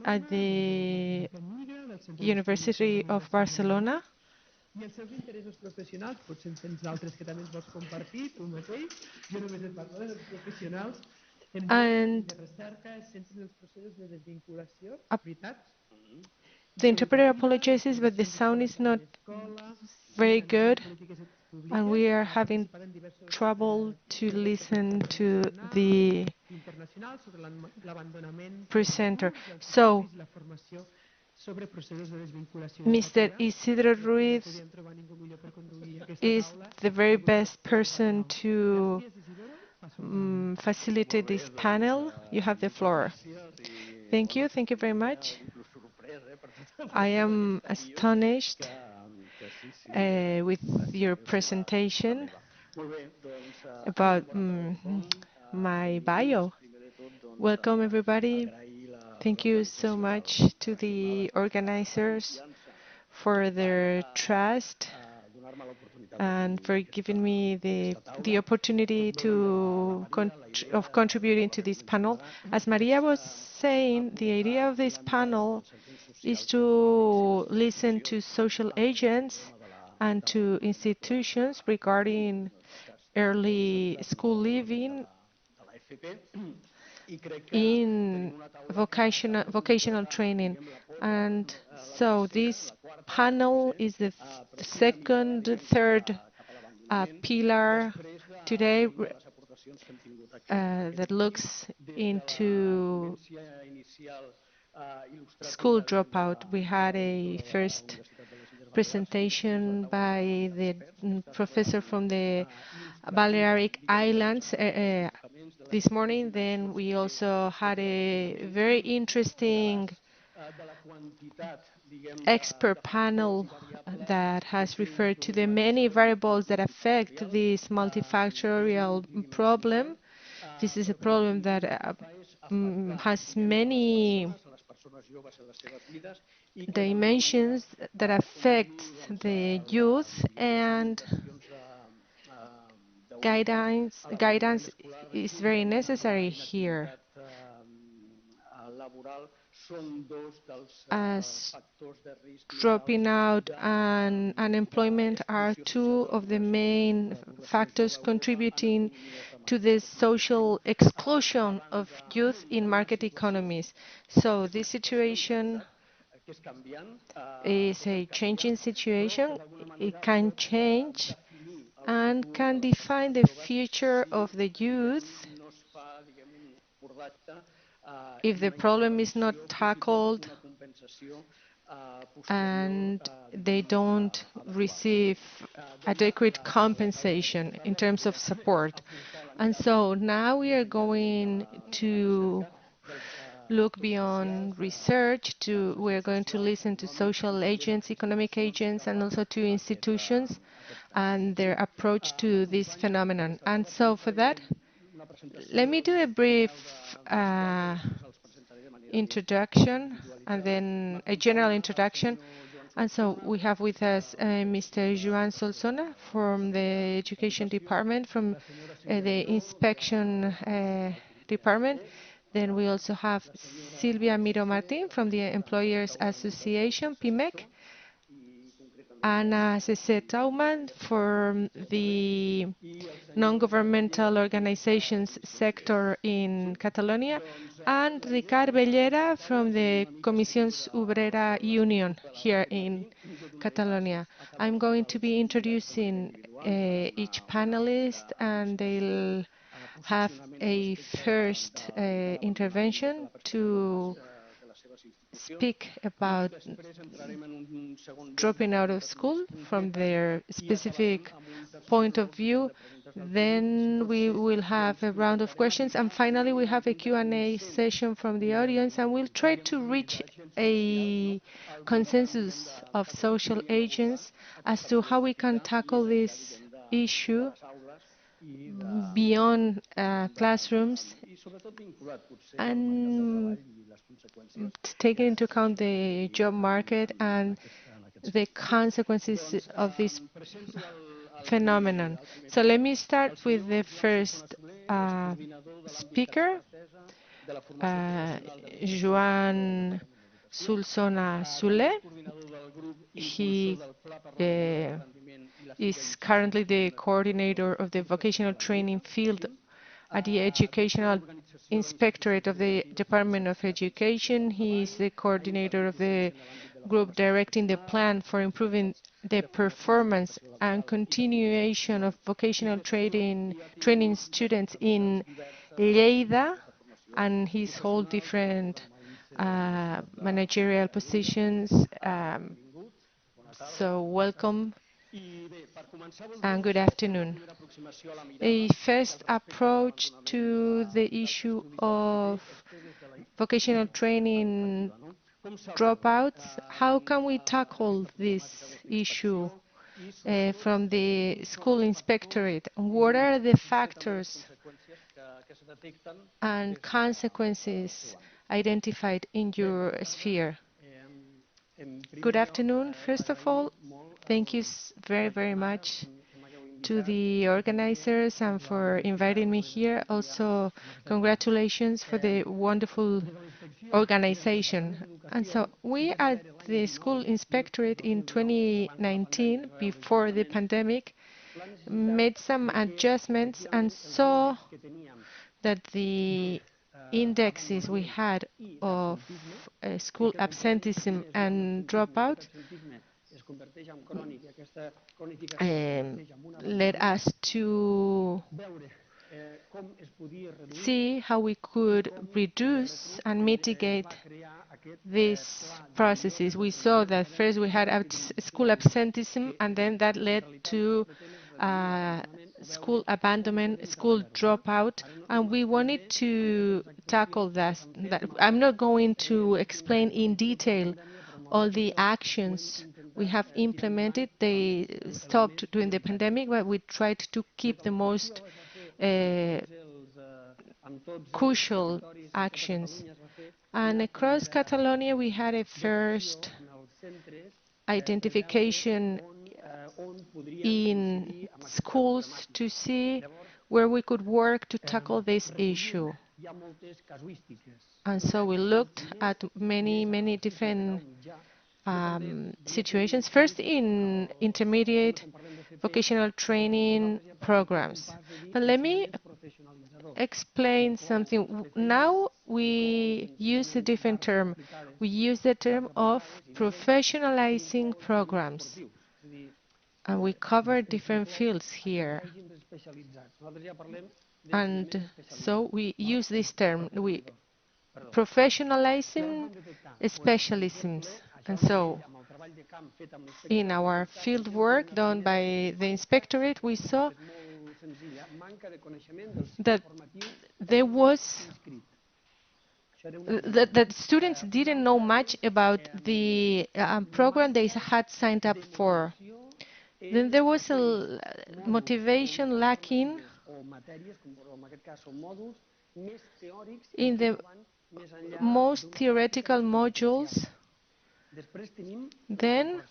at the University of Barcelona. I els seus interessos professionals, potser en tens altres que també ens vols compartir, tu mateix. Jo només et parlo dels professionals en de recerca, centren els processos de desvinculació, veritat? The interpreter apologizes, but the sound is not very good, and we are having trouble to listen to the presenter. So, Mr. Isidro Ruiz is the very best person to facilitate this panel. You have the floor. Thank you very much. I am astonished with your presentation about my bio. Welcome everybody. Thank you so much to the organizers for their trust and for giving me the opportunity to contributing to this panel. As Maria was saying, the idea of this panel is to listen to social agents and to institutions regarding early school leaving in vocational training. And so this panel is the third pillar today that looks into school dropout. We had a first presentation by the professor from the Balearic Islands this morning. Then we also had a very interesting expert panel that has referred to the many variables that affect this multifactorial problem. This is a problem that has many dimensions that affect the youth, and guidance is very necessary here, as dropping out and unemployment are two of the main factors contributing to the social exclusion of youth in market economies. So this situation is a changing situation. It can change and can define the future of the youth if the problem is not tackled and they don't receive adequate compensation in terms of support. And so now we are going to look beyond research to, we're going to listen to social agents, economic agents, and also to institutions and their approach to this phenomenon. And so for that, let me do a brief introduction and then a general introduction. And so we have with us Mr. Joan Solsona from the Education Department, from the Inspection Department. Then we also have Silvia Miro Martin from the Employers Association, PIMEC, Ana Cece Tauman from the non-governmental organizations sector in Catalonia, and Ricard Bellera from the Comissions Obrera Union here in Catalonia. I'm going to be introducing each panelist, and they'll have a first intervention to speak about dropping out of school from their specific point of view. Then we will have a round of questions, and finally we have a Q&A session from the audience, and we'll try to reach a consensus of social agents as to how we can tackle this issue beyond classrooms, and taking into account the job market and the consequences of this phenomenon. So let me start with the first speaker, Joan Solsona Sule. He is currently the coordinator of the vocational training field at the Educational Inspectorate of the Department of Education. He is the coordinator of the group directing the plan for improving the performance and continuation of vocational training students in Lleida, and he's hold different managerial positions. So welcome and good afternoon. A first approach to the issue of vocational training dropouts. How can we tackle this issue from the school inspectorate? What are the factors and consequences identified in your sphere? Good afternoon. First of all, thank you very, very much to the organizers and for inviting me here. Also, congratulations for the wonderful organization. And so we at the school inspectorate in 2019, before the pandemic, made some adjustments and saw that the indexes we had of school absenteeism and dropout led us to see how we could reduce and mitigate these processes. We saw that first we had school absenteeism, and then that led to school abandonment, school dropout, and we wanted to tackle that. I'm not going to explain in detail all the actions we have implemented. They stopped during the pandemic, but we tried to keep the most crucial actions. And across Catalonia, we had a first identification in schools to see where we could work to tackle this issue. And so we looked at many different situations. First, in intermediate vocational training programs. But let me explain something. Now we use a different term. We use the term of professionalizing programs. And we cover different fields here. And so we use this term. We professionalizing specialisms. And so in our field work done by the inspectorate, we saw that there was that students didn't know much about the program they had signed up for. Then there was a motivation lacking in the most theoretical modules. Then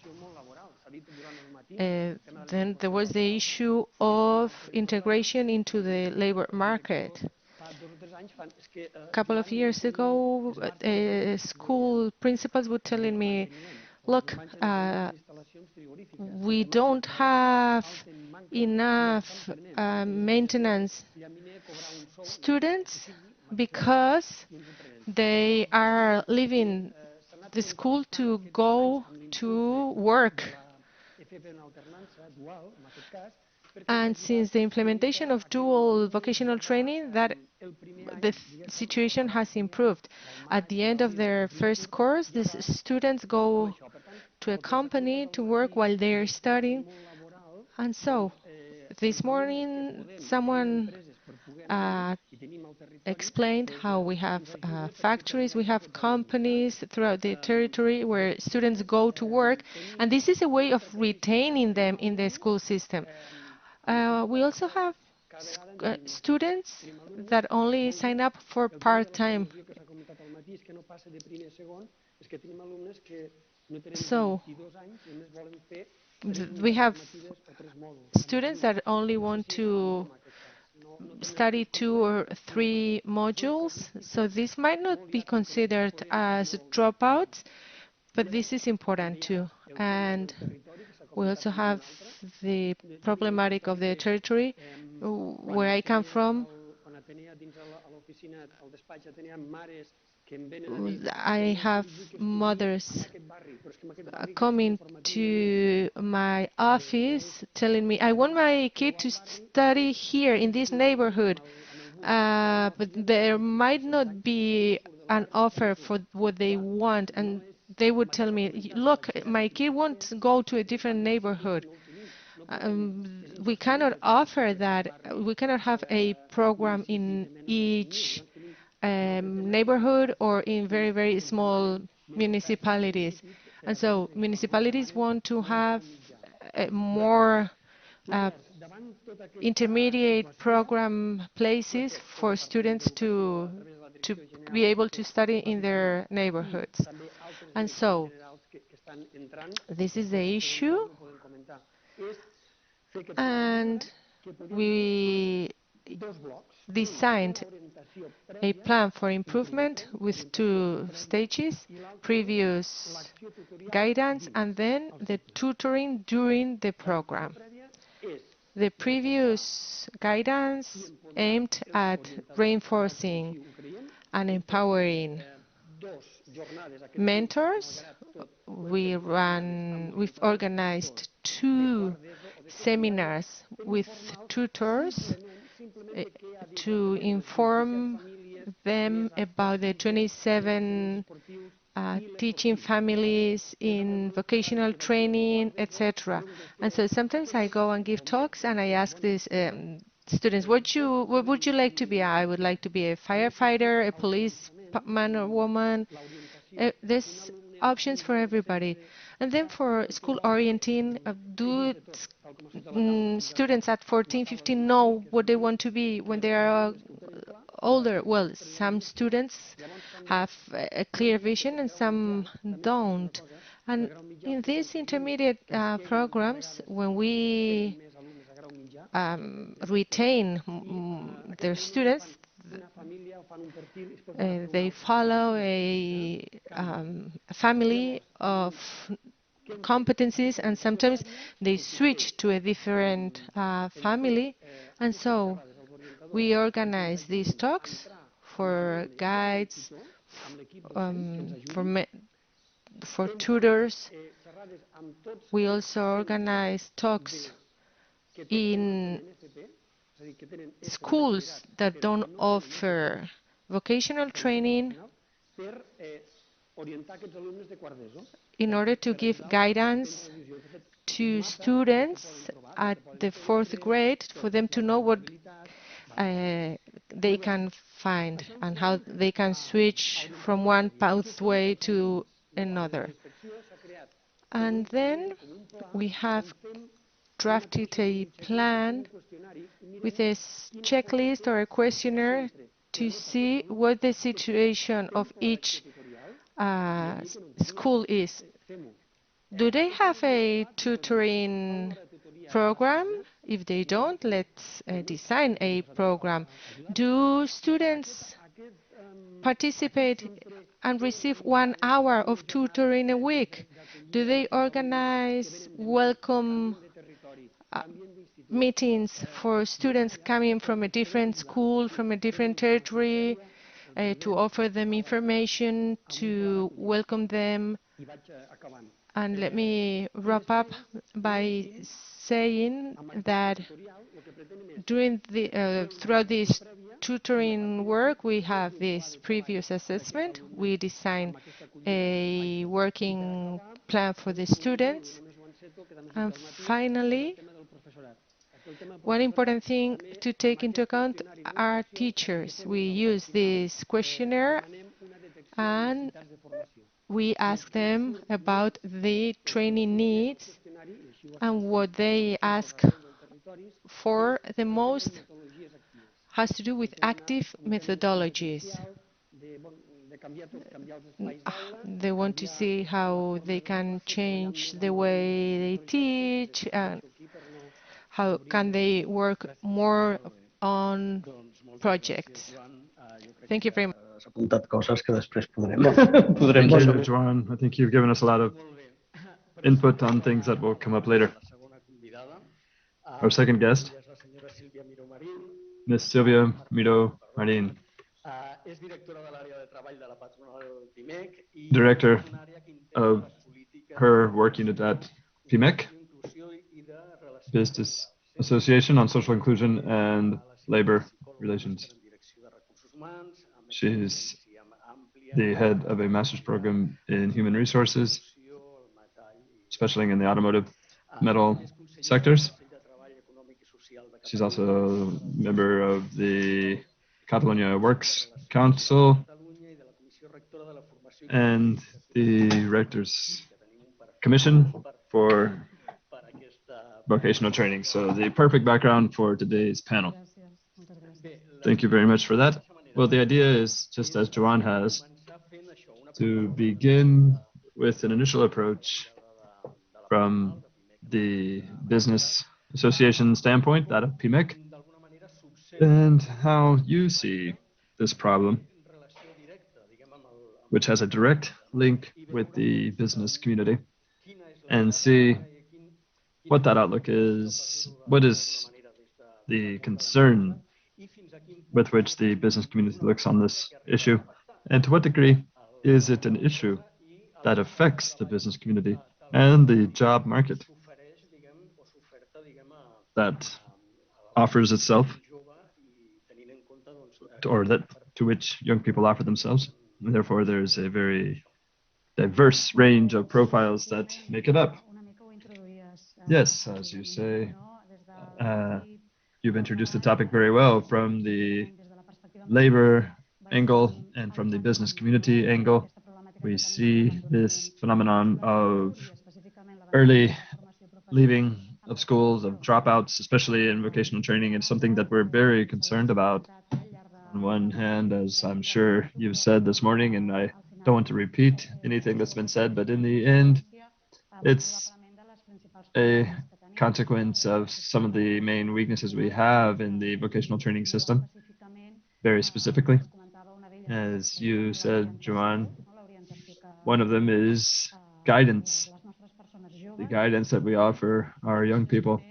there was the issue of integration into the labor market. A couple of years ago, school principals were telling me, look, we don't have enough maintenance students because they are leaving the school to go to work. And since the implementation of dual vocational training, the situation has improved. At the end of their first course, the students go to a company to work while they're studying. And so, this morning, someone explained how we have factories, we have companies throughout the territory where students go to work, and this is a way of retaining them in the school system. We also have students that only sign up for part-time. So, we have students that only want to study 2 or 3 modules, so this might not be considered as dropouts, but this is important too. And we also have the problematic of the territory where I come from. I have mothers coming to my office telling me, I want my kid to study here in this neighborhood, but there might not be an offer for what they want, and they would tell me, look, my kid wants to go to a different neighborhood. We cannot offer that. We cannot have a program in each neighborhood or in very, very small municipalities. And so municipalities want to have more intermediate program places for students to be able to study in their neighborhoods. And so this is the issue. And we designed a plan for improvement with 2 stages, previous guidance and then the tutoring during the program. The previous guidance aimed at reinforcing and empowering mentors. We've organized 2 seminars with tutors to inform them about the 27 teaching families in vocational training, etc. And so sometimes I go and give talks and I ask these students, what would you like to be? I would like to be a firefighter, a policeman or woman. There's options for everybody. And then for school orienting, do students at 14, 15 know what they want to be when they are older? Well, some students have a clear vision and some don't. And in these intermediate programs, when we retain their students, they follow a family of competencies, and sometimes they switch to a different family. And so we organize these talks for guides, for tutors. We also organize talks in schools that don't offer vocational training in order to give guidance to students at the 4th grade for them to know what they can find and how they can switch from one pathway to another. And then we have drafted a plan with a checklist or a questionnaire to see what the situation of each school is. Do they have a tutoring program? If they don't, let's design a program. Do students participate and receive 1 hour of tutoring a week? Do they organize welcome meetings for students coming from a different school, from a different territory, to offer them information, to welcome them? And let me wrap up by saying that throughout this tutoring work, we have this previous assessment. We design a working plan for the students. And finally, one important thing to take into account are teachers. We use this questionnaire and we ask them about the training needs, and what they ask for the most has to do with active methodologies. They want to see how they can change the way they teach, and how can they work more on projects. Thank you very much. Thank you, Joan. I think you've given us a lot of input on things that will come up later. Our second guest, Ms. Silvia Miro Marin, Director of her work unit at PIMEC, Business Association on Social Inclusion and Labor Relations. She's the head of a master's program in human resources, especially in the automotive, metal sectors. She's also a member of the Catalonia Works Council and the Rector's Commission for Vocational Training. So the perfect background for today's panel. Thank you very much for that. Well, the idea is, just as Joan has, to begin with an initial approach from the business association standpoint, that of PIMEC, and how you see this problem, which has a direct link with the business community, and see what that outlook is, what is the concern with which the business community looks on this issue, and to what degree is it an issue that affects the business community and the job market that offers itself, or that to which young people offer themselves. And therefore, there's a very diverse range of profiles that make it up. Yes, as you say, you've introduced the topic very well from the labor angle and from the business community angle. We see this phenomenon of early leaving of schools, of dropouts, especially in vocational training. It's something that we're very concerned about. On one hand, as I'm sure you've said this morning, and I don't want to repeat anything that's been said, but in the end, it's a consequence of some of the main weaknesses we have in the vocational training system, very specifically. As you said, Joan, one of them is guidance, the guidance that we offer our young people,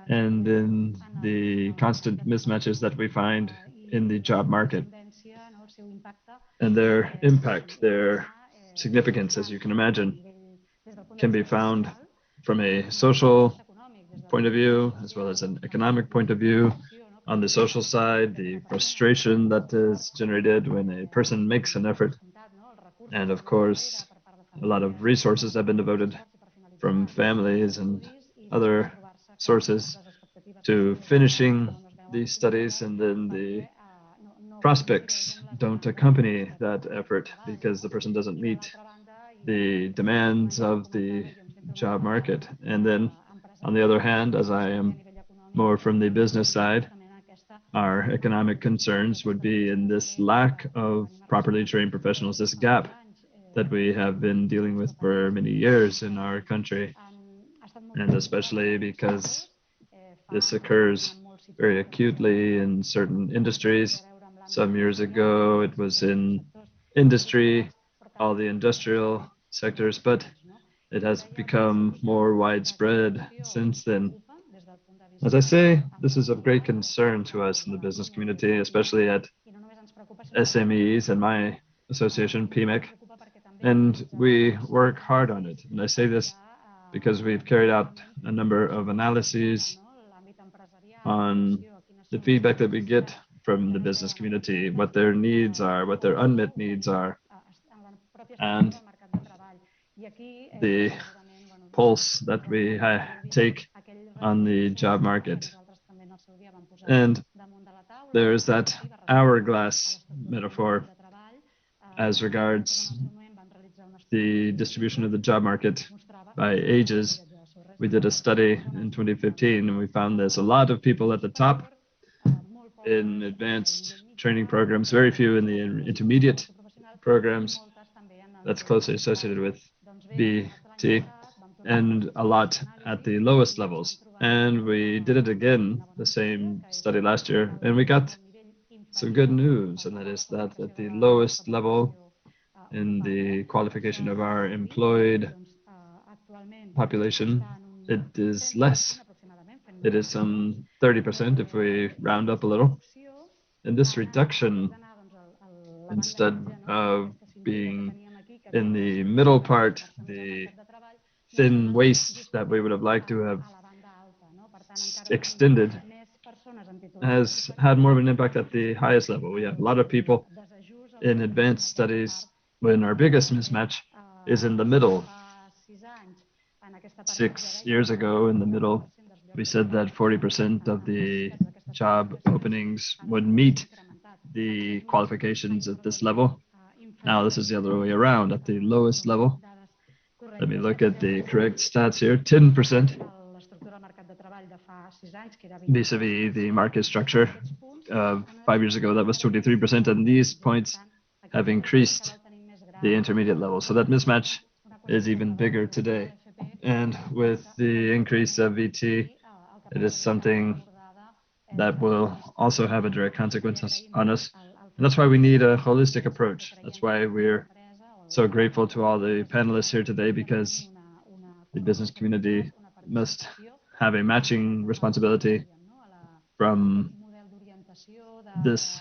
and in the constant mismatches that we find in the job market, and their impact, their significance, as you can imagine, can be found from a social point of view as well as an economic point of view. On the social side, the frustration that is generated when a person makes an effort, and of course, a lot of resources have been devoted from families and other sources to finishing these studies, and then the prospects don't accompany that effort because the person doesn't meet the demands of the job market. And then, on the other hand, as I am more from the business side, our economic concerns would be in this lack of properly trained professionals, this gap that we have been dealing with for many years in our country, and especially because this occurs very acutely in certain industries. Some years ago, it was in industry, all the industrial sectors, but it has become more widespread since then. As I say, this is of great concern to us in the business community, especially at SMEs and my association, PMEC, and we work hard on it. And I say this because we've carried out a number of analyses on the feedback that we get from the business community, what their needs are, what their unmet needs are, and the pulse that we take on the job market. And there's that hourglass metaphor as regards the distribution of the job market by ages. We did a study in 2015 and we found there's a lot of people at the top in advanced training programs, very few in the intermediate programs that's closely associated with BT, and a lot at the lowest levels. And we did it again, the same study last year, and we got some good news, and that is that at the lowest level in the qualification of our employed population, it is less. It is some 30% if we round up a little. And this reduction, instead of being in the middle part, the thin waist that we would have liked to have extended, has had more of an impact at the highest level. We have a lot of people in advanced studies when our biggest mismatch is in the middle. 6 years ago, in the middle, we said that 40% of the job openings would meet the qualifications at this level. Now this is the other way around. At the lowest level, let me look at the correct stats here, 10% vis-a-vis the market structure. 5 years ago, that was 23%, and these points have increased the intermediate level. So that mismatch is even bigger today. And with the increase of VT, it is something that will also have a direct consequence on us. And that's why we need a holistic approach. That's why we're so grateful to all the panelists here today, because the business community must have a matching responsibility from this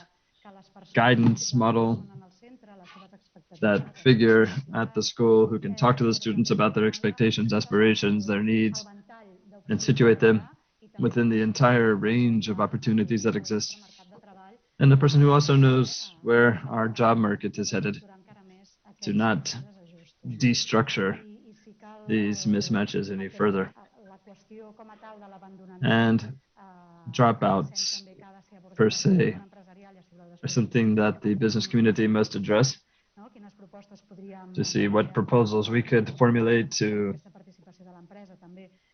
guidance model, that figure at the school who can talk to the students about their expectations, aspirations, their needs, and situate them within the entire range of opportunities that exist. And the person who also knows where our job market is headed, to not destructure these mismatches any further. And dropouts, per se, are something that the business community must address, to see what proposals we could formulate to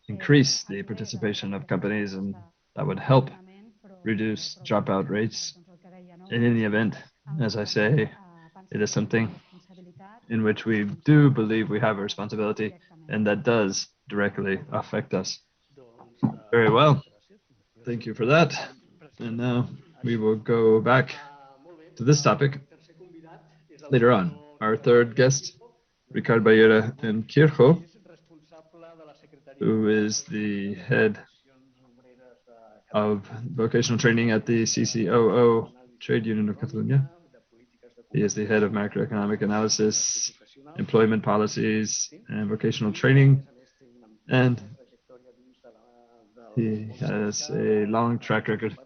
increase the participation of companies, and that would help reduce dropout rates. And in the event, as I say, it is something in which we do believe we have a responsibility, and that does directly affect us. Very well. Thank you for that. And now we will go back to this topic later on. Our third guest, Ricard Ballera and Kirchhoff, who is the head of vocational training at the CCOO Trade Union of Catalonia. He is the head of macroeconomic analysis, employment policies, and vocational training. And he has a long track record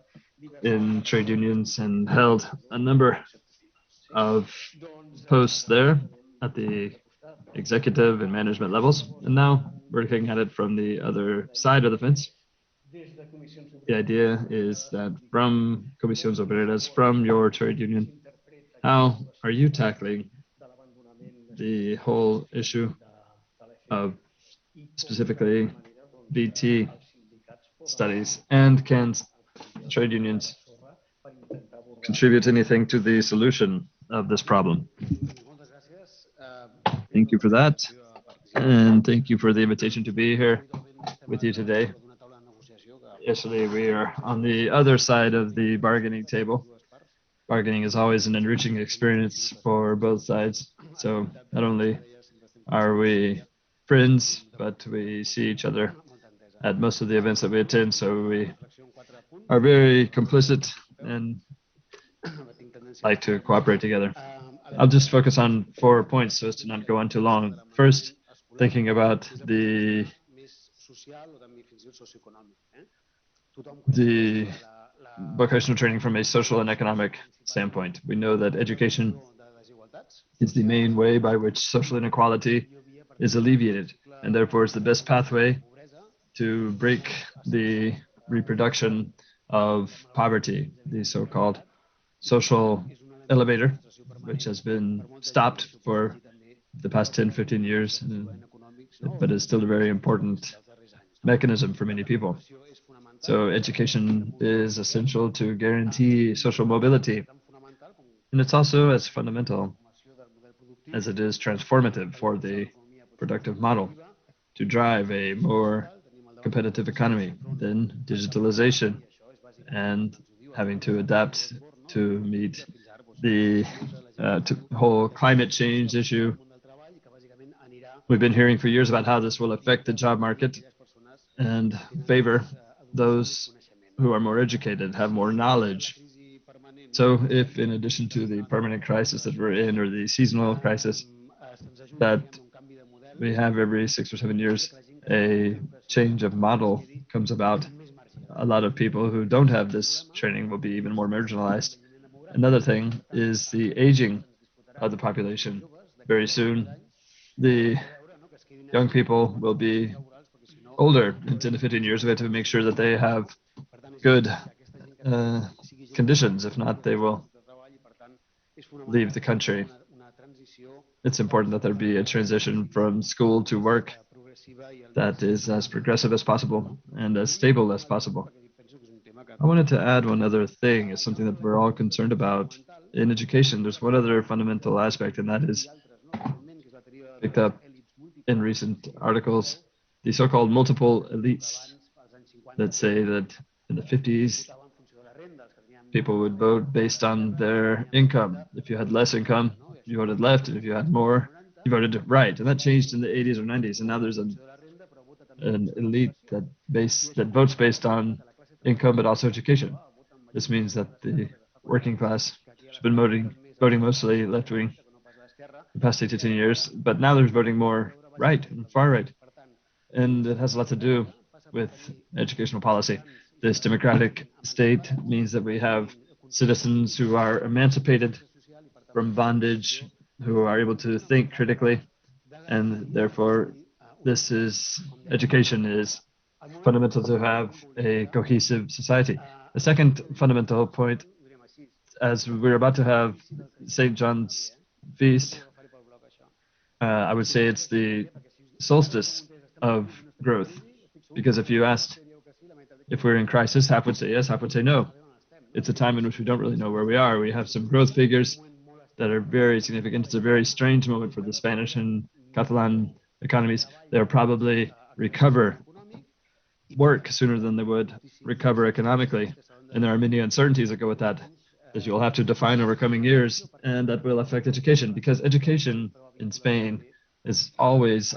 in trade unions and held a number of posts there at the executive and management levels. And now we're looking at it from the other side of the fence. The idea is that from Comisiones Obreras, from your trade union, how are you tackling the whole issue of specifically BT studies, and can trade unions contribute anything to the solution of this problem? Thank you for that, and thank you for the invitation to be here with you today. Yesterday, we are on the other side of the bargaining table. Bargaining is always an enriching experience for both sides. So not only are we friends, but we see each other at most of the events that we attend. So we are very complicit and like to cooperate together. I'll just focus on 4 points so as to not go on too long. First, thinking about the vocational training from a social and economic standpoint. We know that education is the main way by which social inequality is alleviated, and therefore is the best pathway to break the reproduction of poverty, the so-called social elevator, which has been stopped for the past 10, 15 years, but is still a very important mechanism for many people. So education is essential to guarantee social mobility. And it's also as fundamental as it is transformative for the productive model to drive a more competitive economy than digitalization and having to adapt to meet the whole climate change issue. We've been hearing for years about how this will affect the job market and favor those who are more educated, have more knowledge. So if in addition to the permanent crisis that we're in, or the seasonal crisis that we have every 6 or 7 years, a change of model comes about, a lot of people who don't have this training will be even more marginalized. Another thing is the aging of the population. Very soon, the young people will be older in 10 to 15 years. We have to make sure that they have good conditions. If not, they will leave the country. It's important that there be a transition from school to work that is as progressive as possible and as stable as possible. I wanted to add one other thing. It's something that we're all concerned about in education. There's one other fundamental aspect, and that is picked up in recent articles, the so-called multiple elites that say that in the 50s, people would vote based on their income. If you had less income, you voted left, and if you had more, you voted right. And that changed in the 80s or 90s, and now there's an elite that votes based on income, but also education. This means that the working class has been voting mostly left-wing the past 8 to 10 years, but now there's voting more right and far right. And it has a lot to do with educational policy. This democratic state means that we have citizens who are emancipated from bondage, who are able to think critically, and therefore education is fundamental to have a cohesive society. The second fundamental point, as we're about to have St. John's feast, I would say it's the solstice of growth. Because if you asked if we're in crisis, half would say yes, half would say no. It's a time in which we don't really know where we are. We have some growth figures that are very significant. It's a very strange moment for the Spanish and Catalan economies. They'll probably recover work sooner than they would recover economically. And there are many uncertainties that go with that you'll have to define over coming years, and that will affect education, because education in Spain is always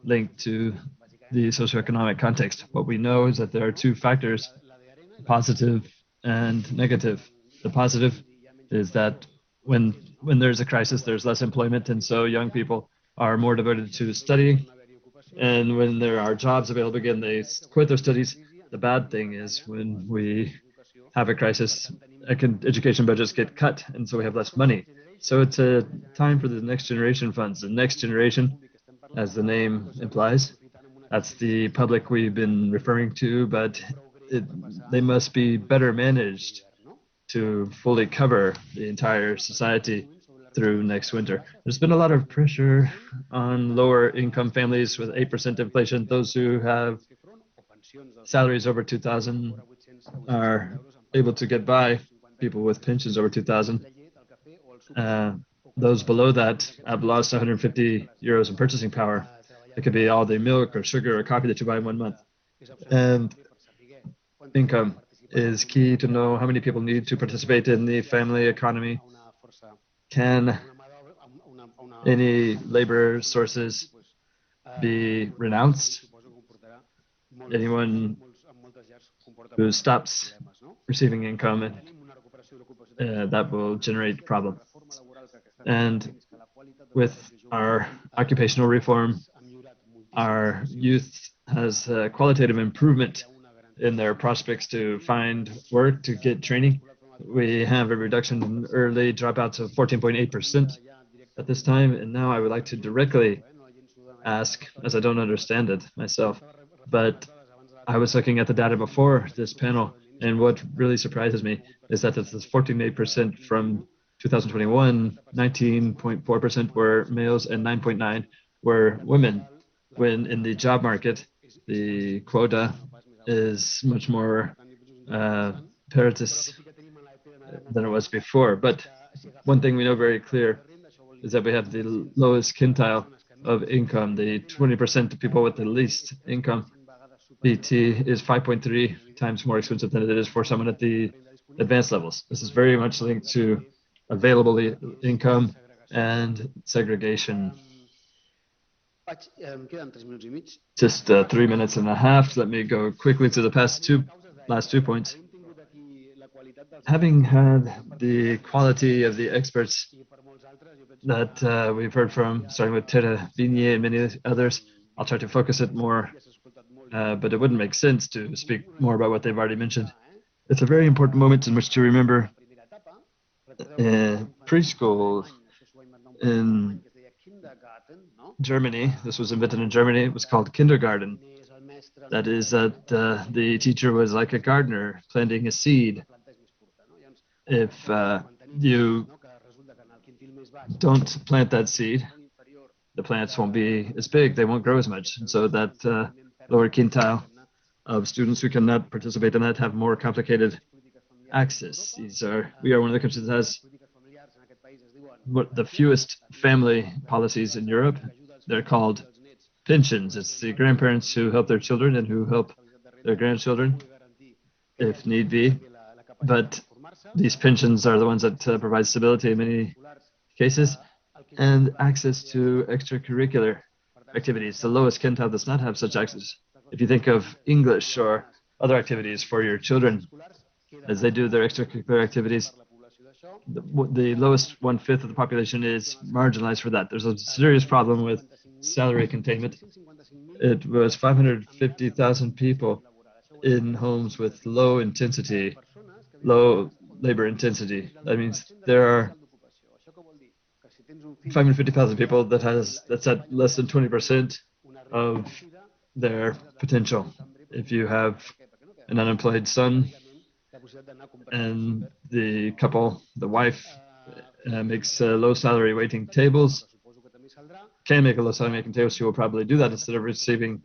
linked to the socioeconomic context. What we know is that there are two factors, positive and negative. The positive is that when there's a crisis, there's less employment, and so young people are more devoted to studying. And when there are jobs available again, they quit their studies. The bad thing is when we have a crisis, education budgets get cut, and so we have less money. So it's a time for the next generation funds. The next generation, as the name implies, That's the public we've been referring to, but they must be better managed to fully cover the entire society through next winter. There's been a lot of pressure on lower income families with 8% inflation. Those who have salaries over 2,000 are able to get by. People with pensions over 2,000. Those below that have lost 150 euros in purchasing power. It could be all the milk or sugar or coffee that you buy in 1 month. And income is key to know how many people need to participate in the family economy. Can any labor sources be renounced? Anyone who stops receiving income, that will generate problems. And with our occupational reform, our youth has a qualitative improvement in their prospects to find work, to get training. We have a reduction in early dropouts of 14.8% at this time. And now I would like to directly ask, as I don't understand it myself, but I was looking at the data before this panel, and what really surprises me is that this is 14.8% from 2021, 19.4% were males and 9.9% were women, when in the job market, the quota is much more paritatis than it was before. But one thing we know very clear is that we have the lowest quintile of income, the 20% of people with the least income. BT is 5.3 times more expensive than it is for someone at the advanced levels. This is very much linked to available income and segregation. Just 3 minutes and a half. Let me go quickly to the last two points. Having had the quality of the experts that we've heard from, starting with Terra Vignier and many others, I'll try to focus it more, but it wouldn't make sense to speak more about what they've already mentioned. It's a very important moment in which to remember preschool in Germany. This was invented in Germany. It was called kindergarten. That is that the teacher was like a gardener planting a seed. If you don't plant that seed, the plants won't be as big, they won't grow as much. And so that lower quintile of students who cannot participate in that have more complicated access. We are one of the countries that has the fewest family policies in Europe. They're called pensions. It's the grandparents who help their children and who help their grandchildren if need be. But these pensions are the ones that provide stability in many cases and access to extracurricular activities. The lowest quintile does not have such access. If you think of English or other activities for your children, as they do their extracurricular activities, the lowest 1/5 of the population is marginalized for that. There's a serious problem with salary containment. It was 550,000 people in homes with low labor intensity. That means there are 550,000 people that's at less than 20% of their potential. If you have an unemployed son and the couple, the wife makes a low salary waiting tables, can make a low salary making tables, she will probably do that instead of receiving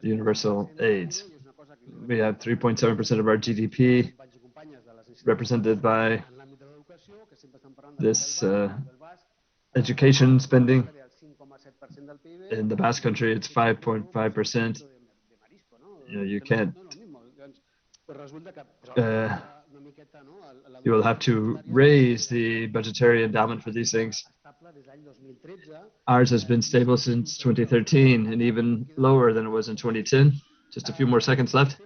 the universal aids. We have 3.7% of our GDP represented by this education spending. In the Basque Country, it's 5.5%. You can't. You will have to raise the budgetary endowment for these things. Ours has been stable since 2013 and even lower than it was in 2010. Just a few more seconds left.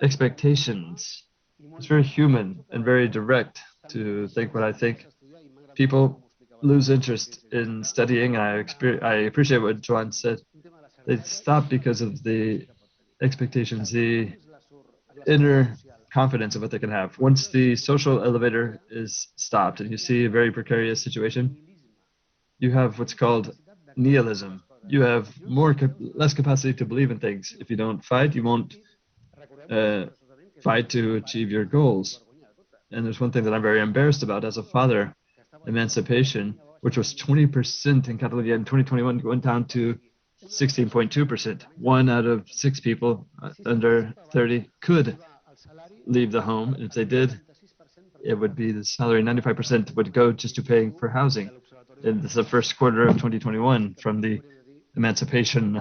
Expectations. It's very human and very direct to think what I think. People lose interest in studying. I appreciate what Joan said. They stop because of the expectations, the inner confidence of what they can have. Once the social elevator is stopped and you see a very precarious situation, you have what's called nihilism. you have less capacity to believe in things. If you don't fight, you won't fight to achieve your goals. And there's one thing that I'm very embarrassed about as a father: emancipation, which was 20% in Catalonia in 2021, went down to 16.2%. 1 out of 6 people under 30 could leave the home. And if they did, it would be the salary, 95% would go just to paying for housing. And this is the first quarter of 2021 from the Emancipation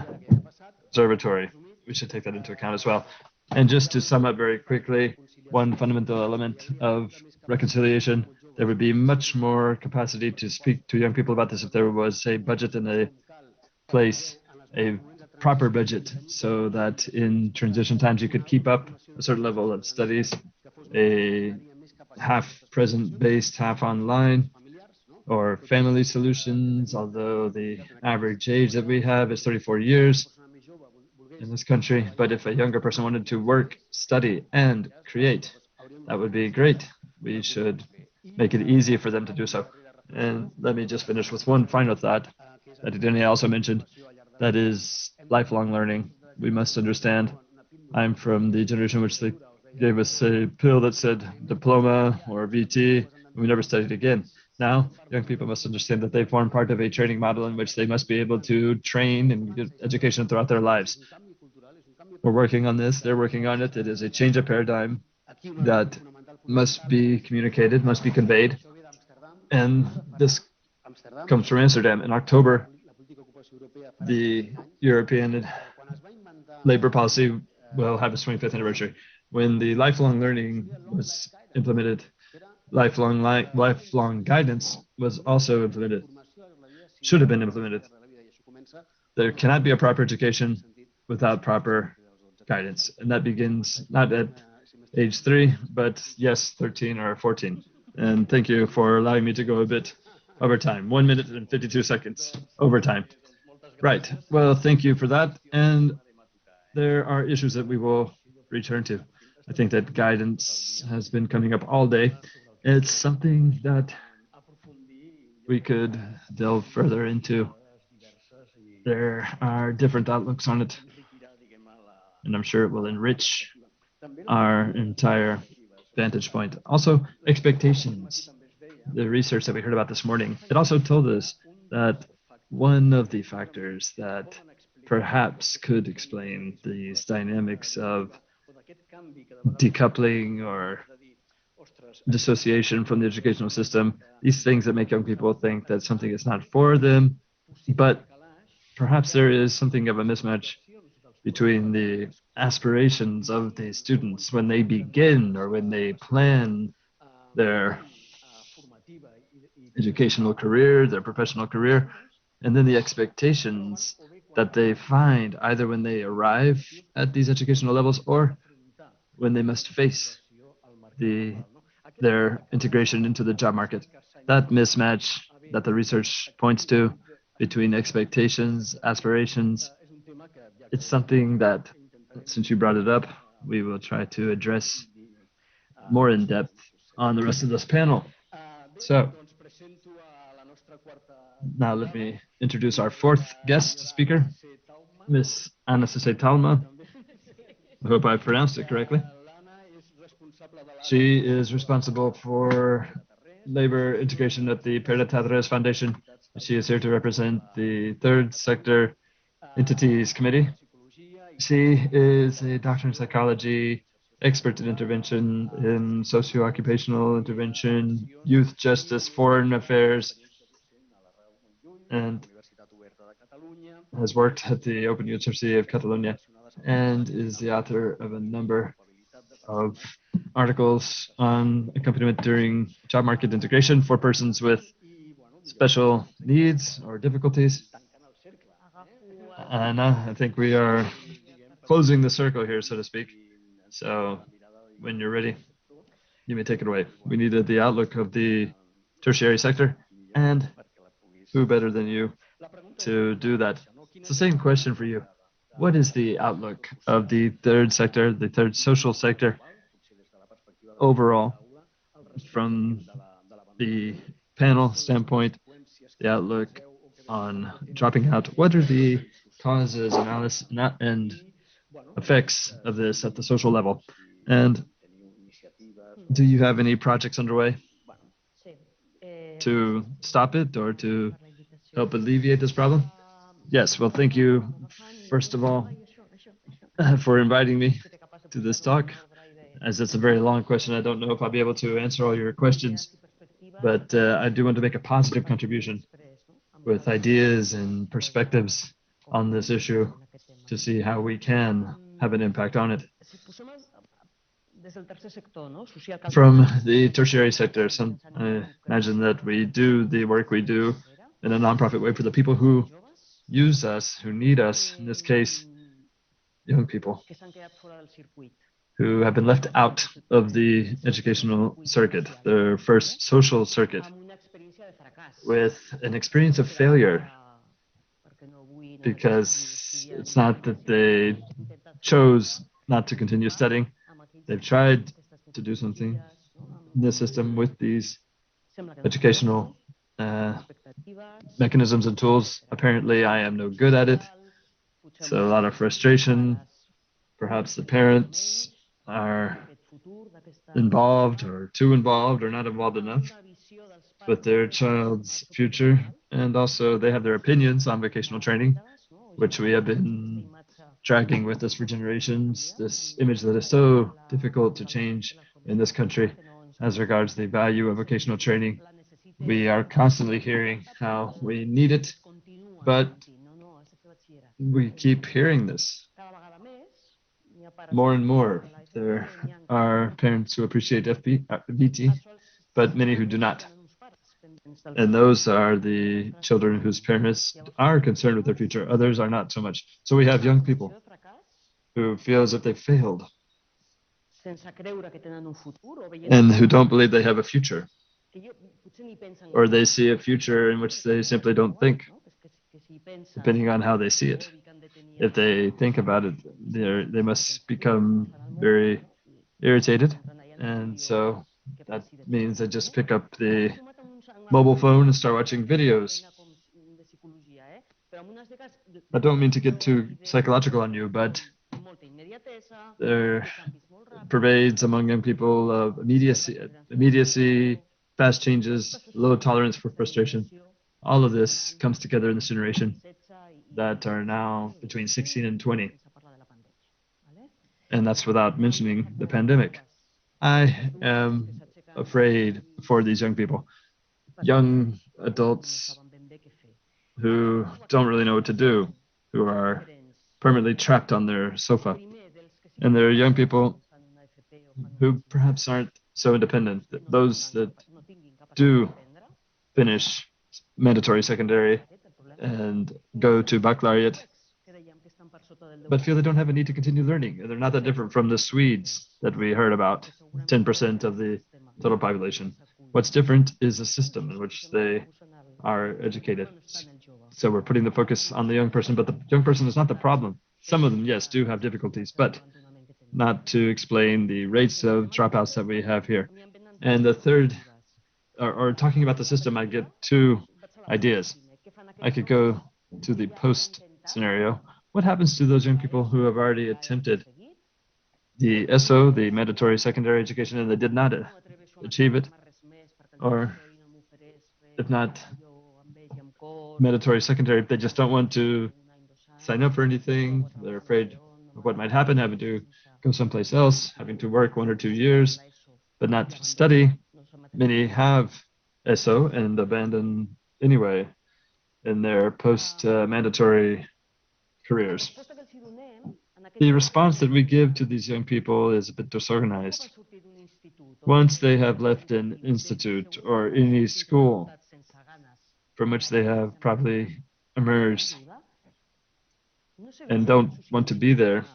Observatory. We should take that into account as well. And just to sum up very quickly, one fundamental element of reconciliation, there would be much more capacity to speak to young people about this if there was a budget in a place, a proper budget, so that in transition times you could keep up a certain level of studies, a half present based, half online, or family solutions, although the average age that we have is 34 years in this country. But if a younger person wanted to work, study, and create, that would be great. We should make it easy for them to do so. And let me just finish with one final thought that Idenia also mentioned, that is lifelong learning. We must understand, I'm from the generation which they gave us a pill that said diploma or VT, and we never studied again. Now, young people must understand that they form part of a training model in which they must be able to train and get education throughout their lives. We're working on this, they're working on it. It is a change of paradigm that must be communicated, must be conveyed. And this comes from Amsterdam. In October, the European labor policy will have its 25th anniversary. When the lifelong learning was implemented, lifelong guidance was also implemented, should have been implemented. There cannot be a proper education without proper guidance. And that begins not at age 3, but yes, 13 or 14. And thank you for allowing me to go a bit over time. 1 minute and 52 seconds over time. Right. Well, thank you for that. And there are issues that we will return to. I think that guidance has been coming up all day. It's something that we could delve further into. There are different outlooks on it, and I'm sure it will enrich our entire vantage point. Also, expectations. The research that we heard about this morning, it also told us that one of the factors that perhaps could explain these dynamics of decoupling or dissociation from the educational system, these things that make young people think that something is not for them, but perhaps there is something of a mismatch between the aspirations of the students when they begin or when they plan their educational career, their professional career, and then the expectations that they find either when they arrive at these educational levels or when they must face their integration into the job market. That mismatch that the research points to between expectations, aspirations, it's something that, since you brought it up, we will try to address more in depth on the rest of this panel. So now let me introduce our fourth guest speaker, Miss Anna Talma. I hope I pronounced it correctly. She is responsible for labor integration at the Pere Tadres Foundation. She is here to represent the third sector entities committee. She is a doctor in psychology, expert in intervention in socio-occupational intervention, youth justice, foreign affairs, and has worked at the Open University of Catalonia, and is the author of a number of articles on accompaniment during job market integration for persons with special needs or difficulties. Anna, I think we are closing the circle here, so to speak. So when you're ready, you may take it away. We needed the outlook of the tertiary sector, and who better than you to do that? It's the same question for you. What is the outlook of the third sector, the third social sector, overall, from the panel standpoint, the outlook on dropping out. What are the causes, analysis, and effects of this at the social level? And do you have any projects underway to stop it or to help alleviate this problem? Yes, well, thank you, first of all, for inviting me to this talk. As it's a very long question, I don't know if I'll be able to answer all your questions, but I do want to make a positive contribution with ideas and perspectives on this issue to see how we can have an impact on it. From the tertiary sector, I imagine that we do the work we do in a nonprofit way for the people who use us, who need us, in this case, young people who have been left out of the educational circuit, their first social circuit, with an experience of failure, because it's not that they chose not to continue studying. They've tried to do something in the system with these educational mechanisms and tools. Apparently, I am no good at it. So a lot of frustration. Perhaps the parents are involved or too involved or not involved enough with their child's future. And also they have their opinions on vocational training, which we have been dragging with us for generations, this image that is so difficult to change in this country as regards the value of vocational training. We are constantly hearing how we need it, but we keep hearing this more and more. There are parents who appreciate VT, but many who do not. And those are the children whose parents are concerned with their future. Others are not so much. So we have young people who feel as if they failed and who don't believe they have a future, or they see a future in which they simply don't think, depending on how they see it. If they think about it, they must become very irritated. And so that means they just pick up the mobile phone and start watching videos. I don't mean to get too psychological on you, but there pervades among young people of immediacy, fast changes, low tolerance for frustration. All of this comes together in this generation that are now between 16 and 20. And that's without mentioning the pandemic. I am afraid for these young people, young adults who don't really know what to do, who are permanently trapped on their sofa. And there are young people who perhaps aren't so independent, those that do finish mandatory secondary and go to baccalaureate, but feel they don't have a need to continue learning. They're not that different from the Swedes that we heard about, 10% of the total population. What's different is the system in which they are educated. So we're putting the focus on the young person, but the young person is not the problem. Some of them, yes, do have difficulties, but not to explain the rates of dropouts that we have here. And the third, or talking about the system, I get two ideas. I could go to the post scenario. What happens to those young people who have already attempted the SO, the mandatory secondary education, and they did not achieve it? Or if not mandatory secondary, they just don't want to sign up for anything. They're afraid of what might happen, having to go someplace else, having to work 1 or 2 years, but not study. Many have SO and abandon anyway in their post-mandatory careers. The response that we give to these young people is a bit disorganized. Once they have left an institute or any school from which they have probably emerged and don't want to be there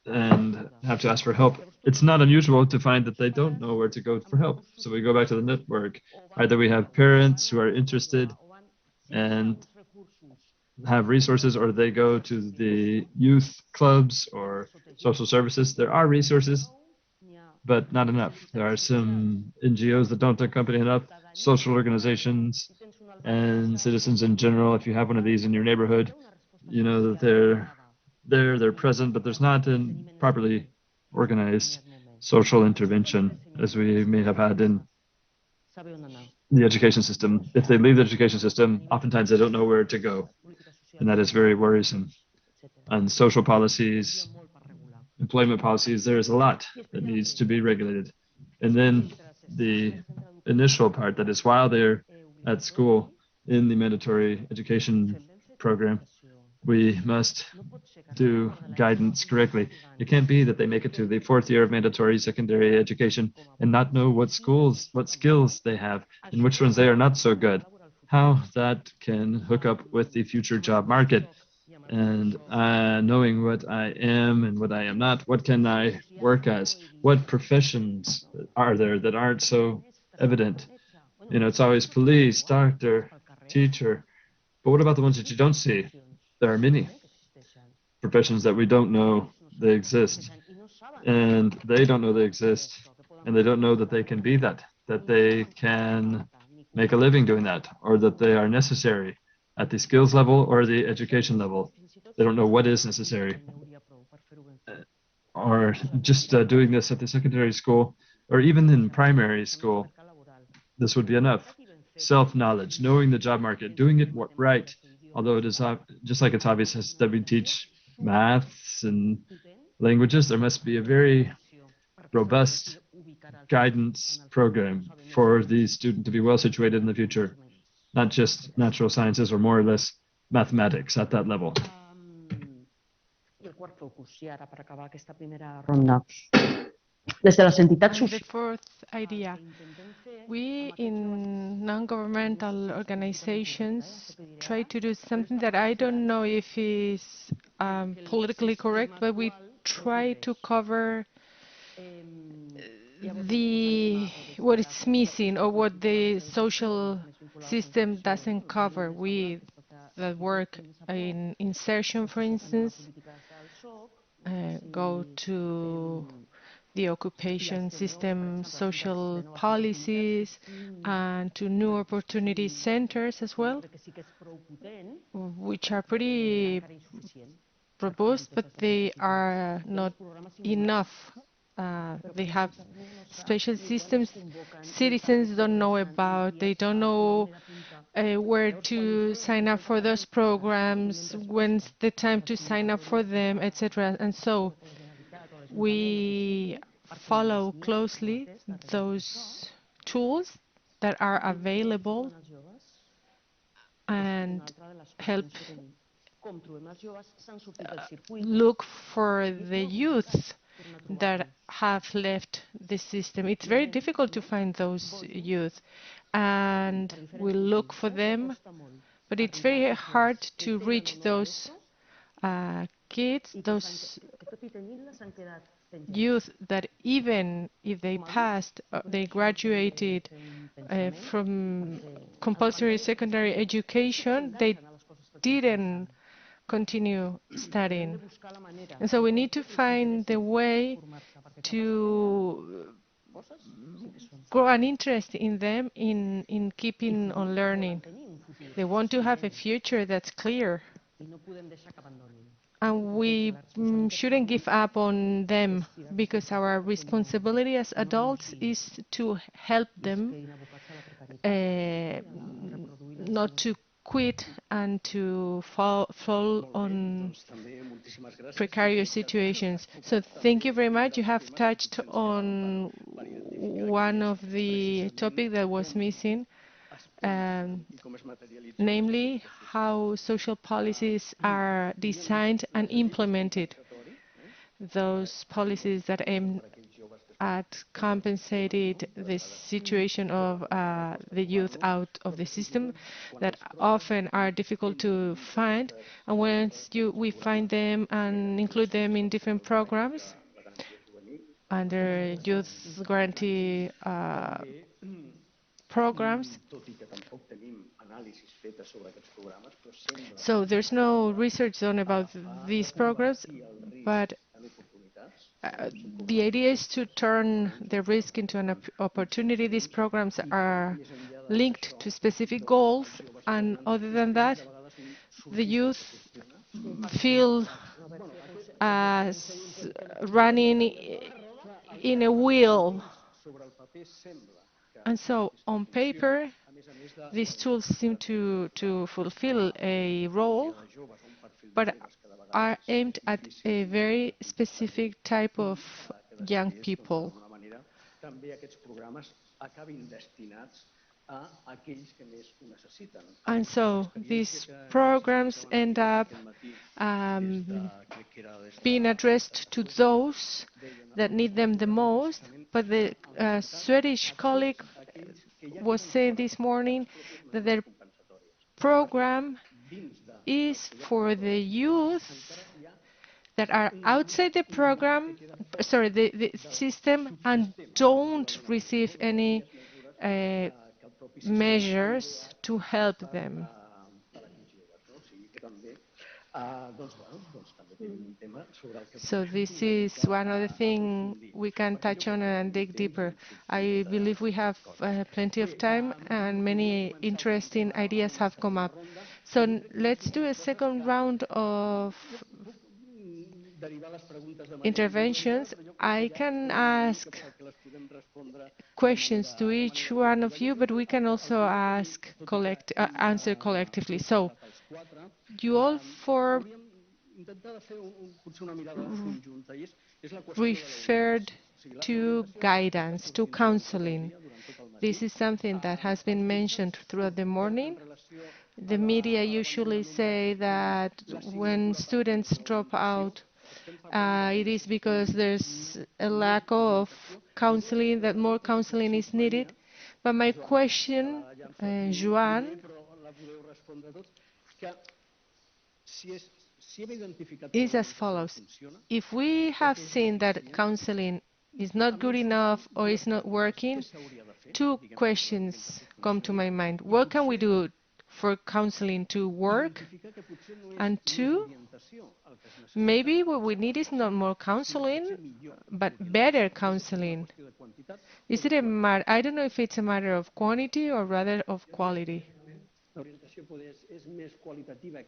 and have to ask for help, it's not unusual to find that they don't know where to go for help. So we go back to the network. Either we have parents who are interested and have resources, or they go to the youth clubs or social services. There are resources, but not enough. There are some NGOs that don't accompany enough, social organizations and citizens in general. If you have one of these in your neighborhood, you know that they're present, but there's not a properly organized social intervention as we may have had in the education system. If they leave the education system, oftentimes they don't know where to go, and that is very worrisome. On social policies, employment policies, there is a lot that needs to be regulated. And then the initial part, that is while they're at school in the mandatory education program, we must do guidance correctly. It can't be that they make it to the 4th year of mandatory secondary education and not know what skills they have and which ones they are not so good. How that can hook up with the future job market, and knowing what I am and what I am not, what can I work as, what professions are there that aren't so evident. You know, it's always police, doctor, teacher, but what about the ones that you don't see? There are many professions that we don't know they exist, and they don't know they exist, and they don't know that they can be that they can make a living doing that, or that they are necessary at the skills level or the education level. They don't know what is necessary. Or just doing this at the secondary school, or even in primary school, this would be enough. Self-knowledge, knowing the job market, doing it right. Although it is just like it's obvious that we teach maths and languages, there must be a very robust guidance program for the student to be well situated in the future, not just natural sciences or more or less mathematics at that level. The fourth idea, we in non-governmental organizations try to do something that I don't know if is politically correct, but we try to cover what is missing or what the social system doesn't cover. We that work in insertion, for instance, go to the occupation system, social policies, and to new opportunity centers as well, which are pretty robust, but they are not enough. They have special systems citizens don't know about. They don't know where to sign up for those programs, when's the time to sign up for them, etc. And so we follow closely those tools that are available and help look for the youth that have left the system. It's very difficult to find those youth, and we look for them, but it's very hard to reach those kids, those youth that even if they passed, they graduated from compulsory secondary education, they didn't continue studying. And so we need to find the way to grow an interest in them in keeping on learning. They want to have a future that's clear. And we shouldn't give up on them, because our responsibility as adults is to help them not to quit and to fall on precarious situations. So thank you very much. You have touched on one of the topics that was missing, namely how social policies are designed and implemented. Those policies that aim at compensated the situation of the youth out of the system, that often are difficult to find, and once we find them and include them in different programs under youth guarantee programs. So there's no research done about these programs, but the idea is to turn the risk into an opportunity. These programs are linked to specific goals, and other than that, the youth feel as running in a wheel. And so, on paper, these tools seem to fulfill a role, but are aimed at a very specific type of young people. And so these programs end up being addressed to those that need them the most. But the Swedish colleague was saying this morning that their program is for the youth that are outside the program, sorry, the system, and don't receive any measures to help them. So this is one other thing we can touch on and dig deeper. I believe we have plenty of time and many interesting ideas have come up. So let's do a second round of interventions. I can ask questions to each one of you, but we can also answer collectively. So you all four referred to guidance, to counseling. This is something that has been mentioned throughout the morning. The media usually say that when students drop out, it is because there's a lack of counseling, that more counseling is needed. But my question, Joan, is as follows. If we have seen that counseling is not good enough or is not working, two questions come to my mind. What can we do for counseling to work? And two, maybe what we need is not more counseling, but better counseling. Is it a matter, I don't know if it's a matter of quantity or rather of quality.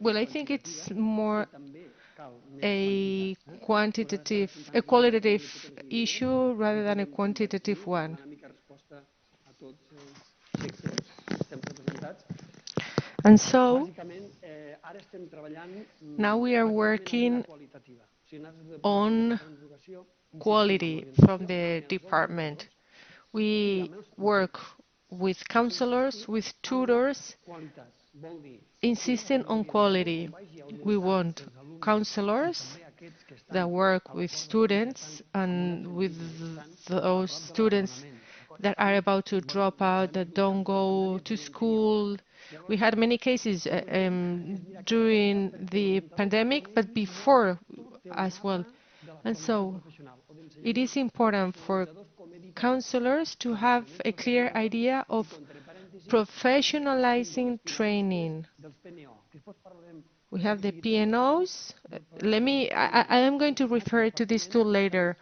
Well, I think it's more a qualitative issue rather than a quantitative one. And so, now we are working on quality from the department. We work with counselors, with tutors, insisting on quality. We want counselors that work with students and with those students that are about to drop out, that don't go to school. We had many cases during the pandemic, but before as well. And so it is important for counselors to have a clear idea of professionalizing training. We have the PNOs. I am going to refer to this tool later,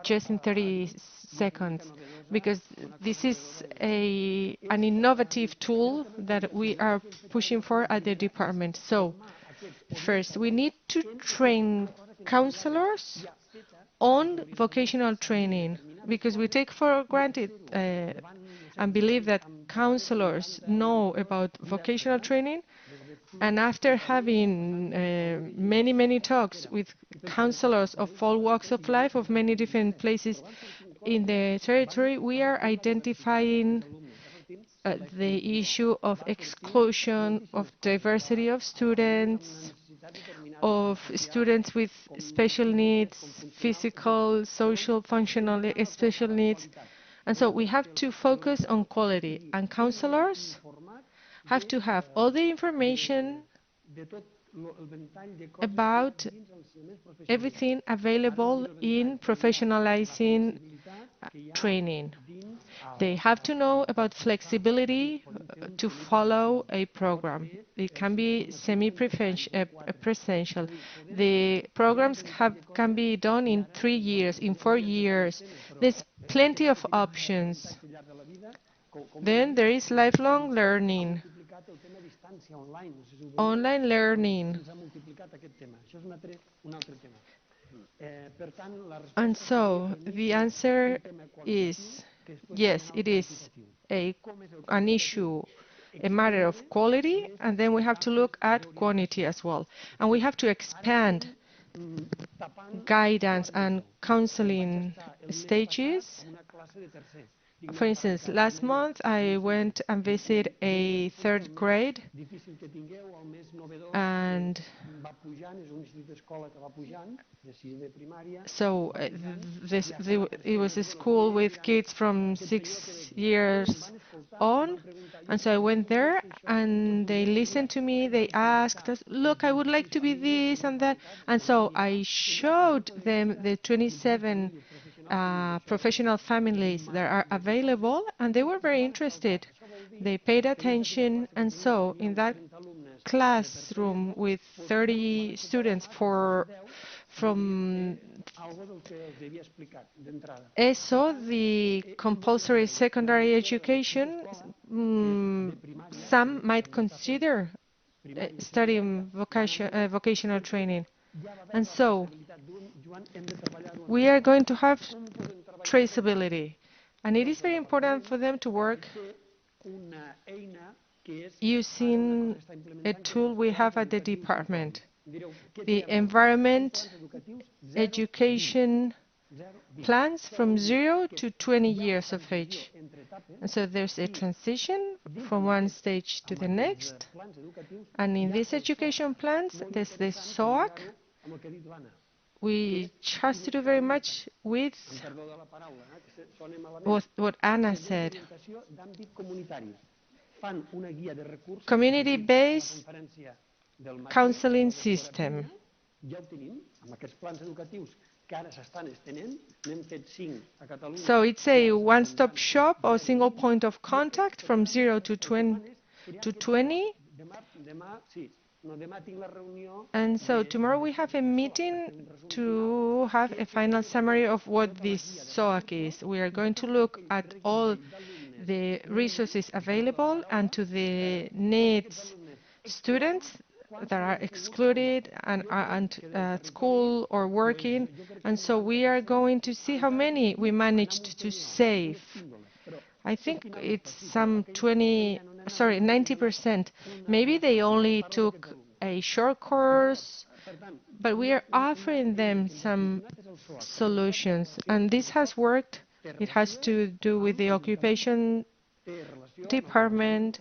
just in 30 seconds, because this is an innovative tool that we are pushing for at the department. So, first, we need to train counselors on vocational training, because we take for granted and believe that counselors know about vocational training, and after having many talks with counselors of all walks of life, of many different places in the territory, we are identifying the issue of exclusion, of diversity of students with special needs, physical, social, functional, special needs. And so we have to focus on quality, and counselors have to have all the information about everything available in professionalizing training. They have to know about flexibility to follow a program. it can be semi-presential. The programs can be done in 3 years, in 4 years. There's plenty of options. Then there is lifelong learning, online learning. And so the answer is yes, it is an issue, a matter of quality, and then we have to look at quantity as well. And we have to expand guidance and counseling stages. For instance, last month I went and visited a 3rd grade, and so it was a school with kids from 6 years on, and so I went there and they listened to me. They asked us, look, I would like to be this and that, and so I showed them the 27 professional families that are available, and they were very interested. They paid attention, and so in that classroom with 30 students from ESO, the compulsory secondary education, some might consider studying vocational training. And so we are going to have traceability, and it is very important for them to work using a tool we have at the department, the environment education plans from 0 to 20 years of age. And so there's a transition from one stage to the next, and in these education plans there's the SOAC, which has to do very much with what Anna said. Community-based counseling system. So it's a one-stop shop or single point of contact from 0 to 20. And so tomorrow we have a meeting to have a final summary of what this SOAC is. We are going to look at all the resources available and to the needs students that are excluded and are at school or working. And so we are going to see how many we managed to save. I think it's some 90%. Maybe they only took a short course, but we are offering them some solutions. And this has worked. It has to do with the occupation department,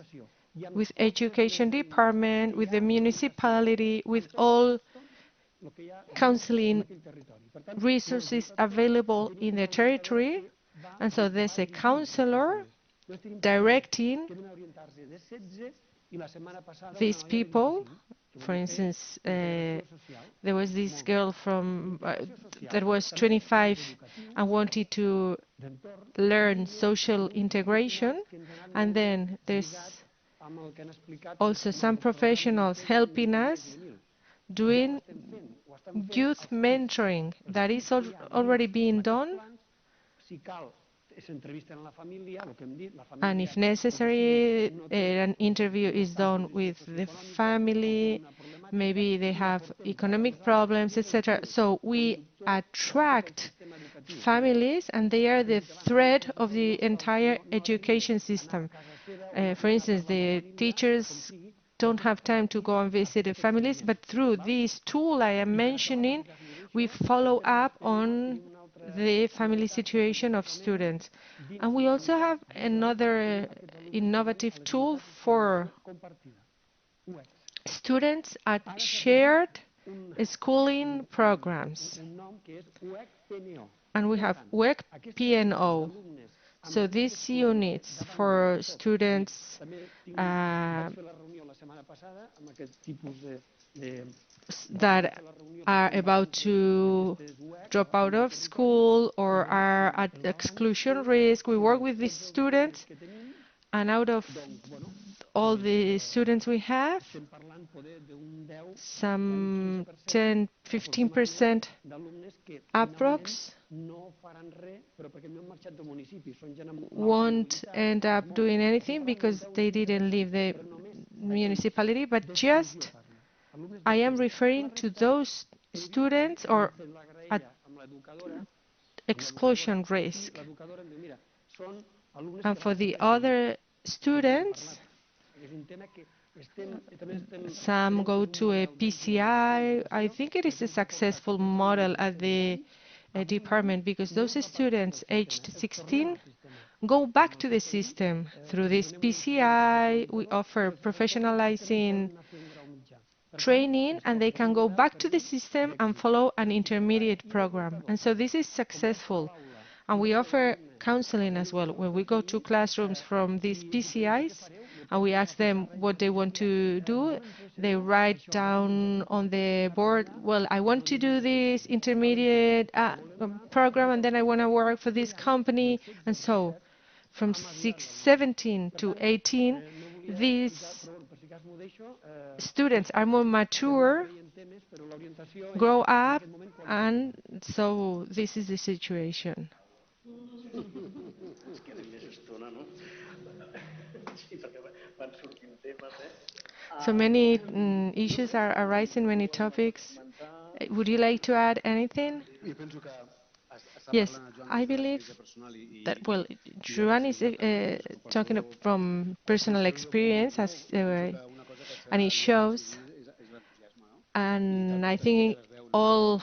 with education department, with the municipality, with all counseling resources available in the territory. And so there's a counselor directing these people. For instance, there was this girl from that was 25 and wanted to learn social integration, and then there's also some professionals helping us doing youth mentoring that is already being done. And if necessary, an interview is done with the family. Maybe they have economic problems, etc. So we attract families, and they are the thread of the entire education system. For instance, the teachers don't have time to go and visit the families, but through this tool I am mentioning, we follow up on the family situation of students. And we also have another innovative tool for students at shared schooling programs. And we have WEC PNO. So these units for students that are about to drop out of school or are at exclusion risk. We work with these students, and out of all the students we have, some 10-15% approx won't end up doing anything because they didn't leave the municipality, but just I am referring to those students or at exclusion risk. And for the other students, some go to a PCI. I think it is a successful model at the department because those students aged 16 go back to the system. Through this PCI, we offer professionalizing training and they can go back to the system and follow an intermediate program. And so this is successful. And we offer counseling as well. When we go to classrooms from these PCIs and we ask them what they want to do, they write down on the board, well, I want to do this intermediate program and then I want to work for this company. And so from 17 to 18, these students are more mature, grow up, and so this is the situation. So many issues are arising, many topics. Would you like to add anything? Yes, I believe that, well, Joan is talking from personal experience, and it shows, and I think all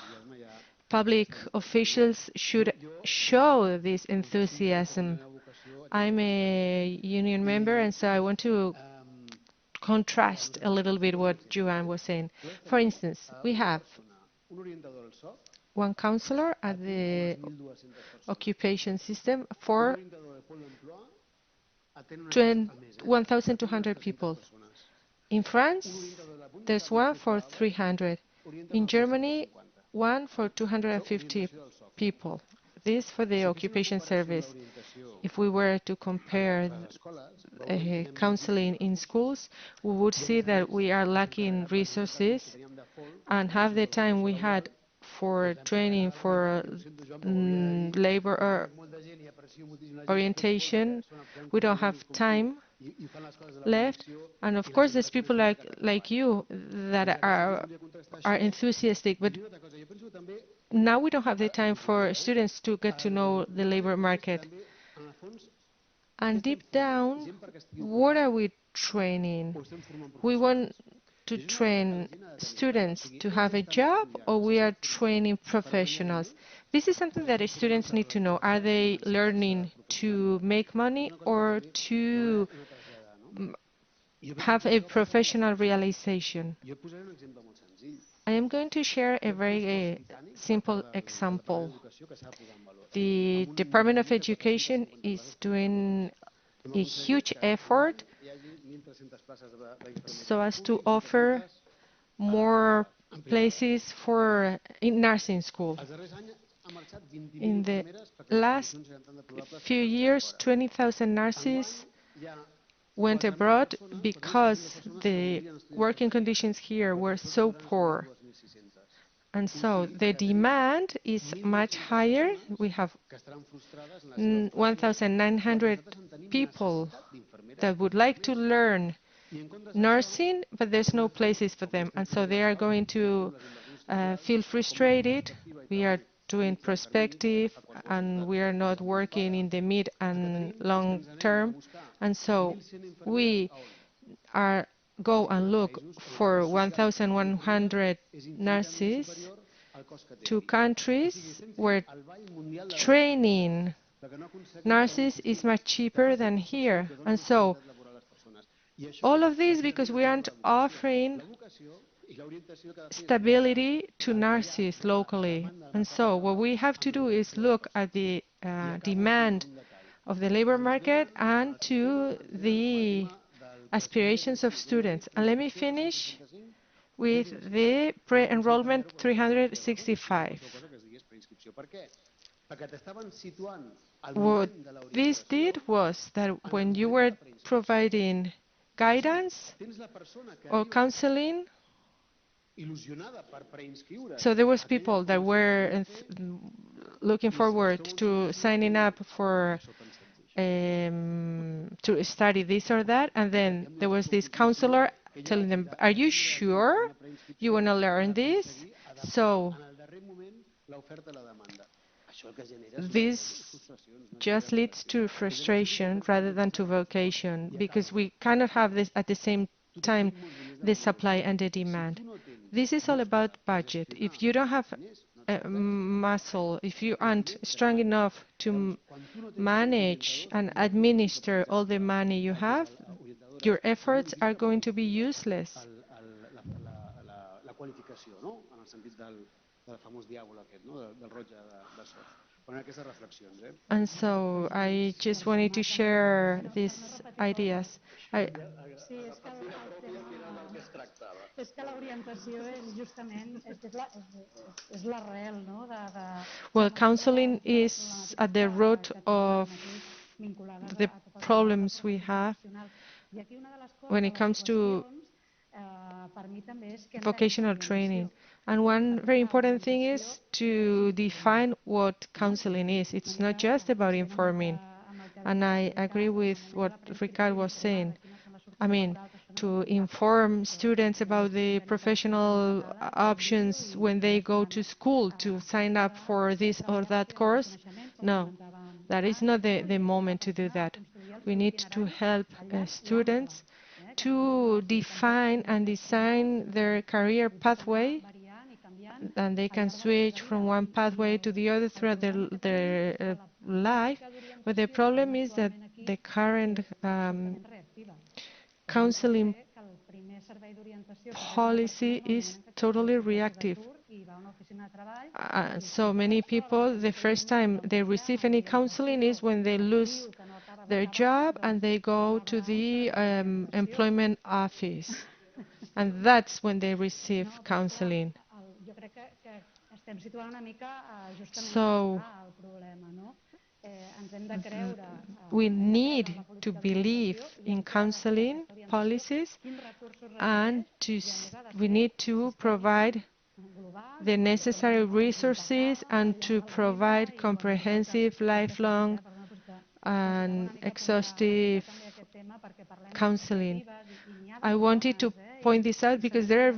public officials should show this enthusiasm. I'm a union member, and so I want to contrast a little bit what Joan was saying. For instance, we have one counselor at the occupation system for 1,200 people. In France, there's one for 300. In Germany, one for 250 people. This for the occupation service. If we were to compare counseling in schools, we would see that we are lacking resources, and half the time we had for training for labor orientation, we don't have time left. And of course, there's people like you that are enthusiastic, but now we don't have the time for students to get to know the labor market. And deep down, what are we training? We want to train students to have a job, or we are training professionals? This is something that students need to know. Are they learning to make money or to have a professional realization? I am going to share a very simple example. The Department of Education is doing a huge effort so as to offer more places in nursing school. In the last few years, 20,000 nurses went abroad because the working conditions here were so poor. And so the demand is much higher. We have 1,900 people that would like to learn nursing, but there's no places for them. And so they are going to feel frustrated. We are doing prospective, and we are not working in the mid and long term. And so we go and look for 1,100 nurses to countries where training nurses is much cheaper than here. And so all of this because we aren't offering stability to nurses locally. And so what we have to do is look at the demand of the labor market and to the aspirations of students. And let me finish with the pre-enrollment 365. What this did was that when you were providing guidance or counseling. So there was people that were looking forward to signing up for to study this or that, and then there was this counselor telling them, "Are you sure you want to learn this?" So this just leads to frustration rather than to vocation, because we cannot have this at the same time, the supply and the demand. This is all about budget. If you don't have muscle, if you aren't strong enough to manage and administer all the money you have, your efforts are going to be useless. And so I just wanted to share these ideas. Sí, és que l'orientació és justament és l'arrel, no? Well, counseling is at the root of the problems we have when it comes to vocational training. And one very important thing is to define what counseling is. It's not just about informing. And I agree with what Ricard was saying. I mean, to inform students about the professional options when they go to school to sign up for this or that course. No, that is not the moment to do that. We need to help students to define and design their career pathway, and they can switch from one pathway to the other throughout their life. But the problem is that the current counseling policy is totally reactive. So many people, the first time they receive any counseling is when they lose their job and they go to the employment office. And that's when they receive counseling. So we need to believe in counseling policies, and we need to provide the necessary resources and to provide comprehensive, lifelong, and exhaustive counseling. I wanted to point this out because there are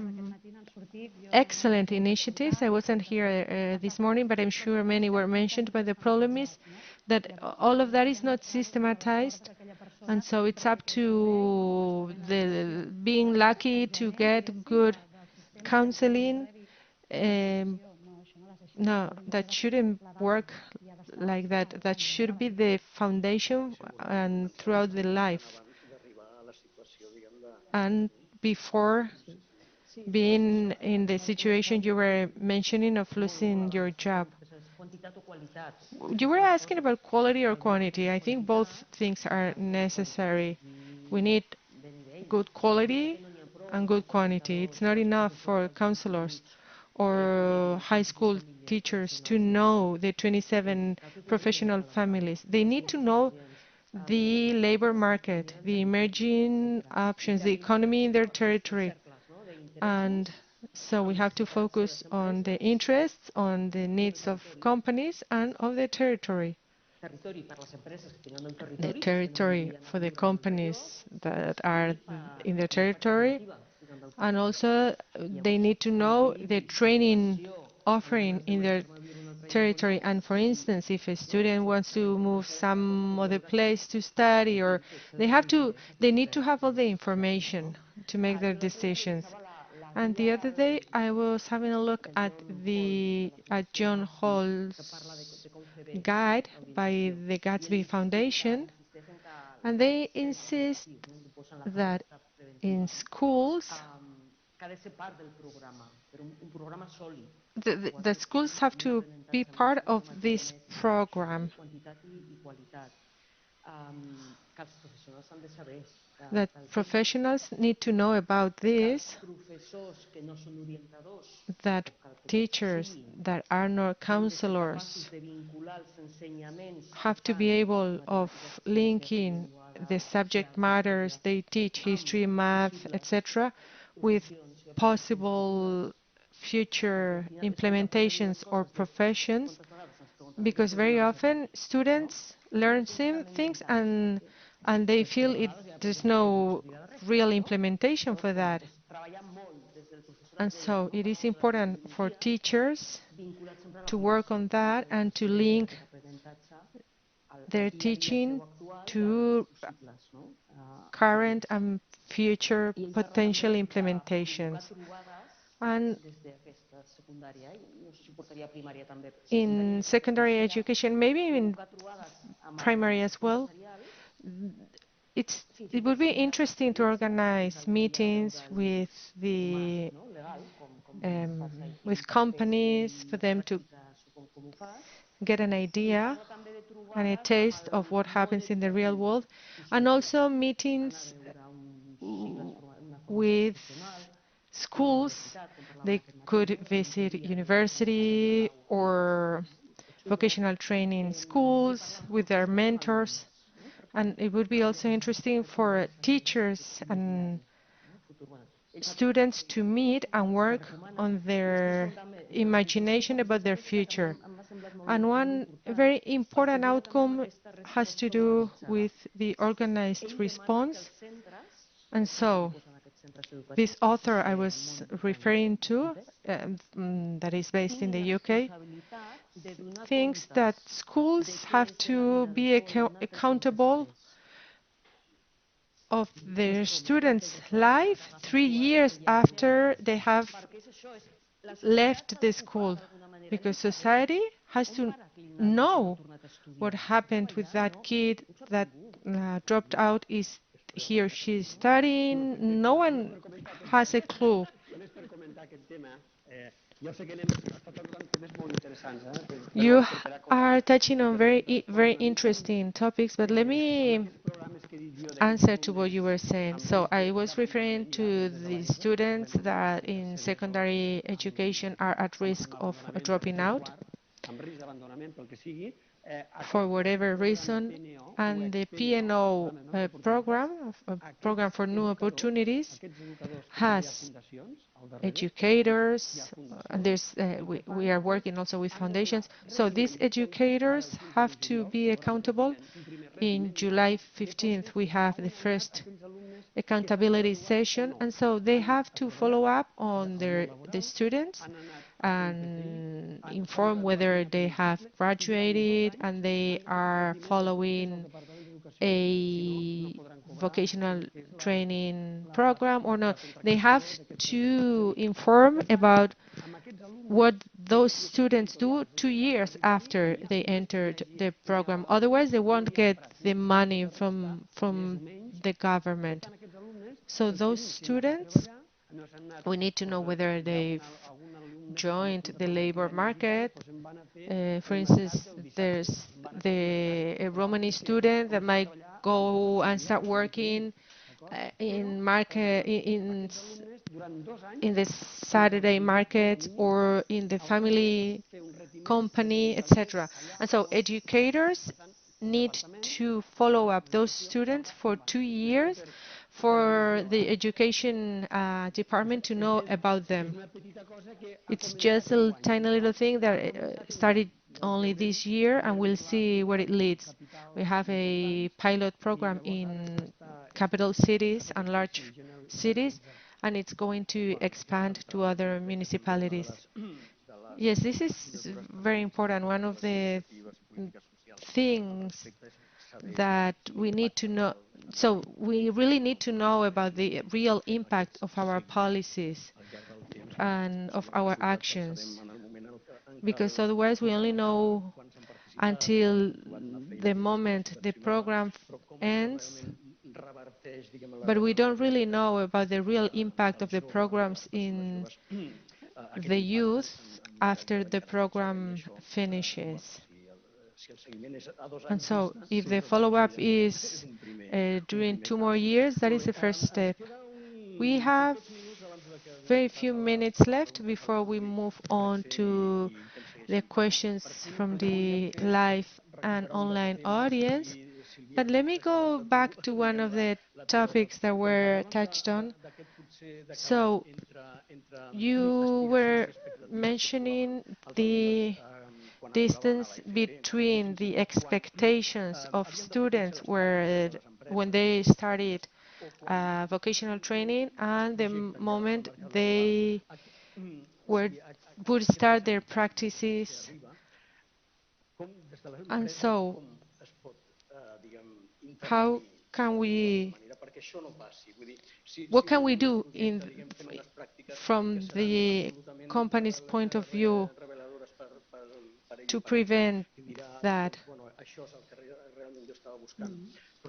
excellent initiatives. I wasn't here this morning, but I'm sure many were mentioned. But the problem is that all of that is not systematized, and so it's up to being lucky to get good counseling. No, that shouldn't work like that. That should be the foundation and throughout the life. And before being in the situation you were mentioning of losing your job. You were asking about quality or quantity. I think both things are necessary. We need good quality and good quantity. It's not enough for counselors or high school teachers to know the 27 professional families. They need to know the labor market, the emerging options, the economy in their territory. And so we have to focus on the interests, on the needs of companies and of the territory. The territory for the companies that are in the territory, and also they need to know the training offering in their territory. And for instance, if a student wants to move some other place to study, or they need to have all the information to make their decisions. And the other day, I was having a look at John Hall's guide by the Gatsby Foundation, and they insist that in schools, the schools have to be part of this program. That professionals need to know about this, that teachers that are not counselors have to be able of linking the subject matters they teach, history, math, etc., with possible future implementations or professions, because very often students learn some things and they feel there's no real implementation for that. And so it is important for teachers to work on that and to link their teaching to current and future potential implementations. And in secondary education, maybe in primary as well, it would be interesting to organize meetings with with companies for them to get an idea and a taste of what happens in the real world, and also meetings with schools. They could visit university or vocational training schools with their mentors. And it would be also interesting for teachers and students to meet and work on their imagination about their future. And one very important outcome has to do with the organized response. And so this author I was referring to, that is based in the UK, thinks that schools have to be accountable of their students' life 3 years after they have left the school, because society has to know what happened with that kid that dropped out. Is he or she studying? No one has a clue. You are touching on very interesting topics, but let me answer to what you were saying. So I was referring to the students that in secondary education are at risk of dropping out for whatever reason, and the PNO program, Program for New Opportunities, has educators, and we are working also with foundations. So these educators have to be accountable. In July 15th, we have the first accountability session, and so they have to follow up on the students and inform whether they have graduated and they are following a vocational training program or not. They have to inform about what those students do 2 years after they entered the program. Otherwise, they won't get the money from the government. So those students, we need to know whether they've joined the labor market. For instance, there's a Romani student that might go and start working in the Saturday market or in the family company, etc. And so educators need to follow up those students for 2 years for the education department to know about them. It's just a tiny little thing that started only this year, and we'll see where it leads. We have a pilot program in capital cities and large cities, and it's going to expand to other municipalities. Yes, this is very important. One of the things that we need to know, so we really need to know about the real impact of our policies and of our actions, because otherwise we only know until the moment the program ends, but we don't really know about the real impact of the programs in the youth after the program finishes. And so if the follow-up is during 2 more years, that is the first step. We have very few minutes left before we move on to the questions from the live and online audience. But let me go back to one of the topics that were touched on. So you were mentioning the distance between the expectations of students when they started vocational training and the moment they would start their practices. And so, how can we, what can we do from the company's point of view to prevent that?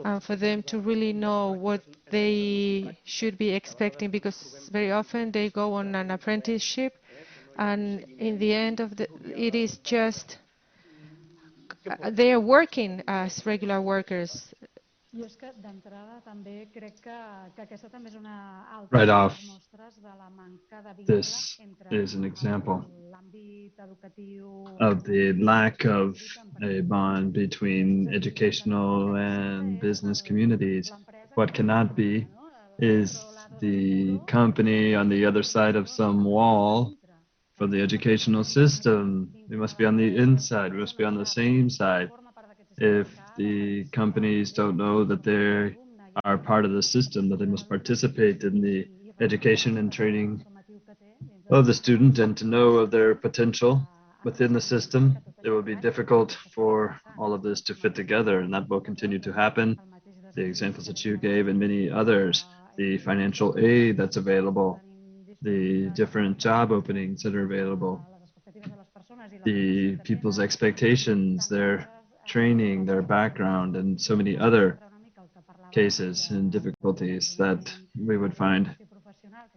And for them to really know what they should be expecting, because very often they go on an apprenticeship and in the end of it is just they are working as regular workers. Right off, this is an example of the lack of a bond between educational and business communities. What cannot be is the company on the other side of some wall for the educational system. We must be on the inside. We must be on the same side. If the companies don't know that they are part of the system, that they must participate in the education and training of the student and to know of their potential within the system, it will be difficult for all of this to fit together, and that will continue to happen. The examples that you gave and many others, the financial aid that's available, the different job openings that are available, the people's expectations, their training, their background, and so many other cases and difficulties that we would find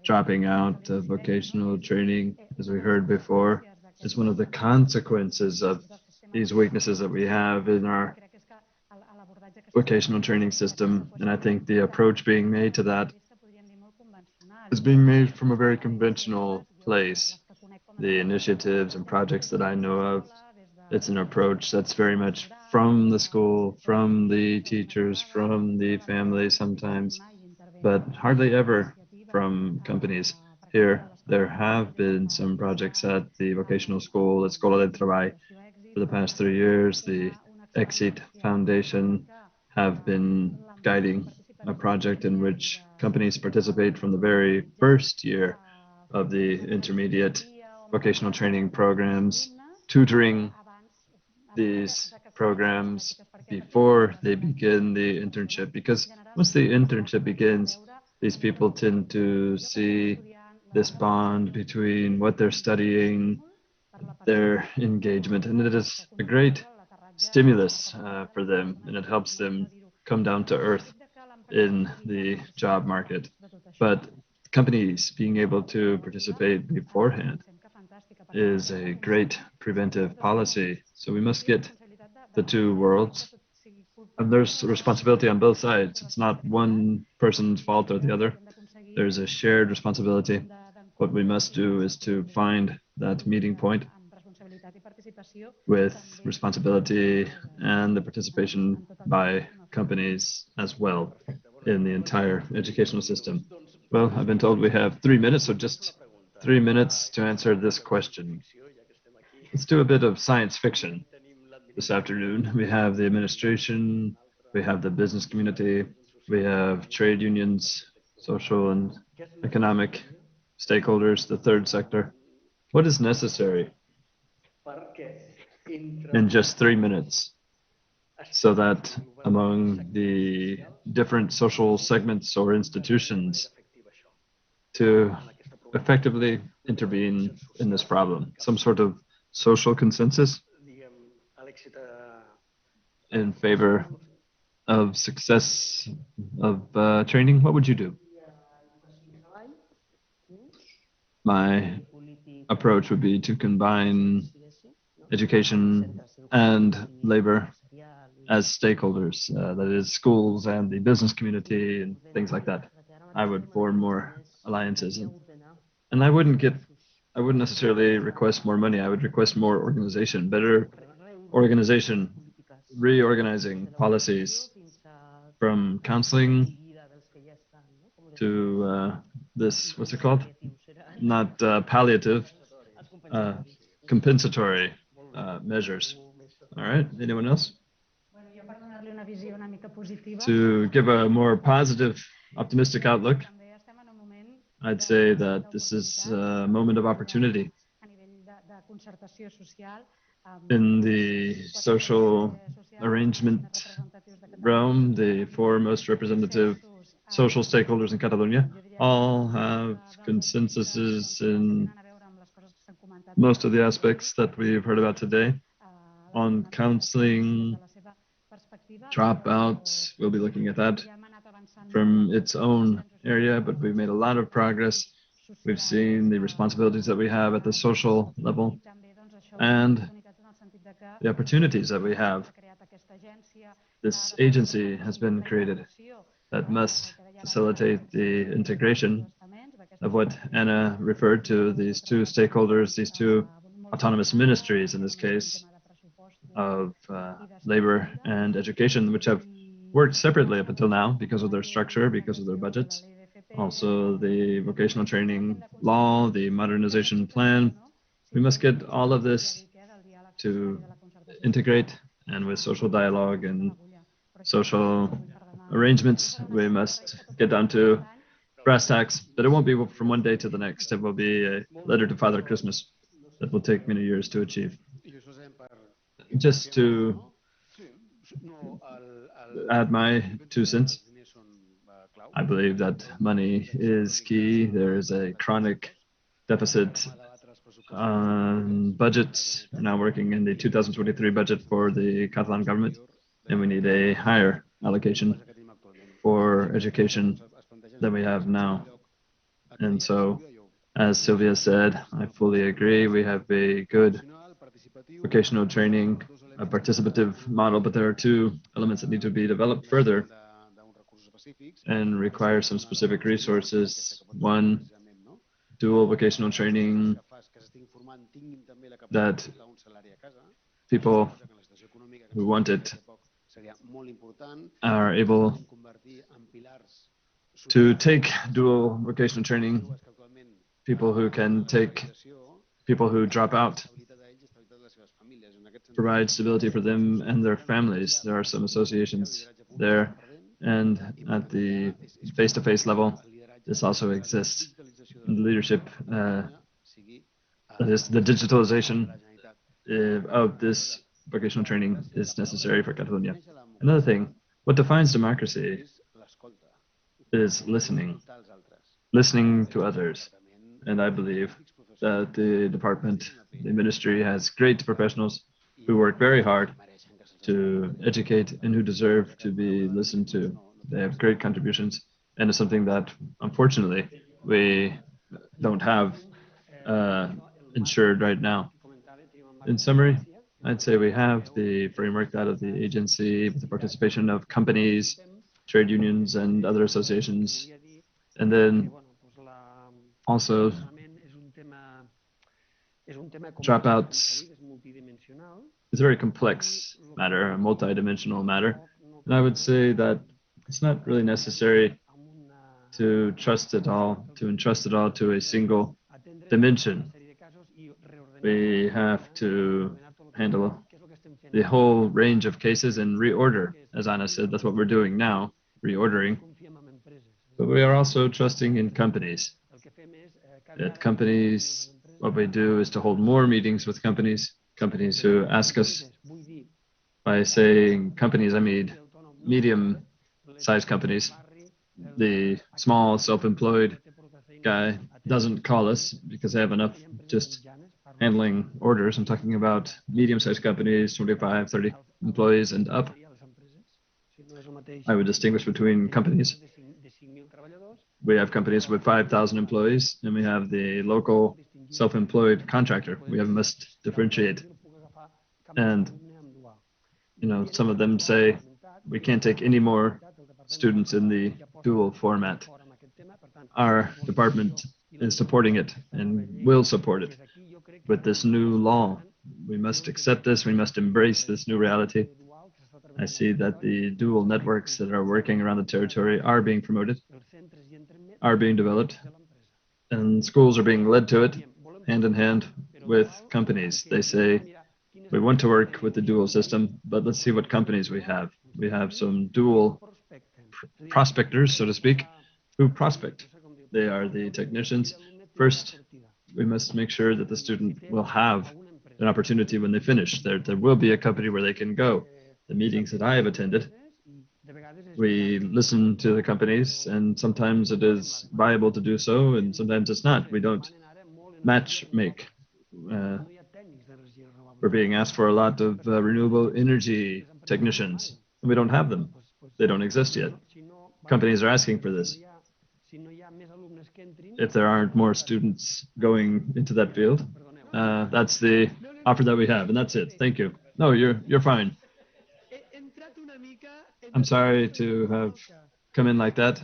dropping out of vocational training, as we heard before, is one of the consequences of these weaknesses that we have in our vocational training system. And I think the approach being made to that is being made from a very conventional place. The initiatives and projects that I know of, it's an approach that's very much from the school, from the teachers, from the family sometimes, but hardly ever from companies. Here, there have been some projects at the vocational school, the Escola del Trabajo, for the past 3 years. The Exit Foundation have been guiding a project in which companies participate from the very first year of the intermediate vocational training programs, tutoring these programs before they begin the internship, because once the internship begins, these people tend to see this bond between what they're studying, their engagement, and it is a great stimulus for them, and it helps them come down to earth in the job market. But companies being able to participate beforehand is a great preventive policy. So we must get the two worlds. And there's a responsibility on both sides. It's not one person's fault or the other. There's a shared responsibility. What we must do is to find that meeting point with responsibility and the participation by companies as well in the entire educational system. Well, I've been told we have 3 minutes, so just 3 minutes to answer this question. Let's do a bit of science fiction this afternoon. We have the administration, we have the business community, we have trade unions, social and economic stakeholders, the third sector. What is necessary in just 3 minutes so that among the different social segments or institutions to effectively intervene in this problem? Some sort of social consensus in favor of success of training? What would you do? My approach would be to combine education and labor as stakeholders, that is schools and the business community and things like that. I would form more alliances, and I wouldn't necessarily request more money. I would request more organization, better organization, reorganizing policies from counseling to this, what's it called? Not palliative, compensatory measures. All right, anyone else? To give a more positive, optimistic outlook, I'd say that this is a moment of opportunity in the social arrangement realm. The four most representative social stakeholders in Catalonia all have consensuses in most of the aspects that we've heard about today. On counseling, dropouts, we'll be looking at that from its own area, but we've made a lot of progress. We've seen the responsibilities that we have at the social level and the opportunities that we have. This agency has been created that must facilitate the integration of what Anna referred to, these two stakeholders, these two autonomous ministries in this case, of labor and education, which have worked separately up until now because of their structure, because of their budgets. Also the vocational training law, the modernization plan. We must get all of this to integrate, and with social dialogue and social arrangements, we must get down to brass tacks. But it won't be from one day to the next. It will be a letter to Father Christmas that will take many years to achieve. Just to add my 2 cents, I believe that money is key. There is a chronic deficit on budgets. We're now working in the 2023 budget for the Catalan government, and we need a higher allocation for education than we have now. And so, as Sylvia said, I fully agree. We have a good vocational training, a participative model, but there are 2 elements that need to be developed further and require some specific resources. One, dual vocational training that people who want it are able to take dual vocational training, people who can take, people who drop out, provide stability for them and their families. There are some associations there, and at the face-to-face level, this also exists. In the leadership, the digitalization of this vocational training is necessary for Catalonia. Another thing, what defines democracy is listening to others. And I believe that the department, the ministry has great professionals who work very hard to educate and who deserve to be listened to. They have great contributions, and it's something that, unfortunately, we don't have ensured right now. In summary, I'd say we have the framework out of the agency with the participation of companies, trade unions, and other associations. And then also dropouts is a very complex matter, a multidimensional matter. And I would say that it's not really necessary to trust it all, to entrust it all to a single dimension. We have to handle the whole range of cases and reorder. As Anna said, that's what we're doing now, reordering. But we are also trusting in companies. At companies, what we do is to hold more meetings with companies who ask us, by saying companies, I mean medium-sized companies. The small self-employed guy doesn't call us because they have enough just handling orders. I'm talking about medium-sized companies, 25, 30 employees and up. I would distinguish between companies. We have companies with 5,000 employees, and we have the local self-employed contractor. We must differentiate. And, you know, some of them say we can't take any more students in the dual format. Our department is supporting it and will support it with this new law. We must accept this. We must embrace this new reality I see that the dual networks that are working around the territory are being promoted, are being developed, and schools are being led to it hand in hand with companies. They say, we want to work with the dual system, but let's see what companies we have. We have some dual prospectors, so to speak, who prospect. They are the technicians. First, we must make sure that the student will have an opportunity when they finish. There will be a company where they can go. The meetings that I have attended, we listen to the companies, and sometimes it is viable to do so, and sometimes it's not. We don't match make. We're being asked for a lot of renewable energy technicians, and we don't have them. They don't exist yet. Companies are asking for this. If there aren't more students going into that field, that's the offer that we have, and that's it. Thank you. No, you're fine. I'm sorry to have come in like that,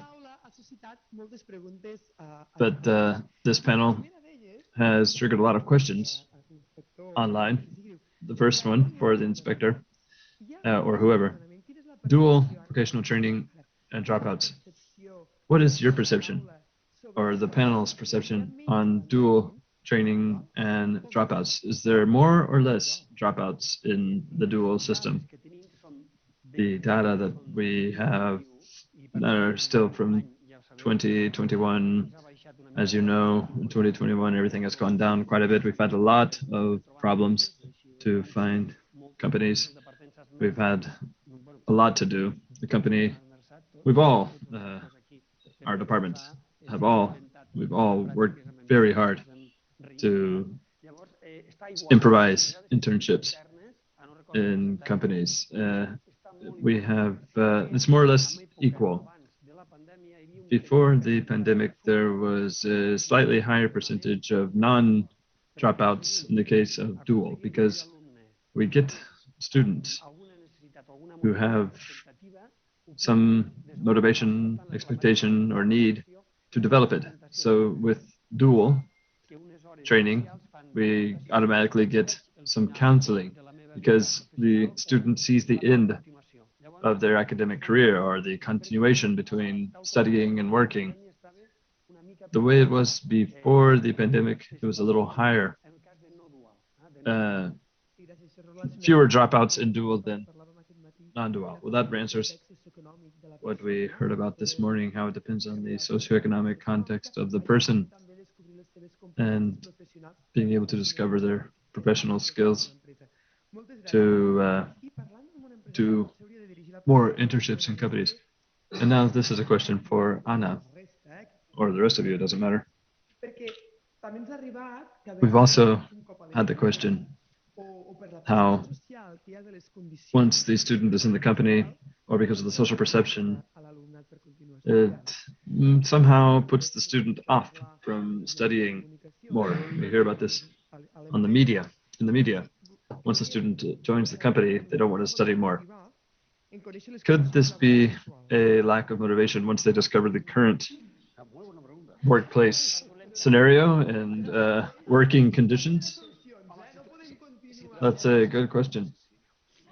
but this panel has triggered a lot of questions online. The first one for the inspector or whoever. Dual vocational training and dropouts. What is your perception or the panel's perception on dual training and dropouts? Is there more or less dropouts in the dual system? The data that we have are still from 2021. As you know, in 2021, everything has gone down quite a bit. We've had a lot of problems to find companies. We've had a lot to do. The company, we've all, our departments we've all worked very hard to improvise internships in companies. We have, it's more or less equal. Before the pandemic, there was a slightly higher percentage of non-dropouts in the case of dual, because we get students who have some motivation, expectation, or need to develop it. So with dual training, we automatically get some counseling because the student sees the end of their academic career or the continuation between studying and working. The way it was before the pandemic, it was a little higher. Fewer dropouts in dual than non-dual. Well, that answers what we heard about this morning, how it depends on the socioeconomic context of the person and being able to discover their professional skills to do more internships in companies. And now this is a question for Anna, or the rest of you, it doesn't matter. We've also had the question how once the student is in the company or because of the social perception, it somehow puts the student off from studying more. We hear about this on the media, in the media. Once a student joins the company, they don't want to study more. Could this be a lack of motivation once they discover the current workplace scenario and working conditions? That's a good question.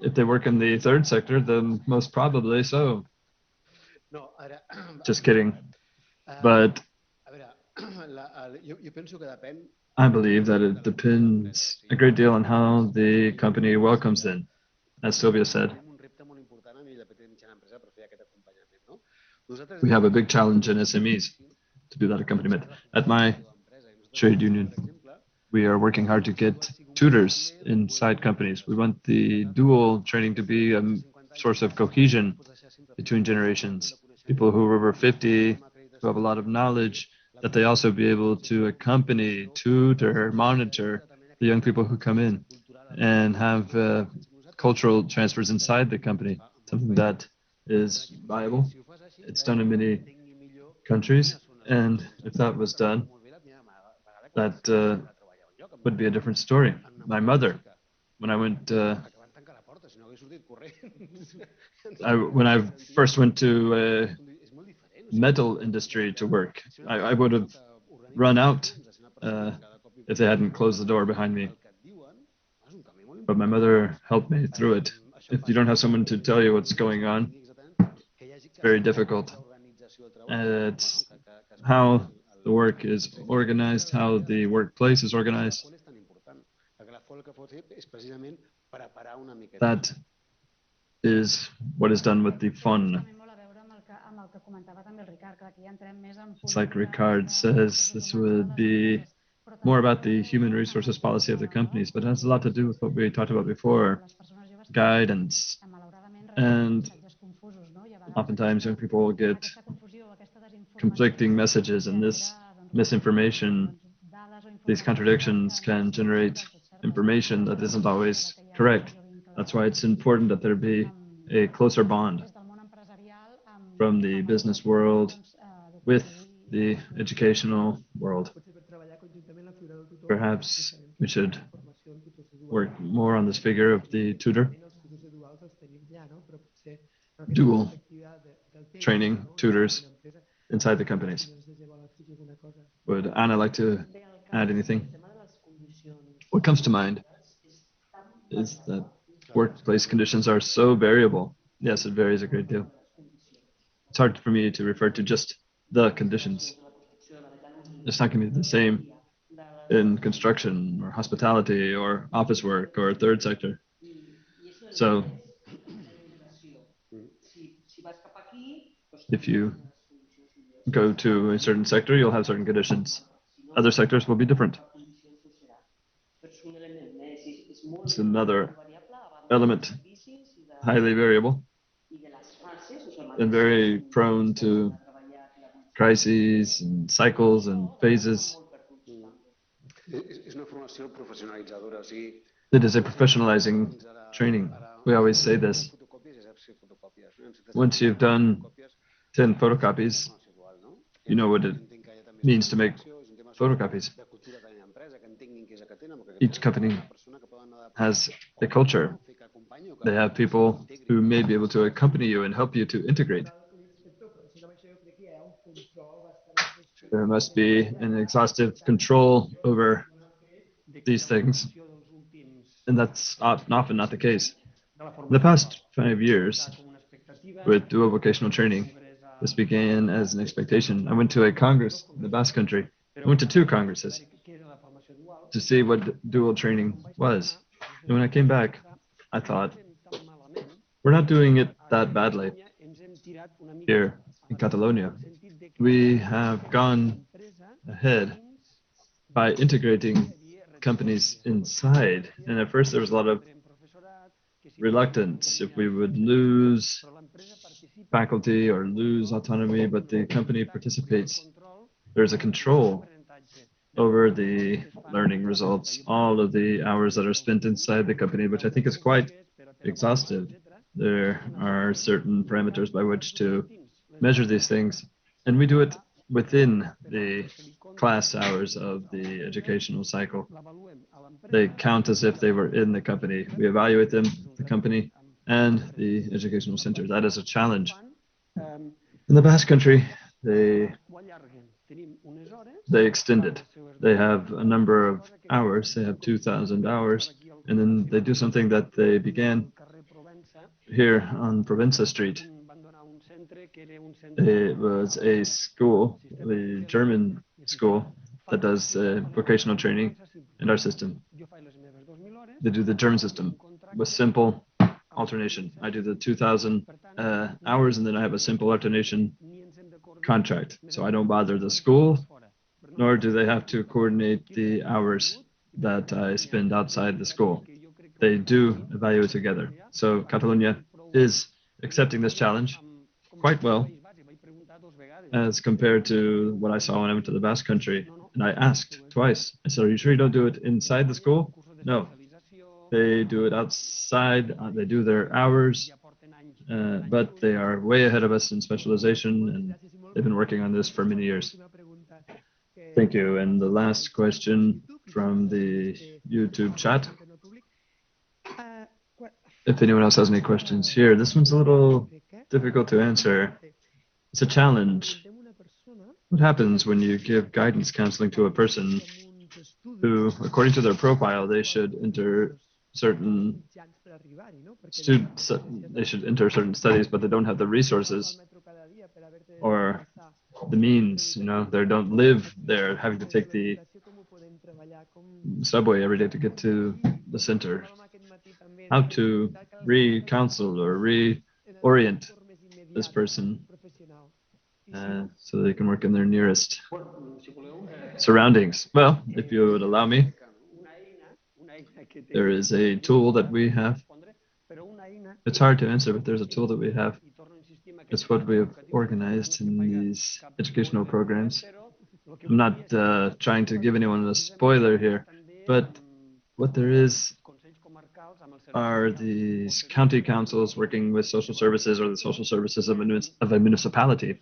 If they work in the third sector, then most probably so. Just kidding. But I believe that it depends a great deal on how the company welcomes them. As Sylvia said, we have a big challenge in SMEs to do that accompaniment. At my trade union, we are working hard to get tutors inside companies. We want the dual training to be a source of cohesion between generations. People who are over 50, who have a lot of knowledge, that they also be able to accompany, tutor, monitor the young people who come in and have cultural transfers inside the company, something that is viable. It's done in many countries, and if that was done, that would be a different story. My mother, when I went, when I first went to metal industry to work, I would have run out if they hadn't closed the door behind me. But my mother helped me through it. if you don't have someone to tell you what's going on, it's very difficult. It's how the work is organized, how the workplace is organized. That is what is done with the fun. It's like Ricard says, this would be more about the human resources policy of the companies, but it has a lot to do with what we talked about before, guidance. And oftentimes young people will get conflicting messages, and this misinformation, these contradictions can generate information that isn't always correct. That's why it's important that there be a closer bond from the business world with the educational world. Perhaps we should work more on this figure of the tutor, dual training tutors inside the companies. Would Anna like to add anything? What comes to mind is that workplace conditions are so variable. Yes, it varies a great deal. It's hard for me to refer to just the conditions. It's not going to be the same in construction or hospitality or office work or third sector. So if you go to a certain sector, you'll have certain conditions. Other sectors will be different. It's another element, highly variable and very prone to crises and cycles and phases. It is a professionalizing training. We always say this. Once you've done 10 photocopies, you know what it means to make photocopies. Each company has a culture. They have people who may be able to accompany you and help you to integrate. There must be an exhaustive control over these things, and that's often not the case. In the past 5 years, with dual vocational training, this began as an expectation. I went to a congress in the Basque Country. I went to 2 congresses to see what dual training was. And when I came back, I thought, we're not doing it that badly here in Catalonia. We have gone ahead by integrating companies inside. And at first there was a lot of reluctance if we would lose faculty or lose autonomy, but the company participates. There's a control over the learning results, all of the hours that are spent inside the company, which I think is quite exhaustive. There are certain parameters by which to measure these things, and we do it within the class hours of the educational cycle. They count as if they were in the company. We evaluate them, the company, and the educational center. That is a challenge. In the Basque Country, they extend it. They have a number of hours. They have 2,000 hours, and then they do something that they began here on Provenza Street. It was a school, the German school, that does vocational training in our system. They do the German system with simple alternation. I do the 2,000 hours, and then I have a simple alternation contract. So I don't bother the school, nor do they have to coordinate the hours that I spend outside the school. They do evaluate together. So Catalonia is accepting this challenge quite well as compared to what I saw when I went to the Basque Country. And I asked twice, I said, are you sure you don't do it inside the school? No. They do it outside, they do their hours, but they are way ahead of us in specialization, and they've been working on this for many years. Thank you. And the last question from the YouTube chat. If anyone else has any questions here, this one's a little difficult to answer. It's a challenge. What happens when you give guidance counseling to a person who, according to their profile, they should enter certain students, they should enter certain studies, but they don't have the resources or the means, they don't live there, having to take the subway every day to get to the center. How to re-counsel or reorient this person so they can work in their nearest surroundings. Well, if you would allow me, there is a tool that we have. It's hard to answer, but there's a tool that we have. It's what we have organized in these educational programs. I'm not trying to give anyone a spoiler here, but what there is are these county councils working with social services or the social services of a municipality.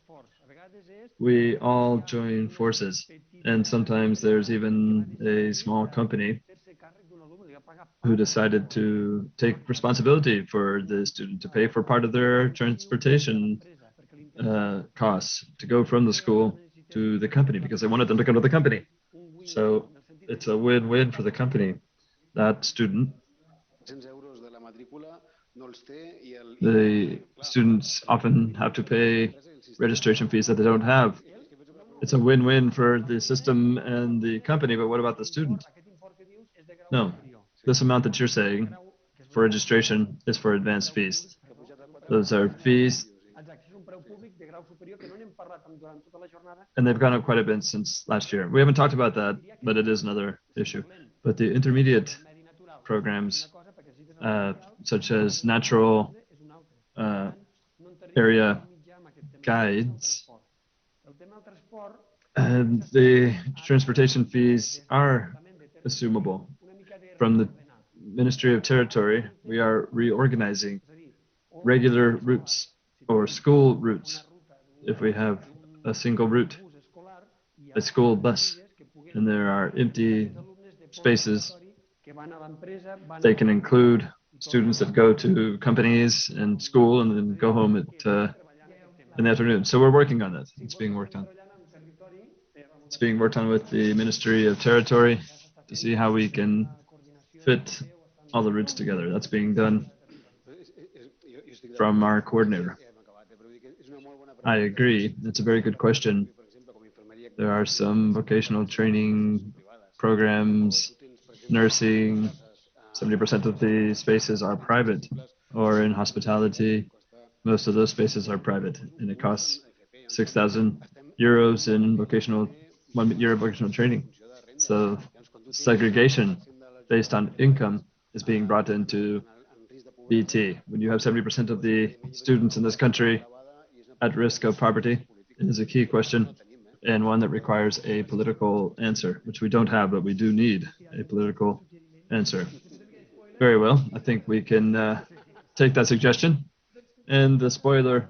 We all join forces, and sometimes there's even a small company who decided to take responsibility for the student, to pay for part of their transportation costs to go from the school to the company because they wanted them to come to the company. So it's a win-win for the company. That student, the students often have to pay registration fees that they don't have. It's a win-win for the system and the company, but what about the student? No, this amount that you're saying for registration is for advanced fees. Those are fees, and they've gone up quite a bit since last year. We haven't talked about that, but it is another issue. But the intermediate programs, such as natural area guides, and the transportation fees are assumable. From the Ministry of Territory, we are reorganizing regular routes or school routes. If we have a single route, a school bus, and there are empty spaces, they can include students that go to companies and school and then go home in the afternoon. So we're working on that. It's being worked on. It's being worked on with the Ministry of Territory to see how we can fit all the routes together. That's being done from our coordinator. I agree. That's a very good question. There are some vocational training programs, nursing. 70% of the spaces are private, or in hospitality, most of those spaces are private, and it costs 6,000 euros in 1 year of vocational training. So segregation based on income is being brought into BT. When you have 70% of the students in this country at risk of poverty, it is a key question and one that requires a political answer, which we don't have, but we do need a political answer. Very well. I think we can take that suggestion and the spoiler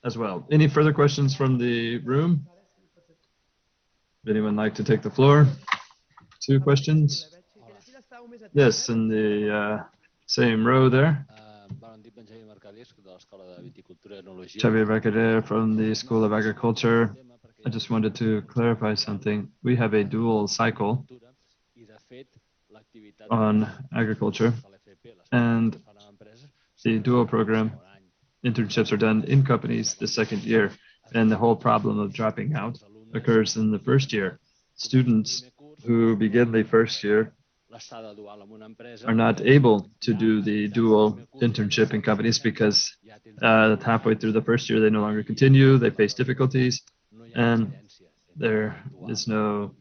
as well. Any further questions from the room? Would anyone like to take the floor? 2 questions? Yes, in the same row there. Xavier Mercader from the School of Agriculture. I just wanted to clarify something. We have a dual cycle on agriculture, and the dual program internships are done in companies the second year, and the whole problem of dropping out occurs in the first year. Students who begin the first year are not able to do the dual internship in companies because halfway through the first year they no longer continue, they face difficulties, and there is no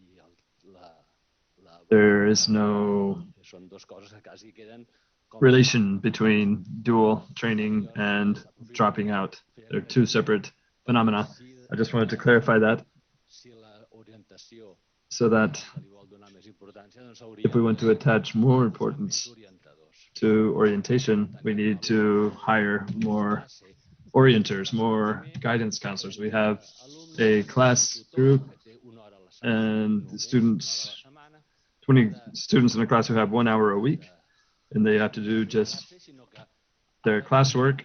relation between dual training and dropping out. They're 2 separate phenomena. I just wanted to clarify that, so that if we want to attach more importance to orientation, we need to hire more orienters, more guidance counselors. We have a class group and the students, 20 students in a class who have 1 hour a week, and they have to do just their classwork.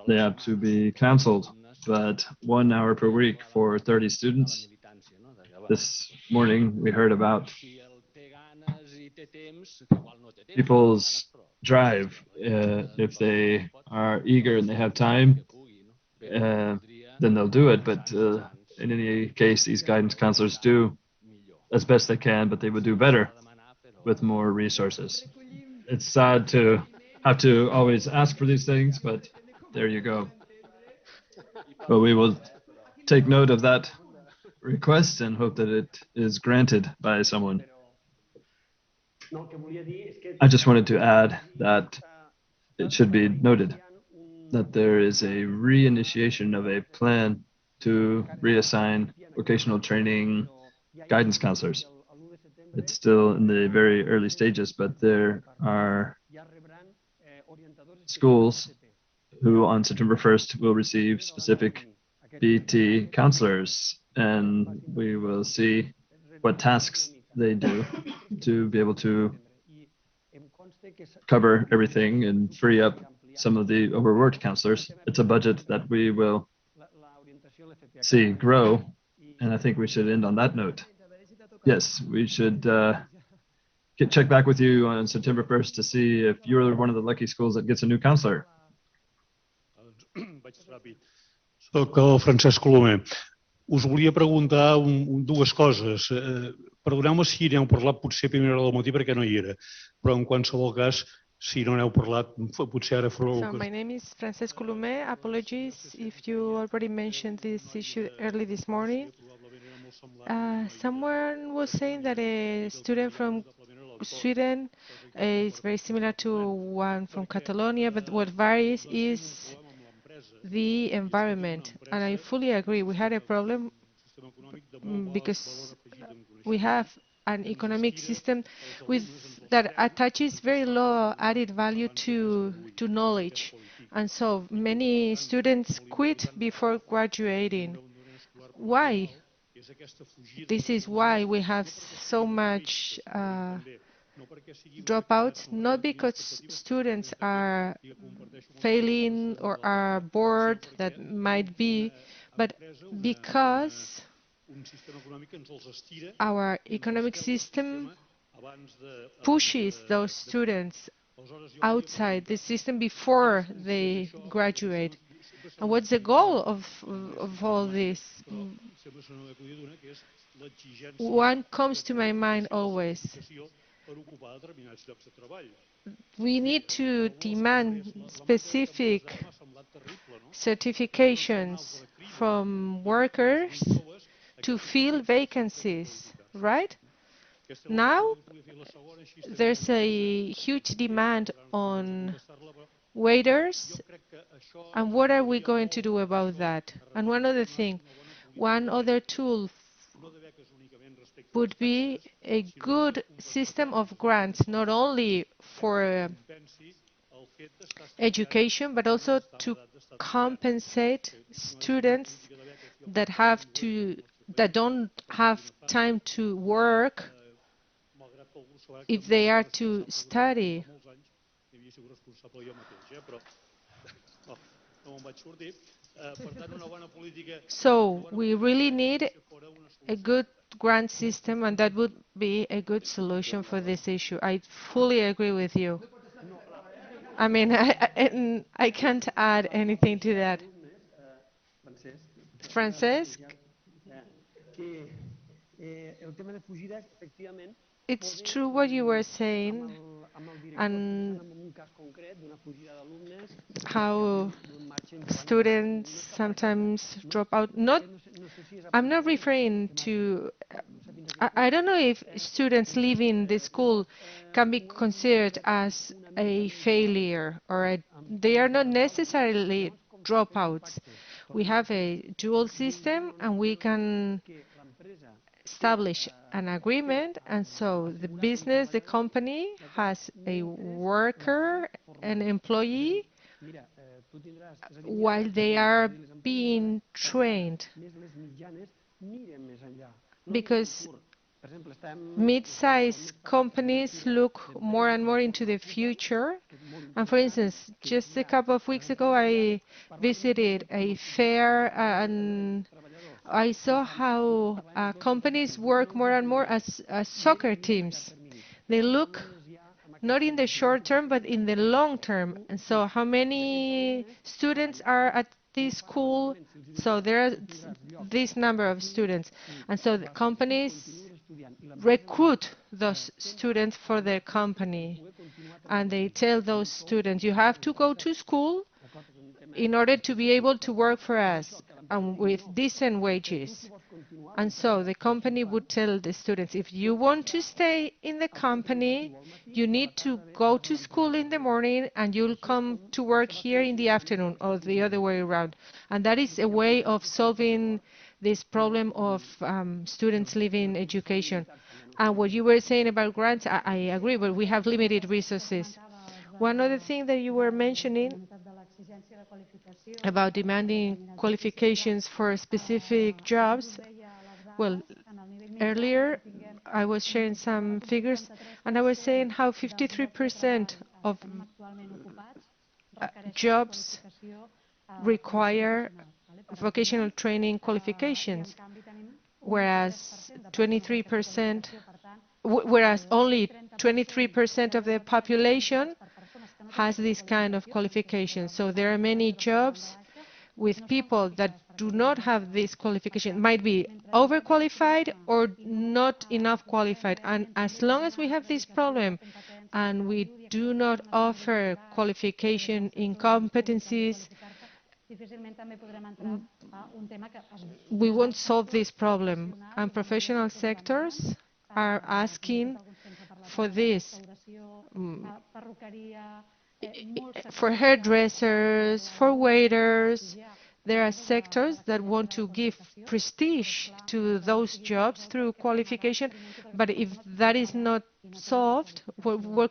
They have to be counseled, but 1 hour per week for 30 students. This morning we heard about people's drive. If they are eager and they have time, then they'll do it. But in any case, these guidance counselors do as best they can, but they would do better with more resources. It's sad to have to always ask for these things, but there you go. But we will take note of that request and hope that it is granted by someone. I just wanted to add that it should be noted that there is a reinitiation of a plan to reassign vocational training guidance counselors. It's still in the very early stages, but there are schools who on September 1st will receive specific BT counselors, and we will see what tasks they do to be able to cover everything and free up some of the overworked counselors. It's a budget that we will see grow, and I think we should end on that note. Yes, we should check back with you on September 1st to see if you're one of the lucky schools that gets a new counselor. Soc el Francesc Colomer. Us volia preguntar dues coses. Perdoneu-me si n'heu parlat potser a primera hora del matí perquè no hi era, però en qualsevol cas, si no n'heu parlat, potser ara fareu... So my name is Francesc Colomer. Apologies if you already mentioned this issue early this morning. Someone was saying that a student from Sweden is very similar to one from Catalonia, but what varies is the environment. And I fully agree. We had a problem because we have an economic system that attaches very low added value to knowledge. And so many students quit before graduating. Why? This is why we have so much dropouts, not because students are failing or are bored, that might be, but because our economic system pushes those students outside the system before they graduate. And what's the goal of all this? One comes to my mind always. We need to demand specific certifications from workers to fill vacancies, right? Now, there's a huge demand on waiters, and what are we going to do about that? And one other thing, one other tool would be a good system of grants, not only for education, but also to compensate students that don't have time to work if they are to study. So we really need a good grant system, and that would be a good solution for this issue. I fully agree with you. I mean, I can't add anything to that. Francesc? It's true what you were saying, and how students sometimes drop out. I'm not referring to, I don't know if students leaving the school can be considered as a failure, or they are not necessarily dropouts. We have a dual system, and we can establish an agreement, and so the business, the company, has a worker, an employee, while they are being trained. Because mid-sized companies look more and more into the future. And for instance, just a couple of weeks ago, I visited a fair and I saw how companies work more and more as soccer teams. They look not in the short term, but in the long term. And so how many students are at this school? So there are this number of students. And so the companies recruit those students for their company. And they tell those students, you have to go to school in order to be able to work for us and with decent wages. And so the company would tell the students, if you want to stay in the company, you need to go to school in the morning and you'll come to work here in the afternoon, or the other way around. And that is a way of solving this problem of students leaving education. And what you were saying about grants, I agree, but we have limited resources. One other thing that you were mentioning about demanding qualifications for specific jobs, well, earlier I was sharing some figures and I was saying how 53% of jobs require vocational training qualifications, whereas 23%, whereas only 23% of the population has this kind of qualification. So there are many jobs with people that do not have this qualification, might be overqualified or not enough qualified. And as long as we have this problem and we do not offer qualification in competencies, we won't solve this problem. And professional sectors are asking for this. For hairdressers, for waiters, there are sectors that want to give prestige to those jobs through qualification, but if that is not solved, what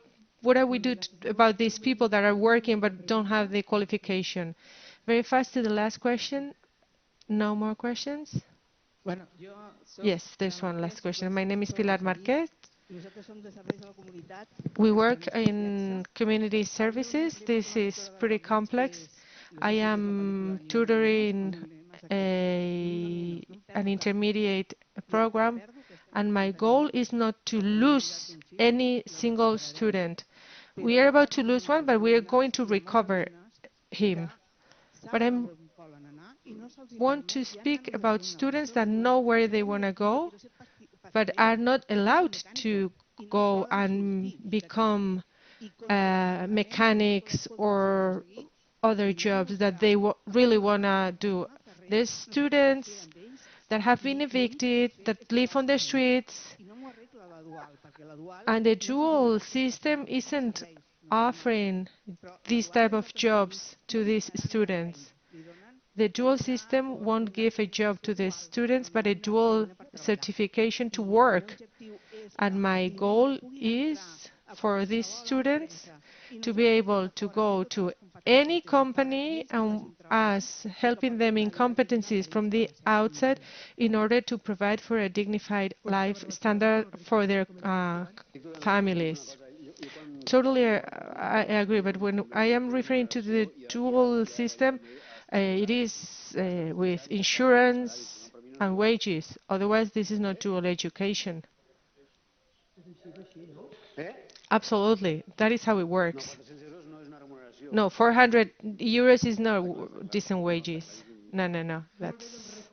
do we do about these people that are working but don't have the qualification? Very fast to the last question. No more questions? Yes, there's one last question. My name is Pilar Marquez. We work in community services. This is pretty complex. I am tutoring an intermediate program, and my goal is not to lose any single student. We are about to lose one, but we are going to recover him. But I want to speak about students that know where they want to go, but are not allowed to go and become mechanics or other jobs that they really want to do. There's students that have been evicted, that live on the streets, and the dual system isn't offering these type of jobs to these students. The dual system won't give a job to the students, but a dual certification to work. And my goal is for these students to be able to go to any company and us helping them in competencies from the outset in order to provide for a dignified life standard for their families. Totally, I agree, but when I am referring to the dual system, it is with insurance and wages. Otherwise, this is not dual education. Absolutely, that is how it works. No, 400 euros is not decent wages. No, that's...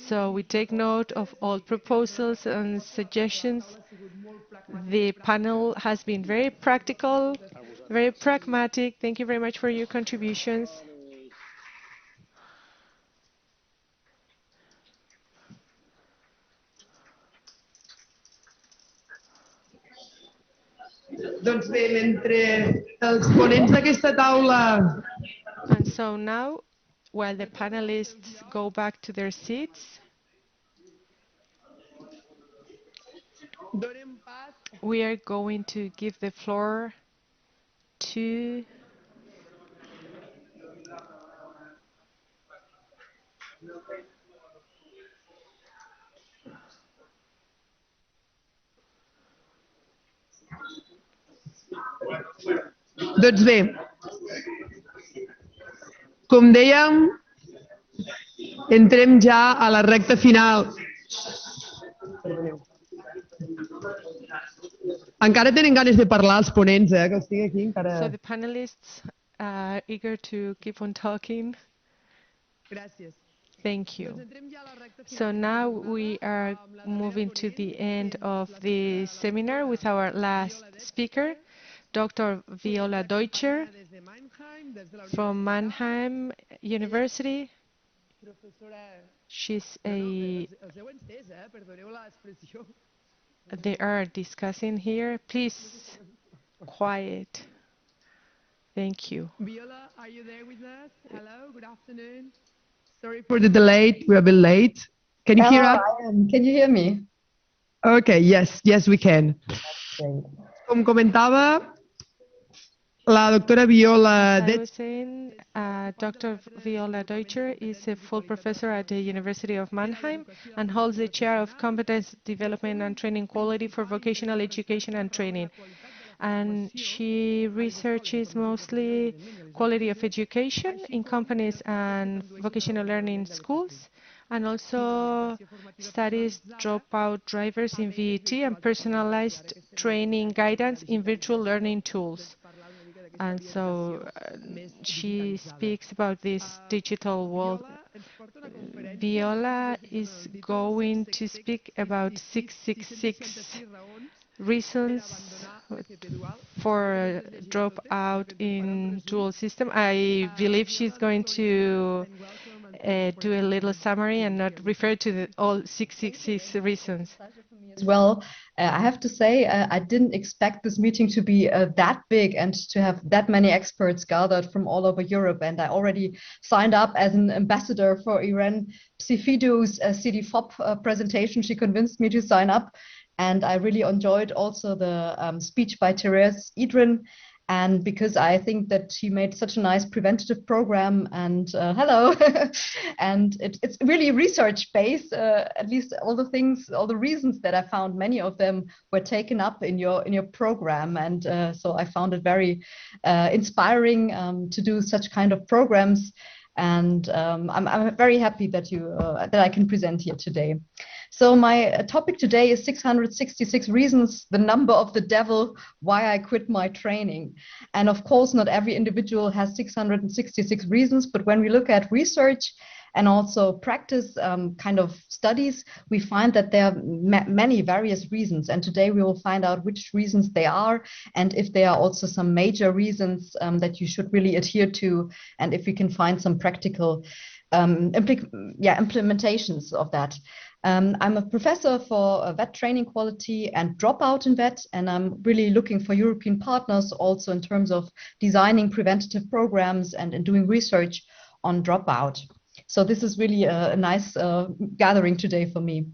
So we take note of all proposals and suggestions. The panel has been very practical, very pragmatic. Thank you very much for your contributions. Doncs bé, mentre els ponents d'aquesta taula... And so now, while the panelists go back to their seats, we are going to give the floor to Doncs bé, com dèiem, entrem ja a la recta final. Encara tenen ganes de parlar els ponents, que els tinc aquí encara. So the panelists are eager to keep on talking. Gràcies. Thank you. So now we are moving to the end of the seminar with our last speaker, Dr. Viola Deutscher from Mannheim University. She's a... They are discussing here. Please, quiet. Thank you. Viola, are you there with us? Hello, good afternoon. Sorry for the delay, we're a bit late. Can you hear us? Can you hear me? Okay, yes, we can. Com comentava, la doctora Viola I was saying, Dr. Viola Deutscher is a full professor at the University of Mannheim and holds the chair of Competence Development and Training Quality for Vocational Education and Training. And she researches mostly quality of education in companies and vocational learning schools, and also studies dropout drivers in VET and personalized training guidance in virtual learning tools. And so she speaks about this digital world. Viola is going to speak about 666 reasons for dropout in dual system. I believe she's going to do a little summary and not refer to all 666 reasons. As well, I have to say, I didn't expect this meeting to be that big and to have that many experts gathered from all over Europe. And I already signed up as an ambassador for Irene Psifidu's CDFOP presentation. She convinced me to sign up. And I really enjoyed also the speech by Therese Idrin. And because I think that she made such a nice preventative program, and hello, and it's really research-based. At least all the reasons that I found, many of them were taken up in your program, and so I found it very inspiring to do such kind of programs. And I'm very happy that that I can present here today. So my topic today is 666 reasons, the number of the devil, why I quit my training. And of course, not every individual has 666 reasons, but when we look at research and also practice kind of studies, we find that there are many various reasons. And today we will find out which reasons they are, and if there are also some major reasons that you should really adhere to, and if we can find some practical implementations of that. I'm a professor for vet training quality and dropout in vet, and I'm really looking for European partners also in terms of designing preventative programs and in doing research on dropout. So this is really a nice gathering today for me.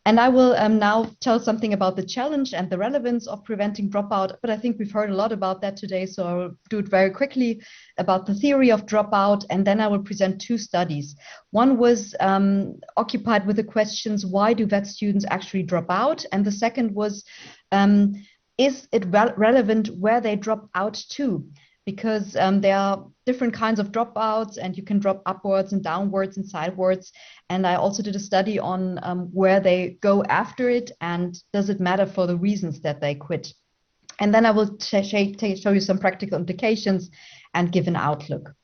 And I will now tell something about the challenge and the relevance of preventing dropout, but I think we've heard a lot about that today, so I'll do it very quickly about the theory of dropout, and then I will present two studies. One was occupied with the questions, why do vet students actually drop out? And the second was, is it relevant where they drop out to? Because there are different kinds of dropouts, and you can drop upwards and downwards and sidewards. And I also did a study on where they go after it, and does it matter for the reasons that they quit? And then I will show you some practical implications and give an outlook.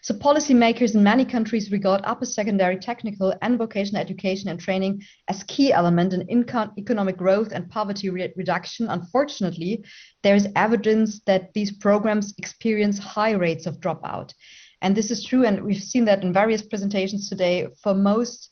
So policymakers in many countries regard upper secondary technical and vocational education and training as key element in economic growth and poverty reduction. Unfortunately, there is evidence that these programs experience high rates of dropout. And this is true, and we've seen that in various presentations today for most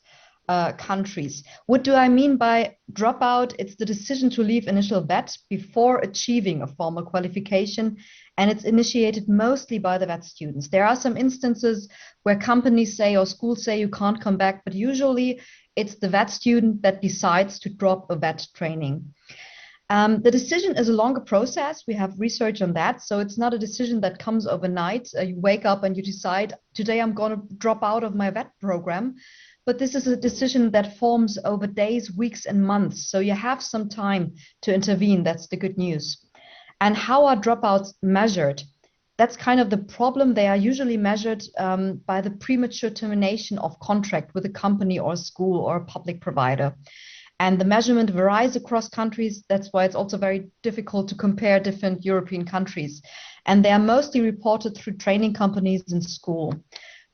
countries. What do I mean by dropout? It's the decision to leave initial vet before achieving a formal qualification, and it's initiated mostly by the vet students. There are some instances where companies say or schools say you can't come back, but usually it's the vet student that decides to drop a vet training. The decision is a longer process. We have research on that. So it's not a decision that comes overnight. You wake up and you decide, today I'm going to drop out of my vet program. But this is a decision that forms over days, weeks, and months. So you have some time to intervene. That's the good news. And how are dropouts measured? That's kind of the problem. They are usually measured by the premature termination of contract with a company or a school or a public provider. And the measurement varies across countries. That's why it's also very difficult to compare different European countries. And they are mostly reported through training companies in school.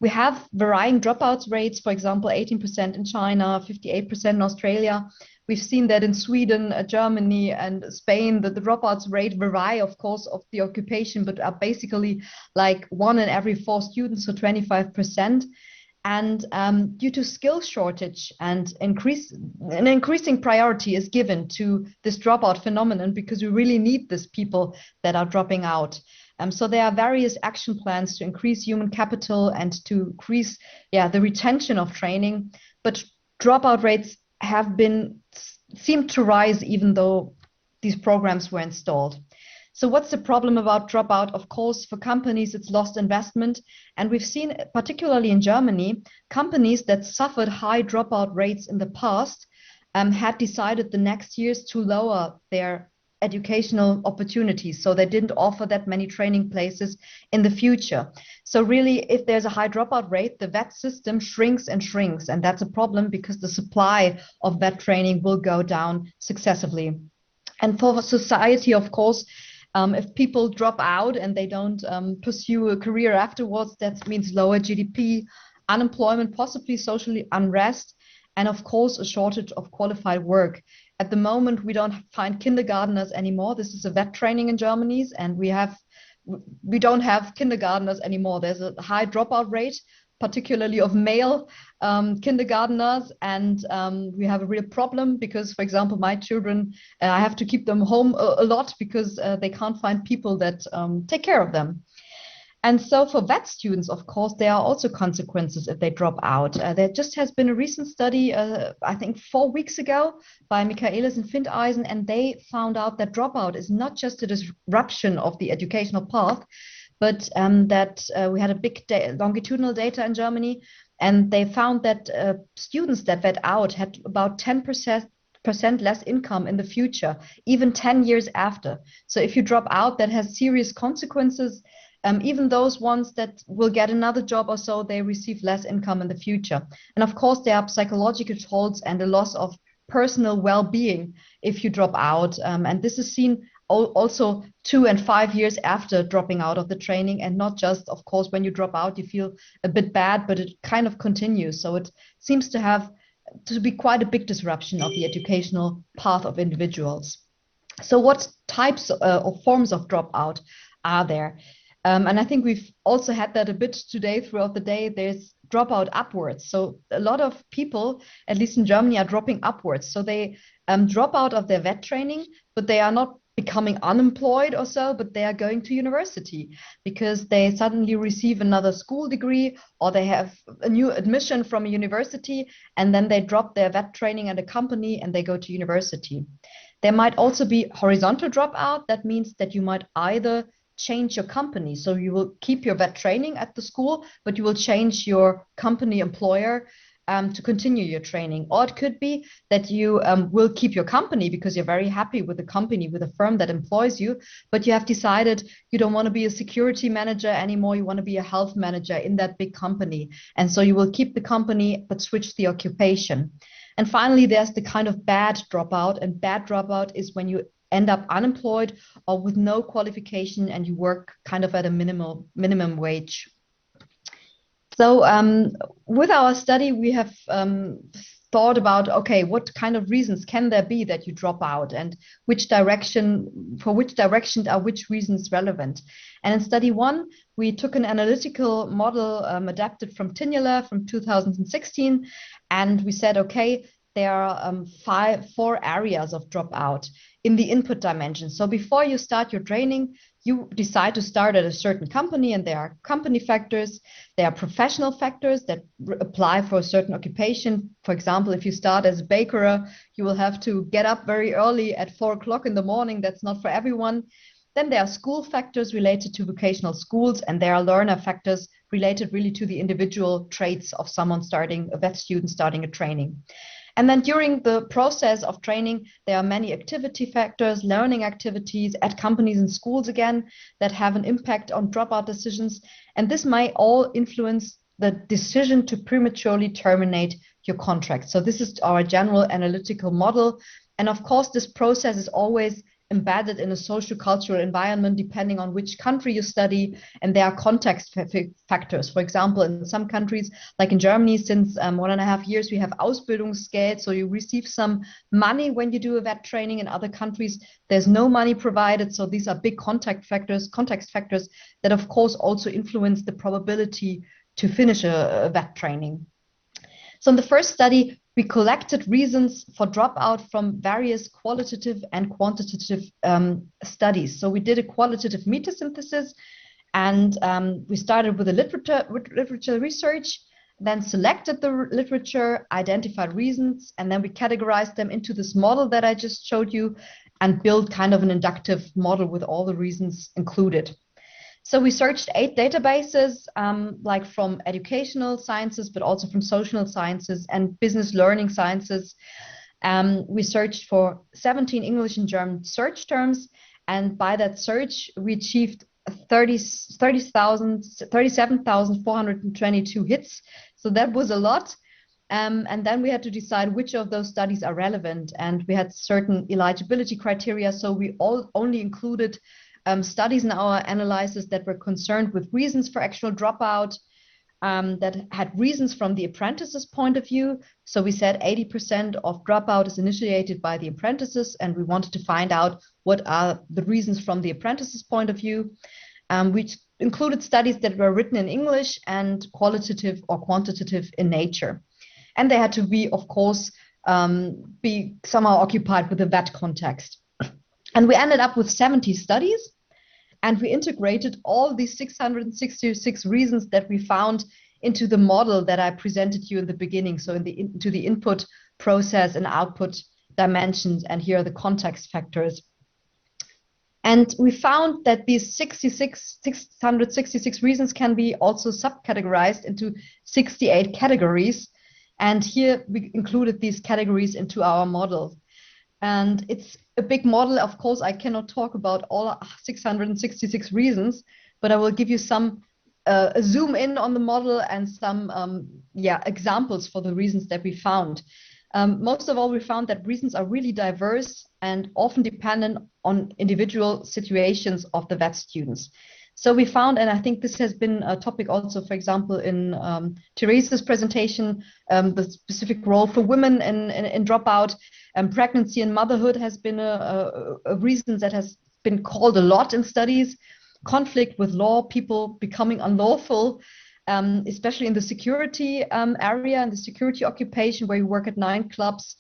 We have varying dropouts rates, for example, 18% in China, 58% in Australia. We've seen that in Sweden, Germany, and Spain, that the dropouts rate vary, of course, of the occupation, but are basically like 1 in every 4 students, so 25%. And due to skill shortage and an increasing priority is given to this dropout phenomenon, because we really need these people that are dropping out. So there are various action plans to increase human capital and to increase the retention of training. But dropout rates seem to rise even though these programs were installed. So what's the problem about dropout? Of course, for companies, it's lost investment. And we've seen, particularly in Germany, companies that suffered high dropout rates in the past had decided the next years to lower their educational opportunities. So they didn't offer that many training places in the future. So really, if there's a high dropout rate, the VET system shrinks and shrinks. And that's a problem because the supply of VET training will go down successively. And for society, of course, if people drop out and they don't pursue a career afterwards, that means lower GDP, unemployment, possibly social unrest, and of course, a shortage of qualified work. At the moment, we don't find kindergarteners anymore. This is a VET training in Germany, and we don't have kindergarteners anymore. There's a high dropout rate, particularly of male kindergarteners, and we have a real problem because, for example, my children, I have to keep them home a lot because they can't find people that take care of them. And so for VET students, of course, there are also consequences if they drop out. There just has been a recent study, I think 4 weeks ago, by Michaelis and Findeisen, and they found out that dropout is not just a disruption of the educational path, but that we had a big longitudinal data in Germany, and they found that students that vet out had about 10% less income in the future, even 10 years after. So if you drop out, that has serious consequences. Even those ones that will get another job or so, they receive less income in the future. And of course, there are psychological tolls and a loss of personal well-being if you drop out. And this is seen also 2 and 5 years after dropping out of the training, and not just, of course, when you drop out, you feel a bit bad, but it kind of continues. So it seems to be quite a big disruption of the educational path of individuals. So what types or forms of dropout are there? And I think we've also had that a bit today throughout the day. There's dropout upwards. So a lot of people, at least in Germany, are dropping upwards. So they drop out of their VET training, but they are not becoming unemployed or so, but they are going to university because they suddenly receive another school degree, or they have a new admission from a university, and then they drop their VET training at a company and they go to university. There might also be horizontal dropout. That means that you might either change your company. So you will keep your VET training at the school, but you will change your company employer to continue your training. Or it could be that you will keep your company because you're very happy with the company, with the firm that employs you, but you have decided you don't want to be a security manager anymore. You want to be a health manager in that big company. And so you will keep the company, but switch the occupation. And finally, there's the kind of bad dropout. And bad dropout is when you end up unemployed or with no qualification and you work kind of at a minimum wage. So with our study, we have thought about, okay, what kind of reasons can there be that you drop out, and for which direction are which reasons relevant? And in study 1, we took an analytical model adapted from Tinula from 2016, and we said, okay, there are 4 areas of dropout in the input dimension. So before you start your training, you decide to start at a certain company, and there are company factors. There are professional factors that apply for a certain occupation. For example, if you start as a baker, you will have to get up very early at 4 o'clock in the morning. That's not for everyone. Then there are school factors related to vocational schools, and there are learner factors related really to the individual traits of someone starting, a VET student starting a training. And then during the process of training, there are many activity factors, learning activities at companies and schools again, that have an impact on dropout decisions. And this may all influence the decision to prematurely terminate your contract. So this is our general analytical model. And of course, this process is always embedded in a social cultural environment, depending on which country you study, and there are context factors. For example, in some countries, like in Germany, since 1.5 years, we have Ausbildungsgeld, so you receive some money when you do a vet training. In other countries, there's no money provided, so these are big context factors that of course also influence the probability to finish a vet training. So in the first study, we collected reasons for dropout from various qualitative and quantitative studies. So we did a qualitative meta-synthesis, and we started with the literature research, then selected the literature, identified reasons, and then we categorized them into this model that I just showed you and built kind of an inductive model with all the reasons included. So we searched 8 databases, like from educational sciences, but also from social sciences and business learning sciences. We searched for 17 English and German search terms. And by that search, we achieved 37,422 hits. So that was a lot. And then we had to decide which of those studies are relevant. And we had certain eligibility criteria. So we only included studies in our analysis that were concerned with reasons for actual dropout, that had reasons from the apprentice's point of view. So we said 80% of dropout is initiated by the apprentices, and we wanted to find out what are the reasons from the apprentice's point of view, which included studies that were written in English and qualitative or quantitative in nature. And they had to be, of course, be somehow occupied with the vet context. And we ended up with 70 studies. And we integrated all these 666 reasons that we found into the model that I presented you in the beginning. So into the input, process, and output dimensions. And here are the context factors. And we found that these 666 reasons can be also subcategorized into 68 categories. And here we included these categories into our model. And it's a big model. Of course, I cannot talk about all 666 reasons, but I will give you some zoom in on the model and some examples for the reasons that we found. Most of all, we found that reasons are really diverse and often dependent on individual situations of the vet students. So we found, and I think this has been a topic also, for example, in Therese's presentation, the specific role for women in dropout. Pregnancy and motherhood has been a reason that has been called a lot in studies. Conflict with law, people becoming unlawful, especially in the security area, in the security occupation where you work at nightclubs.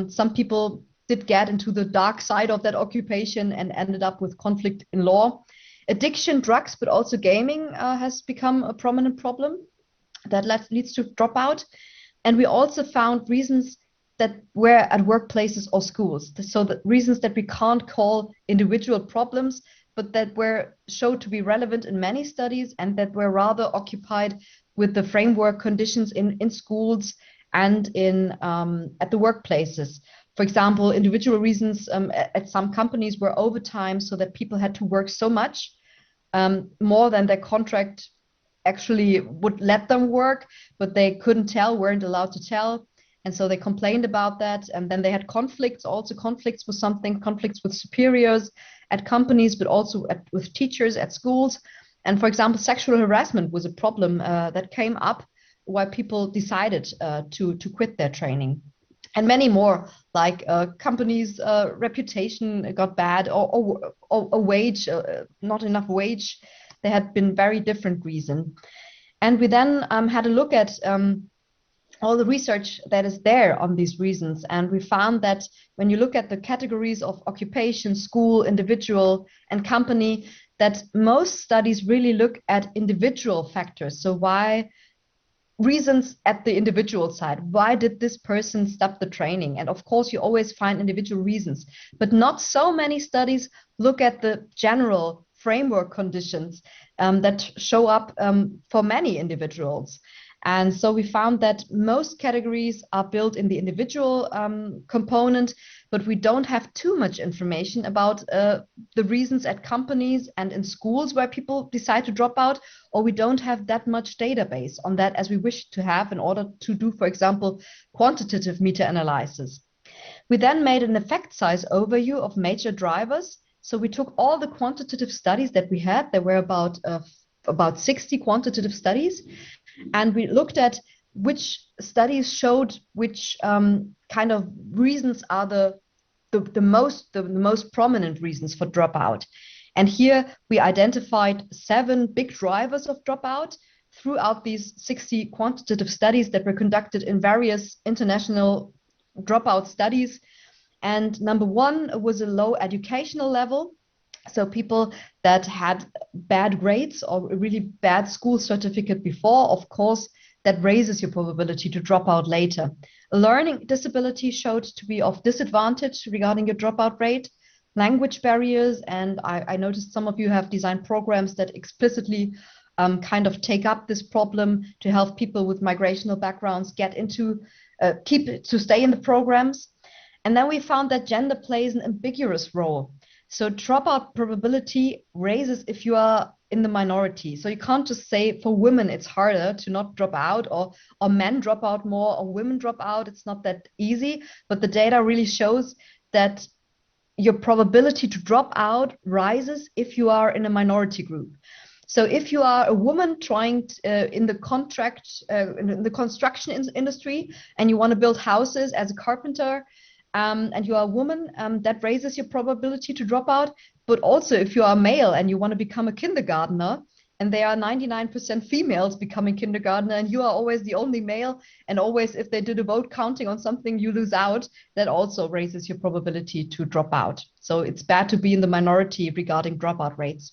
Some people did get into the dark side of that occupation and ended up with conflict in law. Addiction, drugs, but also gaming has become a prominent problem that leads to dropout. And we also found reasons that were at workplaces or schools. So the reasons that we can't call individual problems, but that were showed to be relevant in many studies and that were rather occupied with the framework conditions in schools and in at the workplaces. For example, individual reasons at some companies were overtime, so that people had to work so much, more than their contract actually would let them work, but they couldn't tell, weren't allowed to tell. And so they complained about that. And then they had conflicts, also conflicts with superiors at companies, but also with teachers at schools. And for example, sexual harassment was a problem that came up while people decided to quit their training. And many more, like companies' reputation got bad, or a wage, not enough wage. There had been very different reasons. And we then had a look at all the research that is there on these reasons. And we found that when you look at the categories of occupation, school, individual, and company, that most studies really look at individual factors. So why reasons at the individual side? Why did this person stop the training? And of course, you always find individual reasons, but not so many studies look at the general framework conditions that show up for many individuals. And so we found that most categories are built in the individual component, but we don't have too much information about the reasons at companies and in schools where people decide to drop out, or we don't have that much database on that as we wish to have in order to do, for example, quantitative meta-analysis. We then made an effect size overview of major drivers. So we took all the quantitative studies that we had. There were about 60 quantitative studies, and we looked at which studies showed which kind of reasons are the most prominent reasons for dropout. And here we identified 7 big drivers of dropout throughout these 60 quantitative studies that were conducted in various international dropout studies. And number 1 was a low educational level. So people that had bad grades or a really bad school certificate before, of course, that raises your probability to drop out later. A learning disability showed to be of disadvantage regarding your dropout rate. Language barriers, and I noticed some of you have designed programs that explicitly kind of take up this problem to help people with migrational backgrounds get into, stay in the programs. And then we found that gender plays an ambiguous role. So dropout probability raises if you are in the minority. So you can't just say for women it's harder to not drop out, or men drop out more, or women drop out. It's not that easy, but the data really shows that your probability to drop out rises if you are in a minority group. So if you are a woman trying in the construction industry and you want to build houses as a carpenter, and you are a woman, that raises your probability to drop out. But also if you are male and you want to become a kindergartner, and there are 99% females becoming kindergartner, and you are always the only male, and always if they did a vote counting on something, you lose out, that also raises your probability to drop out. So it's bad to be in the minority regarding dropout rates.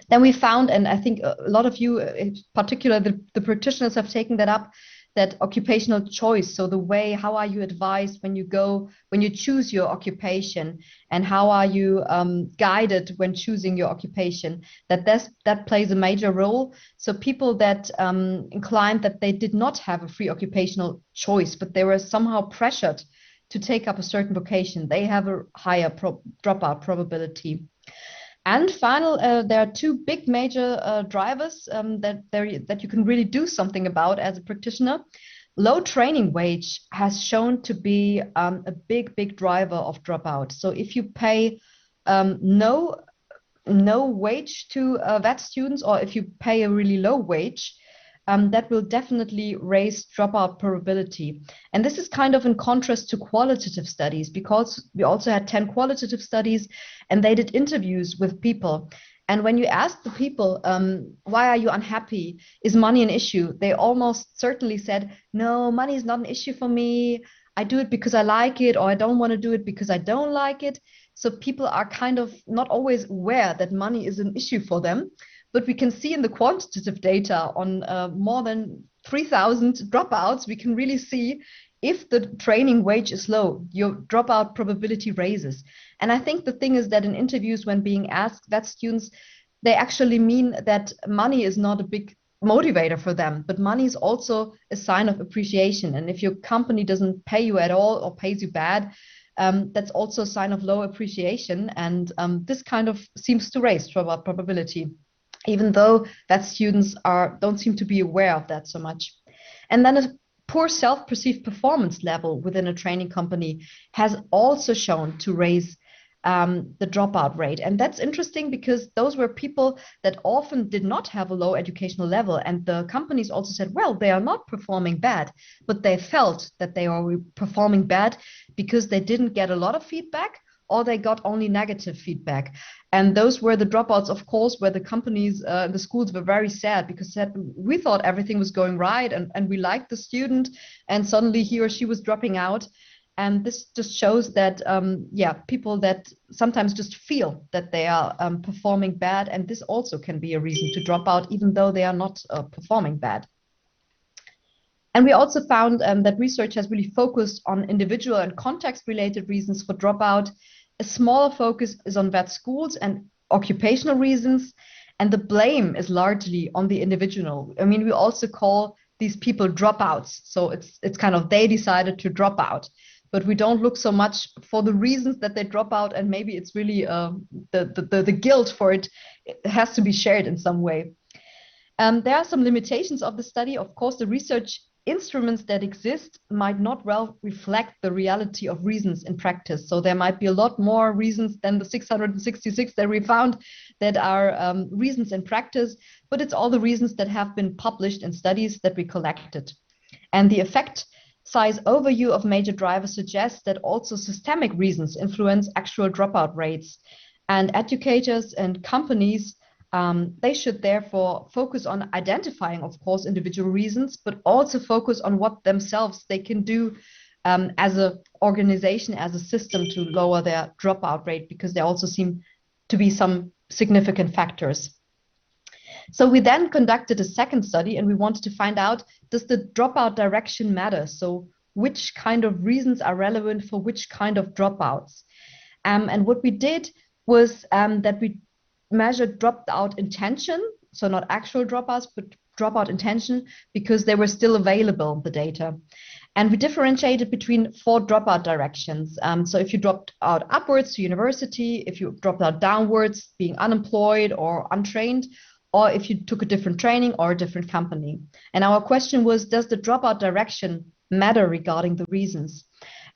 Then we found, and I think a lot of you, in particular the practitioners, have taken that up, that occupational choice. So the way, how are you advised when you choose your occupation, and how are you guided when choosing your occupation, that plays a major role. So people that inclined that they did not have a free occupational choice, but they were somehow pressured to take up a certain vocation, they have a higher dropout probability. And final, there are 2 big major drivers that you can really do something about as a practitioner. Low training wage has shown to be a big driver of dropout. So if you pay no wage to vet students, or if you pay a really low wage, that will definitely raise dropout probability. And this is kind of in contrast to qualitative studies, because we also had 10 qualitative studies and they did interviews with people. And when you ask the people, why are you unhappy? Is money an issue? They almost certainly said, no, money is not an issue for me. I do it because I like it, or I don't want to do it because I don't like it. So people are kind of not always aware that money is an issue for them. But we can see in the quantitative data on more than 3,000 dropouts, we can really see if the training wage is low, your dropout probability raises. And I think the thing is that in interviews, when being asked vet students, they actually mean that money is not a big motivator for them, but money is also a sign of appreciation. And if your company doesn't pay you at all or pays you bad, that's also a sign of low appreciation. And this kind of seems to raise dropout probability, even though vet students don't seem to be aware of that so much. And then a poor self-perceived performance level within a training company has also shown to raise the dropout rate. And that's interesting, because those were people that often did not have a low educational level. And the companies also said, well, they are not performing bad, but they felt that they are performing bad because they didn't get a lot of feedback, or they got only negative feedback. And those were the dropouts, of course, where the companies, the schools were very sad, because we thought everything was going right and we liked the student, and suddenly he or she was dropping out. And this just shows that, people that sometimes just feel that they are performing bad, and this also can be a reason to drop out, even though they are not performing bad. And we also found that research has really focused on individual and context-related reasons for dropout. A smaller focus is on vet schools and occupational reasons, and the blame is largely on the individual. I mean, we also call these people dropouts. So it's kind of they decided to drop out. But we don't look so much for the reasons that they drop out, and maybe it's really the guilt for it. It has to be shared in some way. There are some limitations of the study. Of course, the research instruments that exist might not well reflect the reality of reasons in practice. So there might be a lot more reasons than the 666 that we found that are reasons in practice, but it's all the reasons that have been published in studies that we collected. And the effect size overview of major drivers suggests that also systemic reasons influence actual dropout rates. And educators and companies, they should therefore focus on identifying, of course, individual reasons, but also focus on what themselves they can do as an organization, as a system to lower their dropout rate, because there also seem to be some significant factors. So we then conducted a second study, and we wanted to find out, does the dropout direction matter? So which kind of reasons are relevant for which kind of dropouts? And what we did was that we measured dropout intention, so not actual dropouts, but dropout intention, because they were still available, the data. And we differentiated between 4 dropout directions. So if you dropped out upwards to university, if you dropped out downwards, being unemployed or untrained, or if you took a different training or a different company. And our question was, does the dropout direction matter regarding the reasons?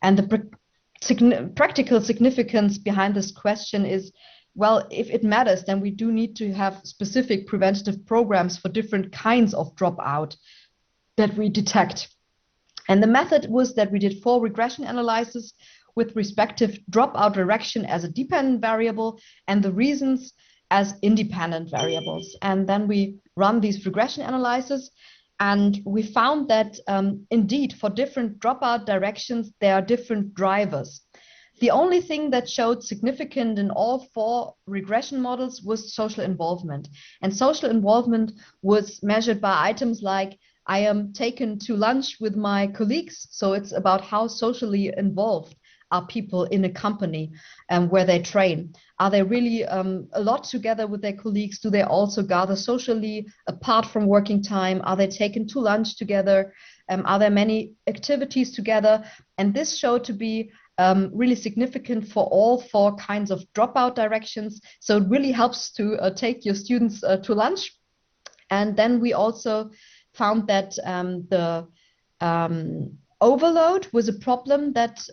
And the practical significance behind this question is, well, if it matters, then we do need to have specific preventative programs for different kinds of dropout that we detect. And the method was that we did 4 regression analyses with respective dropout direction as a dependent variable and the reasons as independent variables. And then we run these regression analyses, and we found that indeed for different dropout directions, there are different drivers. The only thing that showed significant in all 4 regression models was social involvement. And social involvement was measured by items like, I am taken to lunch with my colleagues. So it's about how socially involved are people in a company where they train. Are they really a lot together with their colleagues? Do they also gather socially apart from working time? Are they taken to lunch together? Are there many activities together? And this showed to be really significant for all 4 kinds of dropout directions. So it really helps to take your students to lunch. And then we also found that the overload was a problem, that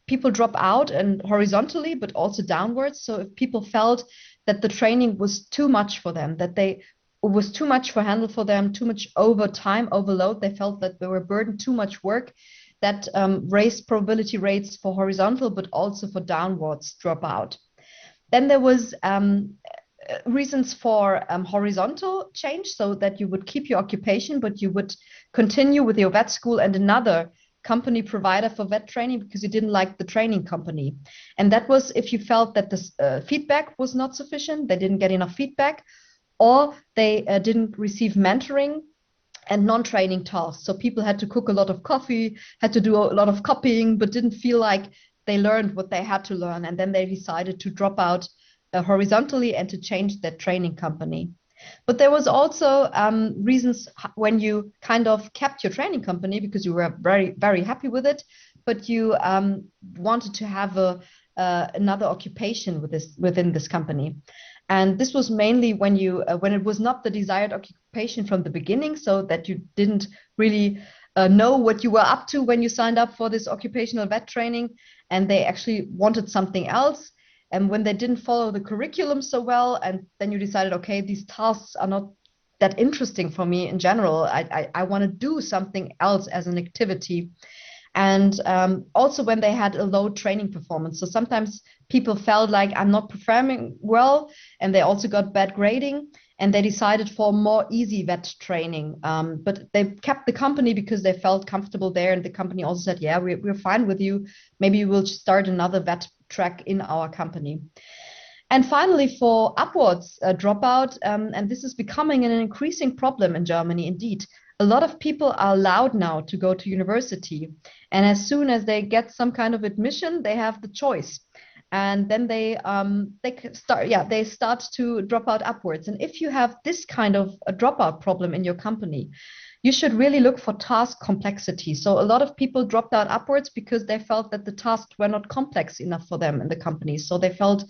people drop out and horizontally, but also downwards. So if people felt that the training was too much for them, that it was too much for handle for them, too much overtime, overload, they felt that they were burdened too much work, that raised probability rates for horizontal, but also for downwards dropout. Then there was reasons for horizontal change, so that you would keep your occupation, but you would continue with your vet school and another company provider for vet training because you didn't like the training company. And that was if you felt that the feedback was not sufficient, they didn't get enough feedback, or they didn't receive mentoring and non-training tasks. So people had to cook a lot of coffee, had to do a lot of copying, but didn't feel like they learned what they had to learn. And then they decided to drop out horizontally and to change their training company. But there was also reasons when you kind of kept your training company because you were very, very happy with it, but you wanted to have another occupation within this company. And this was mainly when it was not the desired occupation from the beginning, so that you didn't really know what you were up to when you signed up for this occupational vet training, and they actually wanted something else. And when they didn't follow the curriculum so well, and then you decided, okay, these tasks are not that interesting for me in general. I want to do something else as an activity. And also when they had a low training performance. So sometimes people felt like I'm not performing well, and they also got bad grading, and they decided for more easy vet training. But they kept the company because they felt comfortable there. And the company also said, yeah, we're fine with you. Maybe we'll start another vet track in our company. And finally, for upwards dropout, and this is becoming an increasing problem in Germany, indeed. A lot of people are allowed now to go to university. And as soon as they get some kind of admission, they have the choice. And then they start to drop out upwards. And if you have this kind of a dropout problem in your company, you should really look for task complexity. So a lot of people dropped out upwards because they felt that the tasks were not complex enough for them in the company. So they felt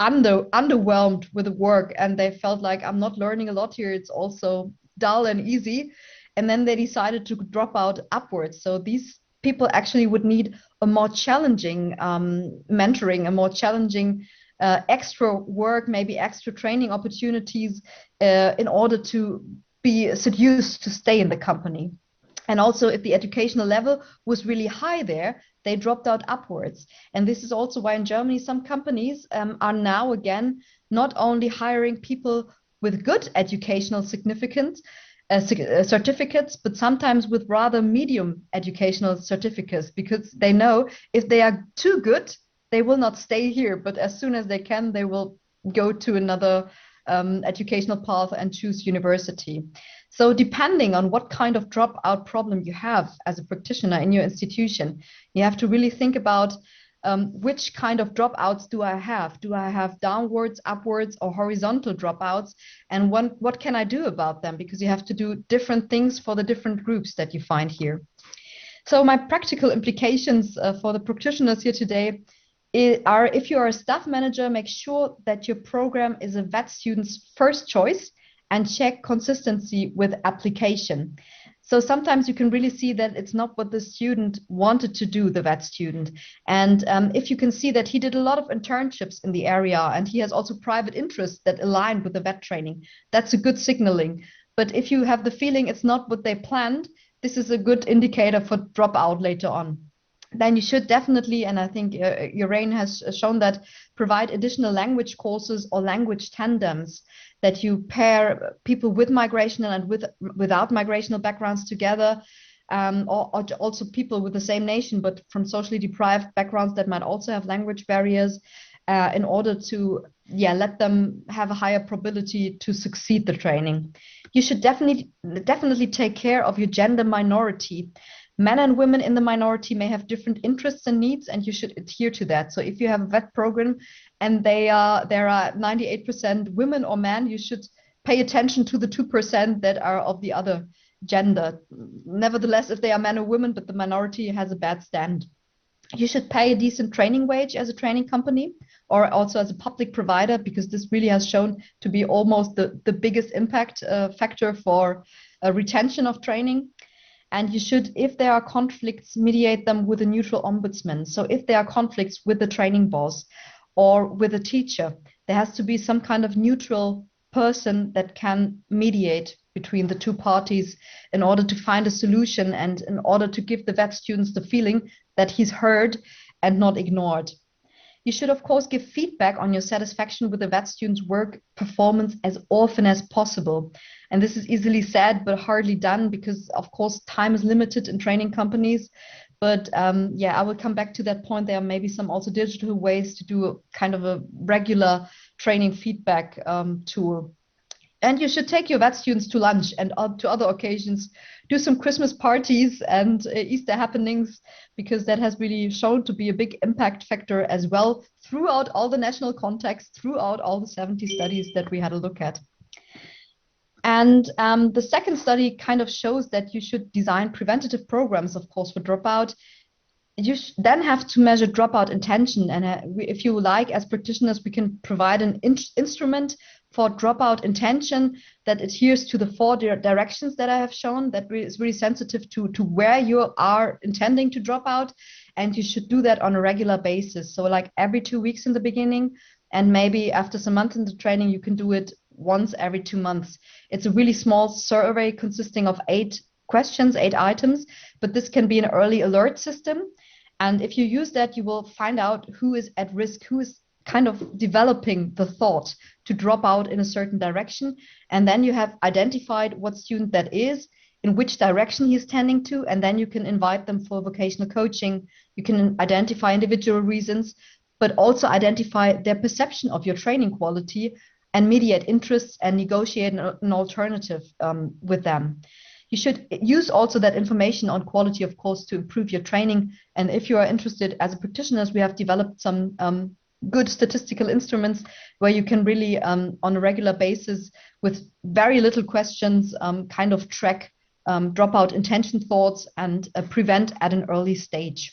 underwhelmed with the work, and they felt like, I'm not learning a lot here. It's also dull and easy. And then they decided to drop out upwards. So these people actually would need a more challenging mentoring, a more challenging extra work, maybe extra training opportunities in order to be seduced to stay in the company. And also, if the educational level was really high there, they dropped out upwards. And this is also why in Germany, some companies are now again not only hiring people with good educational significance, certificates, but sometimes with rather medium educational certificates, because they know if they are too good, they will not stay here. But as soon as they can, they will go to another educational path and choose university. So depending on what kind of dropout problem you have as a practitioner in your institution, you have to really think about which kind of dropouts do I have? Do I have downwards, upwards, or horizontal dropouts? And what can I do about them? Because you have to do different things for the different groups that you find here. So my practical implications for the practitioners here today are, if you are a staff manager, make sure that your program is a VET student's first choice and check consistency with application. So sometimes you can really see that it's not what the student wanted to do, the VET student. And if you can see that he did a lot of internships in the area and he has also private interests that align with the VET training, that's a good signaling. But if you have the feeling it's not what they planned, this is a good indicator for dropout later on. Then you should definitely, and I think Lorraine has shown that, provide additional language courses or language tandems, that you pair people with migrational and without migrational backgrounds together, or also people with the same nation but from socially deprived backgrounds that might also have language barriers, in order to let them have a higher probability to succeed the training. You should definitely take care of your gender minority. Men and women in the minority may have different interests and needs, and you should adhere to that. So if you have a VET program and there are 98% women or men, you should pay attention to the 2% that are of the other gender. Nevertheless, if they are men or women, but the minority has a bad stand. You should pay a decent training wage as a training company or also as a public provider, because this really has shown to be almost the biggest impact factor for retention of training. And you should, if there are conflicts, mediate them with a neutral ombudsman. So if there are conflicts with the training boss or with a teacher, there has to be some kind of neutral person that can mediate between the two parties in order to find a solution and in order to give the VET students the feeling that he's heard and not ignored. You should, of course, give feedback on your satisfaction with the VET students' work performance as often as possible. And this is easily said, but hardly done, because, of course, time is limited in training companies. But I will come back to that point. There are maybe some also digital ways to do a kind of a regular training feedback tool. And you should take your VET students to lunch and to other occasions, do some Christmas parties and Easter happenings, because that has really shown to be a big impact factor as well throughout all the national contexts, throughout all the 70 studies that we had a look at. And the second study kind of shows that you should design preventative programs, of course, for dropout. You then have to measure dropout intention. And if you like, as practitioners, we can provide an instrument for dropout intention that adheres to the 4 directions that I have shown, that is really sensitive to where you are intending to drop out. And you should do that on a regular basis. So like every 2 weeks in the beginning, and maybe after some months in the training, you can do it once every 2 months. It's a really small survey consisting of 8 questions, 8 items, but this can be an early alert system. And if you use that, you will find out who is at risk, who is kind of developing the thought to drop out in a certain direction. And then you have identified what student that is, in which direction he's tending to, and then you can invite them for vocational coaching. You can identify individual reasons, but also identify their perception of your training quality and mediate interests and negotiate an alternative with them. You should use also that information on quality, of course, to improve your training. And if you are interested as a practitioners, we have developed some good statistical instruments where you can really, on a regular basis, with very little questions, kind of track dropout intention thoughts and prevent at an early stage.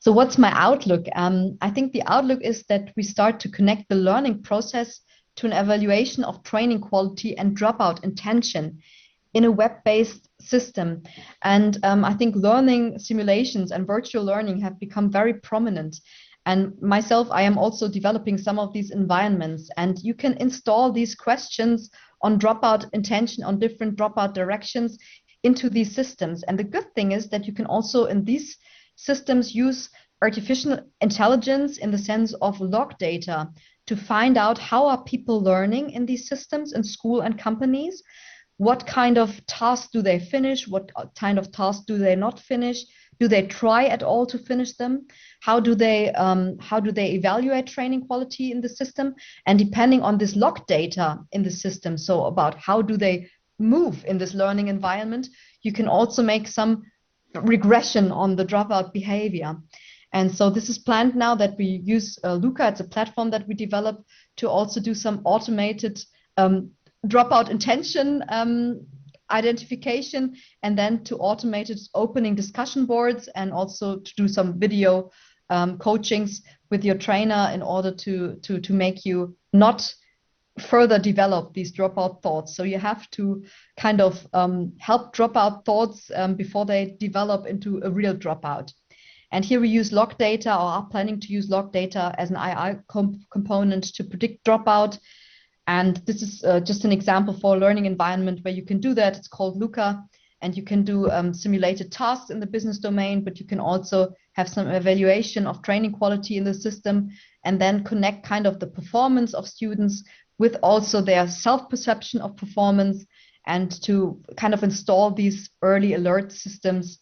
So what's my outlook? I think the outlook is that we start to connect the learning process to an evaluation of training quality and dropout intention in a web-based system. And I think learning simulations and virtual learning have become very prominent. And myself, I am also developing some of these environments. And you can install these questions on dropout intention, on different dropout directions into these systems. And the good thing is that you can also in these systems use artificial intelligence in the sense of log data to find out how are people learning in these systems in school and companies. What kind of tasks do they finish? What kind of tasks do they not finish? Do they try at all to finish them? How do they evaluate training quality in the system? And depending on this log data in the system, so about how do they move in this learning environment, you can also make some regression on the dropout behavior. And so this is planned now that we use Luca. It's a platform that we developed to also do some automated dropout intention identification, and then to automated opening discussion boards, and also to do some video coachings with your trainer in order to make you not further develop these dropout thoughts. So you have to kind of help dropout thoughts before they develop into a real dropout. And here we use log data, or are planning to use log data as an AI component to predict dropout. And this is just an example for a learning environment where you can do that. It's called Luca, and you can do simulated tasks in the business domain, but you can also have some evaluation of training quality in the system, and then connect kind of the performance of students with also their self-perception of performance, and to kind of install these early alert systems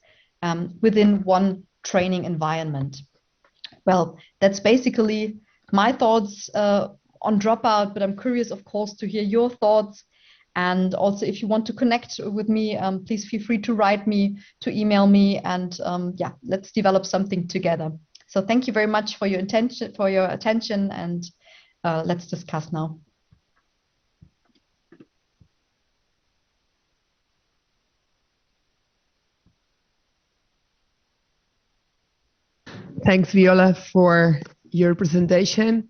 within one training environment. Well, that's basically my thoughts on dropout, but I'm curious, of course, to hear your thoughts. And also, if you want to connect with me, please feel free to write me, to email me, and yeah, let's develop something together. So thank you very much for your attention, and let's discuss now. Thanks, Viola, for your presentation.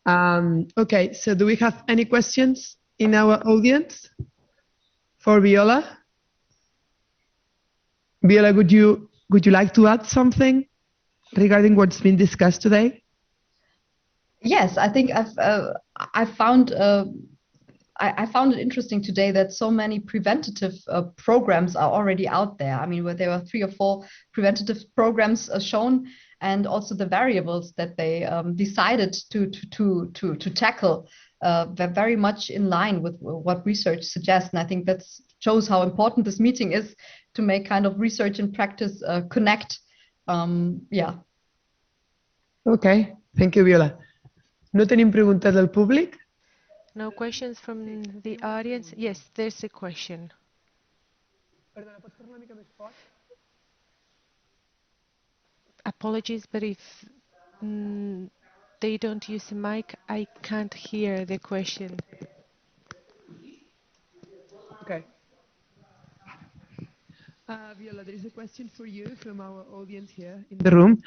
Okay, so do we have any questions in our audience for Viola? Viola, would you like to add something regarding what's been discussed today? Yes, I think I found it interesting today that so many preventative programs are already out there. I mean, where there are 3 or 4 preventative programs shown, and also the variables that they decided to tackle very much in line with what research suggests. And I think that shows how important this meeting is to make kind of research and practice connect. Yeah. Okay, thank you, Viola. No tenim preguntes del públic? No questions from the audience? Yes, there's a question. Apologies, but if they don't use the mic, I can't hear the question. Okay. Viola, there is a question for you from our audience here in the room.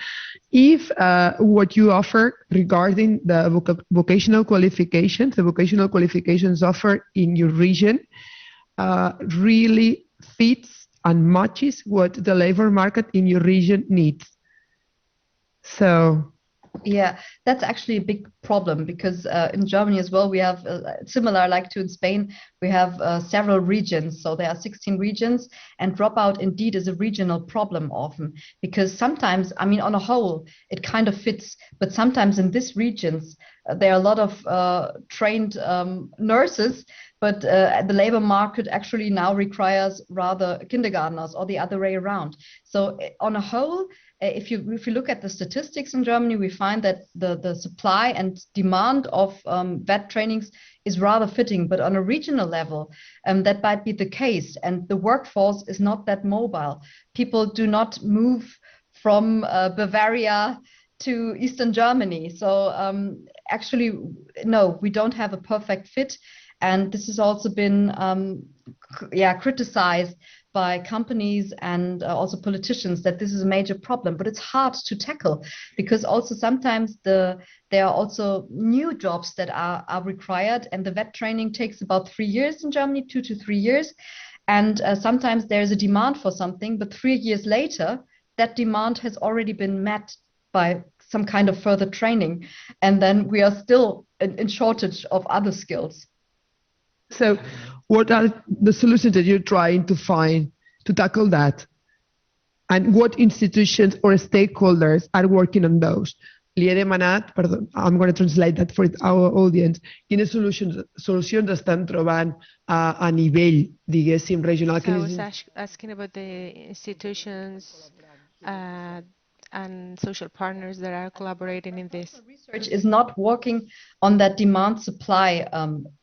If what you offer regarding the vocational qualifications, the vocational qualifications offered in your region really fits and matches what the labor market in your region needs. So yeah, that's actually a big problem, because in Germany as well, we have similar like to in Spain, we have several regions. So there are 16 regions, and dropout indeed is a regional problem often, because sometimes, I mean, on a whole, it kind of fits, but sometimes in these regions, there are a lot of trained nurses, but the labor market actually now requires rather kindergartners, or the other way around. So on a whole, if you look at the statistics in Germany, we find that the supply and demand of vet trainings is rather fitting, but on a regional level, that might be the case. And the workforce is not that mobile. People do not move from Bavaria to Eastern Germany. So actually, no, we don't have a perfect fit. And this has also been criticized by companies and also politicians that this is a major problem, but it's hard to tackle because also sometimes there are also new jobs that are required, and the vet training takes about 3 years in Germany, 2 to 3 years. And sometimes there's a demand for something, but 3 years later, that demand has already been met by some kind of further training. And then we are still in shortage of other skills. So what are the solutions that you're trying to find to tackle that? And what institutions or stakeholders are working on those? Li he demanat, perdó, I'm going to translate that for our audience, quines solucions estan trobant a nivell, diguéssim, regional? So I was asking about the institutions and social partners that are collaborating in this. Research is not working on that demand supply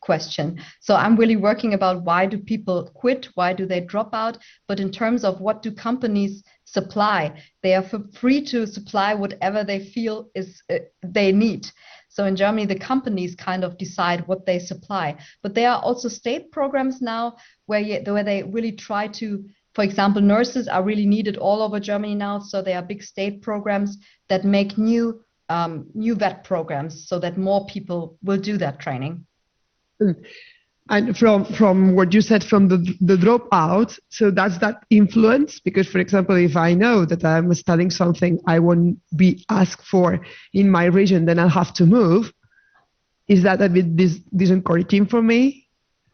question. So I'm really working about why do people quit? Why do they drop out? But in terms of what do companies supply, they are free to supply whatever they feel is they need. So in Germany, the companies kind of decide what they supply. But there are also state programs now where they really try to, for example, nurses are really needed all over Germany now. So there are big state programs that make new vet programs so that more people will do that training. And from what you said, from the dropout, so that's that influence, because, for example, if I know that I'm studying something I won't be asked for in my region, then I'll have to move. Is that a bit discouraging for me?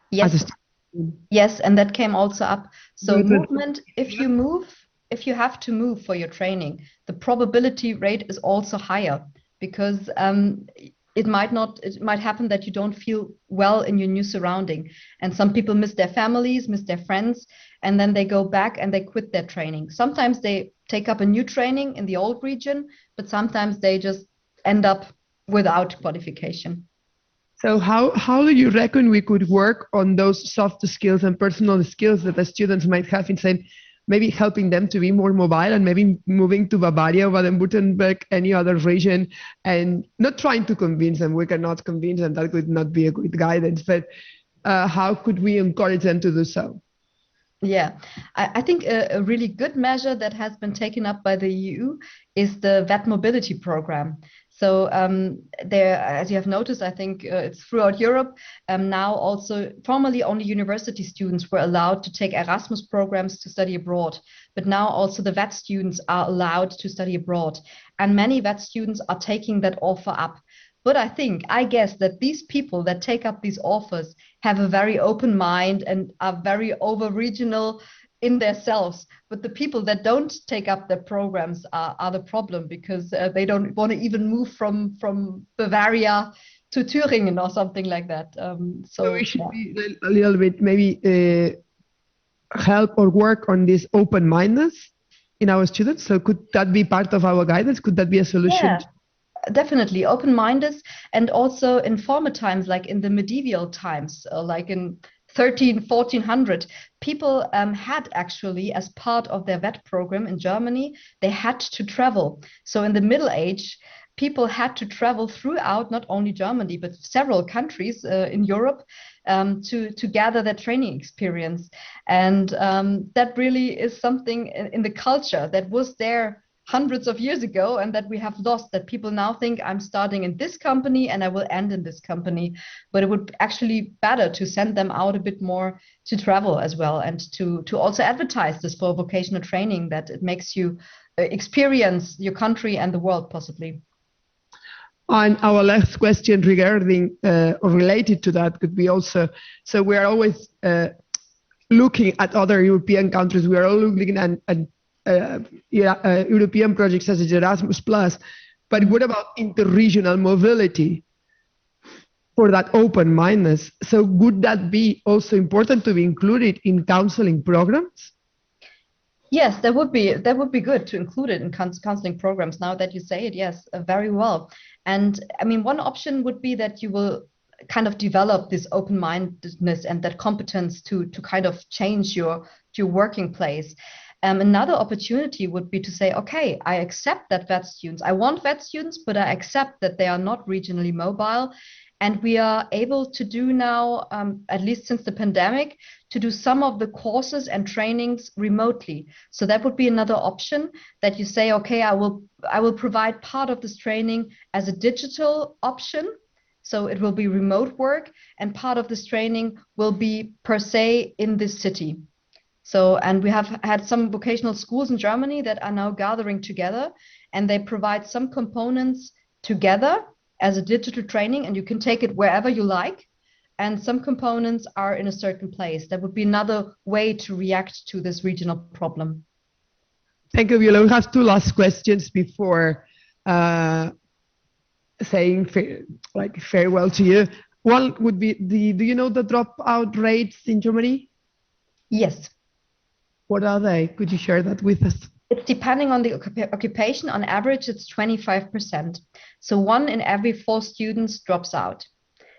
Yes. Yes, and that came also up. So movement, if you have to move for your training, the probability rate is also higher because it might happen that you don't feel well in your new surrounding. And some people miss their families, miss their friends, and then they go back and they quit their training. Sometimes they take up a new training in the old region, but sometimes they just end up without qualification. So how do you reckon we could work on those soft skills and personal skills that the students might have in saying, maybe helping them to be more mobile and maybe moving to Bavaria, Baden-Württemberg, any other region, and not trying to convince them? We cannot convince them, that would not be a good guidance, but how could we encourage them to do so? Yeah, I think a really good measure that has been taken up by the EU is the vet mobility program. So there, as you have noticed, I think it's throughout Europe now also, formerly only university students were allowed to take Erasmus programs to study abroad, but now also the vet students are allowed to study abroad. And many vet students are taking that offer up. But I guess that these people that take up these offers have a very open mind and are very over-regional in themselves. But the people that don't take up their programs are the problem, because they don't want to even move from Bavaria to Thüringen or something like that. So we should be a little bit maybe help or work on this open-mindedness in our students. So could that be part of our guidance? Could that be a solution? Yeah. Definitely open-minded, and also in former times, like in the medieval times, like in 1400, people had actually, as part of their vet program in Germany, they had to travel. So in the Middle Age, people had to travel throughout not only Germany, but several countries in Europe to gather their training experience. And that really is something in the culture that was there hundreds of years ago, and that we have lost, that people now think I'm starting in this company and I will end in this company. But it would actually be better to send them out a bit more to travel as well, and to also advertise this for vocational training, that it makes you experience your country and the world possibly. And our last question regarding or related to that could be also, so we are always looking at other European countries. We are all looking at European projects such as Erasmus+, but what about interregional mobility for that open-mindedness? So would that be also important to be included in counseling programs? Yes, that would be good to include it in counseling programs. Now that you say it, yes, very well. And I mean, one option would be that you will kind of develop this open-mindedness and that competence to kind of change your working place. Another opportunity would be to say, okay, I accept that vet students, I want vet students, but I accept that they are not regionally mobile. And we are able to do now, at least since the pandemic, to do some of the courses and trainings remotely. So that would be another option, that you say, okay, I will provide part of this training as a digital option. So it will be remote work, and part of this training will be per se in this city. So, and we have had some vocational schools in Germany that are now gathering together, and they provide some components together as a digital training, and you can take it wherever you like. And some components are in a certain place. That would be another way to react to this regional problem. Thank you, Viola. We have two last questions before saying farewell to you. One would be, do you know the dropout rates in Germany? Yes. What are they? Could you share that with us? It's depending on the occupation. On average, it's 25%. So 1 in every 4 students drops out.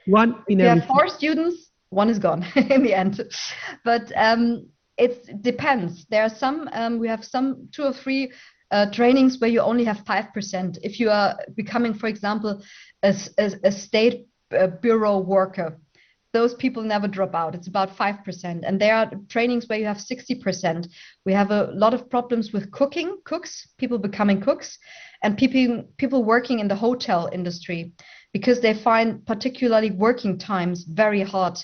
1 in every. If you have 4 students, 1 is gone in the end. But it depends. There are some, we have some 2 or 3 trainings where you only have 5%. If you are becoming, for example, a state bureau worker, those people never drop out. It's about 5%. And there are trainings where you have 60%. We have a lot of problems with cooks, people becoming cooks, and people working in the hotel industry, because they find particularly working times very hard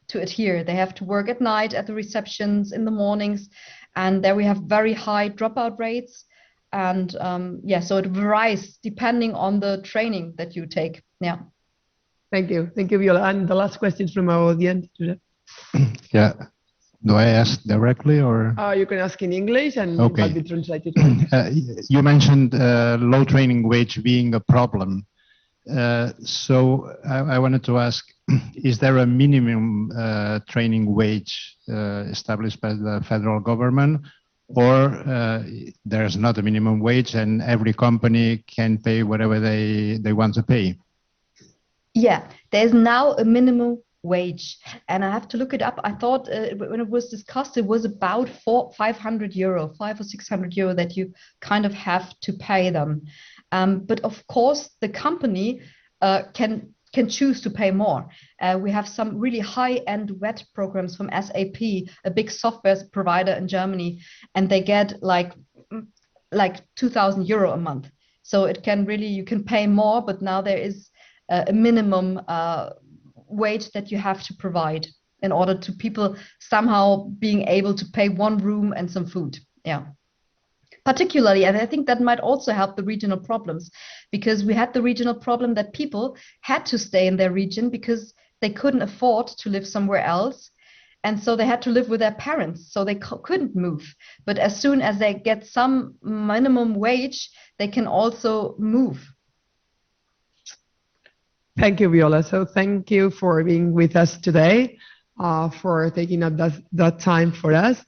to adhere. They have to work at night at the receptions, in the mornings, and there we have very high dropout rates. And yeah, so it varies depending on the training that you take. Yeah. Thank you, Viola. And the last question from our audience. Yeah, do I ask directly or? You can ask in English and okay. I'll be translated. You mentioned low training wage being a problem. So I wanted to ask, is there a minimum training wage established by the federal government, or there's not a minimum wage and every company can pay whatever they want to pay? Yeah, there's now a minimum wage, and I have to look it up. I thought when it was discussed, it was about 500 euro, 500 or 600 euro that you kind of have to pay them. But of course, the company can choose to pay more. We have some really high-end web programs from SAP, a big software provider in Germany, and they get like 2,000 euro a month. So it can really, you can pay more, but now there is a minimum wage that you have to provide in order to people somehow being able to pay one room and some food. Yeah. Particularly, and I think that might also help the regional problems, because we had the regional problem that people had to stay in their region because they couldn't afford to live somewhere else. And so they had to live with their parents, so they couldn't move. But as soon as they get some minimum wage, they can also move. Thank you, Viola. So thank you for being with us today, for taking up that time for us.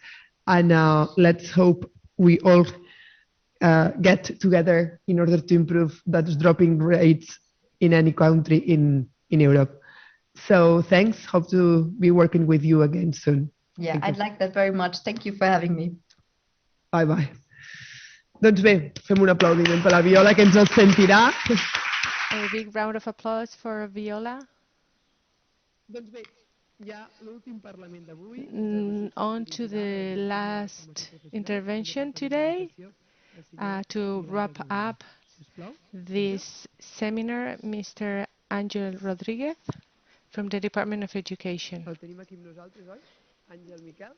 And let's hope we all get together in order to improve those dropping rates in any country in Europe. So thanks. Hope to be working with you again soon. Yeah, I'd like that very much. Thank you for having me. Bye bye. Doncs bé, fem un aplaudiment per la Viola, que ens el sentirà. A big round of applause for Viola. Doncs bé, ja l'últim Parlament d'avui. On to the last intervention today. To wrap up this seminar, Mr. Ángel Rodríguez from the Department of Education. El tenim aquí amb nosaltres, oi? Àngel Miquel.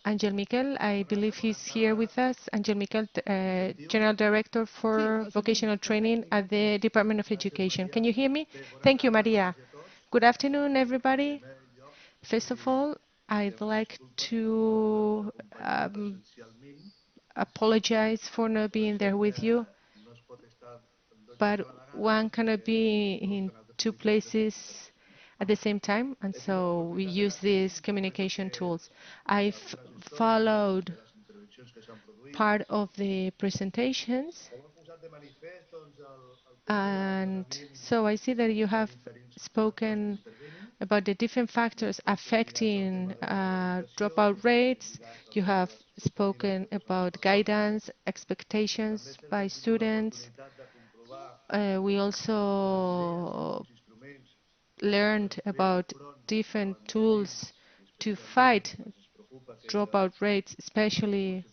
Ángel Miquel, I believe he's here with us. Ángel Miquel, General Director for Vocational Training at the Department of Education. Can you hear me? Thank you, Maria. Good afternoon, everybody. First of all, I'd like to apologize for not being there with you, but one cannot be in 2 places at the same time, and so we use these communication tools. I've followed part of the presentations, and so I see that you have spoken about the different factors affecting dropout rates. You have spoken about guidance, expectations by students. We also learned about different tools to fight dropout rates, especially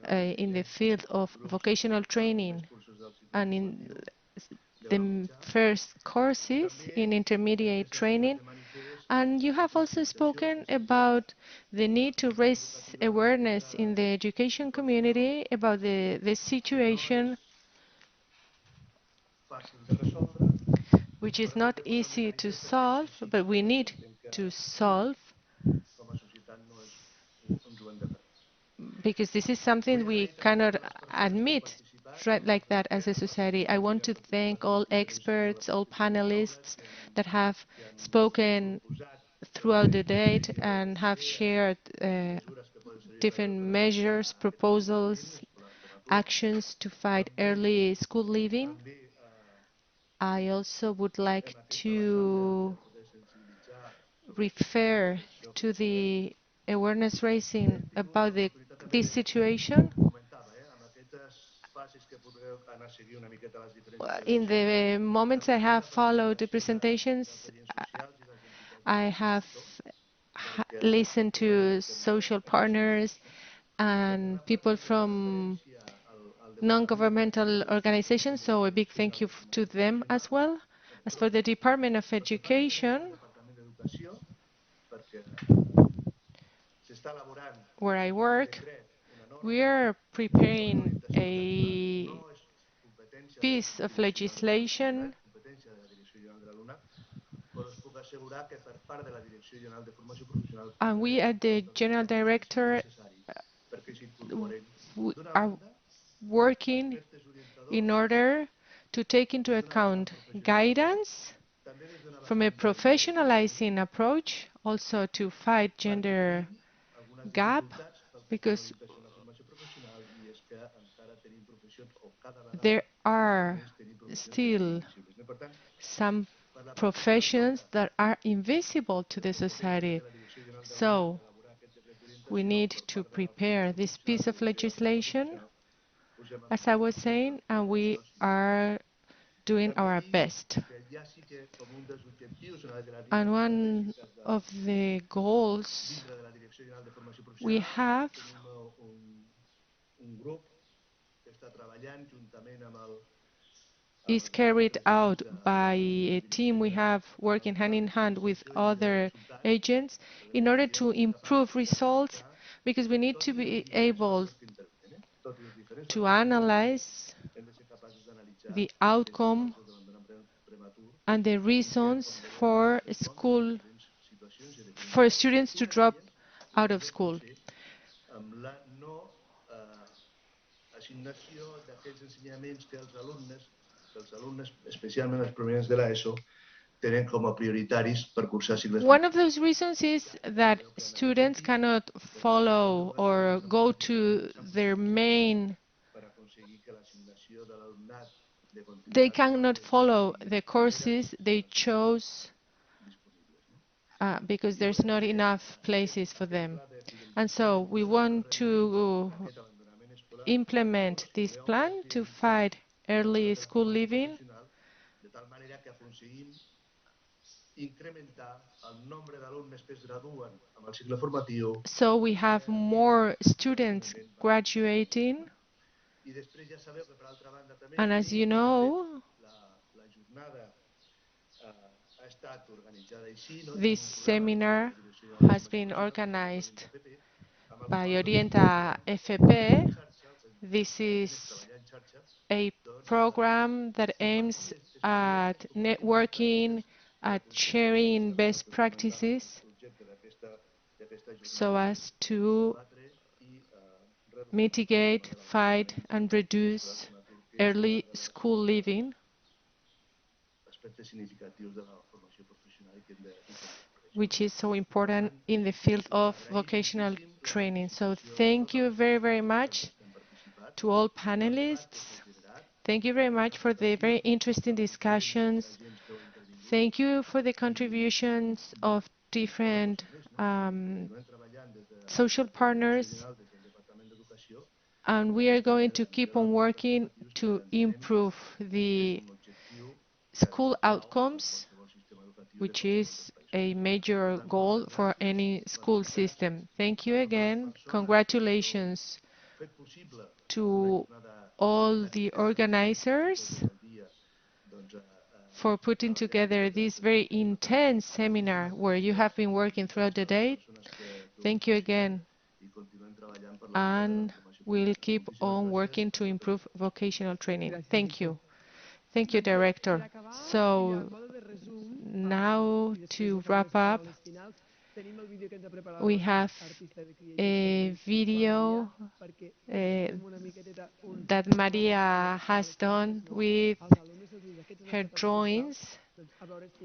in the field of vocational training and in the first courses in intermediate training. And you have also spoken about the need to raise awareness in the education community about the situation, which is not easy to solve, but we need to solve, because this is something we cannot admit right like that as a society. I want to thank all experts, all panelists that have spoken throughout the day and have shared different measures, proposals, actions to fight early school leaving. I also would like to refer to the awareness raising about this situation. In the moments I have followed the presentations, I have listened to social partners and people from non-governmental organizations, so a big thank you to them as well. As for the Department of Education, where I work, we are preparing a piece of legislation, and we at the General Director are working in order to take into account guidance from a professionalizing approach, also to fight gender gap, because there are still some professions that are invisible to the society. So we need to prepare this piece of legislation, as I was saying, and we are doing our best. And one of the goals we have is carried out by a team we have working hand in hand with other agents in order to improve results, because we need to be able to analyze the outcome and the reasons for students to drop out of school. One of those reasons is that students cannot follow or go to their main. They cannot follow the courses they chose because there's not enough places for them. And so we want to implement this plan to fight early school leaving, so we have more students graduating. And as you know, this seminar has been organized by OrientaFP. This is a program that aims at networking, at sharing best practices, so as to mitigate, fight, and reduce early school leaving, which is so important in the field of vocational training. So thank you very, very much to all panelists. Thank you very much for the very interesting discussions. Thank you for the contributions of different social partners. And we are going to keep on working to improve the school outcomes which is a major goal for any school system. Thank you again. Congratulations to all the organizers for putting together this very intense seminar where you have been working throughout the day. Thank you again. And we'll keep on working to improve vocational training. Thank you. Thank you, Director. So now to wrap up, we have a video that Maria has done with her drawings,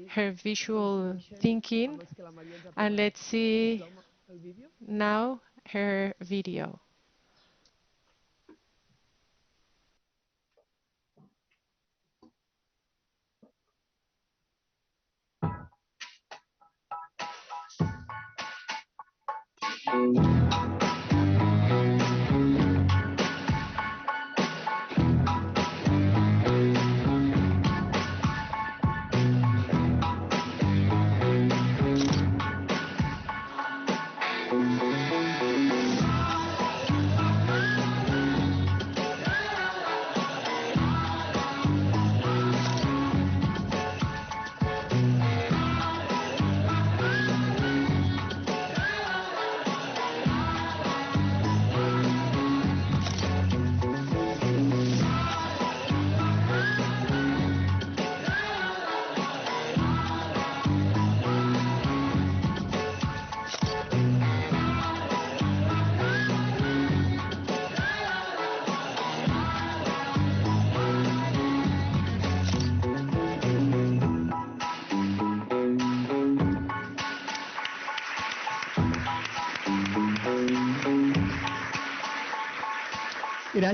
her visual thinking, and let's see now her video.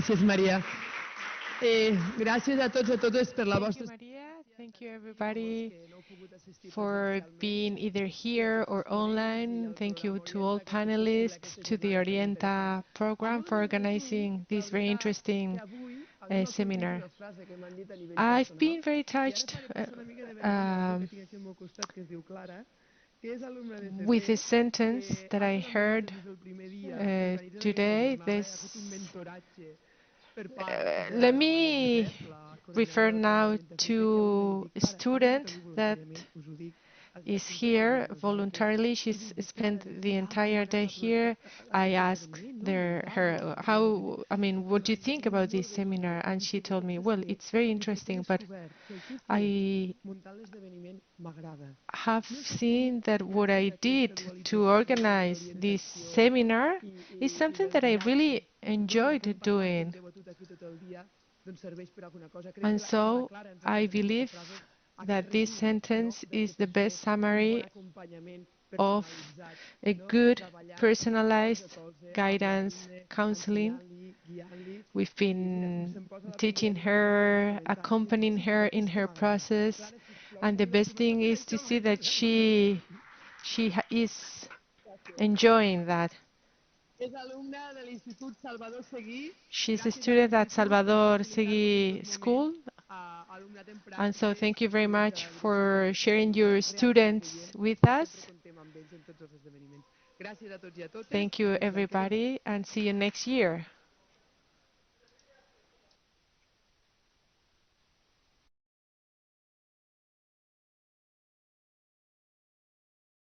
Gràcies, Maria. Gràcies a tots i a totes per la vostra... Thank you, Maria. Thank you, everybody, for being either here or online. Thank you to all panelists, to the Orienta program for organizing this very interesting seminar. I've been very touched with a sentence that I heard today. Let me refer now to a student that is here voluntarily. She's spent the entire day here. I asked her, what do you think about this seminar? And she told me, well, it's very interesting, but I have seen that what I did to organize this seminar is something that I really enjoyed doing. And so I believe that this sentence is the best summary of a good personalized guidance counseling. We've been teaching her, accompanying her in her process, and the best thing is to see that she is enjoying that. She's a student at Salvador Seguí School. And so thank you very much for sharing your students with us. Thank you, everybody, and see you next year.